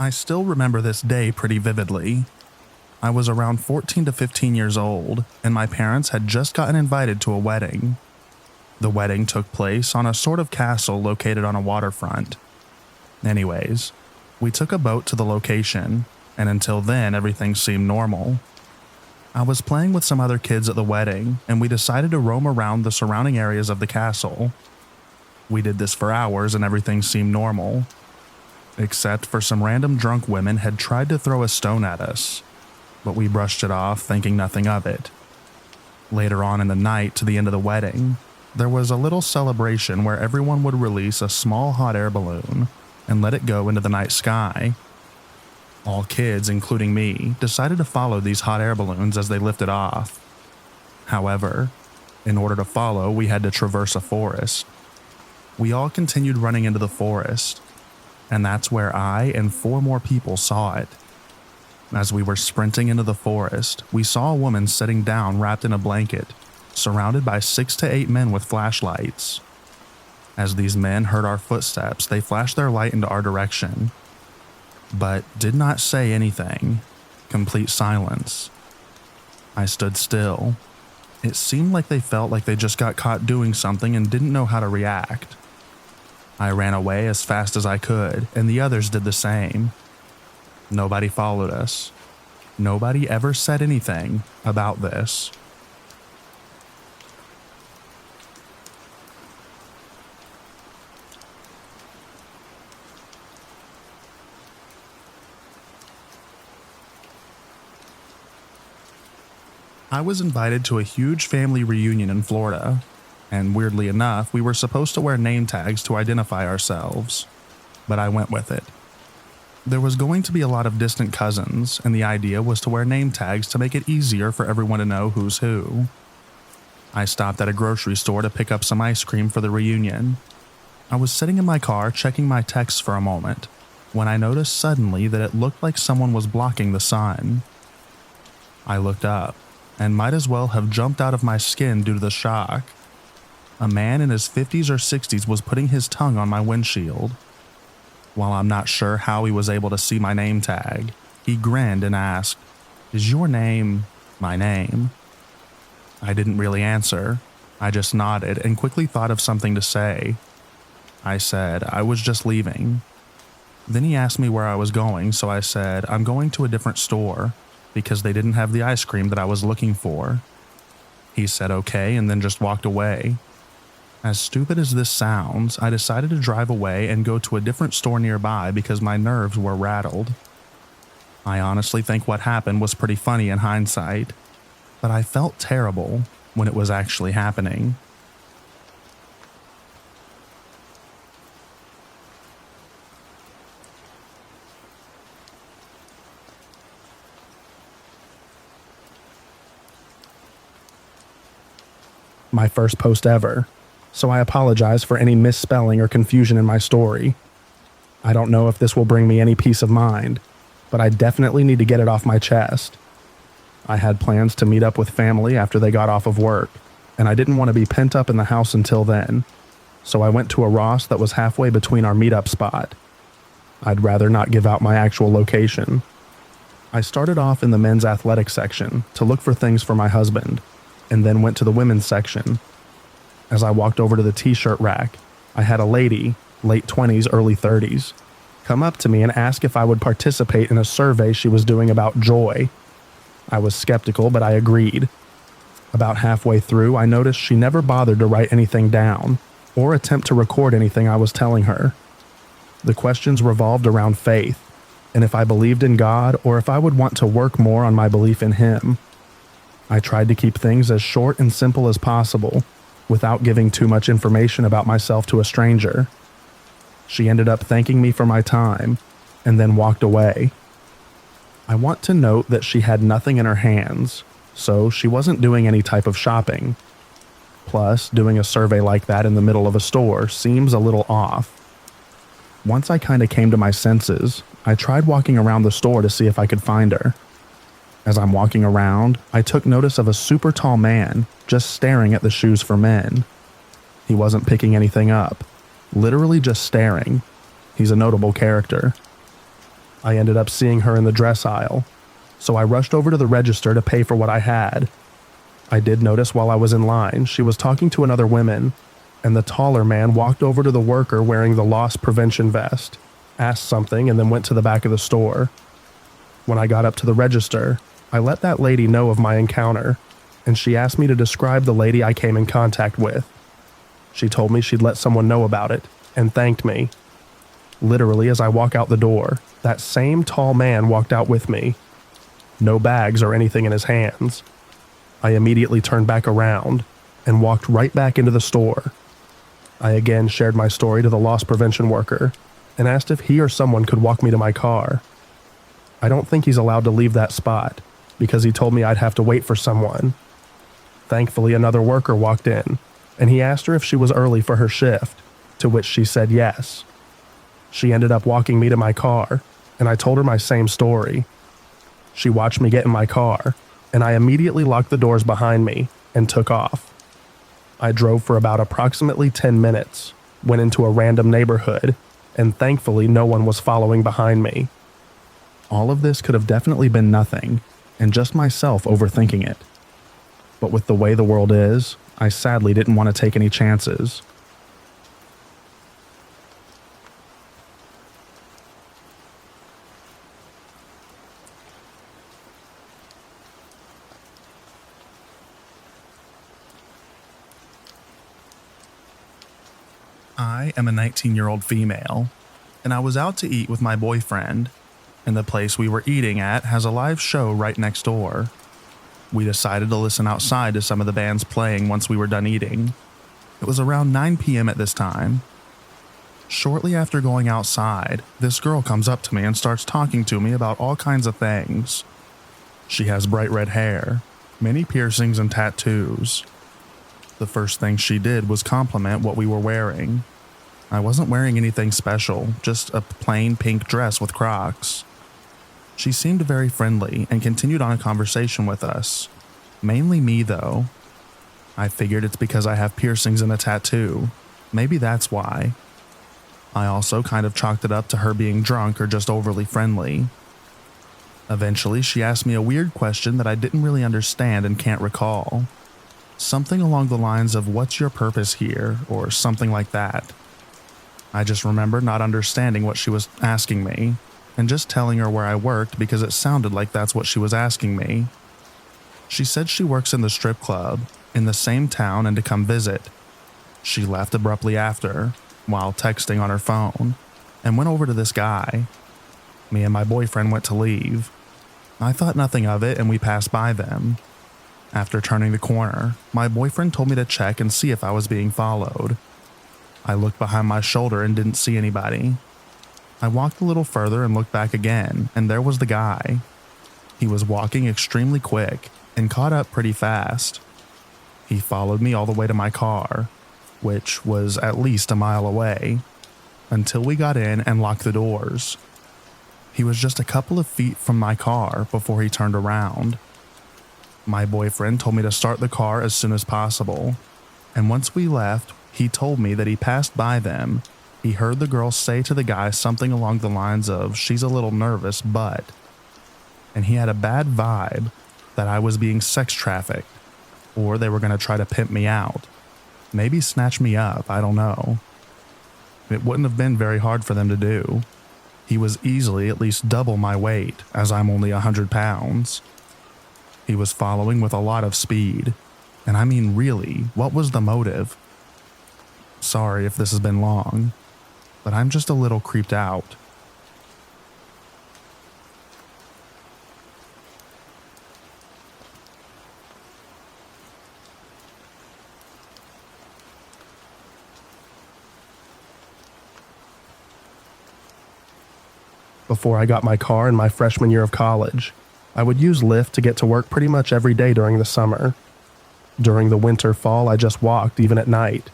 I still remember this day pretty vividly. I was around 14 to 15 years old, and my parents had just gotten invited to a wedding. The wedding took place on a sort of castle located on a waterfront. Anyways, we took a boat to the location, and until then everything seemed normal. I was playing with some other kids at the wedding, and we decided to roam around the surrounding areas of the castle. We did this for hours and everything seemed normal, except for some random drunk women had tried to throw a stone at us, but we brushed it off thinking nothing of it. Later on in the night to the end of the wedding, there was a little celebration where everyone would release a small hot air balloon and let it go into the night sky. All kids, including me, decided to follow these hot air balloons as they lifted off. However, in order to follow, we had to traverse a forest. We all continued running into the forest, and that's where I and 4 more people saw it. As we were sprinting into the forest, we saw a woman sitting down wrapped in a blanket, surrounded by 6 to 8 men with flashlights. As these men heard our footsteps, they flashed their light into our direction, but did not say anything. Complete silence. I stood still. It seemed like they felt like they just got caught doing something and didn't know how to react. I ran away as fast as I could, and the others did the same. Nobody followed us. Nobody ever said anything about this. I was invited to a huge family reunion in Florida, and weirdly enough, we were supposed to wear name tags to identify ourselves, but I went with it. There was going to be a lot of distant cousins, and the idea was to wear name tags to make it easier for everyone to know who's who. I stopped at a grocery store to pick up some ice cream for the reunion. I was sitting in my car checking my texts for a moment, when I noticed suddenly that it looked like someone was blocking the sun. I looked up, and might as well have jumped out of my skin due to the shock. A man in his 50s or 60s was putting his tongue on my windshield. While I'm not sure how he was able to see my name tag, he grinned and asked, "Is your name my name?" I didn't really answer. I just nodded and quickly thought of something to say. I said I was just leaving. Then he asked me where I was going, so I said I'm going to a different store, because they didn't have the ice cream that I was looking for. He said okay and then just walked away. As stupid as this sounds, I decided to drive away and go to a different store nearby because my nerves were rattled. I honestly think what happened was pretty funny in hindsight, but I felt terrible when it was actually happening. My first post ever, so I apologize for any misspelling or confusion in my story. I don't know if this will bring me any peace of mind, but I definitely need to get it off my chest. I had plans to meet up with family after they got off of work, and I didn't want to be pent up in the house until then, so I went to a Ross that was halfway between our meetup spot. I'd rather not give out my actual location. I started off in the men's athletic section to look for things for my husband, and then went to the women's section. As I walked over to the t-shirt rack, I had a lady, late 20s, early 30s, come up to me and ask if I would participate in a survey she was doing about joy. I was skeptical, but I agreed. About halfway through, I noticed she never bothered to write anything down or attempt to record anything I was telling her. The questions revolved around faith, and if I believed in God or if I would want to work more on my belief in Him. I tried to keep things as short and simple as possible, without giving too much information about myself to a stranger. She ended up thanking me for my time, and then walked away. I want to note that she had nothing in her hands, so she wasn't doing any type of shopping. Plus, doing a survey like that in the middle of a store seems a little off. Once I kinda came to my senses, I tried walking around the store to see if I could find her. As I'm walking around, I took notice of a super tall man just staring at the shoes for men. He wasn't picking anything up, literally just staring. He's a notable character. I ended up seeing her in the dress aisle, so I rushed over to the register to pay for what I had. I did notice while I was in line she was talking to another woman and the taller man walked over to the worker wearing the loss prevention vest, asked something, and then went to the back of the store. When I got up to the register, I let that lady know of my encounter, and she asked me to describe the lady I came in contact with. She told me she'd let someone know about it, and thanked me. Literally, as I walk out the door, that same tall man walked out with me. No bags or anything in his hands. I immediately turned back around and walked right back into the store. I again shared my story to the loss prevention worker and asked if he or someone could walk me to my car. I don't think he's allowed to leave that spot because he told me I'd have to wait for someone. Thankfully, another worker walked in, and he asked her if she was early for her shift, to which she said yes. She ended up walking me to my car, and I told her my same story. She watched me get in my car, and I immediately locked the doors behind me and took off. I drove for about approximately 10 minutes, went into a random neighborhood, and thankfully no one was following behind me. All of this could have definitely been nothing, and just myself overthinking it. But with the way the world is, I sadly didn't want to take any chances. I am a 19-year-old female, and I was out to eat with my boyfriend, and the place we were eating at has a live show right next door. We decided to listen outside to some of the bands playing once we were done eating. It was around 9 p.m. at this time. Shortly after going outside, this girl comes up to me and starts talking to me about all kinds of things. She has bright red hair, many piercings and tattoos. The first thing she did was compliment what we were wearing. I wasn't wearing anything special, just a plain pink dress with Crocs. She seemed very friendly and continued on a conversation with us. Mainly me, though. I figured it's because I have piercings and a tattoo. Maybe that's why. I also kind of chalked it up to her being drunk or just overly friendly. Eventually, she asked me a weird question that I didn't really understand and can't recall. Something along the lines of, "What's your purpose here?" or something like that. I just remember not understanding what she was asking me, and just telling her where I worked because it sounded like that's what she was asking me. She said she works in the strip club, in the same town, and to come visit. She left abruptly after, while texting on her phone, and went over to this guy. Me and my boyfriend went to leave. I thought nothing of it, and we passed by them. After turning the corner, my boyfriend told me to check and see if I was being followed. I looked behind my shoulder and didn't see anybody. I walked a little further and looked back again, and there was the guy. He was walking extremely quick and caught up pretty fast. He followed me all the way to my car, which was at least a mile away, until we got in and locked the doors. He was just a couple of feet from my car before he turned around. My boyfriend told me to start the car as soon as possible, and once we left, he told me that he passed by them. He heard the girl say to the guy something along the lines of, "She's a little nervous, but," and he had a bad vibe that I was being sex trafficked, or they were going to try to pimp me out. Maybe snatch me up, I don't know. It wouldn't have been very hard for them to do. He was easily at least double my weight, as I'm only 100 pounds. He was following with a lot of speed, and I mean really, what was the motive? Sorry if this has been long, but I'm just a little creeped out. Before I got my car in my freshman year of college, I would use Lyft to get to work pretty much every day during the summer. During the winter, fall, I just walked even at night.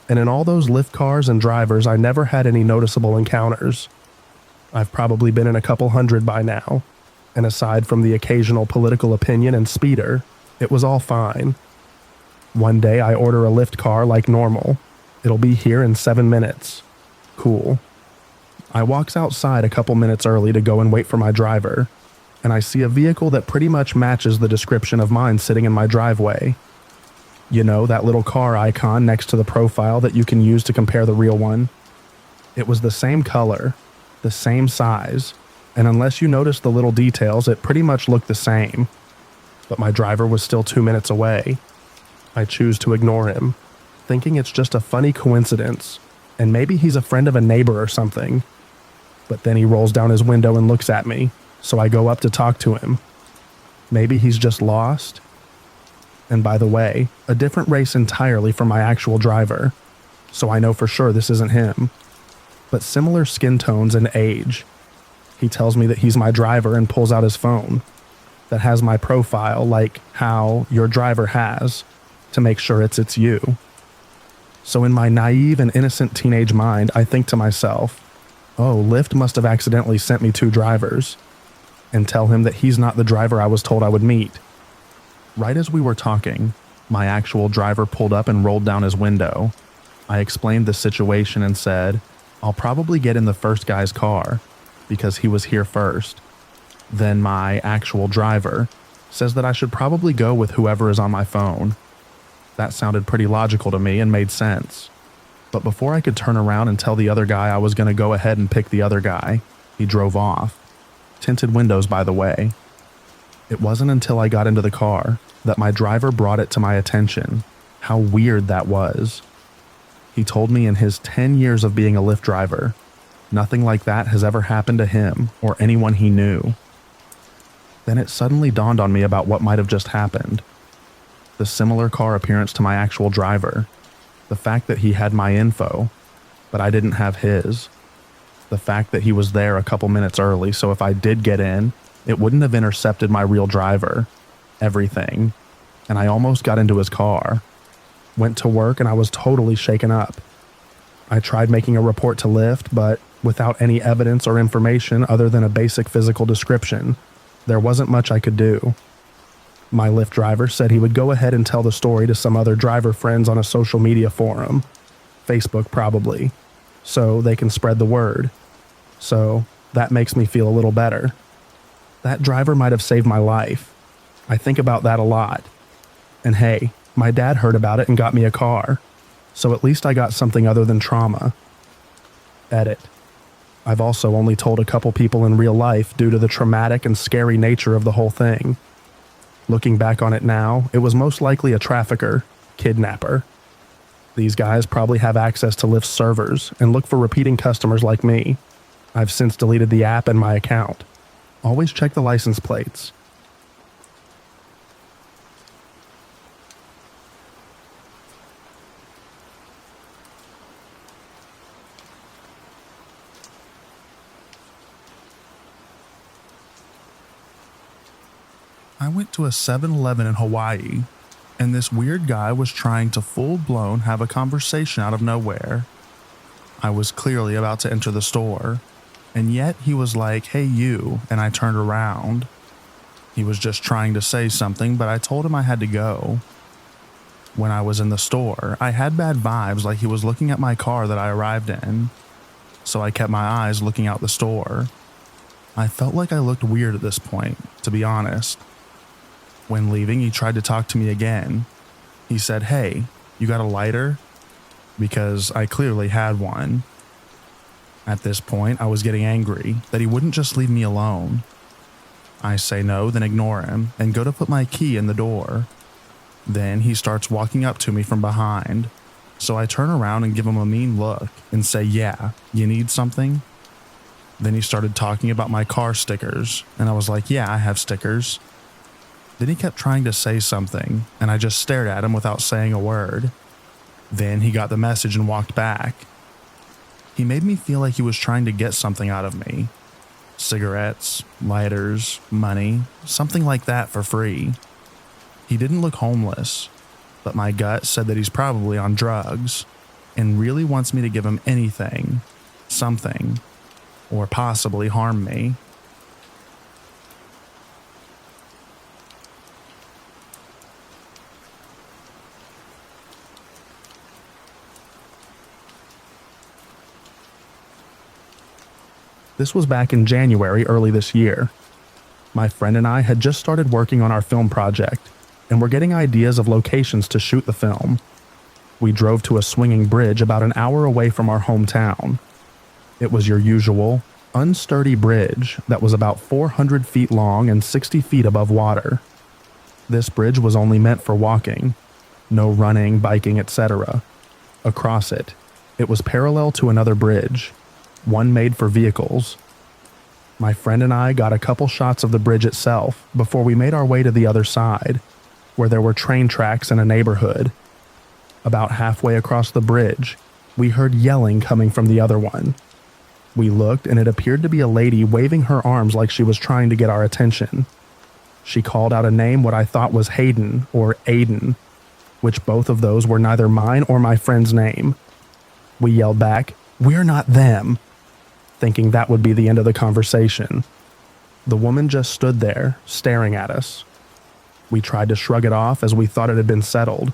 And in all those Lyft cars and drivers, I never had any noticeable encounters. I've probably been in a couple hundred by now, and aside from the occasional political opinion and speeder, it was all fine. One day I order a Lyft car like normal. It'll be here in 7 minutes. Cool. I walks outside a couple minutes early to go and wait for my driver, and I see a vehicle that pretty much matches the description of mine sitting in my driveway. You know, that little car icon next to the profile that you can use to compare the real one? It was the same color, the same size, and unless you noticed the little details, it pretty much looked the same. But my driver was still 2 minutes away. I choose to ignore him, thinking it's just a funny coincidence, and maybe he's a friend of a neighbor or something. But then he rolls down his window and looks at me, so I go up to talk to him. Maybe he's just lost? And by the way, a different race entirely from my actual driver, so I know for sure this isn't him. But similar skin tones and age. He tells me that he's my driver and pulls out his phone that has my profile like how your driver has to make sure it's you. So in my naive and innocent teenage mind, I think to myself, oh, Lyft must have accidentally sent me 2 drivers, and tell him that he's not the driver I was told I would meet. Right as we were talking, my actual driver pulled up and rolled down his window. I explained the situation and said, I'll probably get in the first guy's car because he was here first. Then my actual driver says that I should probably go with whoever is on my phone. That sounded pretty logical to me and made sense. But before I could turn around and tell the other guy I was going to go ahead and pick the other guy, he drove off. Tinted windows, by the way. It wasn't until I got into the car that my driver brought it to my attention how weird that was. He told me in his 10 years of being a Lyft driver, nothing like that has ever happened to him or anyone he knew. Then it suddenly dawned on me about what might have just happened. The similar car appearance to my actual driver. The fact that he had my info, but I didn't have his. The fact that he was there a couple minutes early, so if I did get in, it wouldn't have intercepted my real driver. Everything. And I almost got into his car. Went to work and I was totally shaken up. I tried making a report to Lyft, but without any evidence or information other than a basic physical description, there wasn't much I could do. My Lyft driver said he would go ahead and tell the story to some other driver friends on a social media forum, Facebook probably, so they can spread the word. So that makes me feel a little better. That driver might have saved my life. I think about that a lot. And hey, my dad heard about it and got me a car, so at least I got something other than trauma. Edit. I've also only told a couple people in real life due to the traumatic and scary nature of the whole thing. Looking back on it now, it was most likely a trafficker, kidnapper. These guys probably have access to Lyft's servers and look for repeating customers like me. I've since deleted the app and my account. Always check the license plates. I went to a 7-Eleven in Hawaii, and this weird guy was trying to full-blown have a conversation out of nowhere. I was clearly about to enter the store, and yet he was like, "Hey you," and I turned around. He was just trying to say something, but I told him I had to go. When I was in the store, I had bad vibes like he was looking at my car that I arrived in, so I kept my eyes looking out the store. I felt like I looked weird at this point, to be honest. When leaving, he tried to talk to me again. He said, "Hey, you got a lighter?" Because I clearly had one. At this point, I was getting angry that he wouldn't just leave me alone. I say no, then ignore him, and go to put my key in the door. Then he starts walking up to me from behind, so I turn around and give him a mean look and say, "Yeah, you need something?" Then he started talking about my car stickers, and I was like, "Yeah, I have stickers." Then he kept trying to say something, and I just stared at him without saying a word. Then he got the message and walked back. He made me feel like he was trying to get something out of me. Cigarettes, lighters, money, something like that for free. He didn't look homeless, but my gut said that he's probably on drugs and really wants me to give him anything, something, or possibly harm me. This was back in January early this year. My friend and I had just started working on our film project, and were getting ideas of locations to shoot the film. We drove to a swinging bridge about an hour away from our hometown. It was your usual, unsturdy bridge that was about 400 feet long and 60 feet above water. This bridge was only meant for walking, no running, biking, etc. Across it, it was parallel to another bridge, one made for vehicles. My friend and I got a couple shots of the bridge itself before we made our way to the other side, where there were train tracks and a neighborhood. About halfway across the bridge, we heard yelling coming from the other one. We looked, and it appeared to be a lady waving her arms like she was trying to get our attention. She called out a name what I thought was Hayden or Aiden, which both of those were neither mine or my friend's name. We yelled back, "We're not them," thinking that would be the end of the conversation. The woman just stood there, staring at us. We tried to shrug it off as we thought it had been settled,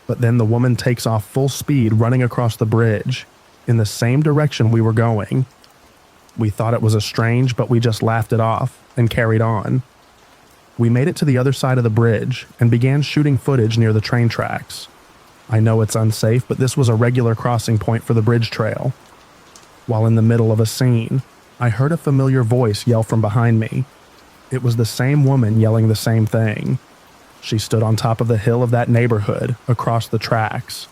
but then the woman takes off full speed running across the bridge, in the same direction we were going. We thought it was a strange, but we just laughed it off and carried on. We made it to the other side of the bridge and began shooting footage near the train tracks. I know it's unsafe, but this was a regular crossing point for the bridge trail. While in the middle of a scene, I heard a familiar voice yell from behind me. It was the same woman yelling the same thing. She stood on top of the hill of that neighborhood across the tracks.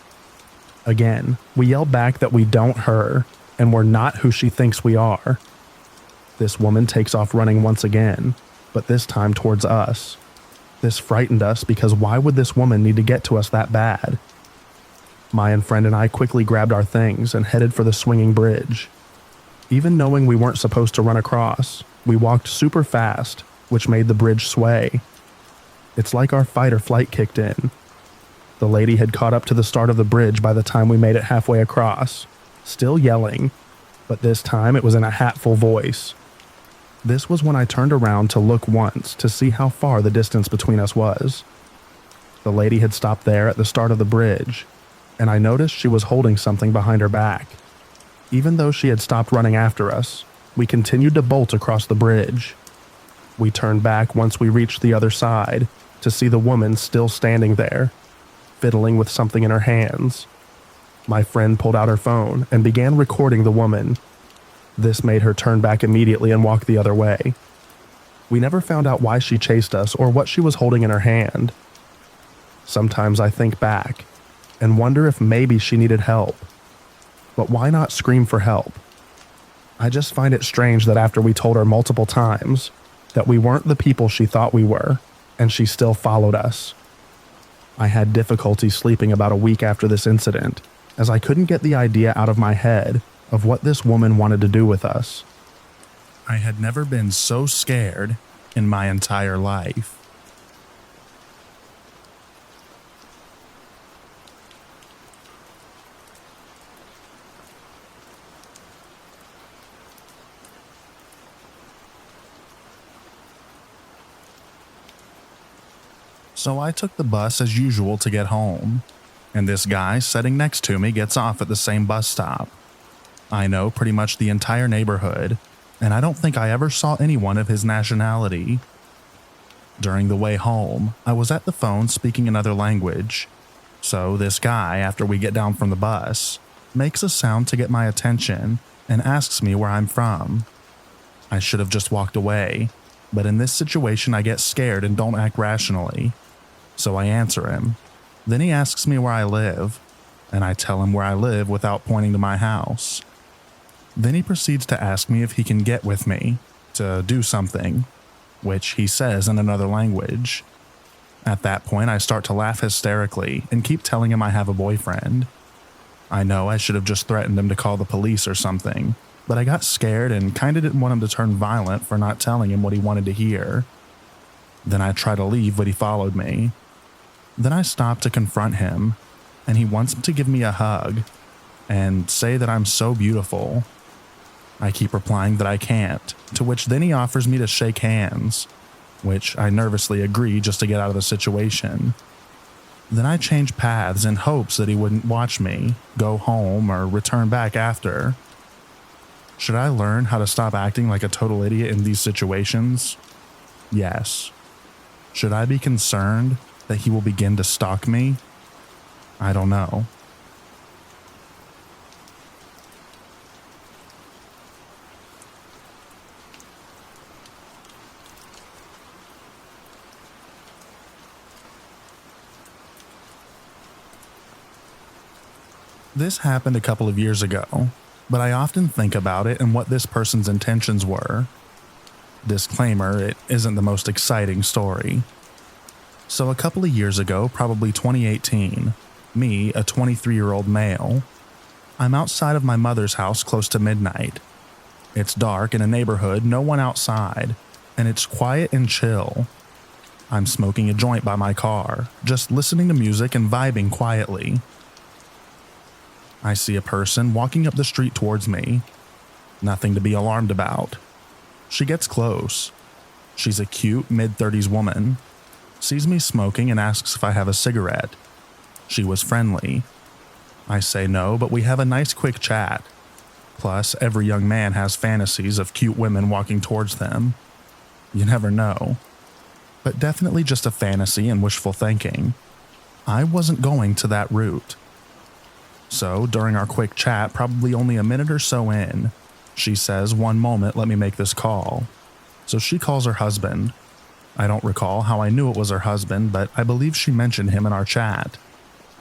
Again, we yelled back that we don't her and we're not who she thinks we are. This woman takes off running once again, but this time towards us. This frightened us because why would this woman need to get to us that bad? My friend and I quickly grabbed our things and headed for the swinging bridge. Even knowing we weren't supposed to run across, we walked super fast, which made the bridge sway. It's like our fight or flight kicked in. The lady had caught up to the start of the bridge by the time we made it halfway across, still yelling, but this time it was in a hatful voice. This was when I turned around to look once to see how far the distance between us was. The lady had stopped there at the start of the bridge, and I noticed she was holding something behind her back. Even though she had stopped running after us, we continued to bolt across the bridge. We turned back once we reached the other side to see the woman still standing there, fiddling with something in her hands. My friend pulled out her phone and began recording the woman. This made her turn back immediately and walk the other way. We never found out why she chased us or what she was holding in her hand. Sometimes I think back and wonder if maybe she needed help. But why not scream for help? I just find it strange that after we told her multiple times that we weren't the people she thought we were, and she still followed us. I had difficulty sleeping about a week after this incident, as I couldn't get the idea out of my head of what this woman wanted to do with us. I had never been so scared in my entire life. So I took the bus as usual to get home, and this guy sitting next to me gets off at the same bus stop. I know pretty much the entire neighborhood, and I don't think I ever saw anyone of his nationality. During the way home, I was at the phone speaking another language, so this guy, after we get down from the bus, makes a sound to get my attention and asks me where I'm from. I should have just walked away, but in this situation I get scared and don't act rationally. So I answer him. Then he asks me where I live, and I tell him where I live without pointing to my house. Then he proceeds to ask me if he can get with me to do something, which he says in another language. At that point, I start to laugh hysterically and keep telling him I have a boyfriend. I know I should have just threatened him to call the police or something, but I got scared and kinda didn't want him to turn violent for not telling him what he wanted to hear. Then I try to leave, but he followed me. Then I stop to confront him, and he wants to give me a hug and say that I'm so beautiful. I keep replying that I can't, to which then he offers me to shake hands, which I nervously agree just to get out of the situation. Then I change paths in hopes that he wouldn't watch me, go home, or return back after. Should I learn how to stop acting like a total idiot in these situations? Yes. Should I be concerned? That he will begin to stalk me? I don't know. This happened a couple of years ago, but I often think about it and what this person's intentions were. Disclaimer, it isn't the most exciting story. So a couple of years ago, probably 2018, me, a 23-year-old male, I'm outside of my mother's house close to midnight. It's dark in a neighborhood, no one outside, and it's quiet and chill. I'm smoking a joint by my car, just listening to music and vibing quietly. I see a person walking up the street towards me. Nothing to be alarmed about. She gets close. She's a cute mid-30s woman. Sees me smoking and asks if I have a cigarette. She was friendly. I say no, but we have a nice quick chat. Plus, every young man has fantasies of cute women walking towards them. You never know. But definitely just a fantasy and wishful thinking. I wasn't going to that route. So, during our quick chat, probably only a minute or so in, she says, "One moment, let me make this call." So she calls her husband. I don't recall how I knew it was her husband, but I believe she mentioned him in our chat.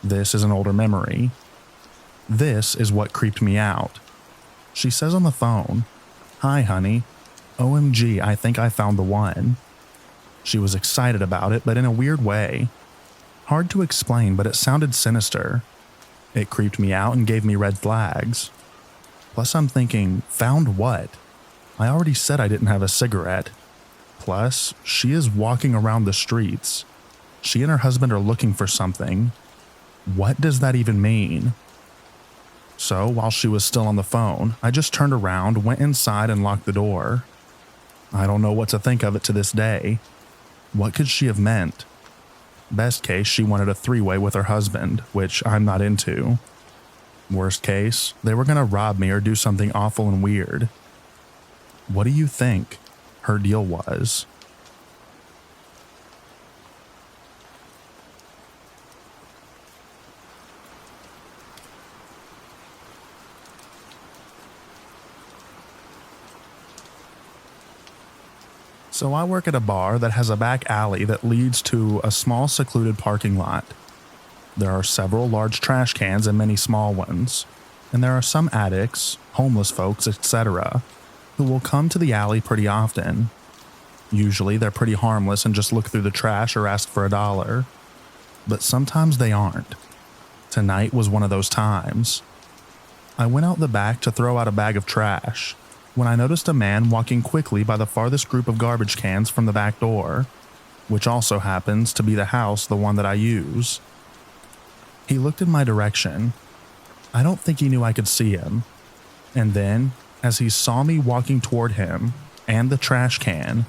This is an older memory. This is what creeped me out. She says on the phone, "Hi, honey. OMG, I think I found the one." She was excited about it, but in a weird way. Hard to explain, but it sounded sinister. It creeped me out and gave me red flags. Plus I'm thinking, found what? I already said I didn't have a cigarette. Plus, she is walking around the streets. She and her husband are looking for something. What does that even mean? So, while she was still on the phone, I just turned around, went inside, and locked the door. I don't know what to think of it to this day. What could she have meant? Best case, she wanted a three-way with her husband, which I'm not into. Worst case, they were gonna rob me or do something awful and weird. What do you think her deal was? So I work at a bar that has a back alley that leads to a small secluded parking lot. There are several large trash cans and many small ones, and there are some addicts, homeless folks, etc., who will come to the alley pretty often. Usually they're pretty harmless and just look through the trash or ask for $1. But sometimes they aren't. Tonight was one of those times. I went out the back to throw out a bag of trash when I noticed a man walking quickly by the farthest group of garbage cans from the back door, which also happens to be the house, the one that I use. He looked in my direction. I don't think he knew I could see him. And then, as he saw me walking toward him and the trash can,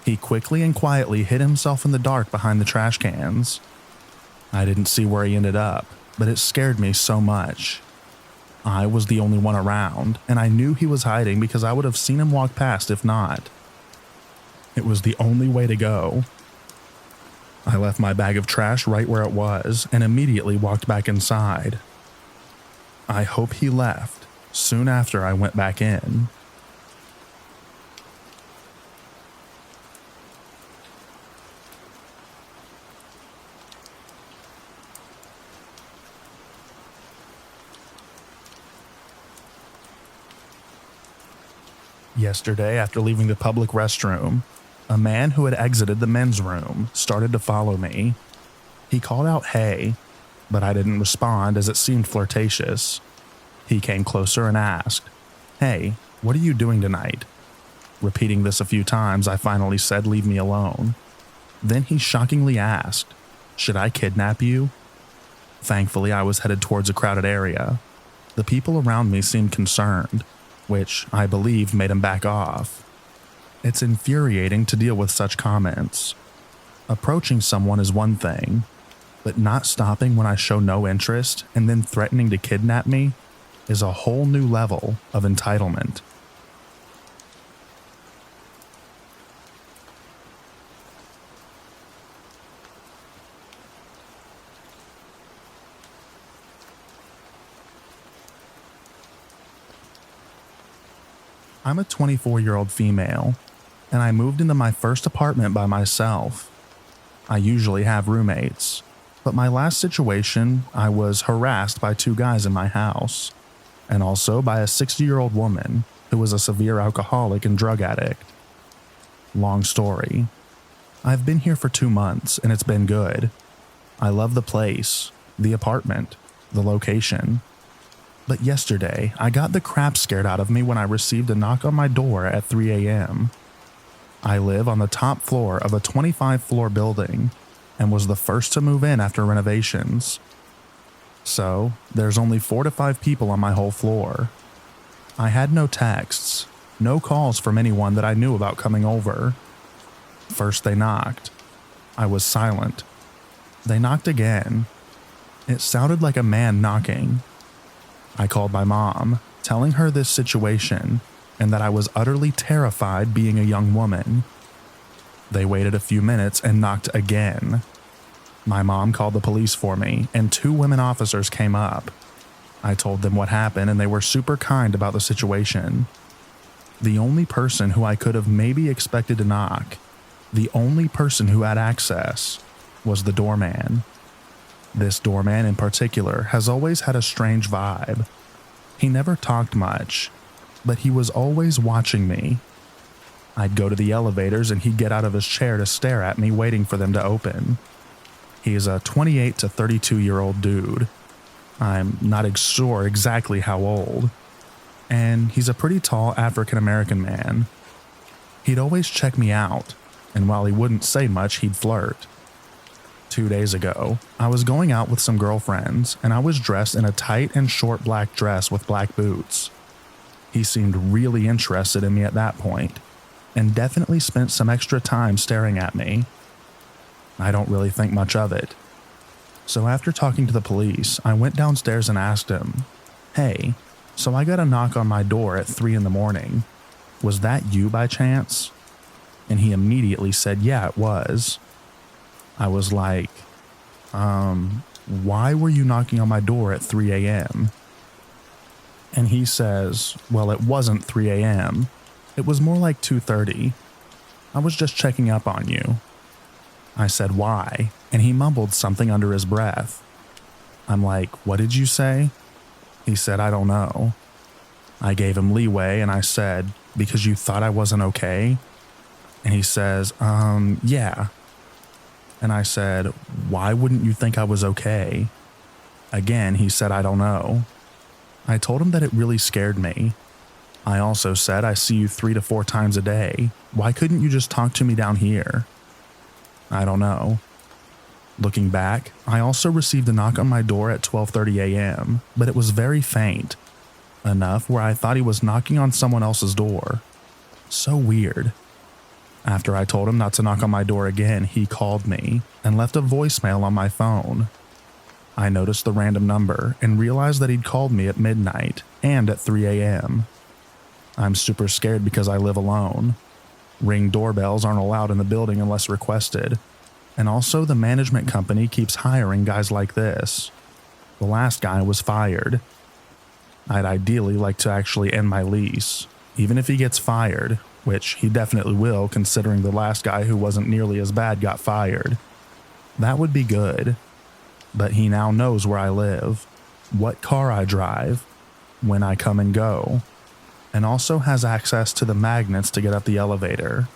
he quickly and quietly hid himself in the dark behind the trash cans. I didn't see where he ended up, but it scared me so much. I was the only one around, and I knew he was hiding because I would have seen him walk past if not. It was the only way to go. I left my bag of trash right where it was and immediately walked back inside. I hope he left soon after I went back in. Yesterday, after leaving the public restroom, a man who had exited the men's room started to follow me. He called out, "Hey," but I didn't respond as it seemed flirtatious. He came closer and asked, "Hey, what are you doing tonight?" Repeating this a few times, I finally said, "Leave me alone." Then he shockingly asked, "Should I kidnap you?" Thankfully, I was headed towards a crowded area. The people around me seemed concerned, which I believe made him back off. It's infuriating to deal with such comments. Approaching someone is one thing, but not stopping when I show no interest and then threatening to kidnap me is a whole new level of entitlement. I'm a 24-year-old female, and I moved into my first apartment by myself. I usually have roommates, but my last situation, I was harassed by two guys in my house, and also by a 60-year-old woman who was a severe alcoholic and drug addict. Long story. I've been here for 2 months, and it's been good. I love the place, the apartment, the location. But yesterday, I got the crap scared out of me when I received a knock on my door at 3 a.m. I live on the top floor of a 25-floor building and was the first to move in after renovations. So, there's only 4 to 5 people on my whole floor. I had no texts, no calls from anyone that I knew about coming over. First they knocked. I was silent. They knocked again. It sounded like a man knocking. I called my mom, telling her this situation and that I was utterly terrified being a young woman. They waited a few minutes and knocked again. My mom called the police for me, and 2 women officers came up. I told them what happened, and they were super kind about the situation. The only person who I could have maybe expected to knock, the only person who had access, was the doorman. This doorman in particular has always had a strange vibe. He never talked much, but he was always watching me. I'd go to the elevators and he'd get out of his chair to stare at me, waiting for them to open. He is a 28 to 32-year-old dude. I'm not sure exactly how old. And he's a pretty tall African-American man. He'd always check me out, and while he wouldn't say much, he'd flirt. 2 days ago, I was going out with some girlfriends, and I was dressed in a tight and short black dress with black boots. He seemed really interested in me at that point, and definitely spent some extra time staring at me. I don't really think much of it. So after talking to the police, I went downstairs and asked him, "Hey, so I got a knock on my door at 3 in the morning. Was that you by chance?" And he immediately said, "Yeah, it was." I was like, why were you knocking on my door at 3 a.m.? And he says, "Well, it wasn't 3 a.m. It was more like 2:30. I was just checking up on you." I said, "Why?" And he mumbled something under his breath. I'm like, "What did you say?" He said, "I don't know." I gave him leeway and I said, "Because you thought I wasn't okay?" And he says, yeah. And I said, "Why wouldn't you think I was okay?" Again, he said, "I don't know." I told him that it really scared me. I also said, "I see you 3 to 4 times a day. Why couldn't you just talk to me down here?" I don't know. Looking back, I also received a knock on my door at 12:30 a.m., but it was very faint. Enough where I thought he was knocking on someone else's door. So weird. After I told him not to knock on my door again, he called me and left a voicemail on my phone. I noticed the random number and realized that he'd called me at midnight and at 3 a.m. I'm super scared because I live alone. Ring doorbells aren't allowed in the building unless requested. And also the management company keeps hiring guys like this. The last guy was fired. I'd ideally like to actually end my lease, even if he gets fired, which he definitely will considering the last guy who wasn't nearly as bad got fired. That would be good. But he now knows where I live, what car I drive, when I come and go, and also has access to the magnets to get up the elevator.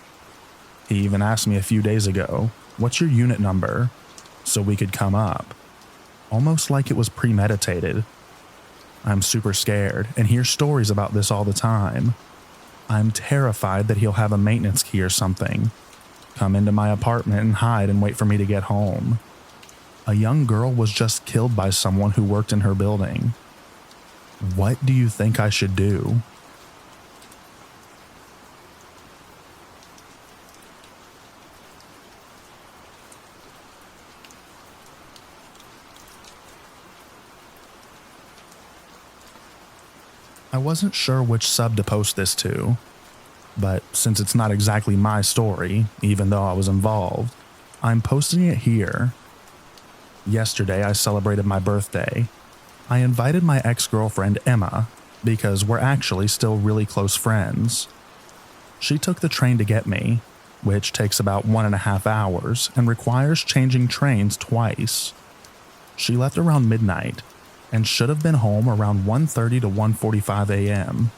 He even asked me a few days ago, "What's your unit number?" so we could come up. Almost like it was premeditated. I'm super scared and hear stories about this all the time. I'm terrified that he'll have a maintenance key or something, come into my apartment and hide and wait for me to get home. A young girl was just killed by someone who worked in her building. What do you think I should do? I wasn't sure which sub to post this to, but since it's not exactly my story, even though I was involved, I'm posting it here. Yesterday I celebrated my birthday. I invited my ex-girlfriend Emma, because we're actually still really close friends. She took the train to get me, which takes about 1.5 hours and requires changing trains twice. She left around midnight and should have been home around 1:30 to 1:45 a.m.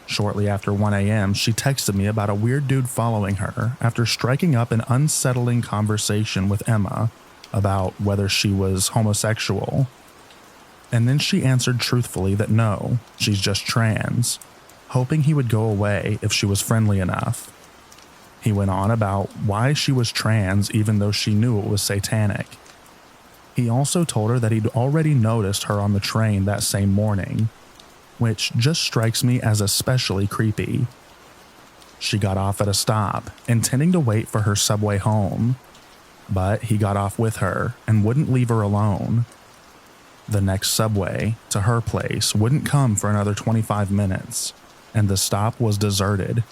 Shortly after 1 a.m., she texted me about a weird dude following her after striking up an unsettling conversation with Emma about whether she was homosexual. And then she answered truthfully that no, she's just trans, hoping he would go away if she was friendly enough. He went on about why she was trans even though she knew it was satanic. He also told her that he'd already noticed her on the train that same morning, which just strikes me as especially creepy. She got off at a stop, intending to wait for her subway home, but he got off with her and wouldn't leave her alone. The next subway to her place wouldn't come for another 25 minutes, and the stop was deserted.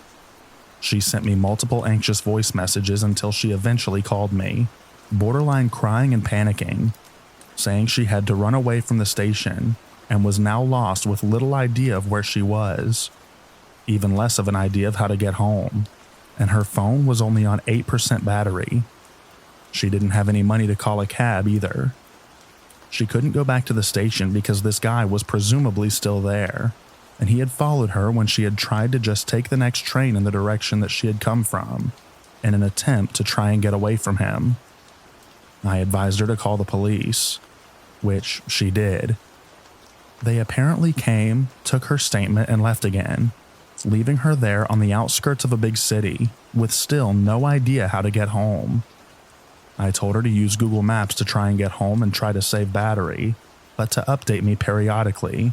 She sent me multiple anxious voice messages until she eventually called me, borderline crying and panicking, saying she had to run away from the station and was now lost with little idea of where she was, even less of an idea of how to get home, and her phone was only on 8% battery. She didn't have any money to call a cab either. She couldn't go back to the station because this guy was presumably still there, and he had followed her when she had tried to just take the next train in the direction that she had come from, in an attempt to try and get away from him. I advised her to call the police, which she did. They apparently came, took her statement, and left again, leaving her there on the outskirts of a big city with still no idea how to get home. I told her to use Google Maps to try and get home and try to save battery, but to update me periodically.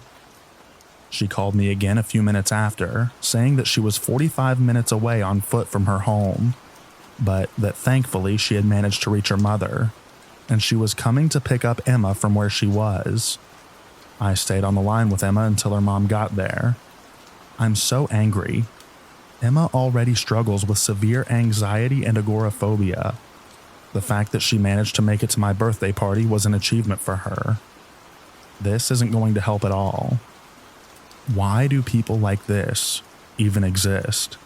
She called me again a few minutes after, saying that she was 45 minutes away on foot from her home, but that thankfully she had managed to reach her mother, and she was coming to pick up Emma from where she was. I stayed on the line with Emma until her mom got there. I'm so angry. Emma already struggles with severe anxiety and agoraphobia. The fact that she managed to make it to my birthday party was an achievement for her. This isn't going to help at all. Why do people like this even exist?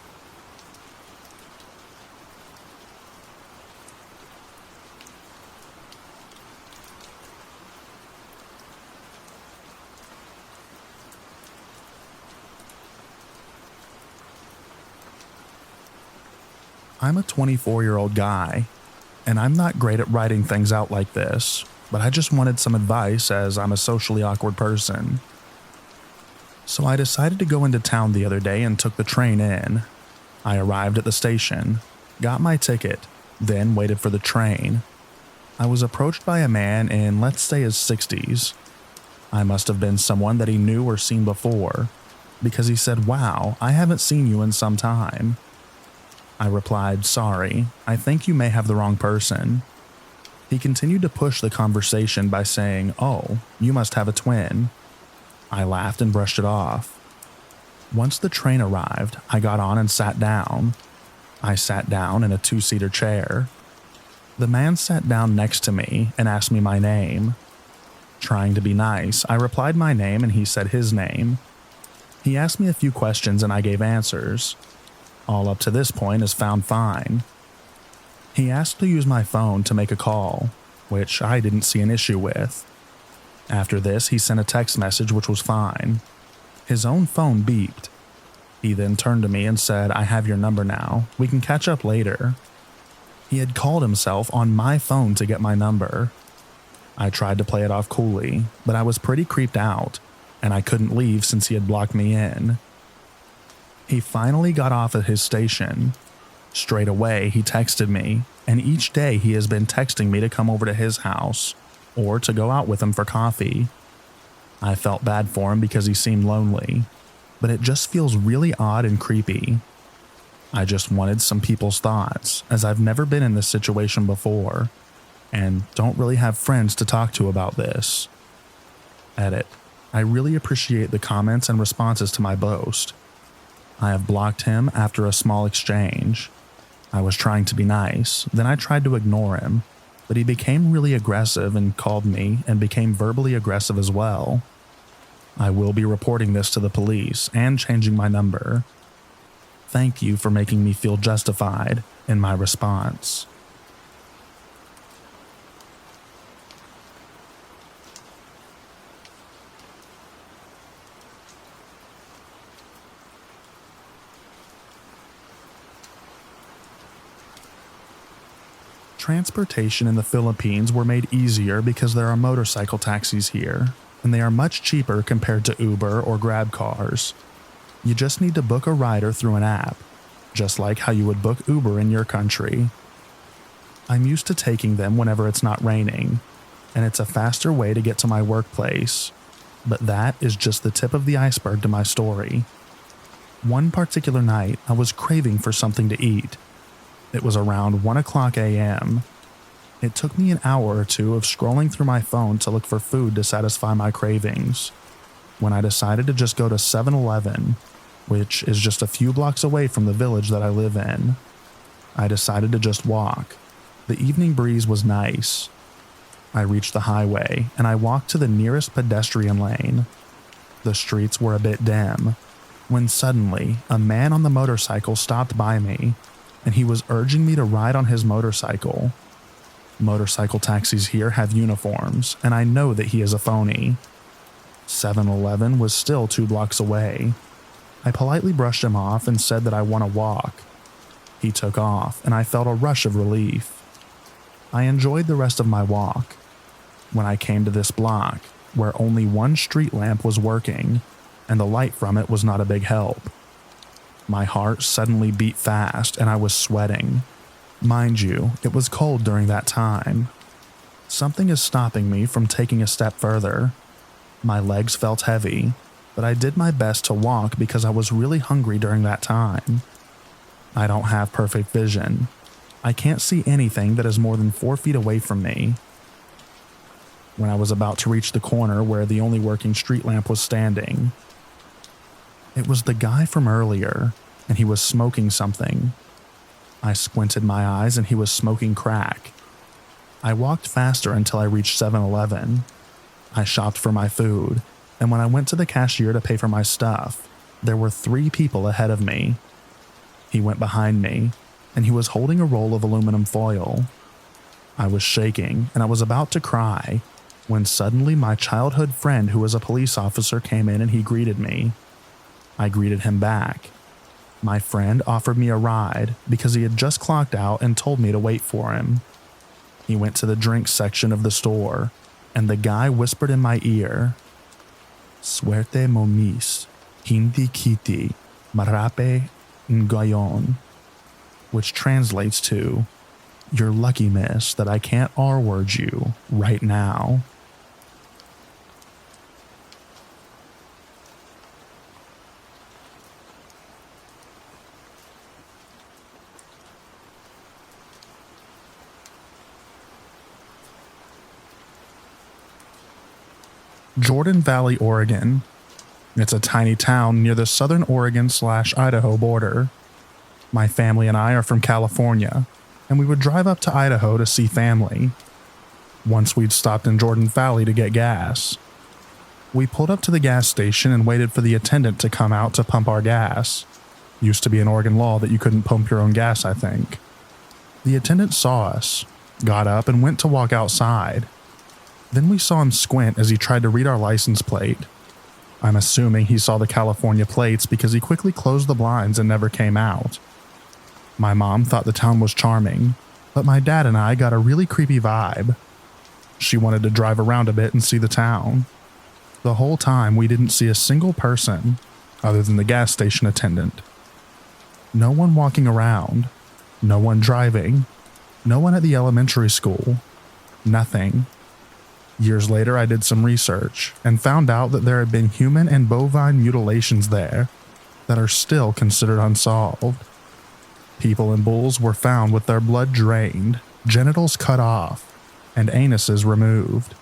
I'm a 24-year-old guy, and I'm not great at writing things out like this, but I just wanted some advice as I'm a socially awkward person. So I decided to go into town the other day and took the train in. I arrived at the station, got my ticket, then waited for the train. I was approached by a man in, let's say, his 60s. I must have been someone that he knew or seen before, because he said, "Wow, I haven't seen you in some time." I replied, "Sorry, I think you may have the wrong person." He continued to push the conversation by saying, "Oh, you must have a twin." I laughed and brushed it off. Once the train arrived, I got on and sat down. I sat down in a 2-seater chair. The man sat down next to me and asked me my name. Trying to be nice, I replied my name and he said his name. He asked me a few questions and I gave answers. All up to this point is found fine. He asked to use my phone to make a call, which I didn't see an issue with. After this, he sent a text message which was fine. His own phone beeped. He then turned to me and said, "I have your number now. We can catch up later." He had called himself on my phone to get my number. I tried to play it off coolly, but I was pretty creeped out, and I couldn't leave since he had blocked me in. He finally got off at his station. Straight away, he texted me, and each day he has been texting me to come over to his house or to go out with him for coffee. I felt bad for him because he seemed lonely, but it just feels really odd and creepy. I just wanted some people's thoughts, as I've never been in this situation before, and don't really have friends to talk to about this. Edit. I really appreciate the comments and responses to my boast. I have blocked him after a small exchange. I was trying to be nice, then I tried to ignore him, but he became really aggressive and called me and became verbally aggressive as well. I will be reporting this to the police and changing my number. Thank you for making me feel justified in my response. Transportation in the Philippines were made easier because there are motorcycle taxis here, and they are much cheaper compared to Uber or Grab cars. You just need to book a rider through an app, just like how you would book Uber in your country. I'm used to taking them whenever it's not raining, and it's a faster way to get to my workplace, but that is just the tip of the iceberg to my story. One particular night, I was craving for something to eat. It was around 1 o'clock a.m. It took me an hour or two of scrolling through my phone to look for food to satisfy my cravings, when I decided to just go to 7-Eleven, which is just a few blocks away from the village that I live in. I decided to just walk. The evening breeze was nice. I reached the highway, and I walked to the nearest pedestrian lane. The streets were a bit dim, when suddenly a man on the motorcycle stopped by me, and he was urging me to ride on his motorcycle. Motorcycle taxis here have uniforms, and I know that he is a phony. 7-Eleven was still 2 blocks away. I politely brushed him off and said that I want to walk. He took off, and I felt a rush of relief. I enjoyed the rest of my walk. When I came to this block, where only one street lamp was working, and the light from it was not a big help, my heart suddenly beat fast and I was sweating. Mind you, it was cold during that time. Something is stopping me from taking a step further. My legs felt heavy, but I did my best to walk because I was really hungry during that time. I don't have perfect vision. I can't see anything that is more than 4 feet away from me. When I was about to reach the corner where the only working street lamp was standing, it was the guy from earlier, and he was smoking something. I squinted my eyes and he was smoking crack. I walked faster until I reached 7-Eleven. I shopped for my food, and when I went to the cashier to pay for my stuff, there were 3 people ahead of me. He went behind me, and he was holding a roll of aluminum foil. I was shaking, and I was about to cry, when suddenly my childhood friend who was a police officer came in and he greeted me. I greeted him back. My friend offered me a ride because he had just clocked out and told me to wait for him. He went to the drinks section of the store, and the guy whispered in my ear, "Suerte mo miss, hindi kiti, marape ngayon," which translates to, "You're lucky, miss, that I can't R-word you right now." Jordan Valley, Oregon. It's a tiny town near the southern Oregon/Idaho border. My family and I are from California, and we would drive up to Idaho to see family. Once we'd stopped in Jordan Valley to get gas. We pulled up to the gas station and waited for the attendant to come out to pump our gas. Used to be an Oregon law that you couldn't pump your own gas, I think. The attendant saw us, got up, and went to walk outside. Then we saw him squint as he tried to read our license plate. I'm assuming he saw the California plates because he quickly closed the blinds and never came out. My mom thought the town was charming, but my dad and I got a really creepy vibe. She wanted to drive around a bit and see the town. The whole time we didn't see a single person, other than the gas station attendant. No one walking around, no one driving, no one at the elementary school, nothing. Years later, I did some research and found out that there had been human and bovine mutilations there that are still considered unsolved. People and bulls were found with their blood drained, genitals cut off, and anuses removed.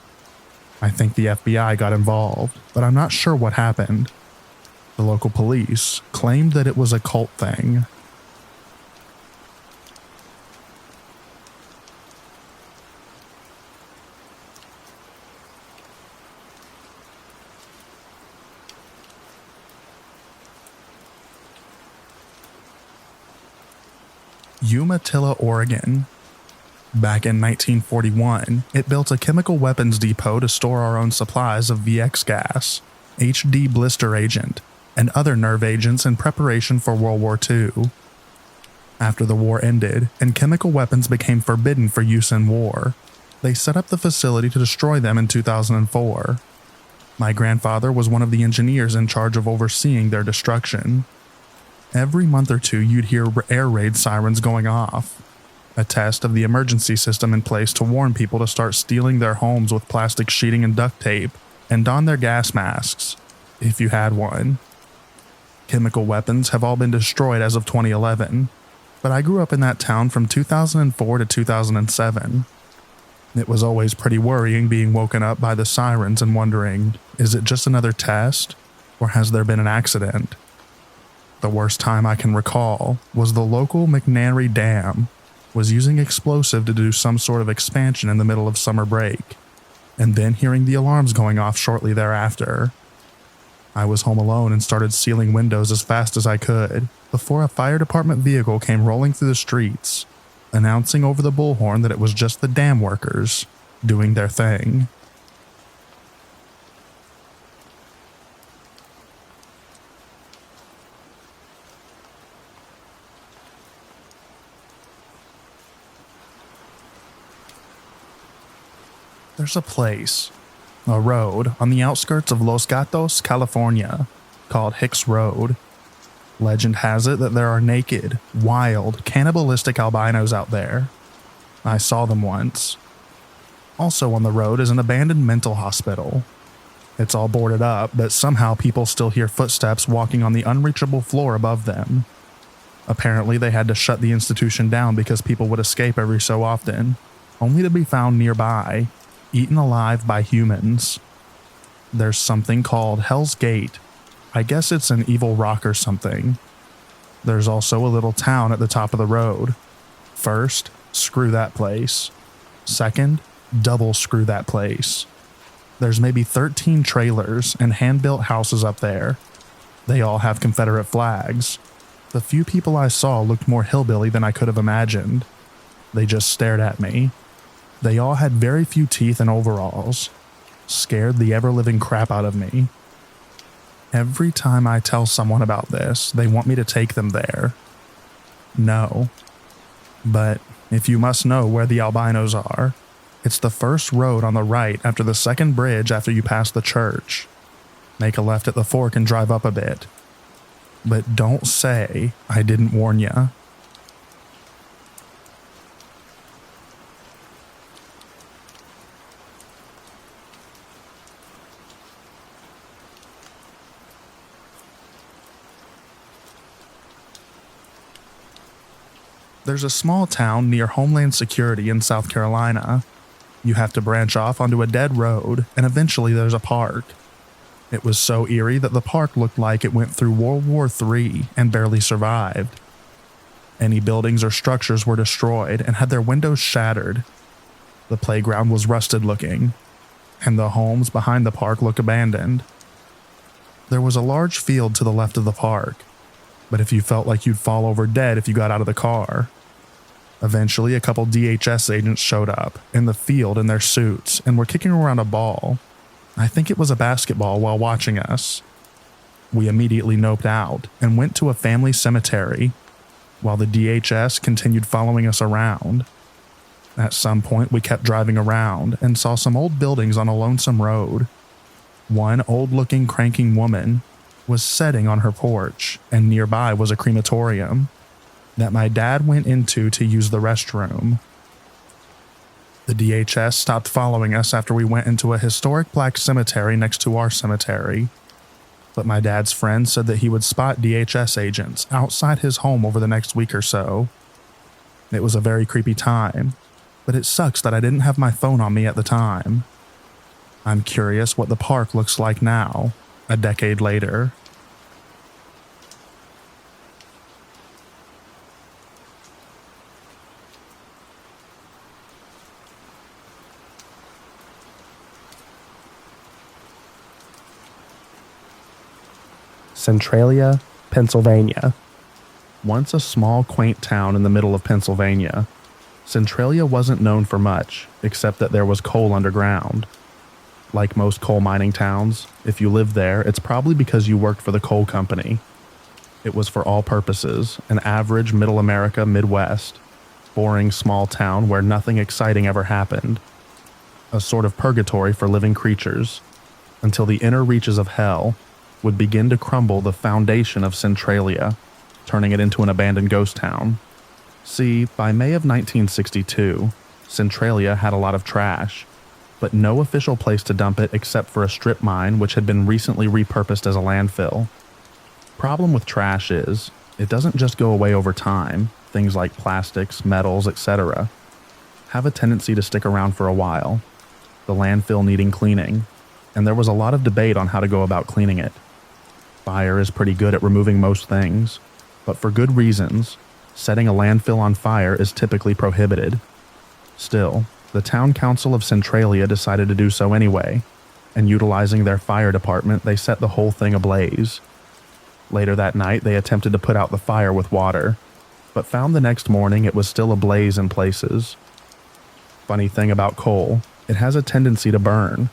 I think the FBI got involved, but I'm not sure what happened. The local police claimed that it was a cult thing. Umatilla, Oregon. Back in 1941, it built a chemical weapons depot to store our own supplies of VX gas, HD blister agent, and other nerve agents in preparation for World War II. After the war ended and chemical weapons became forbidden for use in war, they set up the facility to destroy them in 2004. My grandfather was one of the engineers in charge of overseeing their destruction. Every month or two, you'd hear air raid sirens going off, a test of the emergency system in place to warn people to start stealing their homes with plastic sheeting and duct tape and don their gas masks, if you had one. Chemical weapons have all been destroyed as of 2011, but I grew up in that town from 2004 to 2007. It was always pretty worrying being woken up by the sirens and wondering, is it just another test, or has there been an accident? The worst time I can recall was the local McNary Dam was using explosive to do some sort of expansion in the middle of summer break, and then hearing the alarms going off shortly thereafter. I was home alone and started sealing windows as fast as I could before a fire department vehicle came rolling through the streets, announcing over the bullhorn that it was just the dam workers doing their thing. There's a road on the outskirts of Los Gatos, California, called Hicks Road. Legend has it that there are naked, wild, cannibalistic albinos out there. I saw them once. Also on the road is an abandoned mental hospital. It's all boarded up, but somehow people still hear footsteps walking on the unreachable floor above them. Apparently they had to shut the institution down because people would escape every so often, only to be found nearby, eaten alive by humans. There's something called Hell's Gate. I guess it's an evil rock or something. There's also a little town at the top of the road. First, screw that place. Second, double screw that place. There's maybe 13 trailers and hand-built houses up there. They all have Confederate flags. The few people I saw looked more hillbilly than I could have imagined. They just stared at me. They all had very few teeth and overalls. Scared the ever-living crap out of me. Every time I tell someone about this, they want me to take them there. No. But if you must know where the albinos are, it's the first road on the right after the second bridge after you pass the church. Make a left at the fork and drive up a bit. But don't say I didn't warn ya. There's a small town near Homeland Security in South Carolina. You have to branch off onto a dead road, and eventually there's a park. It was so eerie that the park looked like it went through World War III and barely survived. Any buildings or structures were destroyed and had their windows shattered. The playground was rusted looking, and the homes behind the park looked abandoned. There was a large field to the left of the park, but if you felt like you'd fall over dead if you got out of the car. Eventually, a couple DHS agents showed up in the field in their suits and were kicking around a ball. I think it was a basketball while watching us. We immediately noped out and went to a family cemetery, while the DHS continued following us around. At some point, we kept driving around and saw some old buildings on a lonesome road. One old-looking cranking woman was sitting on her porch, and nearby was a crematorium that my dad went into to use the restroom. The DHS stopped following us after we went into a historic black cemetery next to our cemetery, but my dad's friend said that he would spot DHS agents outside his home over the next week or so. It was a very creepy time, but it sucks that I didn't have my phone on me at the time. I'm curious what the park looks like now, a decade later. Centralia, Pennsylvania. Once a small, quaint town in the middle of Pennsylvania, Centralia wasn't known for much except that there was coal underground. Like most coal mining towns, if you lived there, it's probably because you worked for the coal company. It was for all purposes an average middle America Midwest, boring small town where nothing exciting ever happened. A sort of purgatory for living creatures, until the inner reaches of hell would begin to crumble the foundation of Centralia, turning it into an abandoned ghost town. See, by May of 1962, Centralia had a lot of trash, but no official place to dump it except for a strip mine which had been recently repurposed as a landfill. Problem with trash is, it doesn't just go away over time. Things like plastics, metals, etc. have a tendency to stick around for a while, the landfill needing cleaning, and there was a lot of debate on how to go about cleaning it. Fire is pretty good at removing most things, but for good reasons, setting a landfill on fire is typically prohibited. Still, the town council of Centralia decided to do so anyway, and utilizing their fire department, they set the whole thing ablaze. Later that night, they attempted to put out the fire with water, but found the next morning it was still ablaze in places. Funny thing about coal, it has a tendency to burn.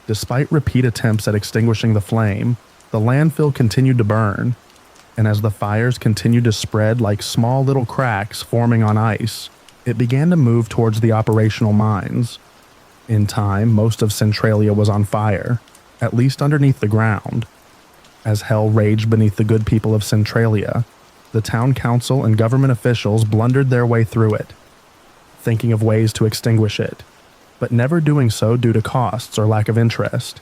Despite repeat attempts at extinguishing the flame, the landfill continued to burn, and as the fires continued to spread like small little cracks forming on ice, it began to move towards the operational mines. In time, most of Centralia was on fire, at least underneath the ground. As hell raged beneath the good people of Centralia, the town council and government officials blundered their way through it, thinking of ways to extinguish it, but never doing so due to costs or lack of interest.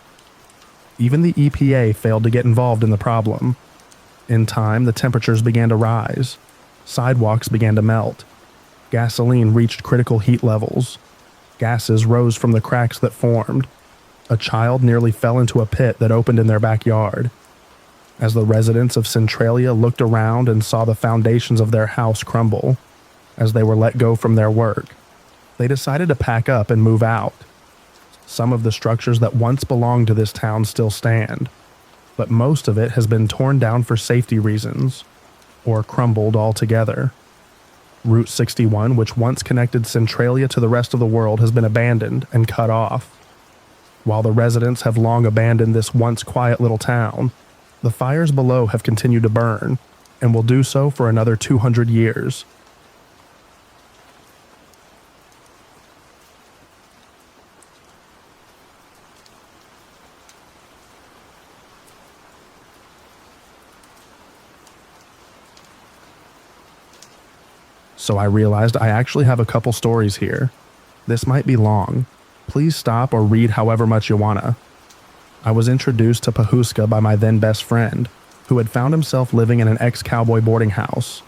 Even the EPA failed to get involved in the problem. In time, the temperatures began to rise, sidewalks began to melt, gasoline reached critical heat levels, gases rose from the cracks that formed, a child nearly fell into a pit that opened in their backyard. As the residents of Centralia looked around and saw the foundations of their house crumble, as they were let go from their work, they decided to pack up and move out. Some of the structures that once belonged to this town still stand, but most of it has been torn down for safety reasons, or crumbled altogether. Route 61, which once connected Centralia to the rest of the world, has been abandoned and cut off. While the residents have long abandoned this once quiet little town, the fires below have continued to burn, and will do so for another 200 years. So I realized I actually have a couple stories here. This might be long. Please stop or read however much you wanna. I was introduced to Pahuska by my then best friend, who had found himself living in an ex-cowboy boarding house.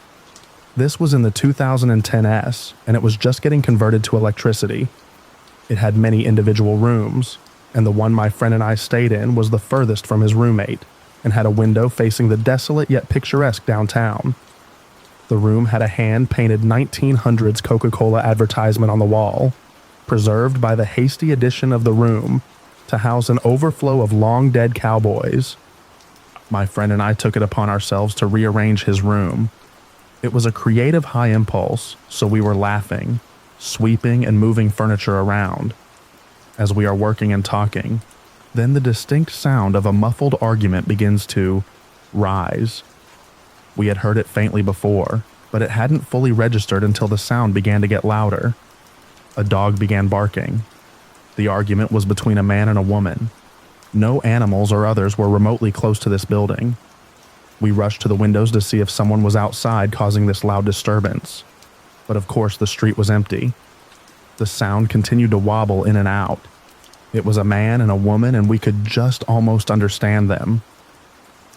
This was in the 2010s, and it was just getting converted to electricity. It had many individual rooms, and the one my friend and I stayed in was the furthest from his roommate, and had a window facing the desolate yet picturesque downtown. The room had a hand-painted 1900s Coca-Cola advertisement on the wall, preserved by the hasty addition of the room to house an overflow of long-dead cowboys. My friend and I took it upon ourselves to rearrange his room. It was a creative high impulse, so we were laughing, sweeping and moving furniture around. As we are working and talking, then the distinct sound of a muffled argument begins to rise. We had heard it faintly before, but it hadn't fully registered until the sound began to get louder. A dog began barking. The argument was between a man and a woman. No animals or others were remotely close to this building. We rushed to the windows to see if someone was outside causing this loud disturbance. But of course the street was empty. The sound continued to wobble in and out. It was a man and a woman, and we could just almost understand them.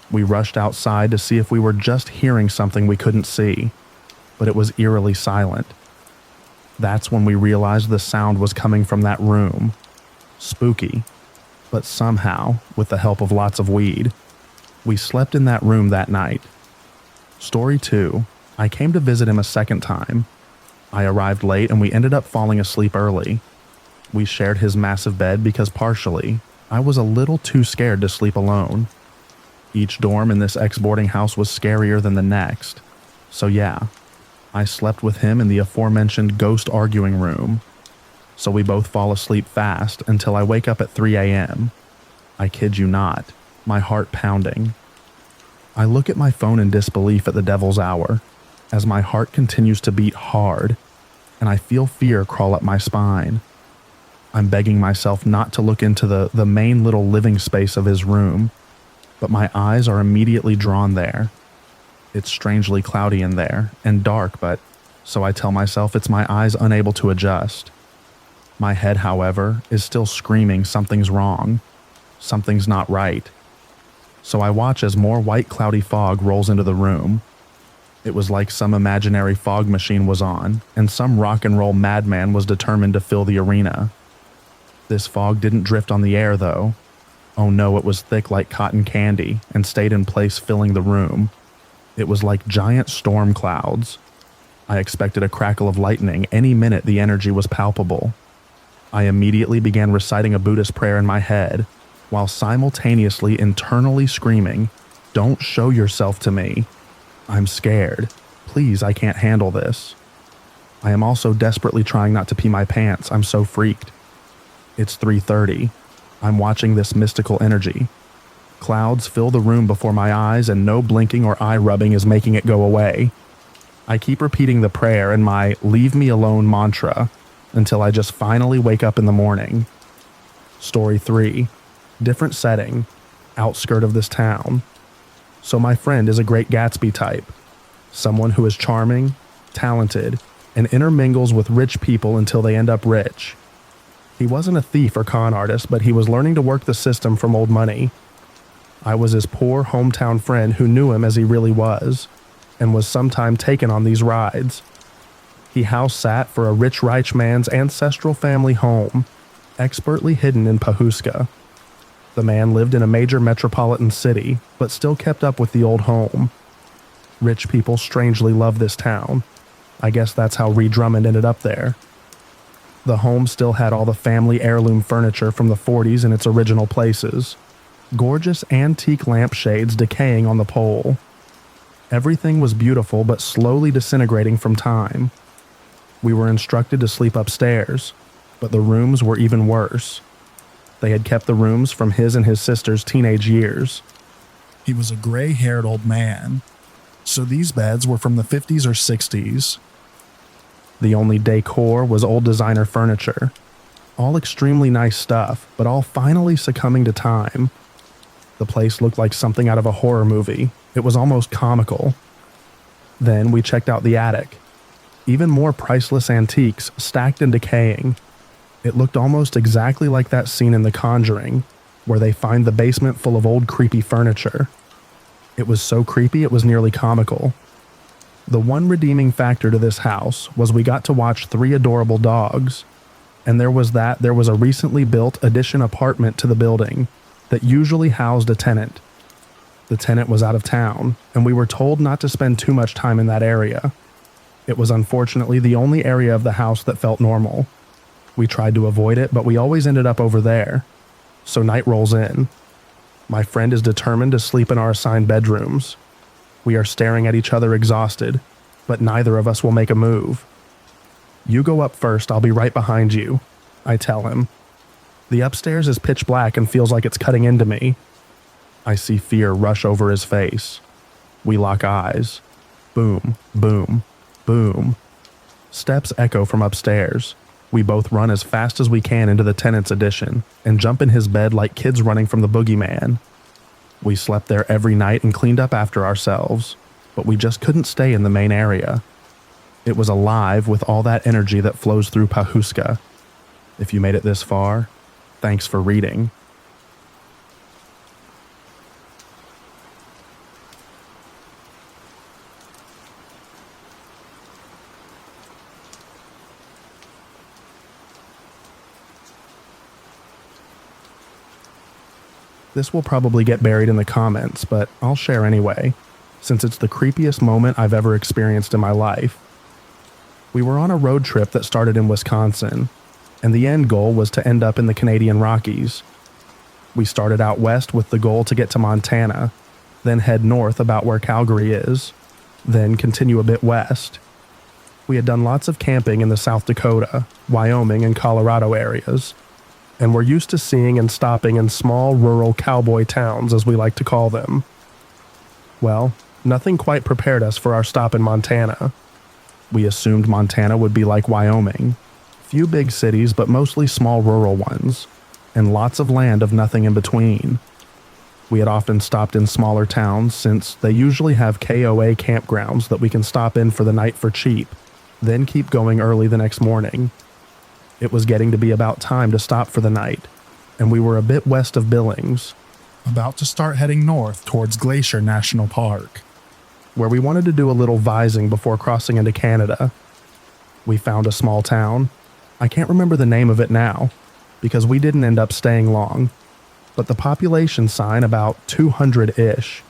We rushed outside to see if we were just hearing something we couldn't see, but it was eerily silent. That's when we realized the sound was coming from that room. Spooky, but somehow, with the help of lots of weed, we slept in that room that night. Story 2, I came to visit him a second time. I arrived late and we ended up falling asleep early. We shared his massive bed because partially, I was a little too scared to sleep alone. Each dorm in this ex-boarding house was scarier than the next. So yeah, I slept with him in the aforementioned ghost arguing room. So we both fall asleep fast until I wake up at 3 a.m. I kid you not, my heart pounding. I look at my phone in disbelief at the devil's hour as my heart continues to beat hard and I feel fear crawl up my spine. I'm begging myself not to look into the main little living space of his room, but my eyes are immediately drawn there. It's strangely cloudy in there and dark, but so I tell myself it's my eyes unable to adjust. My head, however, is still screaming something's wrong. Something's not right. So I watch as more white cloudy fog rolls into the room. It was like some imaginary fog machine was on, and some rock and roll madman was determined to fill the arena. This fog didn't drift on the air, though. Oh no, it was thick like cotton candy and stayed in place, filling the room. It was like giant storm clouds. I expected a crackle of lightning any minute. The energy was palpable. I immediately began reciting a Buddhist prayer in my head, while simultaneously internally screaming, "Don't show yourself to me. I'm scared. Please, I can't handle this." I am also desperately trying not to pee my pants. I'm so freaked. It's 3:30. I'm watching this mystical energy. Clouds fill the room before my eyes and no blinking or eye rubbing is making it go away. I keep repeating the prayer and my "leave me alone" mantra until I just finally wake up in the morning. Story 3. Different setting. Outskirt of this town. So my friend is a Great Gatsby type. Someone who is charming, talented, and intermingles with rich people until they end up rich. He wasn't a thief or con artist, but he was learning to work the system from old money. I was his poor hometown friend who knew him as he really was, and was sometime taken on these rides. He house sat for a rich man's ancestral family home, expertly hidden in Pahuska. The man lived in a major metropolitan city, but still kept up with the old home. Rich people strangely love this town. I guess that's how Ree Drummond ended up there. The home still had all the family heirloom furniture from the 40s in its original places. Gorgeous antique lampshades decaying on the pole. Everything was beautiful but slowly disintegrating from time. We were instructed to sleep upstairs, but the rooms were even worse. They had kept the rooms from his and his sister's teenage years. He was a gray-haired old man, so these beds were from the 50s or 60s. The only decor was old designer furniture. All extremely nice stuff, but all finally succumbing to time. The place looked like something out of a horror movie. It was almost comical. Then we checked out the attic. Even more priceless antiques stacked and decaying. It looked almost exactly like that scene in The Conjuring, where they find the basement full of old creepy furniture. It was so creepy it was nearly comical. The one redeeming factor to this house was we got to watch 3 adorable dogs. And there was a recently built addition apartment to the building that usually housed a tenant. The tenant was out of town, and we were told not to spend too much time in that area. It was unfortunately the only area of the house that felt normal. We tried to avoid it, but we always ended up over there. So night rolls in. My friend is determined to sleep in our assigned bedrooms. We are staring at each other exhausted, but neither of us will make a move. "You go up first, I'll be right behind you," I tell him. The upstairs is pitch black and feels like it's cutting into me. I see fear rush over his face. We lock eyes. Boom, boom, boom. Steps echo from upstairs. We both run as fast as we can into the tenant's addition and jump in his bed like kids running from the boogeyman. We slept there every night and cleaned up after ourselves, but we just couldn't stay in the main area. It was alive with all that energy that flows through Pahuska. If you made it this far, thanks for reading. This will probably get buried in the comments, but I'll share anyway, since it's the creepiest moment I've ever experienced in my life. We were on a road trip that started in Wisconsin, and the end goal was to end up in the Canadian Rockies. We started out west with the goal to get to Montana, then head north about where Calgary is, then continue a bit west. We had done lots of camping in the South Dakota, Wyoming, and Colorado areas, and were used to seeing and stopping in small rural cowboy towns, as we like to call them. Well, nothing quite prepared us for our stop in Montana. We assumed Montana would be like Wyoming, few big cities but mostly small rural ones, and lots of land of nothing in between. We had often stopped in smaller towns since they usually have KOA campgrounds that we can stop in for the night for cheap, then keep going early the next morning. It was getting to be about time to stop for the night, and we were a bit west of Billings, about to start heading north towards Glacier National Park, where we wanted to do a little vising before crossing into Canada. We found a small town. I can't remember the name of it now, because we didn't end up staying long, but the population sign about 200-ish.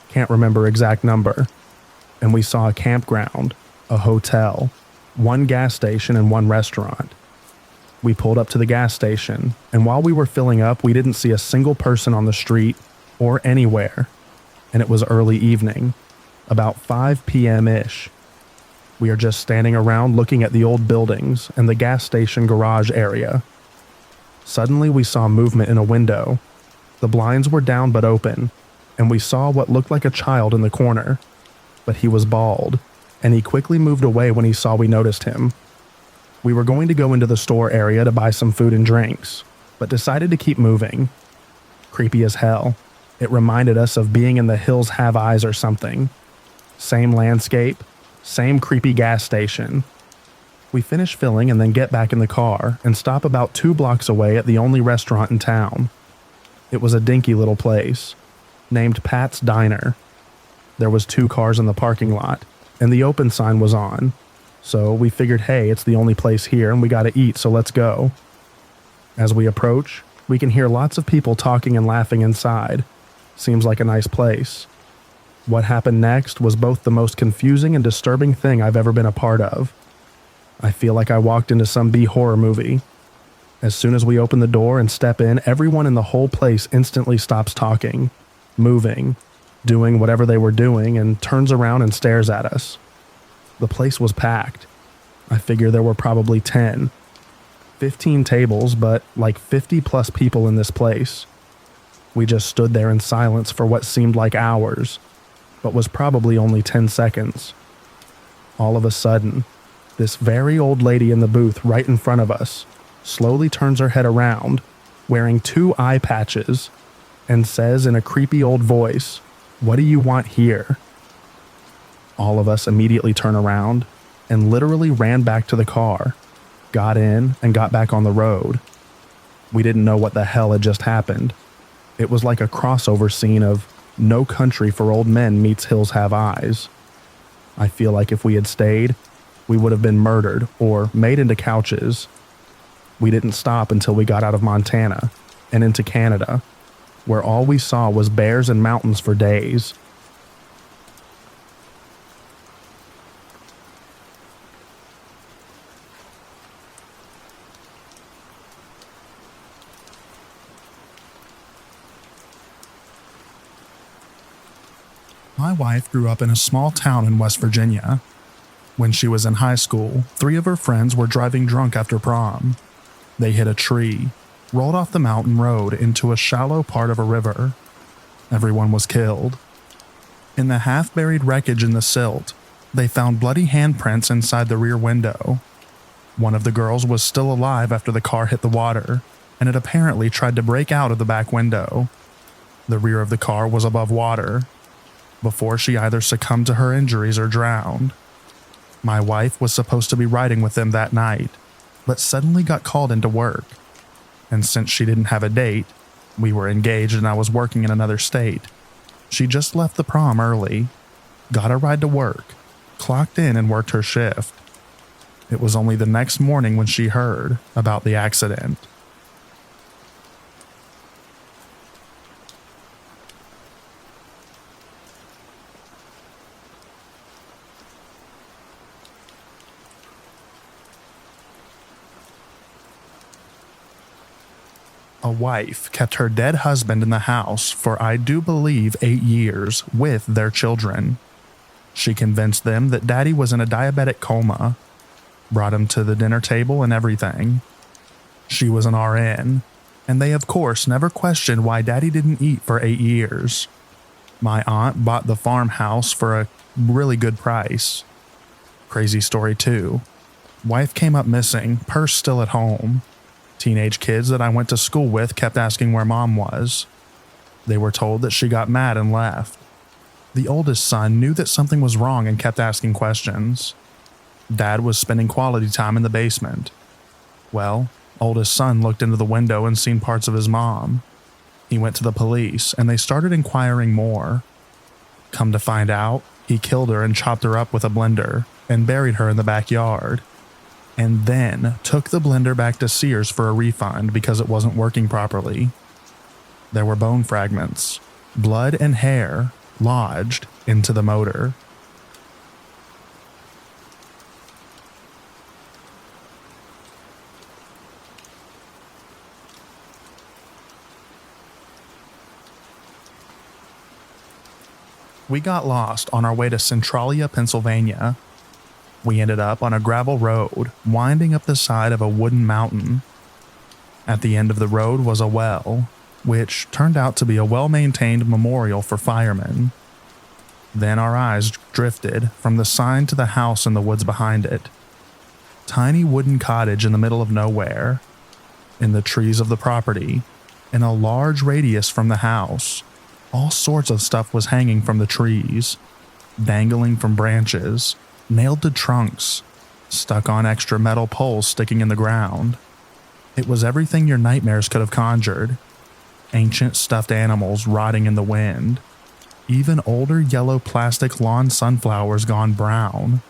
Can't remember exact number. And we saw a campground, a hotel, one gas station, and one restaurant. We pulled up to the gas station, and while we were filling up, we didn't see a single person on the street or anywhere, and it was early evening, about 5 p.m.-ish. We are just standing around looking at the old buildings and the gas station garage area. Suddenly we saw movement in a window. The blinds were down but open, and we saw what looked like a child in the corner, but he was bald, and he quickly moved away when he saw we noticed him. We were going to go into the store area to buy some food and drinks, but decided to keep moving. Creepy as hell. It reminded us of being in the Hills Have Eyes or something. Same landscape, same creepy gas station. We finish filling and then get back in the car and stop about 2 blocks away at the only restaurant in town. It was a dinky little place, named Pat's Diner. There was 2 cars in the parking lot, and the open sign was on. So we figured, hey, it's the only place here and we gotta eat, so let's go. As we approach, we can hear lots of people talking and laughing inside. Seems like a nice place. What happened next was both the most confusing and disturbing thing I've ever been a part of. I feel like I walked into some B-horror movie. As soon as we open the door and step in, everyone in the whole place instantly stops talking, moving, doing whatever they were doing, and turns around and stares at us. The place was packed. I figure there were probably 10, 15 tables, but like 50 plus people in this place. We just stood there in silence for what seemed like hours, but was probably only 10 seconds. All of a sudden, this very old lady in the booth right in front of us slowly turns her head around, wearing 2 eye patches, and says in a creepy old voice, "What do you want here?" All of us immediately turn around and literally ran back to the car, got in, and got back on the road. We didn't know what the hell had just happened. It was like a crossover scene of No Country for Old Men meets Hills Have Eyes. I feel like if we had stayed, we would have been murdered or made into couches. We didn't stop until we got out of Montana and into Canada, where all we saw was bears and mountains for days. My wife grew up in a small town in West Virginia. When she was in high school, 3 of her friends were driving drunk after prom. They hit a tree, rolled off the mountain road into a shallow part of a river. Everyone was killed. In the half-buried wreckage in the silt, they found bloody handprints inside the rear window. One of the girls was still alive after the car hit the water, and it apparently tried to break out of the back window. The rear of the car was above water, before she either succumbed to her injuries or drowned. My wife was supposed to be riding with them that night, but suddenly got called into work. And since she didn't have a date, we were engaged and I was working in another state, she just left the prom early, got a ride to work, clocked in and worked her shift. It was only the next morning when she heard about the accident. A wife kept her dead husband in the house for I do believe 8 years with their children. She convinced them that Daddy was in a diabetic coma, brought him to the dinner table and everything. She was an RN, and they of course never questioned why Daddy didn't eat for 8 years. My aunt bought the farmhouse for a really good price. Crazy story too. Wife came up missing, purse still at home. Teenage kids that I went to school with kept asking where Mom was. They were told that she got mad and left. The oldest son knew that something was wrong and kept asking questions. Dad was spending quality time in the basement. Well, oldest son looked into the window and seen parts of his mom. He went to the police and they started inquiring more. Come to find out, he killed her and chopped her up with a blender and buried her in the backyard. And then took the blender back to Sears for a refund because it wasn't working properly. There were bone fragments, blood and hair lodged into the motor. We got lost on our way to Centralia, Pennsylvania. We ended up on a gravel road winding up the side of a wooden mountain. At the end of the road was a well, which turned out to be a well-maintained memorial for firemen. Then our eyes drifted from the sign to the house in the woods behind it. Tiny wooden cottage in the middle of nowhere. In the trees of the property, in a large radius from the house, all sorts of stuff was hanging from the trees, dangling from branches, nailed to trunks, stuck on extra metal poles sticking in the ground. It was everything your nightmares could have conjured. Ancient stuffed animals rotting in the wind. Even older yellow plastic lawn sunflowers gone brown.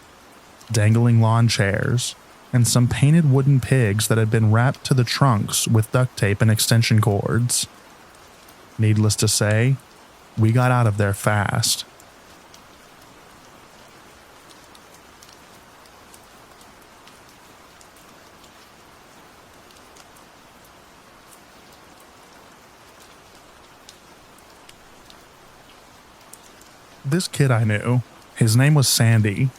Dangling lawn chairs, and some painted wooden pigs that had been wrapped to the trunks with duct tape and extension cords. Needless to say, we got out of there fast. This kid I knew, his name was Sandy.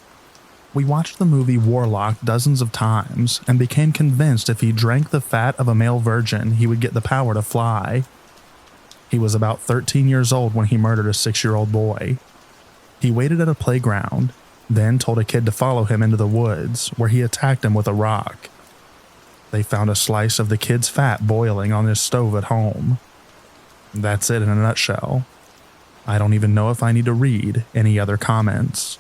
We watched the movie Warlock dozens of times and became convinced if he drank the fat of a male virgin, he would get the power to fly. He was about 13 years old when he murdered a 6-year-old boy. He waited at a playground, then told a kid to follow him into the woods, where he attacked him with a rock. They found a slice of the kid's fat boiling on his stove at home. That's it in a nutshell. I don't even know if I need to read any other comments.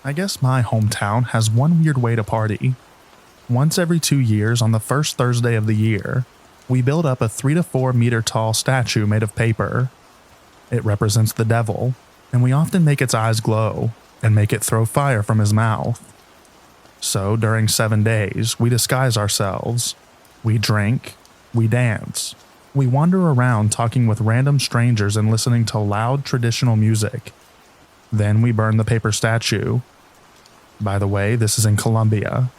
I guess my hometown has one weird way to party. Once every 2 years on the first Thursday of the year, we build up a 3 to 4 meter tall statue made of paper. It represents the devil, and we often make its eyes glow and make it throw fire from his mouth. So during 7 days, we disguise ourselves. We drink, we dance, we wander around talking with random strangers and listening to loud traditional music. Then we burn the paper statue. By the way, this is in Colombia.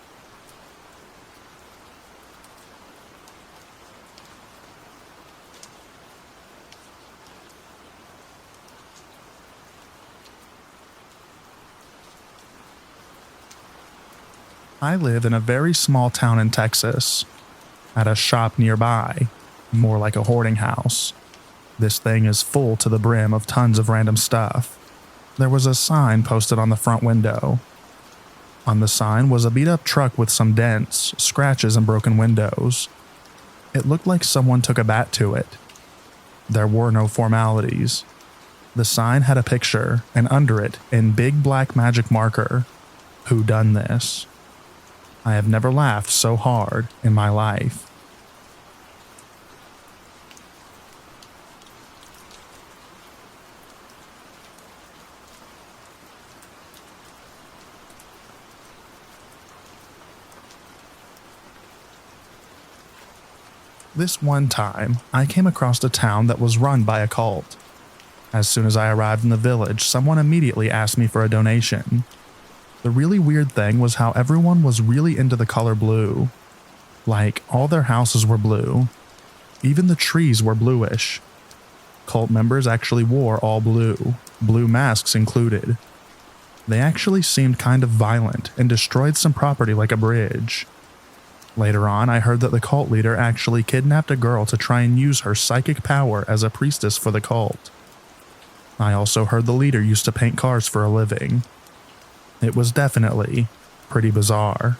I live in a very small town in Texas, at a shop nearby, more like a hoarding house. This thing is full to the brim of tons of random stuff. There was a sign posted on the front window. On the sign was a beat-up truck with some dents, scratches, and broken windows. It looked like someone took a bat to it. There were no formalities. The sign had a picture, and under it, in big black magic marker, "Who done this?" I have never laughed so hard in my life. This one time, I came across a town that was run by a cult. As soon as I arrived in the village, someone immediately asked me for a donation. The really weird thing was how everyone was really into the color blue. Like, all their houses were blue. Even the trees were bluish. Cult members actually wore all blue, blue masks included. They actually seemed kind of violent and destroyed some property like a bridge. Later on, I heard that the cult leader actually kidnapped a girl to try and use her psychic power as a priestess for the cult. I also heard the leader used to paint cars for a living. It was definitely pretty bizarre.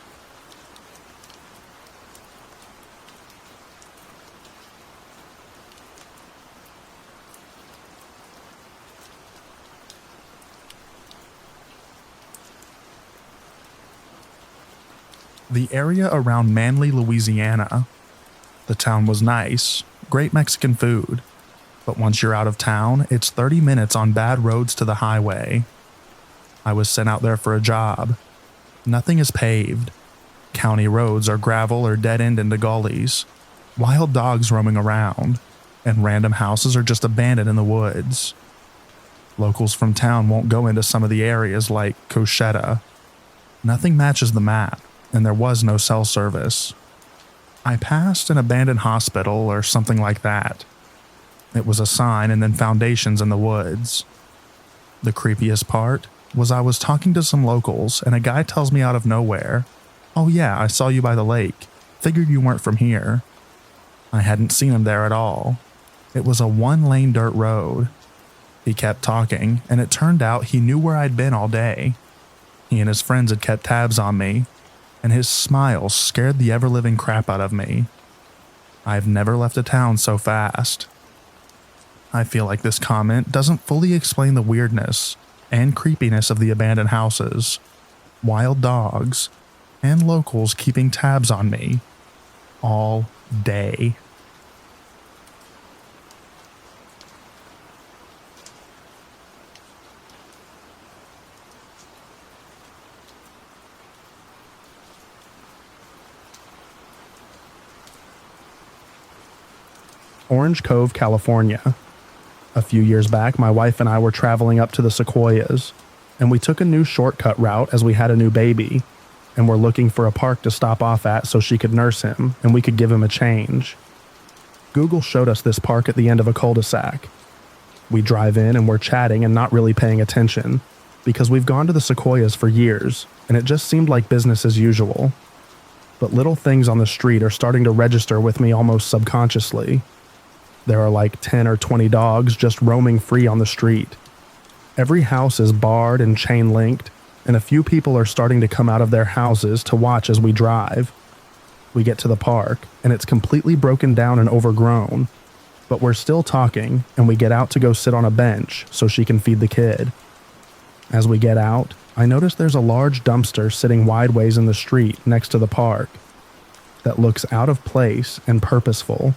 The area around Manly, Louisiana. The town was nice, great Mexican food, but once you're out of town, it's 30 minutes on bad roads to the highway. I was sent out there for a job. Nothing is paved. County roads are gravel or dead end into gullies, wild dogs roaming around, and random houses are just abandoned in the woods. Locals from town won't go into some of the areas like Cochetta. Nothing matches the map, and there was no cell service. I passed an abandoned hospital or something like that. It was a sign and then foundations in the woods. The creepiest part was I was talking to some locals and a guy tells me out of nowhere, "Oh yeah, I saw you by the lake. Figured you weren't from here." I hadn't seen him there at all. It was a one-lane dirt road. He kept talking, and it turned out he knew where I'd been all day. He and his friends had kept tabs on me, and his smile scared the ever-living crap out of me. I've never left a town so fast. I feel like this comment doesn't fully explain the weirdness and creepiness of the abandoned houses, wild dogs, and locals keeping tabs on me all day. Orange Cove, California. A few years back, my wife and I were traveling up to the Sequoias, and we took a new shortcut route as we had a new baby, and were looking for a park to stop off at so she could nurse him and we could give him a change. Google showed us this park at the end of a cul-de-sac. We drive in and we're chatting and not really paying attention, because we've gone to the Sequoias for years, and it just seemed like business as usual. But little things on the street are starting to register with me almost subconsciously. There are like 10 or 20 dogs just roaming free on the street. Every house is barred and chain linked, and a few people are starting to come out of their houses to watch as we drive. We get to the park, and it's completely broken down and overgrown, but we're still talking, and we get out to go sit on a bench so she can feed the kid. As we get out, I notice there's a large dumpster sitting wideways in the street next to the park that looks out of place and purposeful.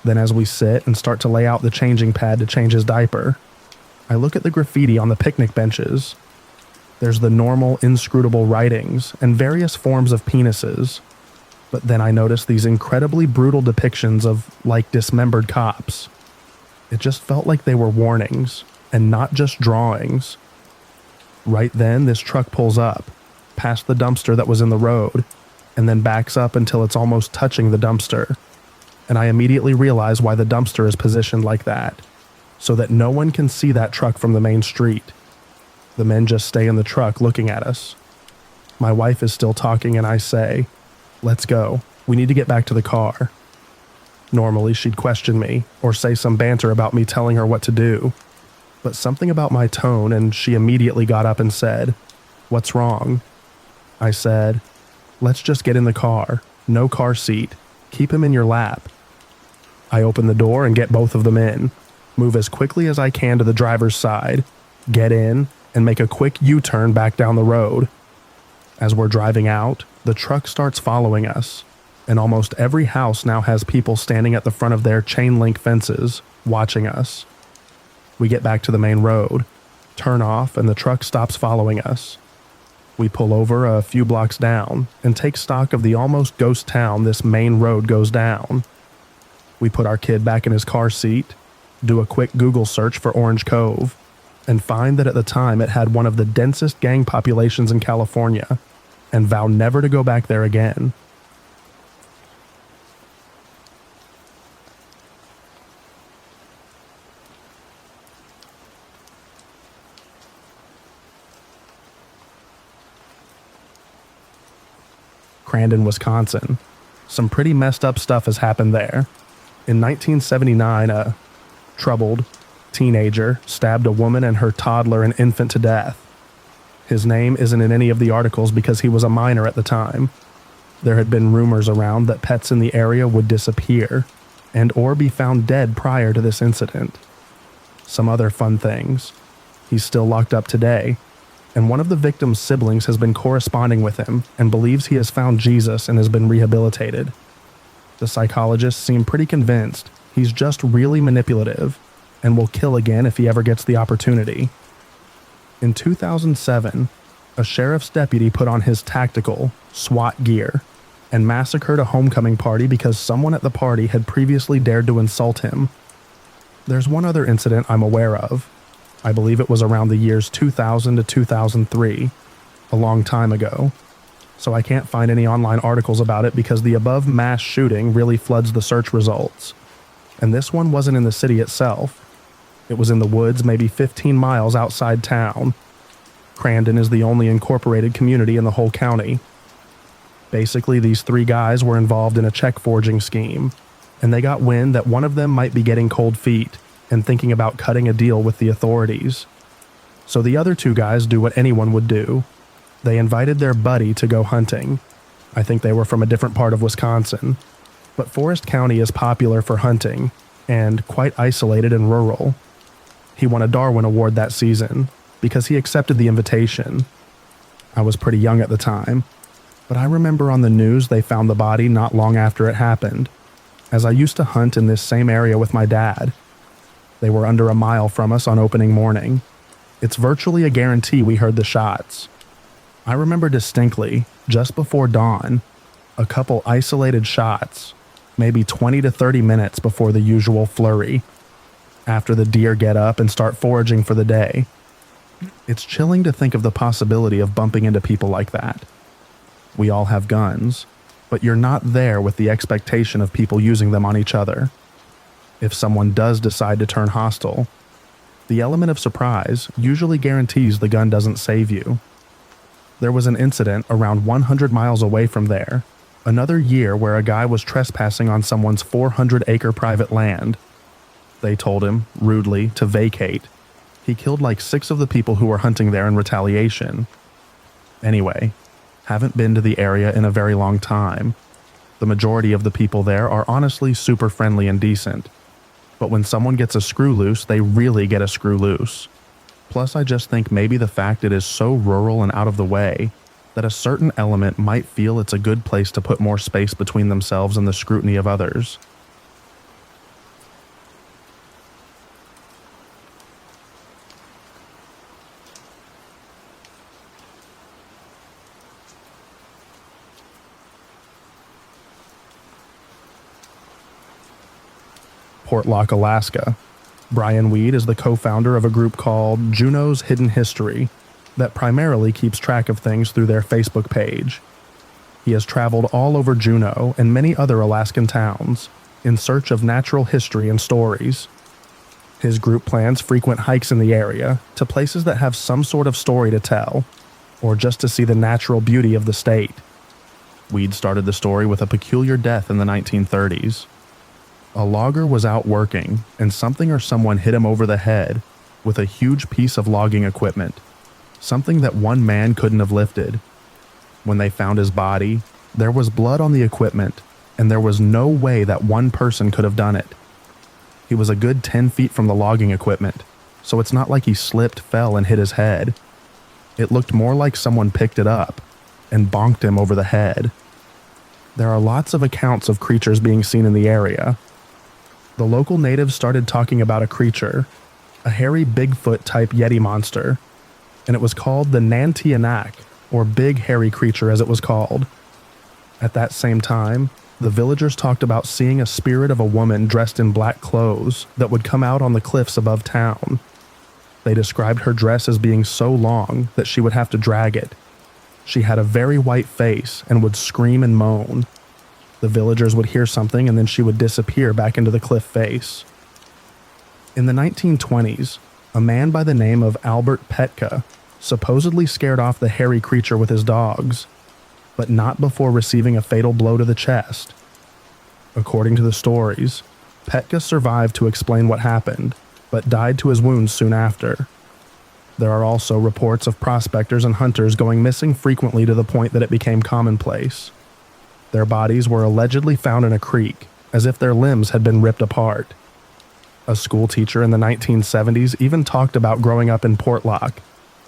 Then as we sit and start to lay out the changing pad to change his diaper, I look at the graffiti on the picnic benches. There's the normal, inscrutable writings and various forms of penises, but then I notice these incredibly brutal depictions of, like, dismembered cops. It just felt like they were warnings, and not just drawings. Right then, this truck pulls up, past the dumpster that was in the road, and then backs up until it's almost touching the dumpster. And I immediately realize why the dumpster is positioned like that, so that no one can see that truck from the main street. The men just stay in the truck looking at us. My wife is still talking and I say, "Let's go. We need to get back to the car." Normally she'd question me or say some banter about me telling her what to do, but something about my tone and she immediately got up and said, "What's wrong?" I said, "Let's just get in the car. No car seat. Keep him in your lap." I open the door and get both of them in, move as quickly as I can to the driver's side, get in, and make a quick U-turn back down the road. As we're driving out, the truck starts following us, and almost every house now has people standing at the front of their chain link fences, watching us. We get back to the main road, turn off, and the truck stops following us. We pull over a few blocks down and take stock of the almost ghost town this main road goes down. We put our kid back in his car seat, do a quick Google search for Orange Cove, and find that at the time it had one of the densest gang populations in California, and vow never to go back there again. Crandon, Wisconsin. Some pretty messed up stuff has happened there. In 1979, a troubled teenager stabbed a woman and her toddler and infant to death. His name isn't in any of the articles because he was a minor at the time. There had been rumors around that pets in the area would disappear and or be found dead prior to this incident. Some other fun things. He's still locked up today, and one of the victim's siblings has been corresponding with him and believes he has found Jesus and has been rehabilitated. The psychologists seem pretty convinced he's just really manipulative and will kill again if he ever gets the opportunity. In 2007, a sheriff's deputy put on his tactical SWAT gear and massacred a homecoming party because someone at the party had previously dared to insult him. There's one other incident I'm aware of. I believe it was around the years 2000 to 2003, a long time ago. So I can't find any online articles about it because the above mass shooting really floods the search results. And this one wasn't in the city itself. It was in the woods, maybe 15 miles outside town. Crandon is the only incorporated community in the whole county. Basically, these three guys were involved in a check forging scheme, and they got wind that one of them might be getting cold feet and thinking about cutting a deal with the authorities. So the other two guys do what anyone would do. They invited their buddy to go hunting. I think they were from a different part of Wisconsin. But Forest County is popular for hunting, and quite isolated and rural. He won a Darwin Award that season because he accepted the invitation. I was pretty young at the time, but I remember on the news they found the body not long after it happened, as I used to hunt in this same area with my dad. They were under a mile from us on opening morning. It's virtually a guarantee we heard the shots. I remember distinctly, just before dawn, a couple isolated shots, maybe 20 to 30 minutes before the usual flurry, after the deer get up and start foraging for the day. It's chilling to think of the possibility of bumping into people like that. We all have guns, but you're not there with the expectation of people using them on each other. If someone does decide to turn hostile, the element of surprise usually guarantees the gun doesn't save you. There was an incident around 100 miles away from there, another year where a guy was trespassing on someone's 400-acre private land. They told him, rudely, to vacate. He killed like 6 of the people who were hunting there in retaliation. Anyway, haven't been to the area in a very long time. The majority of the people there are honestly super friendly and decent. But when someone gets a screw loose, they really get a screw loose. Plus, I just think maybe the fact it is so rural and out of the way that a certain element might feel it's a good place to put more space between themselves and the scrutiny of others. Portlock, Alaska. Brian Weed is the co-founder of a group called Juneau's Hidden History that primarily keeps track of things through their Facebook page. He has traveled all over Juneau and many other Alaskan towns in search of natural history and stories. His group plans frequent hikes in the area to places that have some sort of story to tell, or just to see the natural beauty of the state. Weed started the story with a peculiar death in the 1930s. A logger was out working, and something or someone hit him over the head with a huge piece of logging equipment, something that one man couldn't have lifted. When they found his body, there was blood on the equipment, and there was no way that one person could have done it. He was a good 10 feet from the logging equipment, so it's not like he slipped, fell, and hit his head. It looked more like someone picked it up and bonked him over the head. There are lots of accounts of creatures being seen in the area. The local natives started talking about a creature, a hairy Bigfoot-type Yeti monster, and it was called the Nantianak, or Big Hairy Creature as it was called. At that same time, The villagers talked about seeing a spirit of a woman dressed in black clothes that would come out on the cliffs above town. They described her dress as being so long that she would have to drag it. She had a very white face and would scream and moan. The villagers would hear something and then she would disappear back into the cliff face. In the 1920s, a man by the name of Albert Petka supposedly scared off the hairy creature with his dogs, but not before receiving a fatal blow to the chest. According to the stories, Petka survived to explain what happened, but died to his wounds soon after. There are also reports of prospectors and hunters going missing frequently to the point that it became commonplace. Their bodies were allegedly found in a creek, as if their limbs had been ripped apart. A school teacher in the 1970s even talked about growing up in Portlock,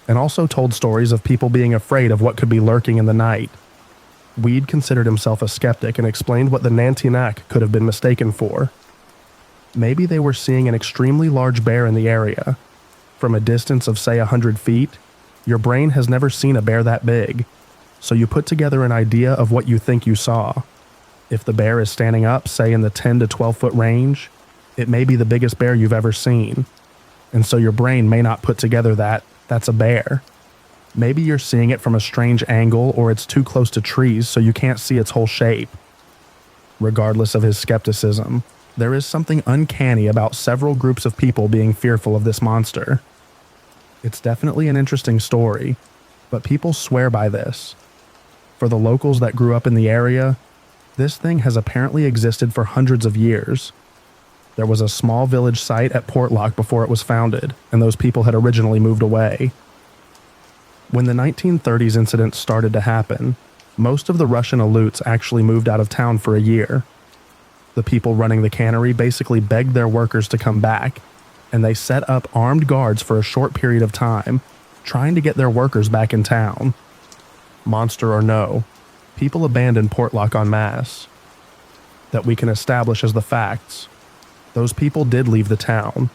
and also told stories of people being afraid of what could be lurking in the night. Weed considered himself a skeptic and explained what the Nantinak could have been mistaken for. Maybe they were seeing an extremely large bear in the area. From a distance of say 100 feet, your brain has never seen a bear that big, so you put together an idea of what you think you saw. If the bear is standing up, say in the 10 to 12 foot range, it may be the biggest bear you've ever seen, and so your brain may not put together that that's a bear. Maybe you're seeing it from a strange angle or it's too close to trees so you can't see its whole shape. Regardless of his skepticism, there is something uncanny about several groups of people being fearful of this monster. It's definitely an interesting story, but people swear by this. For the locals that grew up in the area, this thing has apparently existed for hundreds of years. There was a small village site at Portlock before it was founded, and those people had originally moved away. When the 1930s incident started to happen, most of the Russian Aleuts actually moved out of town for a year. The people running the cannery basically begged their workers to come back, and they set up armed guards for a short period of time, trying to get their workers back in town. Monster or no, people abandoned Portlock en masse. That we can establish as the facts. Those people did leave the town.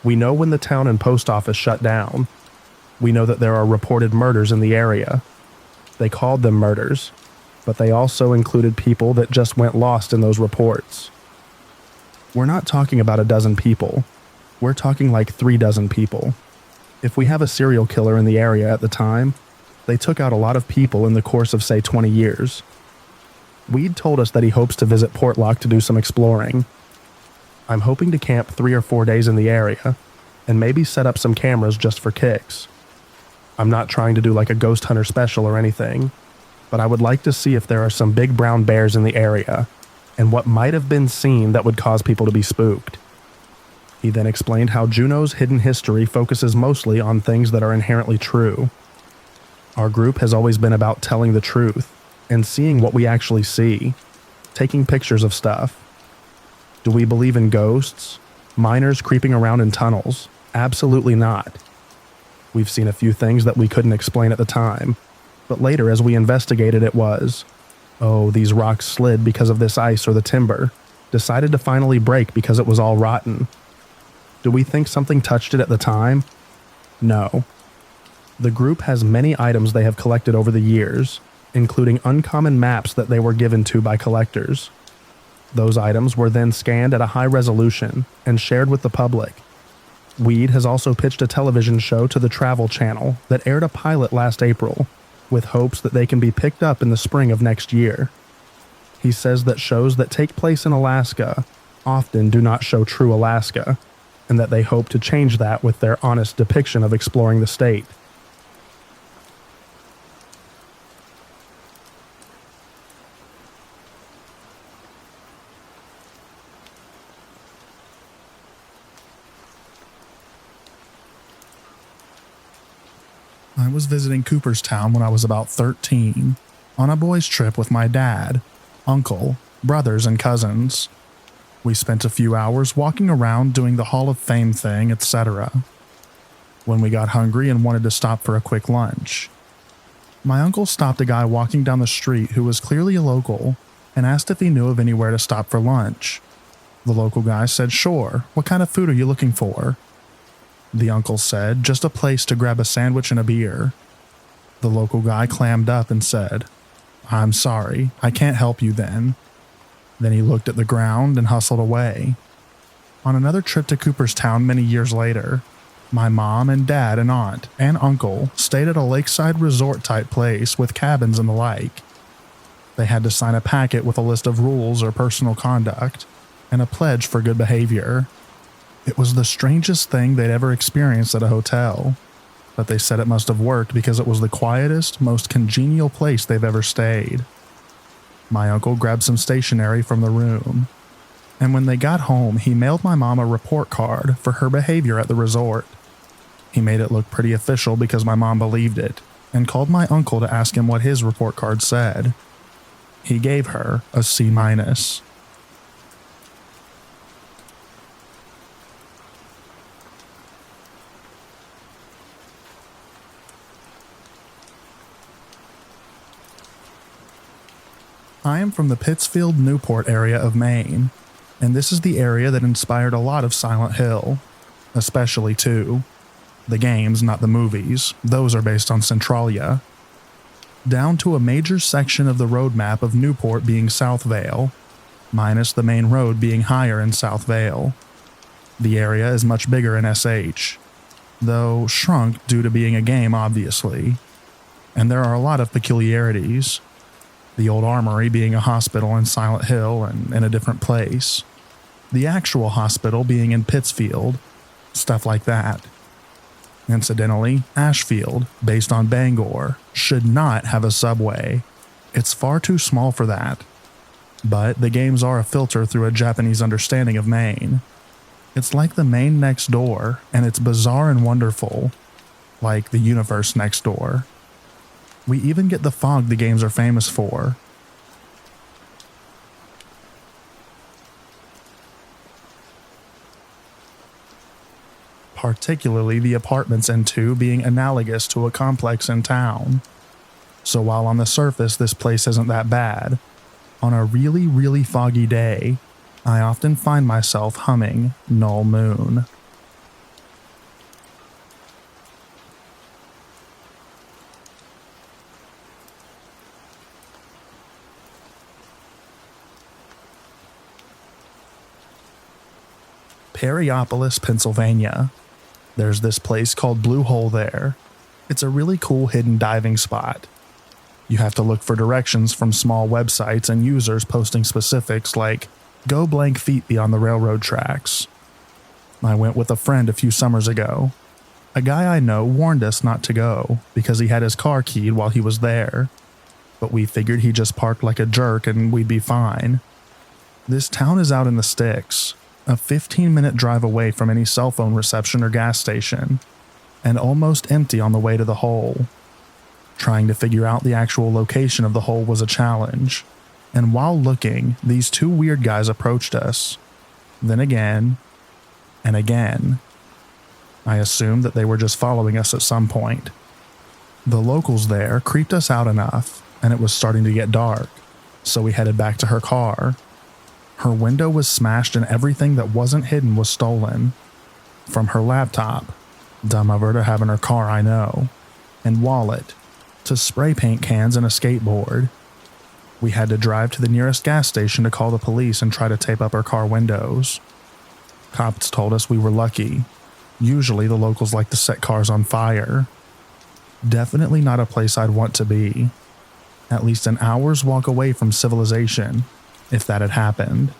We know when the town and post office shut down. We know that there are reported murders in the area. They called them murders, but they also included people that just went lost in those reports. We're not talking about a dozen people. We're talking like 3 dozen people. If we have a serial killer in the area at the time, they took out a lot of people in the course of say 20 years. Weed told us that he hopes to visit Portlock to do some exploring. I'm hoping to camp 3 or 4 days in the area, and maybe set up some cameras just for kicks. I'm not trying to do like a ghost hunter special or anything, but I would like to see if there are some big brown bears in the area, and what might have been seen that would cause people to be spooked. He then explained how Juneau's hidden history focuses mostly on things that are inherently true. Our group has always been about telling the truth, and seeing what we actually see, taking pictures of stuff. Do we believe in ghosts? Miners creeping around in tunnels? Absolutely not. We've seen a few things that we couldn't explain at the time, but later as we investigated it was, oh, these rocks slid because of this ice or the timber, decided to finally break because it was all rotten. Do we think something touched it at the time? No. The group has many items they have collected over the years, including uncommon maps that they were given to by collectors. Those items were then scanned at a high resolution and shared with the public. Weed has also pitched a television show to the Travel Channel that aired a pilot last April, with hopes that they can be picked up in the spring of next year. He says that shows that take place in Alaska often do not show true Alaska, and that they hope to change that with their honest depiction of exploring the state. I was visiting Cooperstown when I was about 13, on a boys' trip with my dad, uncle, brothers, and cousins. We spent a few hours walking around doing the Hall of Fame thing, etc. When we got hungry and wanted to stop for a quick lunch, my uncle stopped a guy walking down the street who was clearly a local and asked if he knew of anywhere to stop for lunch. The local guy said, "Sure, what kind of food are you looking for?" The uncle said, "Just a place to grab a sandwich and a beer." The local guy clammed up and said, "I'm sorry, I can't help you then." Then he looked at the ground and hustled away. On another trip to Cooperstown many years later, my mom and dad and aunt and uncle stayed at a lakeside resort-type place with cabins and the like. They had to sign a packet with a list of rules or personal conduct and a pledge for good behavior. It was the strangest thing they'd ever experienced at a hotel, but they said it must have worked because it was the quietest, most congenial place they've ever stayed. My uncle grabbed some stationery from the room, and when they got home, he mailed my mom a report card for her behavior at the resort. He made it look pretty official because my mom believed it, and called my uncle to ask him what his report card said. He gave her a C-. I am from the Pittsfield, Newport area of Maine, and this is the area that inspired a lot of Silent Hill, especially 2. The games, not the movies, those are based on Centralia. Down to a major section of the road map of Newport being South Vale, minus the main road being higher in South Vale. The area is much bigger in SH, though shrunk due to being a game obviously, and there are a lot of peculiarities. The old armory being a hospital in Silent Hill and in a different place. The actual hospital being in Pittsfield, stuff like that. Incidentally, Ashfield, based on Bangor, should not have a subway. It's far too small for that. But the games are a filter through a Japanese understanding of Maine. It's like the Maine next door, and it's bizarre and wonderful, like the universe next door. We even get the fog the games are famous for. Particularly the apartments in 2 being analogous to a complex in town. So while on the surface this place isn't that bad, on a really, really foggy day, I often find myself humming Null Moon. Perryopolis, Pennsylvania. There's this place called Blue Hole there. It's a really cool hidden diving spot. You have to look for directions from small websites and users posting specifics like, go blank feet beyond the railroad tracks. I went with a friend a few summers ago. A guy I know warned us not to go because he had his car keyed while he was there, but we figured he just parked like a jerk and we'd be fine. This town is out in the sticks, a 15-minute drive away from any cell phone reception or gas station, and almost empty on the way to the hole. Trying to figure out the actual location of the hole was a challenge, and while looking, these 2 weird guys approached us. Then again, and again. I assumed that they were just following us at some point. The locals there creeped us out enough, and it was starting to get dark, so we headed back to her car. Her window was smashed and everything that wasn't hidden was stolen. From her laptop, dumb of her to have in her car I know, and wallet, to spray paint cans and a skateboard. We had to drive to the nearest gas station to call the police and try to tape up her car windows. Cops told us we were lucky. Usually the locals like to set cars on fire. Definitely not a place I'd want to be. At least an hour's walk away from civilization, if that had happened.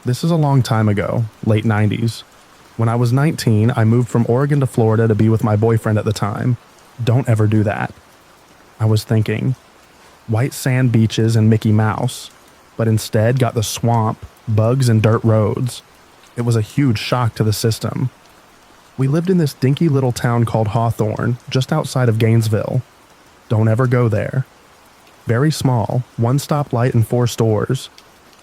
This is a long time ago, late 90s. When I was 19, I moved from Oregon to Florida to be with my boyfriend at the time. Don't ever do that. I was thinking, white sand beaches and Mickey Mouse, but instead got the swamp, bugs, and dirt roads. It was a huge shock to the system. We lived in this dinky little town called Hawthorne, just outside of Gainesville. Don't ever go there. Very small, 1 stoplight and 4 stores.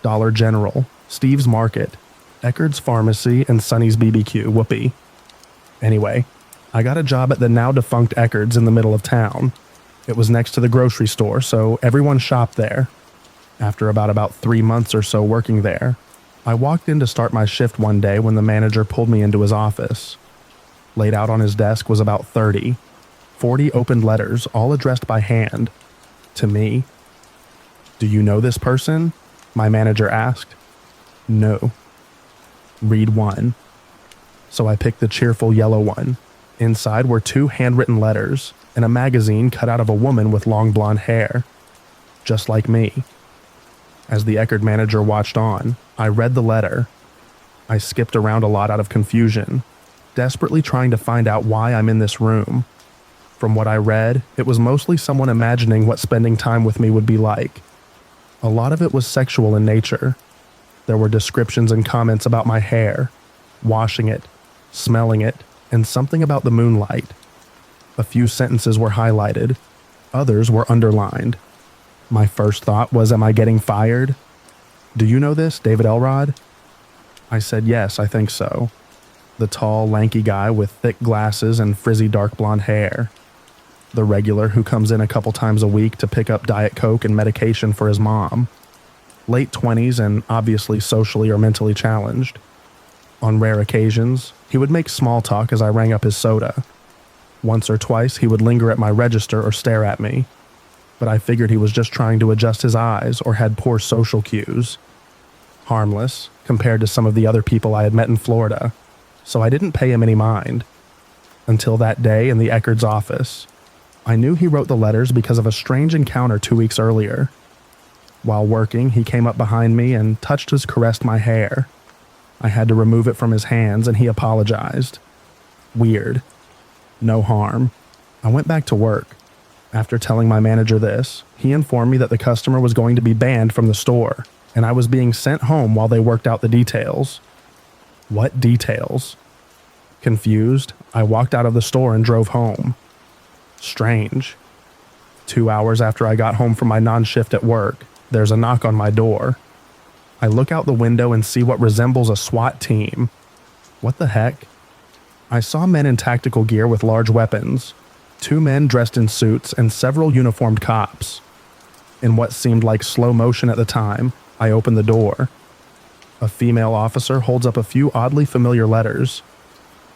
Dollar General, Steve's Market, Eckerd's Pharmacy, and Sonny's BBQ, whoopee. Anyway, I got a job at the now defunct Eckerd's in the middle of town. It was next to the grocery store, so everyone shopped there. After about 3 months or so working there, I walked in to start my shift one day when the manager pulled me into his office. Laid out on his desk was about 40 opened letters, all addressed by hand. To me. "Do you know this person?" my manager asked. "No." "Read one." So I picked the cheerful yellow one. Inside were 2 handwritten letters and a magazine cut out of a woman with long blonde hair. Just like me. As the Eckerd manager watched on, I read the letter. I skipped around a lot out of confusion, desperately trying to find out why I'm in this room. From what I read, it was mostly someone imagining what spending time with me would be like. A lot of it was sexual in nature. There were descriptions and comments about my hair, washing it, smelling it, and something about the moonlight. A few sentences were highlighted. Others were underlined. My first thought was, am I getting fired? "Do you know this, David Elrod?" I said, "Yes, I think so." The tall, lanky guy with thick glasses and frizzy dark blonde hair. The regular who comes in a couple times a week to pick up Diet Coke and medication for his mom. Late 20s and obviously socially or mentally challenged. On rare occasions, he would make small talk as I rang up his soda. Once or twice, he would linger at my register or stare at me. But I figured he was just trying to adjust his eyes or had poor social cues. Harmless, compared to some of the other people I had met in Florida, so I didn't pay him any mind. Until that day in the Eckerd's office. I knew he wrote the letters because of a strange encounter 2 weeks earlier. While working, he came up behind me and touched and caressed my hair. I had to remove it from his hands and he apologized. Weird. No harm. I went back to work. After telling my manager this, he informed me that the customer was going to be banned from the store, and I was being sent home while they worked out the details. What details? Confused, I walked out of the store and drove home. Strange. 2 hours after I got home from my non-shift at work, there's a knock on my door. I look out the window and see what resembles a SWAT team. What the heck? I saw men in tactical gear with large weapons, 2 men dressed in suits, and several uniformed cops. In what seemed like slow motion at the time, I opened the door. A female officer holds up a few oddly familiar letters.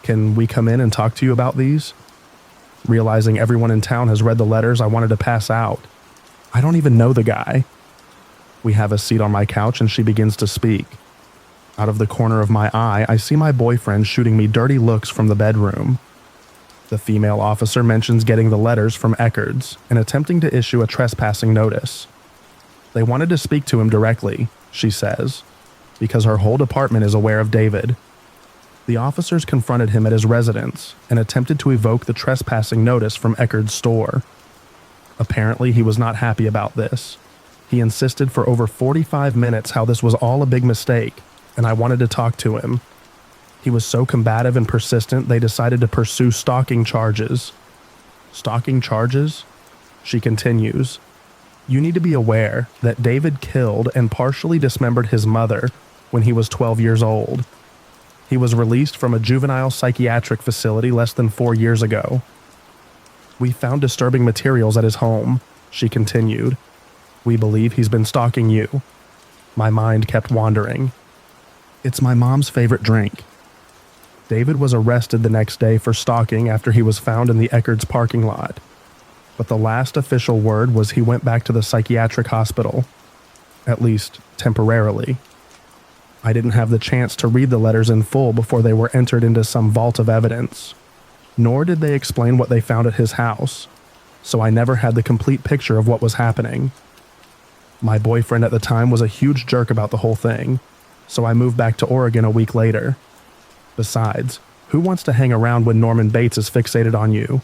"Can we come in and talk to you about these?" Realizing everyone in town has read the letters, I wanted to pass out. I don't even know the guy. We have a seat on my couch and she begins to speak. Out of the corner of my eye, I see my boyfriend shooting me dirty looks from the bedroom. The female officer mentions getting the letters from Eckerd's and attempting to issue a trespassing notice. They wanted to speak to him directly, she says, because her whole department is aware of David. The officers confronted him at his residence and attempted to evoke the trespassing notice from Eckerd's store. Apparently, he was not happy about this. He insisted for over 45 minutes how this was all a big mistake, and I wanted to talk to him. He was so combative and persistent, they decided to pursue stalking charges. Stalking charges? She continues. You need to be aware that David killed and partially dismembered his mother when he was 12 years old. He was released from a juvenile psychiatric facility less than 4 years ago. We found disturbing materials at his home, she continued. We believe he's been stalking you. My mind kept wandering. It's my mom's favorite drink. David was arrested the next day for stalking after he was found in the Eckerd's parking lot. But the last official word was he went back to the psychiatric hospital. At least, temporarily. I didn't have the chance to read the letters in full before they were entered into some vault of evidence. Nor did they explain what they found at his house, so I never had the complete picture of what was happening. My boyfriend at the time was a huge jerk about the whole thing, so I moved back to Oregon a week later. Besides, who wants to hang around when Norman Bates is fixated on you?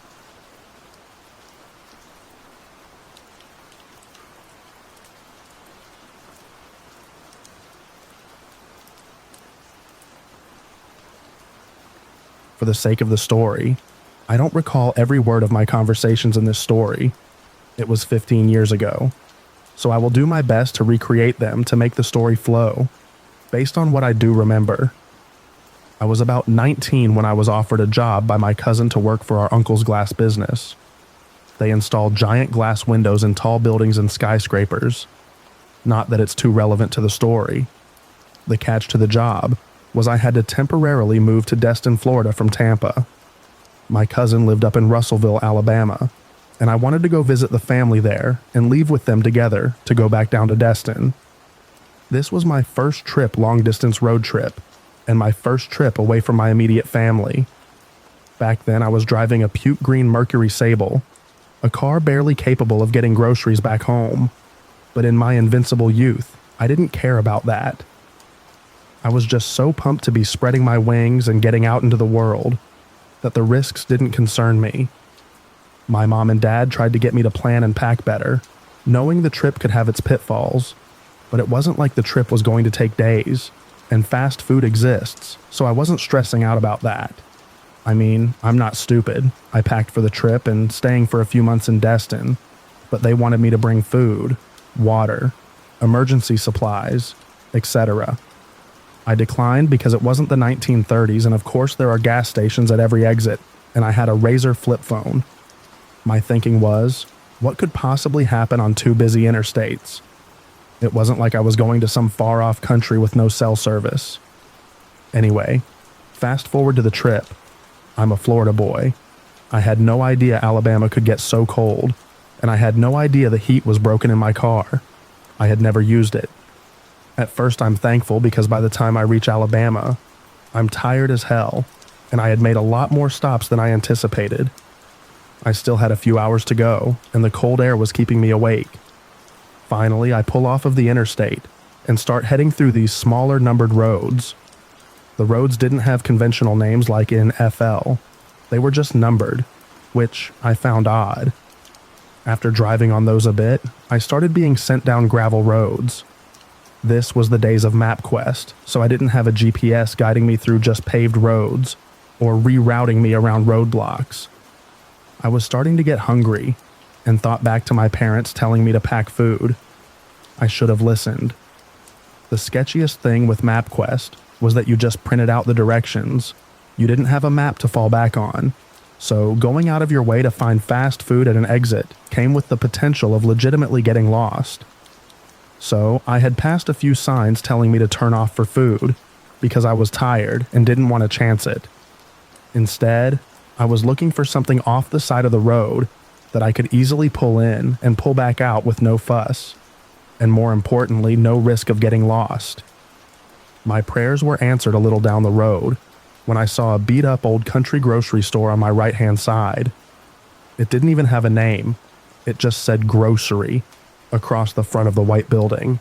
For the sake of the story, I don't recall every word of my conversations in this story. It was 15 years ago, so I will do my best to recreate them to make the story flow, based on what I do remember. I was about 19 when I was offered a job by my cousin to work for our uncle's glass business. They installed giant glass windows in tall buildings and skyscrapers. Not that it's too relevant to the story. The catch to the job was I had to temporarily move to Destin, Florida from Tampa. My cousin lived up in Russellville, Alabama, and I wanted to go visit the family there and leave with them together to go back down to Destin. This was my first trip long-distance road trip, and my first trip away from my immediate family. Back then, I was driving a puke green Mercury Sable, a car barely capable of getting groceries back home. But in my invincible youth, I didn't care about that. I was just so pumped to be spreading my wings and getting out into the world that the risks didn't concern me. My mom and dad tried to get me to plan and pack better, knowing the trip could have its pitfalls, but it wasn't like the trip was going to take days, and fast food exists, so I wasn't stressing out about that. I mean, I'm not stupid. I packed for the trip and staying for a few months in Destin, but they wanted me to bring food, water, emergency supplies, etc. I declined because it wasn't the 1930s, and of course there are gas stations at every exit, and I had a Razor flip phone. My thinking was, what could possibly happen on two busy interstates? It wasn't like I was going to some far-off country with no cell service. Anyway, fast forward to the trip. I'm a Florida boy. I had no idea Alabama could get so cold, and I had no idea the heat was broken in my car. I had never used it. At first, I'm thankful because by the time I reach Alabama, I'm tired as hell, and I had made a lot more stops than I anticipated. I still had a few hours to go, and the cold air was keeping me awake. Finally, I pull off of the interstate and start heading through these smaller numbered roads. The roads didn't have conventional names like in FL. They were just numbered, which I found odd. After driving on those a bit, I started being sent down gravel roads. This was the days of MapQuest, so I didn't have a GPS guiding me through just paved roads or rerouting me around roadblocks. I was starting to get hungry and thought back to my parents telling me to pack food. I should have listened. The sketchiest thing with MapQuest was that you just printed out the directions. You didn't have a map to fall back on, so going out of your way to find fast food at an exit came with the potential of legitimately getting lost. So I had passed a few signs telling me to turn off for food because I was tired and didn't want to chance it. Instead, I was looking for something off the side of the road that I could easily pull in and pull back out with no fuss, and more importantly, no risk of getting lost. My prayers were answered a little down the road when I saw a beat-up old country grocery store on my right-hand side. It didn't even have a name. It just said grocery across the front of the white building.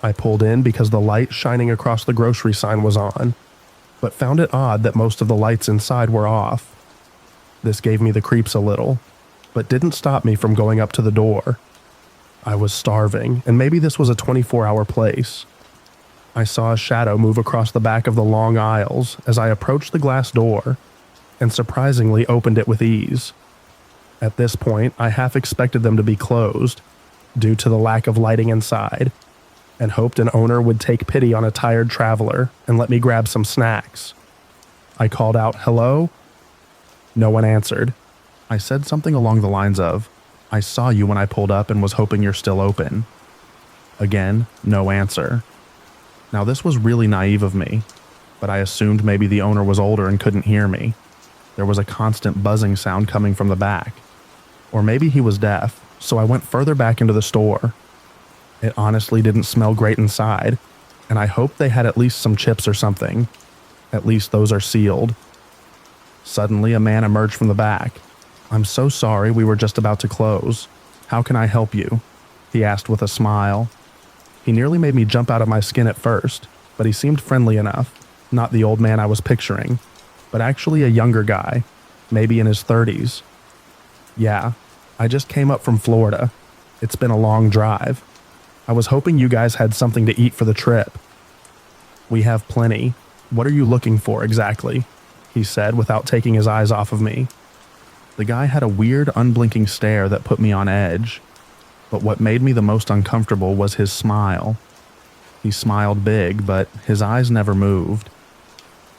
I pulled in because the light shining across the grocery sign was on, but found it odd that most of the lights inside were off. This gave me the creeps a little, but didn't stop me from going up to the door. I was starving, and maybe this was a 24-hour place. I saw a shadow move across the back of the long aisles as I approached the glass door, and surprisingly opened it with ease. At this point, I half expected them to be closed, due to the lack of lighting inside, and hoped an owner would take pity on a tired traveler and let me grab some snacks. I called out, "Hello?" No one answered. I said something along the lines of, "I saw you when I pulled up and was hoping you're still open." Again, no answer. Now this was really naive of me, but I assumed maybe the owner was older and couldn't hear me. There was a constant buzzing sound coming from the back. Or maybe he was deaf, so I went further back into the store. It honestly didn't smell great inside, and I hoped they had at least some chips or something. At least those are sealed. Suddenly, a man emerged from the back. "I'm so sorry, we were just about to close. How can I help you?" he asked with a smile. He nearly made me jump out of my skin at first, but he seemed friendly enough. Not the old man I was picturing, but actually a younger guy, maybe in his 30s. "Yeah, I just came up from Florida. It's been a long drive. I was hoping you guys had something to eat for the trip." "We have plenty. What are you looking for exactly?" he said without taking his eyes off of me. The guy had a weird, unblinking stare that put me on edge. But what made me the most uncomfortable was his smile. He smiled big, but his eyes never moved.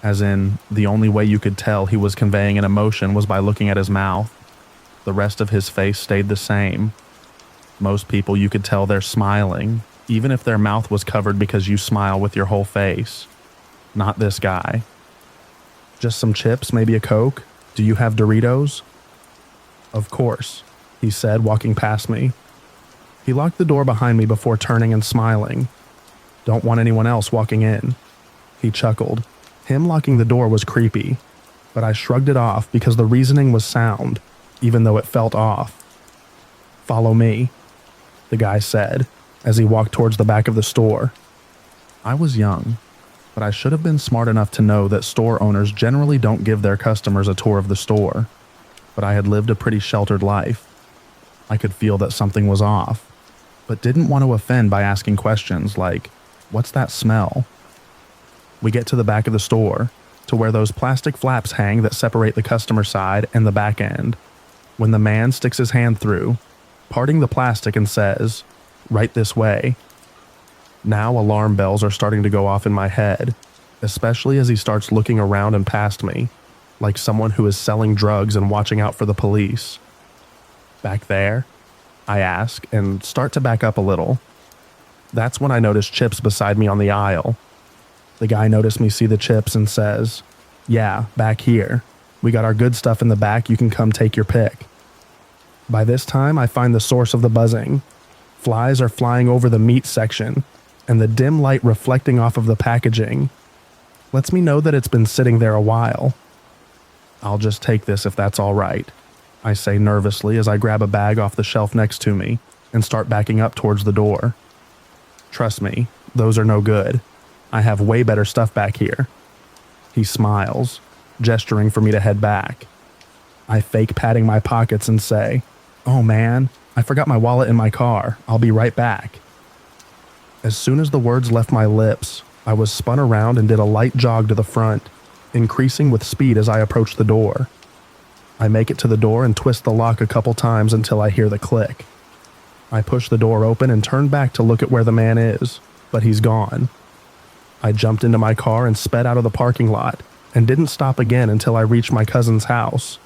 As in, the only way you could tell he was conveying an emotion was by looking at his mouth. The rest of his face stayed the same. Most people, you could tell they're smiling, even if their mouth was covered because you smile with your whole face. Not this guy. Just some chips, maybe a Coke? Do you have Doritos? Of course, he said, walking past me. He locked the door behind me before turning and smiling. Don't want anyone else walking in. He chuckled. Him locking the door was creepy, but I shrugged it off because the reasoning was sound, even though it felt off. Follow me, the guy said, as he walked towards the back of the store. I was young, but I should have been smart enough to know that store owners generally don't give their customers a tour of the store, but I had lived a pretty sheltered life. I could feel that something was off, but didn't want to offend by asking questions like, "What's that smell?" We get to the back of the store, to where those plastic flaps hang that separate the customer side and the back end, when the man sticks his hand through, parting the plastic and says, "Right this way." Now alarm bells are starting to go off in my head, especially as he starts looking around and past me, like someone who is selling drugs and watching out for the police. Back there? I ask and start to back up a little. That's when I notice Chips beside me on the aisle. The guy noticed me see the chips and says, "Yeah, back here. We got our good stuff in the back, you can come take your pick." By this time, I find the source of the buzzing. Flies are flying over the meat section, and the dim light reflecting off of the packaging lets me know that it's been sitting there a while. "I'll just take this if that's all right," I say nervously as I grab a bag off the shelf next to me and start backing up towards the door. "Trust me, those are no good. I have way better stuff back here." He smiles, gesturing for me to head back. I fake patting my pockets and say, "Oh man, I forgot my wallet in my car. I'll be right back." As soon as the words left my lips, I was spun around and did a light jog to the front, increasing with speed as I approached the door. I make it to the door and twist the lock a couple times until I hear the click. I push the door open and turn back to look at where the man is, but he's gone. I jumped into my car and sped out of the parking lot and didn't stop again until I reached my cousin's house.